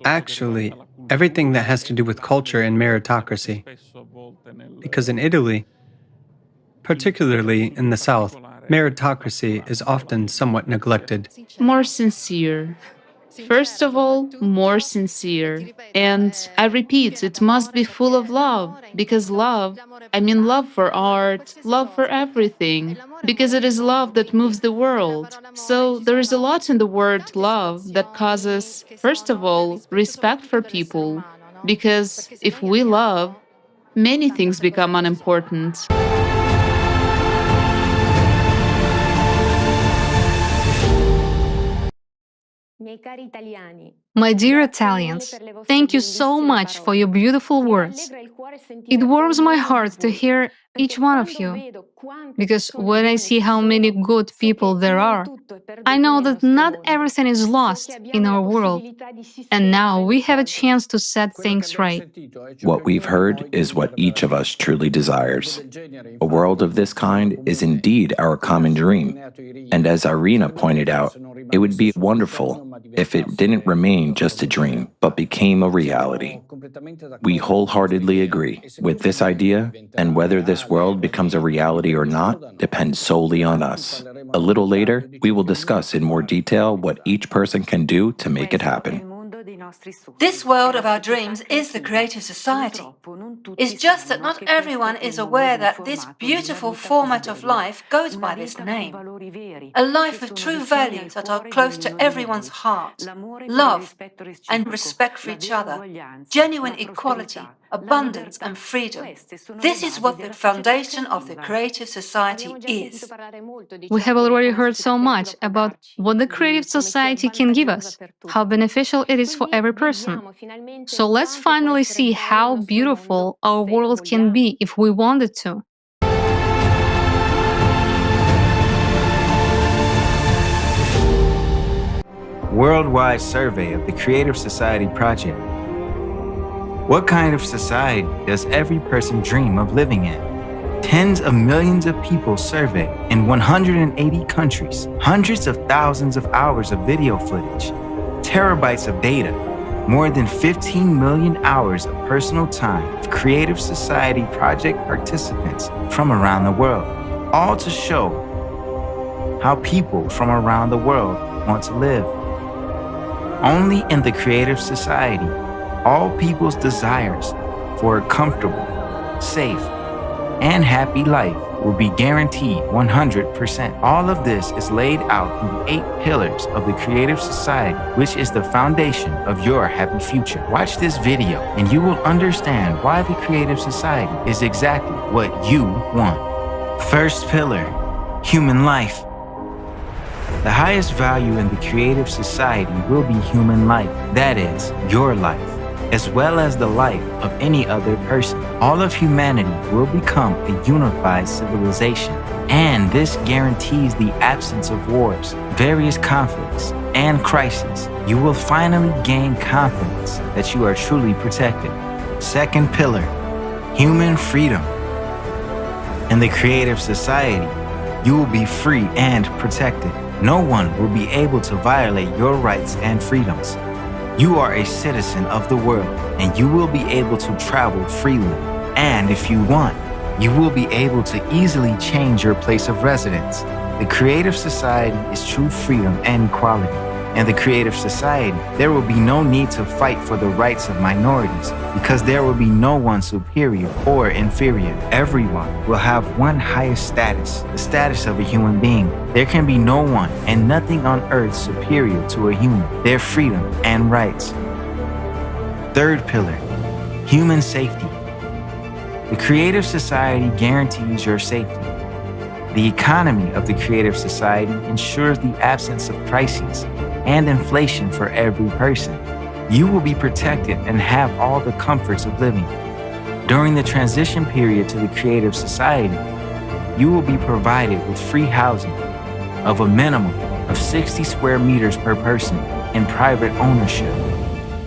Actually, everything that has to do with culture and meritocracy. Because in Italy, particularly in the South, meritocracy is often somewhat neglected. More sincere. First of all, more sincere. And I repeat, it must be full of love, because love, I mean love for art, love for everything, because it is love that moves the world. So there is a lot in the word love that causes, first of all, respect for people, because if we love, many things become unimportant. My dear Italians, thank you so much for your beautiful words. It warms my heart to hear each one of you, because when I see how many good people there are, I know that not everything is lost in our world, and now we have a chance to set things right. What we've heard is what each of us truly desires. A world of this kind is indeed our common dream, and as Irina pointed out, it would be wonderful if it didn't remain just a dream, but became a reality. We wholeheartedly agree with this idea, and whether this world becomes a reality or not depends solely on us. A little later, we will discuss in more detail what each person can do to make it happen. This world of our dreams is the creative society. It's just that not everyone is aware that this beautiful format of life goes by this name. A life with true values that are close to everyone's heart. Love and respect for each other. Genuine equality, abundance and freedom. This is what the foundation of the creative society is. We have already heard so much about what the creative society can give us, how beneficial it is for every person. So let's finally see how beautiful our world can be if we wanted to. Worldwide survey of the Creative Society Project. What kind of society does every person dream of living in? Tens of millions of people surveyed in 180 countries, hundreds of thousands of hours of video footage, terabytes of data, more than 15 million hours of personal time of Creative Society Project participants from around the world, all to show how people from around the world want to live. Only in the Creative Society, all people's desires for a comfortable, safe, and happy life will be guaranteed 100%. All of this is laid out in the 8 pillars of the Creative Society, which is the foundation of your happy future. Watch this video and you will understand why the Creative Society is exactly what you want. First pillar, human life. The highest value in the Creative Society will be human life, that is, your life, as well as the life of any other person. All of humanity will become a unified civilization, and this guarantees the absence of wars, various conflicts, and crises. You will finally gain confidence that you are truly protected. Second pillar, human freedom. In the Creative Society, you will be free and protected. No one will be able to violate your rights and freedoms. You are a citizen of the world, and you will be able to travel freely. And if you want, you will be able to easily change your place of residence. The Creative Society is true freedom and equality. In the Creative Society, there will be no need to fight for the rights of minorities because there will be no one superior or inferior. Everyone will have one highest status, the status of a human being. There can be no one and nothing on earth superior to a human, their freedom and rights. Third pillar, human safety. The Creative Society guarantees your safety. The economy of the Creative Society ensures the absence of crises and inflation for every person. You will be protected and have all the comforts of living. During the transition period to the Creative Society, you will be provided with free housing of a minimum of 60 square meters per person in private ownership,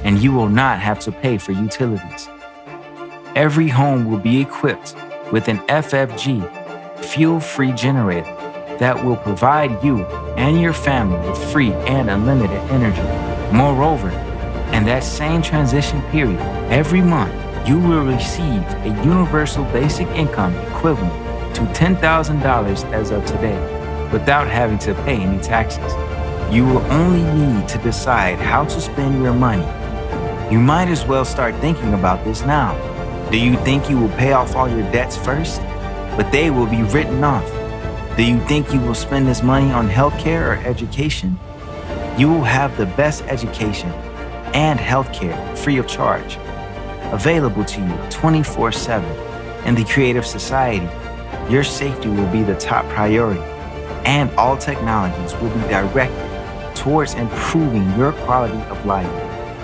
and you will not have to pay for utilities. Every home will be equipped with an FFG, fuel-free generator, that will provide you and your family with free and unlimited energy. Moreover, in that same transition period, every month you will receive a universal basic income equivalent to $10,000 as of today, without having to pay any taxes. You will only need to decide how to spend your money. You might as well start thinking about this now. Do you think you will pay off all your debts first? But they will be written off. Do you think you will spend this money on healthcare or education? You will have the best education and healthcare free of charge, available to you 24/7. In the Creative Society, your safety will be the top priority, and all technologies will be directed towards improving your quality of life.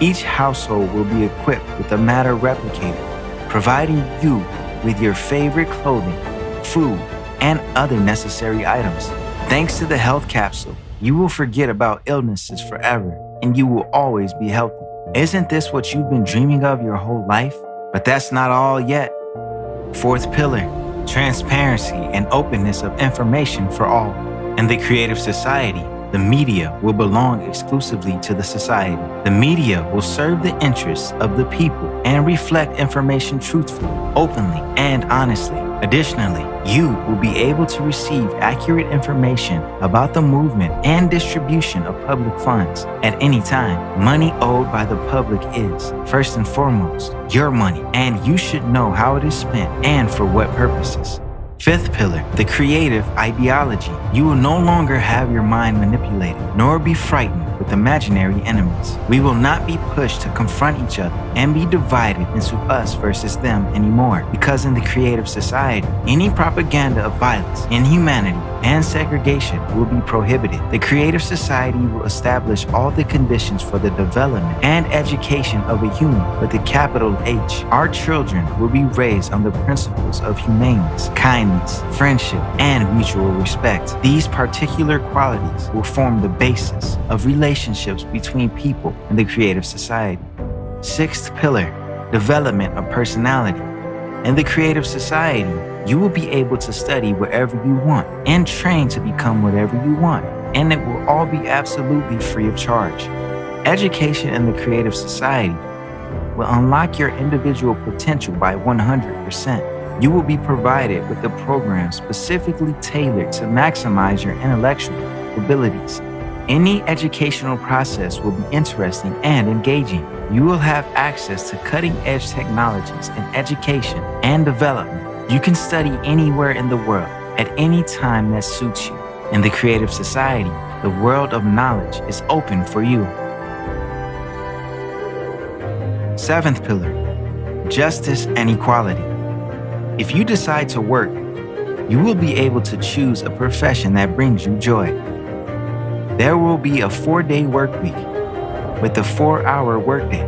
Each household will be equipped with a matter replicator, providing you with your favorite clothing, food, and other necessary items. Thanks to the health capsule, you will forget about illnesses forever, and you will always be healthy. Isn't this what you've been dreaming of your whole life? But that's not all yet. Fourth pillar, transparency and openness of information for all. In the Creative Society, the media will belong exclusively to the society. The media will serve the interests of the people and reflect information truthfully, openly, and honestly. Additionally, you will be able to receive accurate information about the movement and distribution of public funds at any time. Money owed by the public is, first and foremost, your money, and you should know how it is spent and for what purposes. Fifth pillar, the creative ideology. You will no longer have your mind manipulated, nor be frightened with imaginary enemies. We will not be pushed to confront each other and be divided into us versus them anymore, because in the Creative Society, any propaganda of violence, inhumanity, and segregation will be prohibited. The Creative Society will establish all the conditions for the development and education of a human with a capital H. Our children will be raised on the principles of humaneness, kindness, friendship, and mutual respect. These particular qualities will form the basis of relationships between people in the Creative Society. Sixth pillar, development of personality. In the Creative Society, you will be able to study wherever you want and train to become whatever you want, and it will all be absolutely free of charge. Education in the Creative Society will unlock your individual potential by 100%. You will be provided with a program specifically tailored to maximize your intellectual abilities. Any educational process will be interesting and engaging. You will have access to cutting-edge technologies in education and development. You can study anywhere in the world at any time that suits you. In the Creative Society, the world of knowledge is open for you. Seventh pillar, justice and equality. If you decide to work, you will be able to choose a profession that brings you joy. There will be a 4-day work week with a 4-hour workday.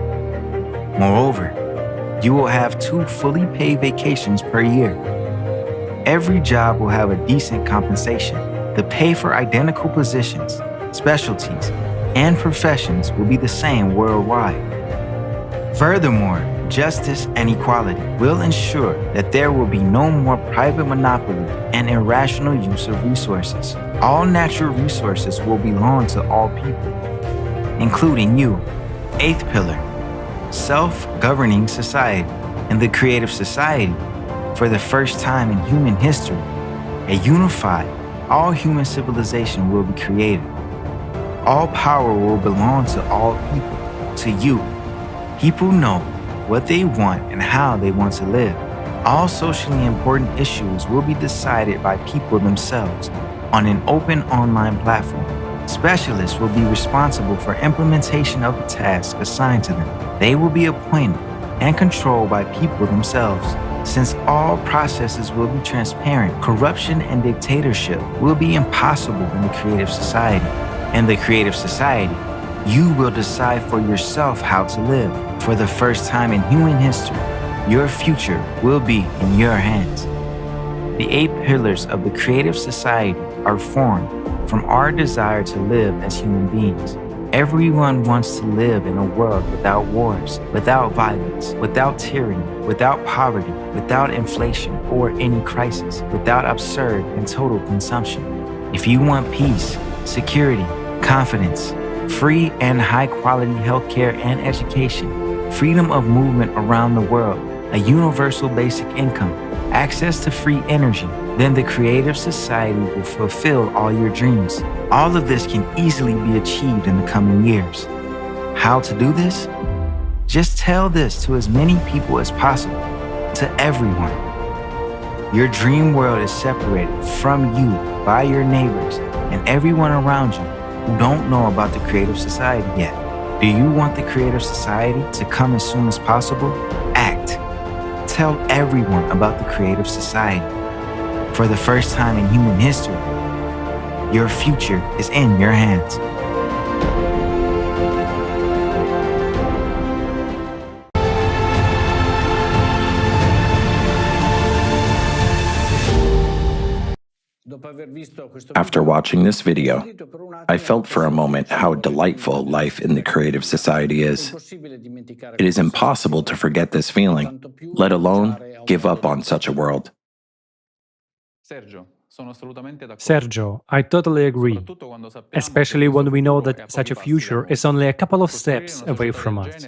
Moreover, you will have 2 fully paid vacations per year. Every job will have a decent compensation. The pay for identical positions, specialties, and professions will be the same worldwide. Furthermore, justice and equality will ensure that there will be no more private monopoly and irrational use of resources. All natural resources will belong to all people, including you. 8th pillar, self-governing society. In the Creative Society, for the first time in human history, a unified, all-human civilization will be created. All power will belong to all people, to you. People know what they want and how they want to live. All socially important issues will be decided by people themselves on an open online platform. Specialists will be responsible for implementation of the tasks assigned to them. They will be appointed and controlled by people themselves. Since all processes will be transparent, corruption and dictatorship will be impossible in the Creative Society. In the Creative Society, you will decide for yourself how to live. For the first time in human history, your future will be in your hands. The 8 pillars of the Creative Society are formed from our desire to live as human beings. Everyone wants to live in a world without wars, without violence, without tyranny, without poverty, without inflation or any crisis, without absurd and total consumption. If you want peace, security, confidence, free and high-quality healthcare and education, freedom of movement around the world, a universal basic income, access to free energy, then the Creative Society will fulfill all your dreams. All of this can easily be achieved in the coming years. How to do this? Just tell this to as many people as possible, to everyone. Your dream world is separated from you by your neighbors and everyone around you who don't know about the Creative Society yet. Do you want the Creative Society to come as soon as possible? Act. Tell everyone about the Creative Society. For the first time in human history, your future is in your hands. After watching this video, I felt for a moment how delightful life in the Creative Society is. It is impossible to forget this feeling, let alone give up on such a world. Sergio, I totally agree, especially when we know that such a future is only a couple of steps away from us.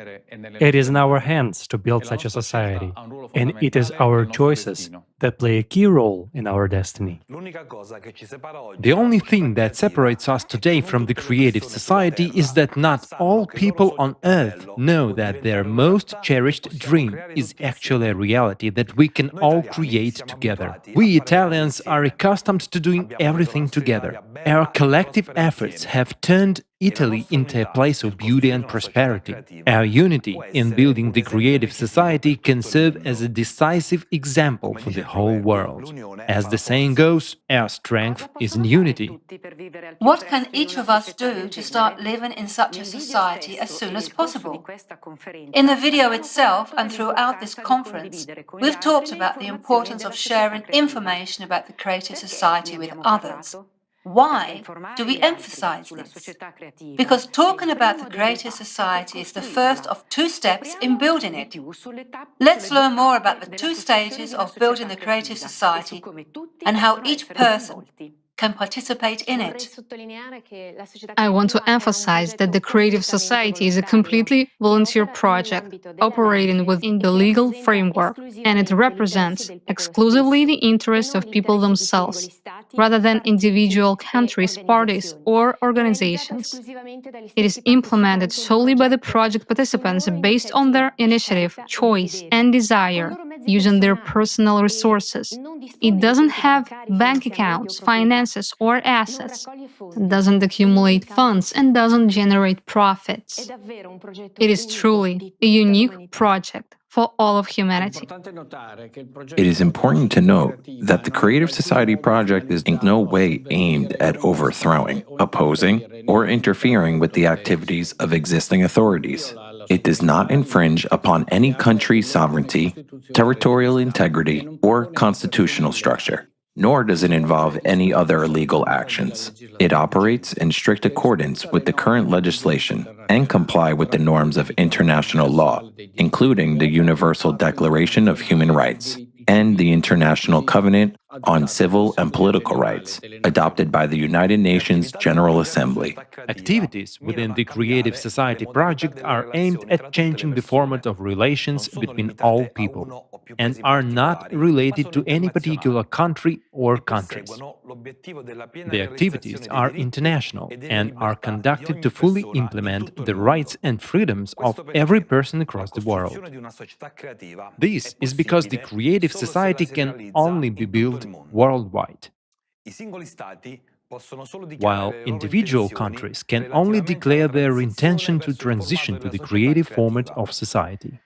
It is in our hands to build such a society, and it is our choices that play a key role in our destiny. The only thing that separates us today from the Creative Society is that not all people on Earth know that their most cherished dream is actually a reality that we can all create together. We Italians are accustomed to doing everything together. Our collective efforts have turned Italy into a place of beauty and prosperity. Our unity in building the Creative Society can serve as a decisive example for the whole world. As the saying goes, our strength is in unity. What can each of us do to start living in such a society as soon as possible? In the video itself and throughout this conference, we've talked about the importance of sharing information about the Creative Society with others. Why do we emphasize this? Because talking about the Creative Society is the first of 2 steps in building it. Let's learn more about the 2 stages of building the Creative Society and how each person can participate in it. I want to emphasize that the Creative Society is a completely volunteer project operating within the legal framework, and it represents exclusively the interests of people themselves, rather than individual countries, parties, or organizations. It is implemented solely by the project participants based on their initiative, choice, and desire, using their personal resources. It doesn't have bank accounts, finances, or assets, doesn't accumulate funds, and doesn't generate profits. It is truly a unique project for all of humanity. It is important to note that the Creative Society project is in no way aimed at overthrowing, opposing, or interfering with the activities of existing authorities. It does not infringe upon any country's sovereignty, territorial integrity, or constitutional structure, nor does it involve any other illegal actions. It operates in strict accordance with the current legislation and comply with the norms of international law, including the Universal Declaration of Human Rights and the International Covenant on Civil and Political Rights, adopted by the United Nations General Assembly. Activities within the Creative Society project are aimed at changing the format of relations between all people and are not related to any particular country or countries. The activities are international and are conducted to fully implement the rights and freedoms of every person across the world. This is because the Creative Society can only be built worldwide, while individual countries can only declare their intention to transition to the creative format of society.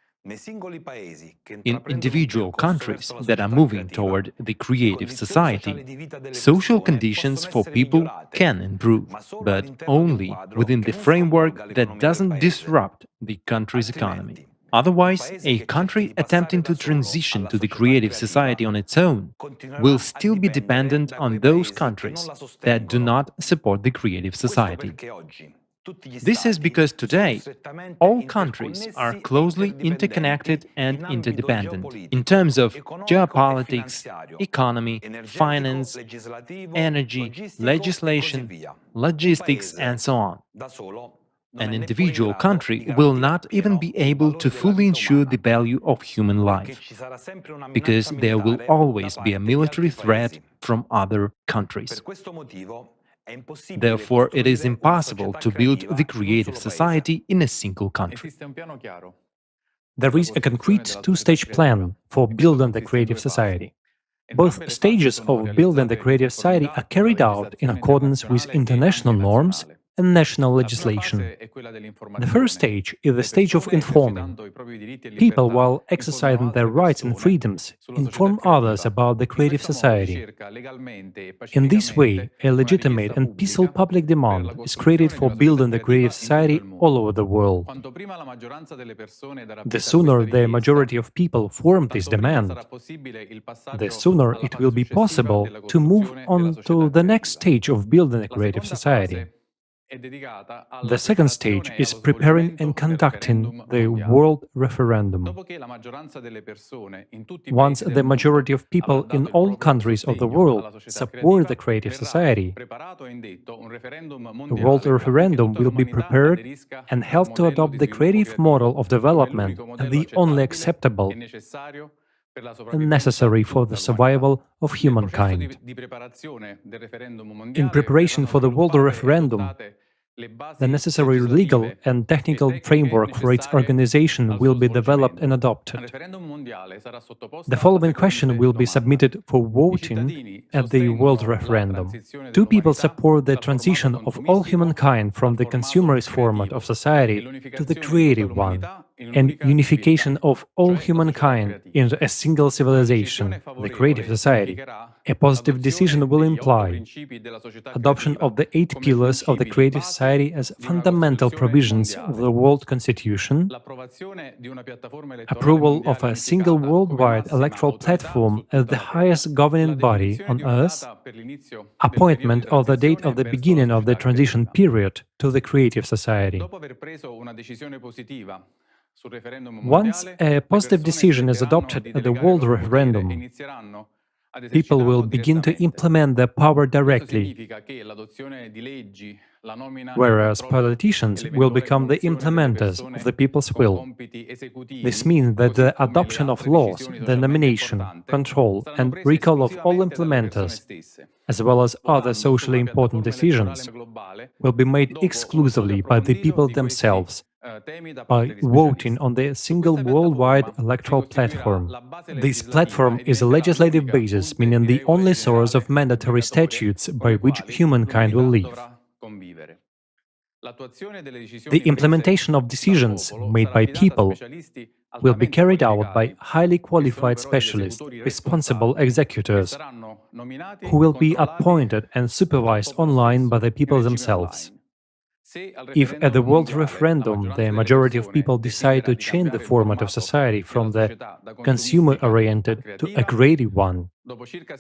In individual countries that are moving toward the creative society, social conditions for people can improve, but only within the framework that doesn't disrupt the country's economy. Otherwise, a country attempting to transition to the creative society on its own will still be dependent on those countries that do not support the creative society. This is because today, all countries are closely interconnected and interdependent in terms of geopolitics, economy, finance, energy, legislation, logistics, and so on. An individual country will not even be able to fully ensure the value of human life, because there will always be a military threat from other countries. Therefore, it is impossible to build the creative society in a single country. There is a concrete two-stage plan for building the creative society. Both stages of building the creative society are carried out in accordance with international norms and national legislation. The first stage is the stage of informing. People, while exercising their rights and freedoms, inform others about the creative society. In this way, a legitimate and peaceful public demand is created for building the creative society all over the world. The sooner the majority of people form this demand, the sooner it will be possible to move on to the next stage of building a creative society. The second stage is preparing and conducting the world referendum. Once the majority of people in all countries of the world support the creative society, a world referendum will be prepared and held to adopt the creative model of development as the only acceptable and necessary for the survival of humankind. In preparation for the world referendum, the necessary legal and technical framework for its organization will be developed and adopted. The following question will be submitted for voting at the world referendum. Do people support the transition of all humankind from the consumerist format of society to the creative one, and unification of all humankind into a single civilization, the creative society? A positive decision will imply adoption of the 8 pillars of the creative society as fundamental provisions of the world constitution, approval of a single worldwide electoral platform as the highest governing body on earth, appointment of the date of the beginning of the transition period to the creative society. Once a positive decision is adopted at the world referendum, people will begin to implement their power directly, whereas politicians will become the implementers of the people's will. This means that the adoption of laws, the nomination, control, and recall of all implementers, as well as other socially important decisions, will be made exclusively by the people themselves, by voting on the single worldwide electoral platform. This platform is a legislative basis, meaning the only source of mandatory statutes by which humankind will live. The implementation of decisions made by people will be carried out by highly qualified specialists, responsible executors, who will be appointed and supervised online by the people themselves. If at the world referendum the majority of people decide to change the format of society from the consumer-oriented to a creative one,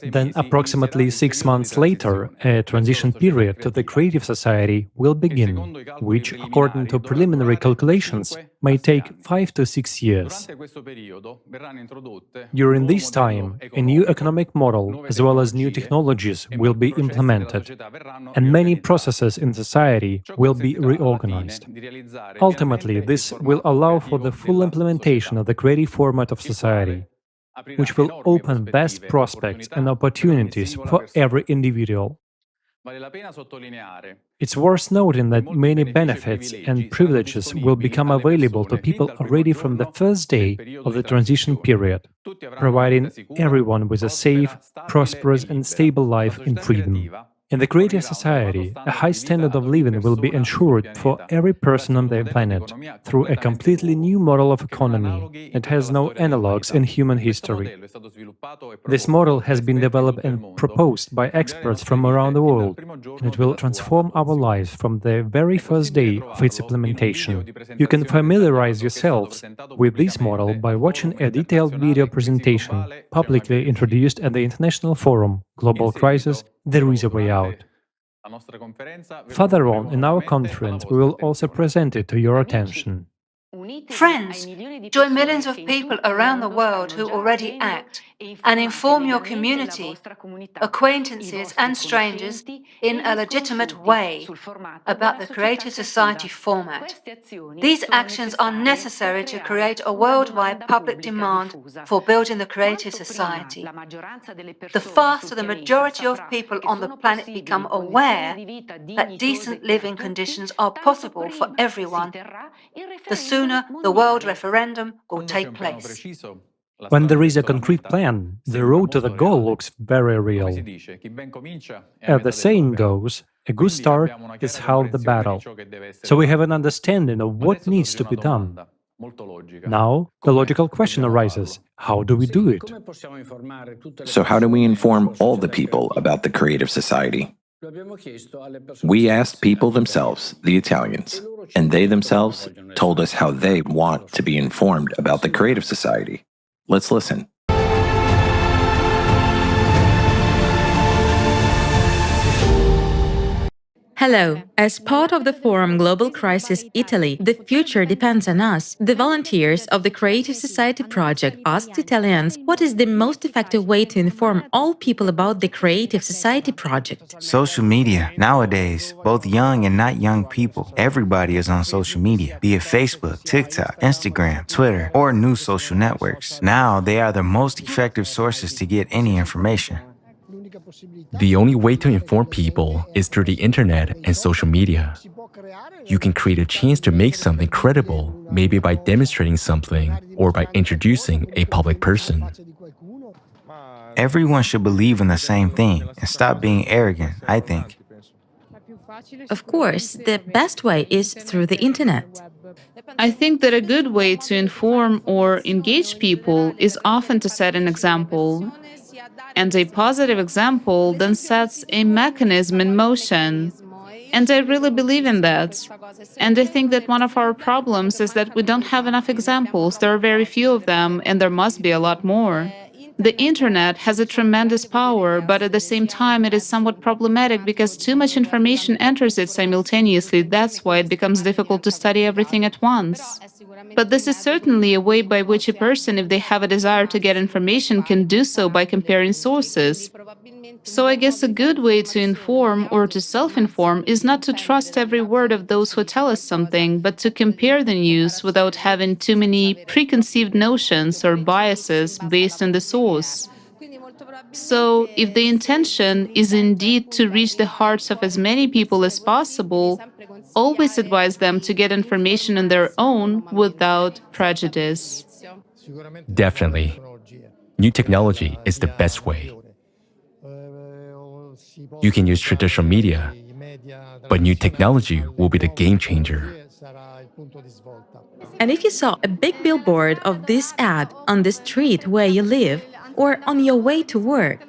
then approximately 6 months later, a transition period to the creative society will begin, which, according to preliminary calculations, may take 5 to 6 years. During this time, a new economic model as well as new technologies will be implemented, and many processes in society will be reorganized. Ultimately, this will allow for the full implementation of the creative format of society, which will open vast prospects and opportunities for every individual. It's worth noting that many benefits and privileges will become available to people already from the first day of the transition period, providing everyone with a safe, prosperous and stable life in freedom. In the creative society, a high standard of living will be ensured for every person on the planet through a completely new model of economy that has no analogues in human history. This model has been developed and proposed by experts from around the world, and it will transform our lives from the very first day of its implementation. You can familiarize yourselves with this model by watching a detailed video presentation publicly introduced at the International Forum Global Crisis: There is a Way Out. Further on in our conference, we will also present it to your attention. Friends, join millions of people around the world who already act and inform your community, acquaintances and strangers in a legitimate way about the Creative Society format. These actions are necessary to create a worldwide public demand for building the Creative Society. The faster the majority of people on the planet become aware that decent living conditions are possible for everyone, the sooner the world referendum will take place. When there is a concrete plan, the road to the goal looks very real. As the saying goes, a good start is half the battle. So we have an understanding of what needs to be done. Now, the logical question arises, how do we do it? So how do we inform all the people about the Creative Society? We asked people themselves, the Italians, and they themselves told us how they want to be informed about the Creative Society. Let's listen. Hello. As part of the Forum Global Crisis Italy, the future depends on us. The volunteers of the Creative Society project asked Italians what is the most effective way to inform all people about the Creative Society project. Social media. Nowadays, both young and not young people, everybody is on social media, be it Facebook, TikTok, Instagram, Twitter, or new social networks. Now, they are the most effective sources to get any information. The only way to inform people is through the internet and social media. You can create a chance to make something credible, maybe by demonstrating something or by introducing a public person. Everyone should believe in the same thing and stop being arrogant, I think. Of course, the best way is through the internet. I think that a good way to inform or engage people is often to set an example. And a positive example then sets a mechanism in motion. And I really believe in that. And I think that one of our problems is that we don't have enough examples. There are very few of them, and there must be a lot more. The internet has a tremendous power, but at the same time, it is somewhat problematic because too much information enters it simultaneously. That's why it becomes difficult to study everything at once. But this is certainly a way by which a person, if they have a desire to get information, can do so by comparing sources. So I guess a good way to inform or to self-inform is not to trust every word of those who tell us something, but to compare the news without having too many preconceived notions or biases based on the source. So, if the intention is indeed to reach the hearts of as many people as possible, always advise them to get information on their own without prejudice. Definitely. New technology is the best way. You can use traditional media, but new technology will be the game changer. And if you saw a big billboard of this ad on the street where you live or on your way to work,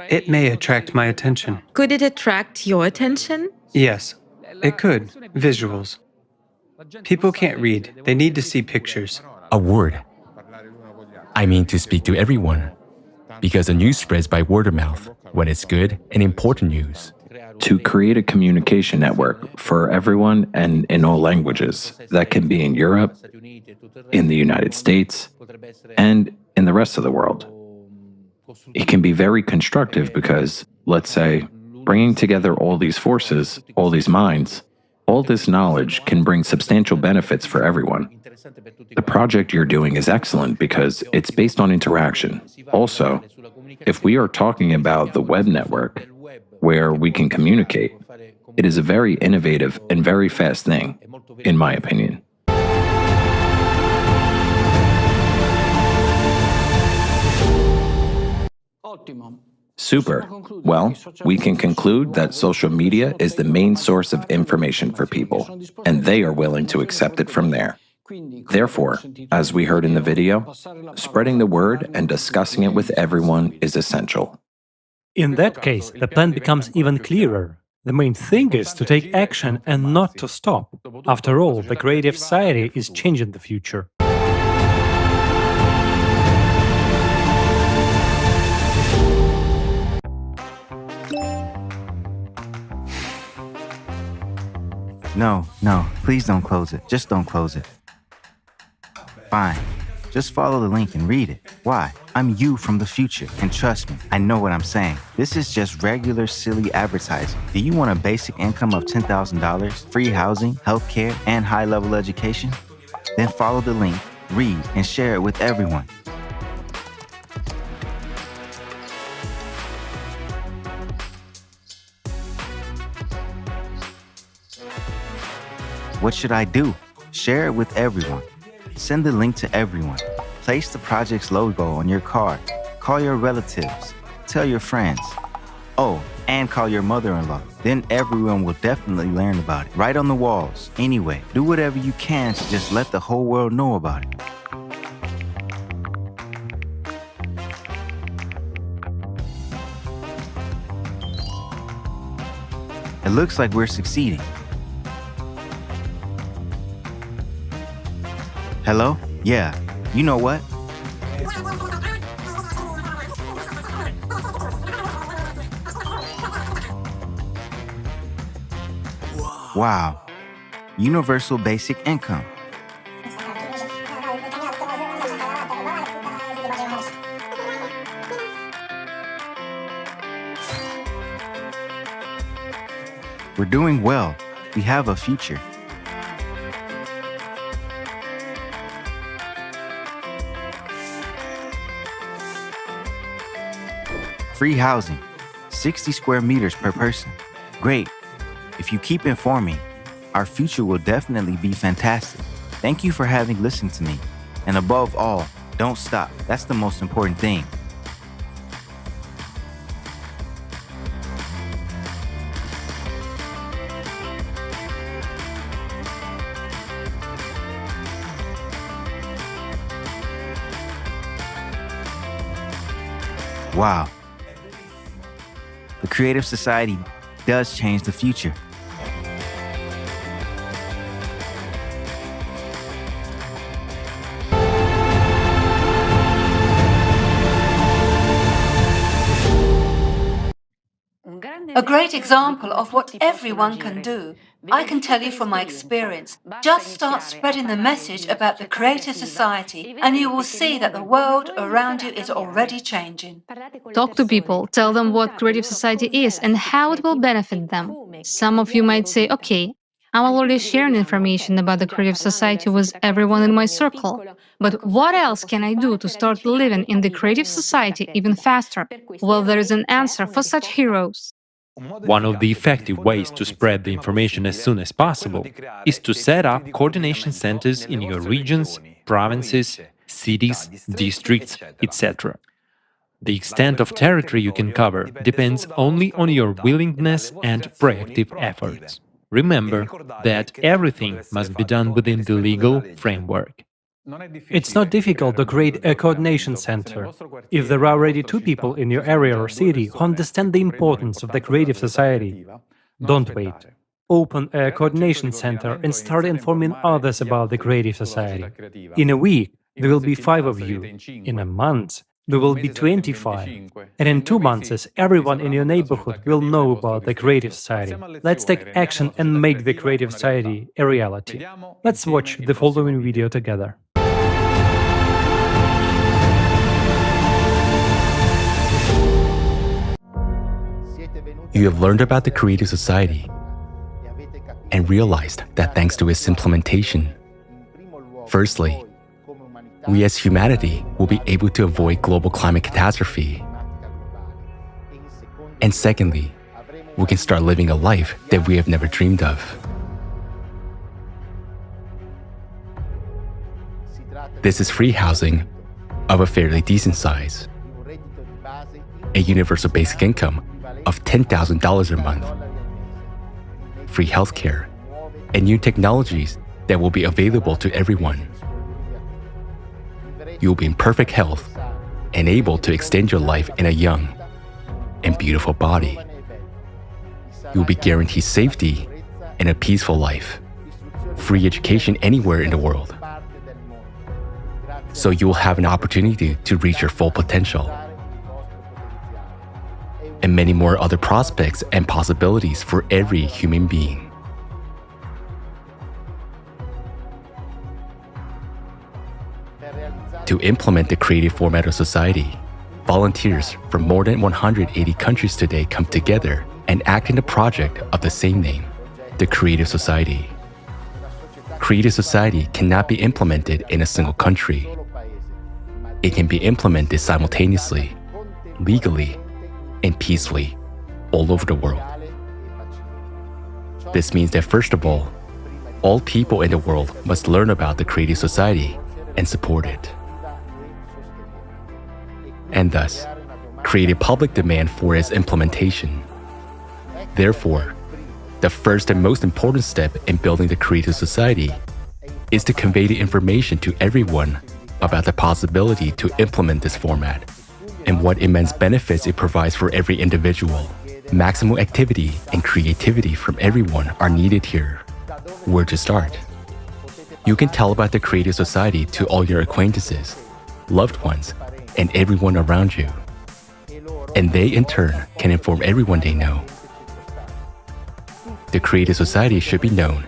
It may attract my attention. could it attract your attention? Yes, it could. Visuals. People can't read, they need to see pictures. A word. I mean to speak to everyone, because the news spreads by word of mouth when it's good and important news. To create a communication network for everyone and in all languages that can be in Europe, in the United States, and in the rest of the world. It can be very constructive because, let's say, bringing together all these forces, all these minds, all this knowledge can bring substantial benefits for everyone. The project you're doing is excellent because it's based on interaction. Also, if we are talking about the web network, where we can communicate, it is a very innovative and very fast thing, in my opinion. Super. Well, we can conclude that social media is the main source of information for people, and they are willing to accept it from there. Therefore, as we heard in the video, spreading the word and discussing it with everyone is essential. In that case, the plan becomes even clearer. The main thing is to take action and not to stop. After all, the creative society is changing the future. No, please don't close it. Just don't close it. Fine. Just follow the link and read it. Why? I'm you from the future, and trust me, I know what I'm saying. This is just regular, silly advertising. Do you want a basic income of $10,000, free housing, healthcare, and high-level education? Then follow the link, read, and share it with everyone. What should I do? Share it with everyone. Send the link to everyone. Place the project's logo on your card. Call your relatives. Tell your friends. Oh, and call your mother-in-law. Then everyone will definitely learn about it. Right on the walls. Anyway, do whatever you can to just let the whole world know about it. It looks like we're succeeding. Hello? Yeah. You know what? Wow. Universal basic income. We're doing well. We have a future. Free housing, 60 square meters per person. Great. If you keep informing, our future will definitely be fantastic. Thank you for having listened to me. And above all, don't stop. That's the most important thing. Wow. The creative society does change the future. A great example of what everyone can do. I can tell you from my experience. Just start spreading the message about the creative society and you will see that the world around you is already changing. Talk to people, tell them what creative society is and how it will benefit them. Some of you might say, okay, I'm already sharing information about the creative society with everyone in my circle. But what else can I do to start living in the creative society even faster? Well, there is an answer for such heroes. One of the effective ways to spread the information as soon as possible is to set up coordination centers in your regions, provinces, cities, districts, etc. The extent of territory you can cover depends only on your willingness and proactive efforts. Remember that everything must be done within the legal framework. It's not difficult to create a coordination center. If there are already two people in your area or city who understand the importance of the creative society, don't wait. Open a coordination center and start informing others about the creative society. In a week, there will be 5 of you. In a month, there will be 25. And in 2 months, everyone in your neighborhood will know about the creative society. Let's take action and make the creative society a reality. Let's watch the following video together. You have learned about the creative society and realized that thanks to its implementation, firstly, we as humanity will be able to avoid global climate catastrophe. And secondly, we can start living a life that we have never dreamed of. This is free housing of a fairly decent size, a universal basic income of $10,000 a month, free healthcare, and new technologies that will be available to everyone. You will be in perfect health and able to extend your life in a young and beautiful body. You will be guaranteed safety and a peaceful life, free education anywhere in the world. So you will have an opportunity to reach your full potential, and many more other prospects and possibilities for every human being. To implement the creative format of society, volunteers from more than 180 countries today come together and act in a project of the same name, the Creative Society. Creative Society cannot be implemented in a single country. It can be implemented simultaneously, legally, and peacefully all over the world. This means that first of all people in the world must learn about the Creative Society and support it, and thus create a public demand for its implementation. Therefore, the first and most important step in building the Creative Society is to convey the information to everyone about the possibility to implement this format and what immense benefits it provides for every individual. Maximum activity and creativity from everyone are needed here. Where to start? You can tell about the Creative Society to all your acquaintances, loved ones, and everyone around you. And they, in turn, can inform everyone they know. The Creative Society should be known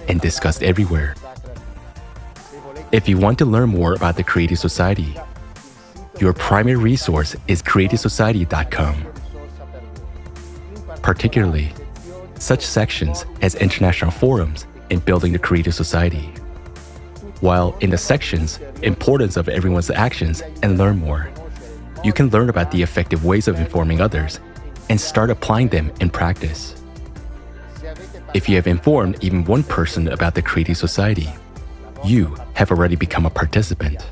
and discussed everywhere. If you want to learn more about the Creative Society, your primary resource is creativesociety.com. Particularly, such sections as international forums in building the Creative Society. While in the sections, importance of everyone's actions and learn more, you can learn about the effective ways of informing others and start applying them in practice. If you have informed even one person about the Creative Society, you have already become a participant.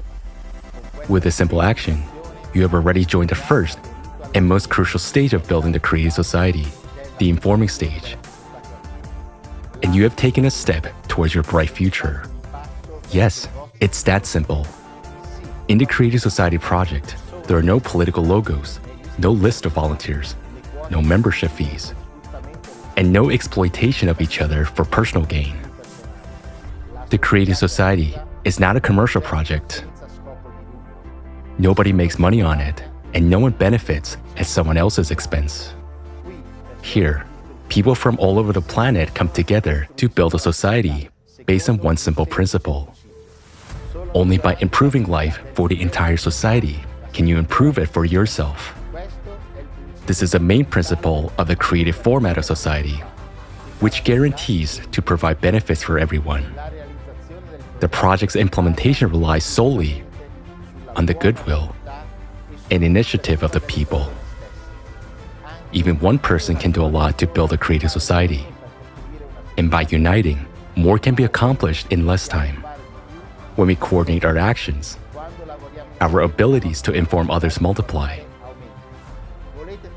With a simple action, you have already joined the first and most crucial stage of building the Creative Society, the informing stage. And you have taken a step towards your bright future. Yes, it's that simple. In the Creative Society project, there are no political logos, no list of volunteers, no membership fees, and no exploitation of each other for personal gain. The Creative Society is not a commercial project. Nobody makes money on it, and no one benefits at someone else's expense. Here, people from all over the planet come together to build a society based on one simple principle. Only by improving life for the entire society can you improve it for yourself. This is the main principle of the creative format of society, which guarantees to provide benefits for everyone. The project's implementation relies solely on the goodwill and initiative of the people. Even one person can do a lot to build a creative society. And by uniting, more can be accomplished in less time. When we coordinate our actions, our abilities to inform others multiply.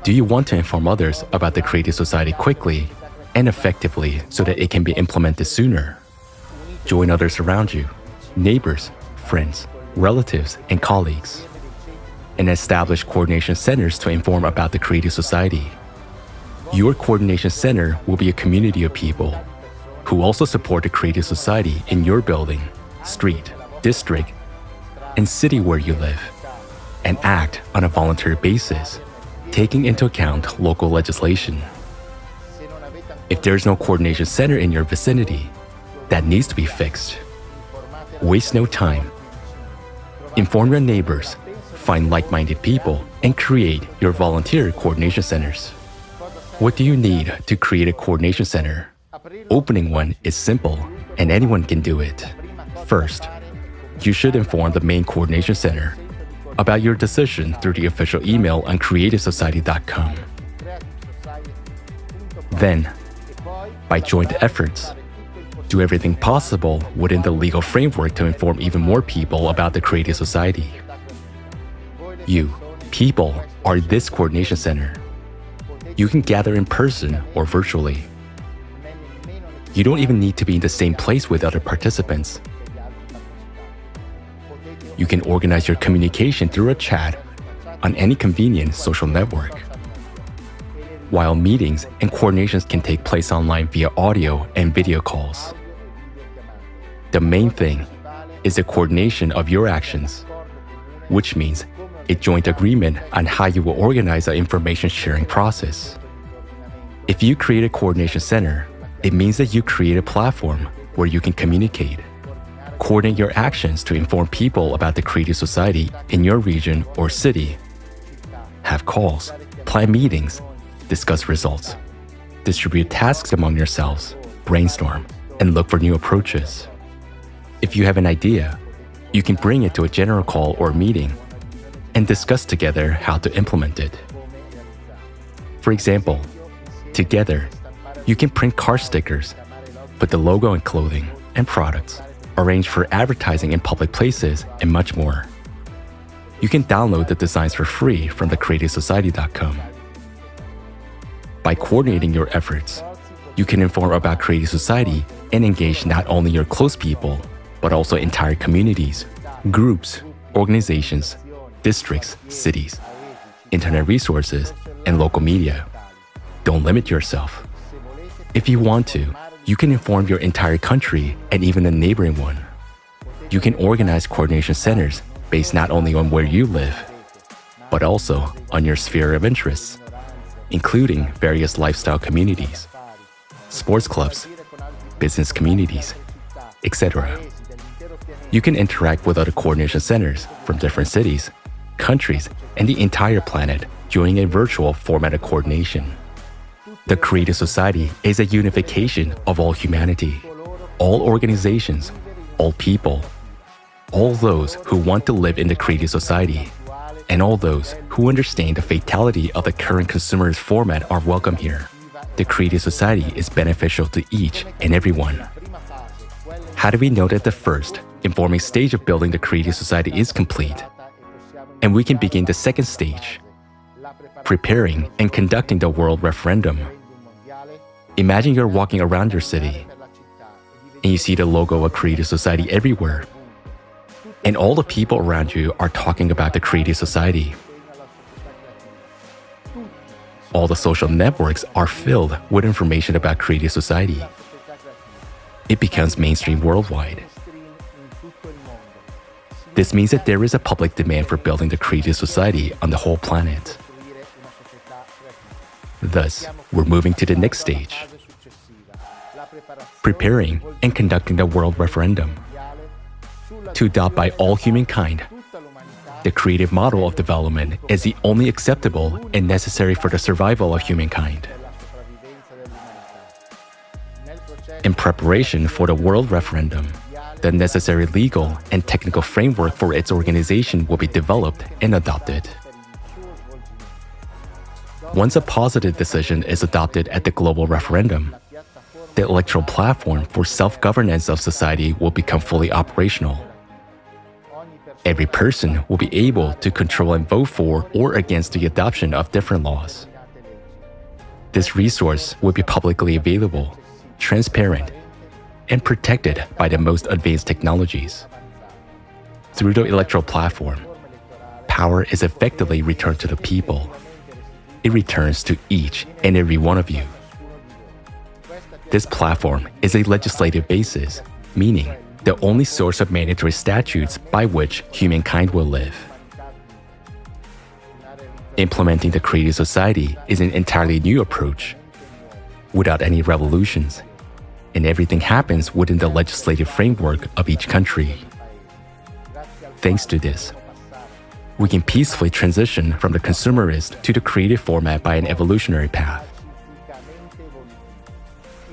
Do you want to inform others about the creative society quickly and effectively so that it can be implemented sooner? Join others around you, neighbors, friends, relatives, and colleagues, and establish coordination centers to inform about the creative society. Your coordination center will be a community of people who also support the creative society in your building, street, district, and city where you live, and act on a voluntary basis, taking into account local legislation. If there's no coordination center in your vicinity, that needs to be fixed. Waste no time. Inform your neighbors, find like-minded people, and create your volunteer coordination centers. What do you need to create a coordination center? Opening one is simple, and anyone can do it. First, you should inform the main coordination center about your decision through the official email on creativesociety.com. Then, by joint efforts, do everything possible within the legal framework to inform even more people about the creative society. You, people, are this coordination center. You can gather in person or virtually. You don't even need to be in the same place with other participants. You can organize your communication through a chat on any convenient social network. While meetings and coordinations can take place online via audio and video calls. The main thing is the coordination of your actions, which means a joint agreement on how you will organize the information sharing process. If you create a coordination center, it means that you create a platform where you can communicate, coordinate your actions to inform people about the creative society in your region or city, have calls, plan meetings, discuss results, distribute tasks among yourselves, brainstorm, and look for new approaches. If you have an idea, you can bring it to a general call or meeting and discuss together how to implement it. For example, together, you can print car stickers, put the logo in clothing and products, arrange for advertising in public places, and much more. You can download the designs for free from the creativesociety.com. By coordinating your efforts, you can inform about creative society and engage not only your close people, but also entire communities, groups, organizations, districts, cities, internet resources, and local media. Don't limit yourself. If you want to, you can inform your entire country and even a neighboring one. You can organize coordination centers based not only on where you live, but also on your sphere of interests, including various lifestyle communities, sports clubs, business communities, etc. You can interact with other coordination centers from different cities, countries, and the entire planet during a virtual format of coordination. The Creative Society is a unification of all humanity, all organizations, all people, all those who want to live in the Creative Society, and all those who understand the fatality of the current consumerist format are welcome here. The Creative Society is beneficial to each and everyone. How do we know that the first, informing stage of building the Creative Society is complete? And we can begin the second stage, preparing and conducting the world referendum. Imagine you're walking around your city, and you see the logo of Creative Society everywhere. And all the people around you are talking about the Creative Society. All the social networks are filled with information about Creative Society. It becomes mainstream worldwide. This means that there is a public demand for building the Creative Society on the whole planet. Thus, we're moving to the next stage, preparing and conducting the world referendum to adopt by all humankind. The creative model of development is the only acceptable and necessary for the survival of humankind. In preparation for the world referendum, the necessary legal and technical framework for its organization will be developed and adopted. Once a positive decision is adopted at the global referendum, the electoral platform for self-governance of society will become fully operational. Every person will be able to control and vote for or against the adoption of different laws. This resource will be publicly available, transparent, and protected by the most advanced technologies. Through the electoral platform, power is effectively returned to the people. It returns to each and every one of you. This platform is a legislative basis, meaning the only source of mandatory statutes by which humankind will live. Implementing the creative society is an entirely new approach, without any revolutions, and everything happens within the legislative framework of each country. Thanks to this, we can peacefully transition from the consumerist to the creative format by an evolutionary path.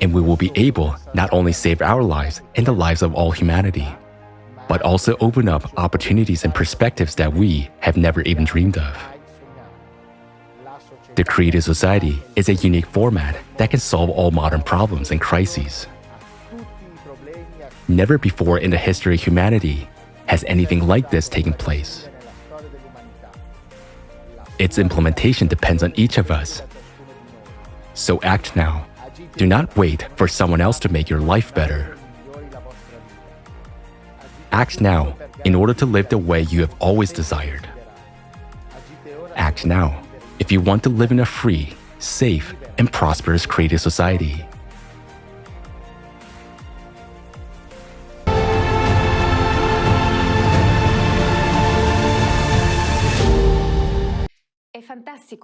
And we will be able not only save our lives and the lives of all humanity, but also open up opportunities and perspectives that we have never even dreamed of. The creative society is a unique format that can solve all modern problems and crises. Never before in the history of humanity has anything like this taken place. Its implementation depends on each of us. So act now. Do not wait for someone else to make your life better. Act now in order to live the way you have always desired. Act now if you want to live in a free, safe, and prosperous creative society.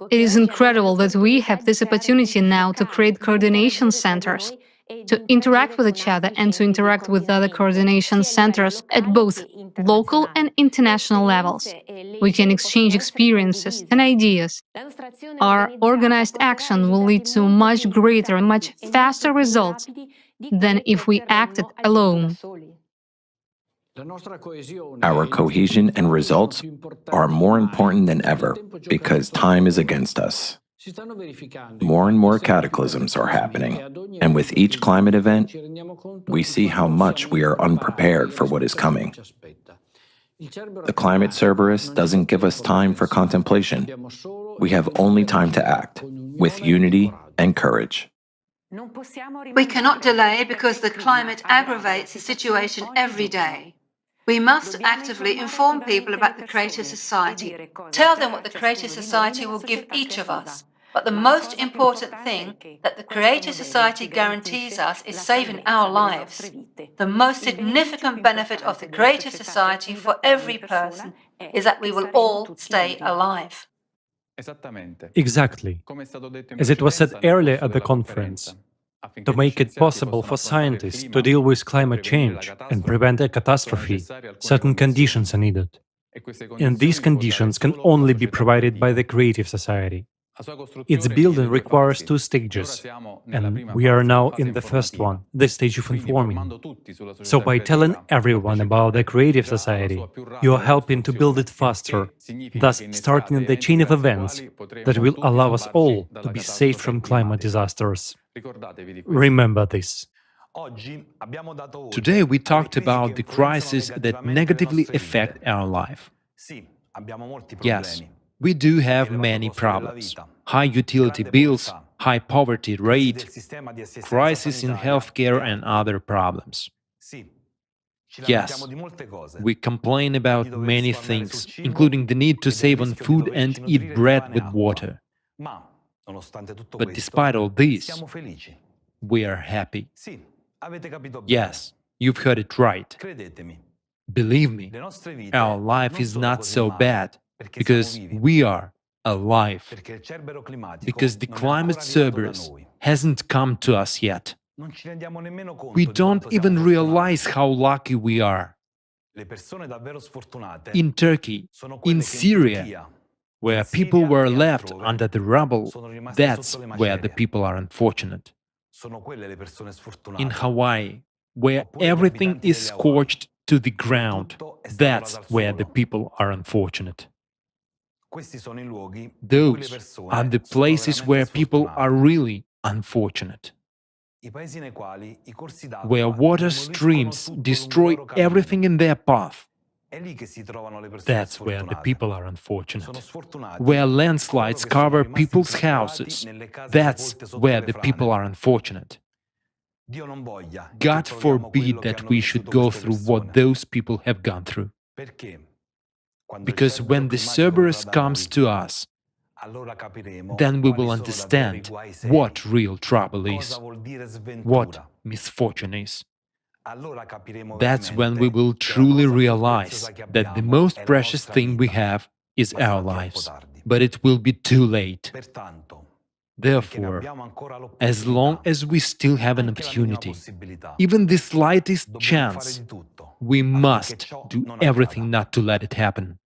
It is incredible that we have this opportunity now to create coordination centers, to interact with each other and to interact with other coordination centers at both local and international levels. We can exchange experiences and ideas. Our organized action will lead to much greater and much faster results than if we acted alone. Our cohesion and results are more important than ever because time is against us. More and more cataclysms are happening, and with each climate event, we see how much we are unprepared for what is coming. The climate Cerberus doesn't give us time for contemplation. We have only time to act, with unity and courage. We cannot delay because the climate aggravates the situation every day. We must actively inform people about the Creative Society, tell them what the Creative Society will give each of us. But the most important thing that the Creative Society guarantees us is saving our lives. The most significant benefit of the Creative Society for every person is that we will all stay alive. Exactly. As it was said earlier at the conference, to make it possible for scientists to deal with climate change and prevent a catastrophe, certain conditions are needed. And these conditions can only be provided by the Creative Society. Its building requires two stages, and we are now in the first one, the stage of informing. So by telling everyone about the Creative Society, you are helping to build it faster, thus starting the chain of events that will allow us all to be safe from climate disasters. Remember this. Today we talked about the crises that negatively affect our life. Yes, we do have many problems. High utility bills, high poverty rate, crisis in healthcare and other problems. Yes, we complain about many things, including the need to save on food and eat bread with water. But despite all this, we are happy. Yes, you've heard it right. Believe me, our life is not so bad because we are alive. Because the climate Cerberus hasn't come to us yet. We don't even realize how lucky we are. In Turkey, in Syria, where people were left under the rubble, that's where the people are unfortunate. In Hawaii, where everything is scorched to the ground, that's where the people are unfortunate. Those are the places where people are really unfortunate, where water streams destroy everything in their path. That's where the people are unfortunate. Where landslides cover people's houses. That's where the people are unfortunate. God forbid that we should go through what those people have gone through. Because when the Cerberus comes to us, then we will understand what real trouble is, what misfortune is. That's when we will truly realize that the most precious thing we have is our lives, but it will be too late. Therefore, as long as we still have an opportunity, even the slightest chance, we must do everything not to let it happen.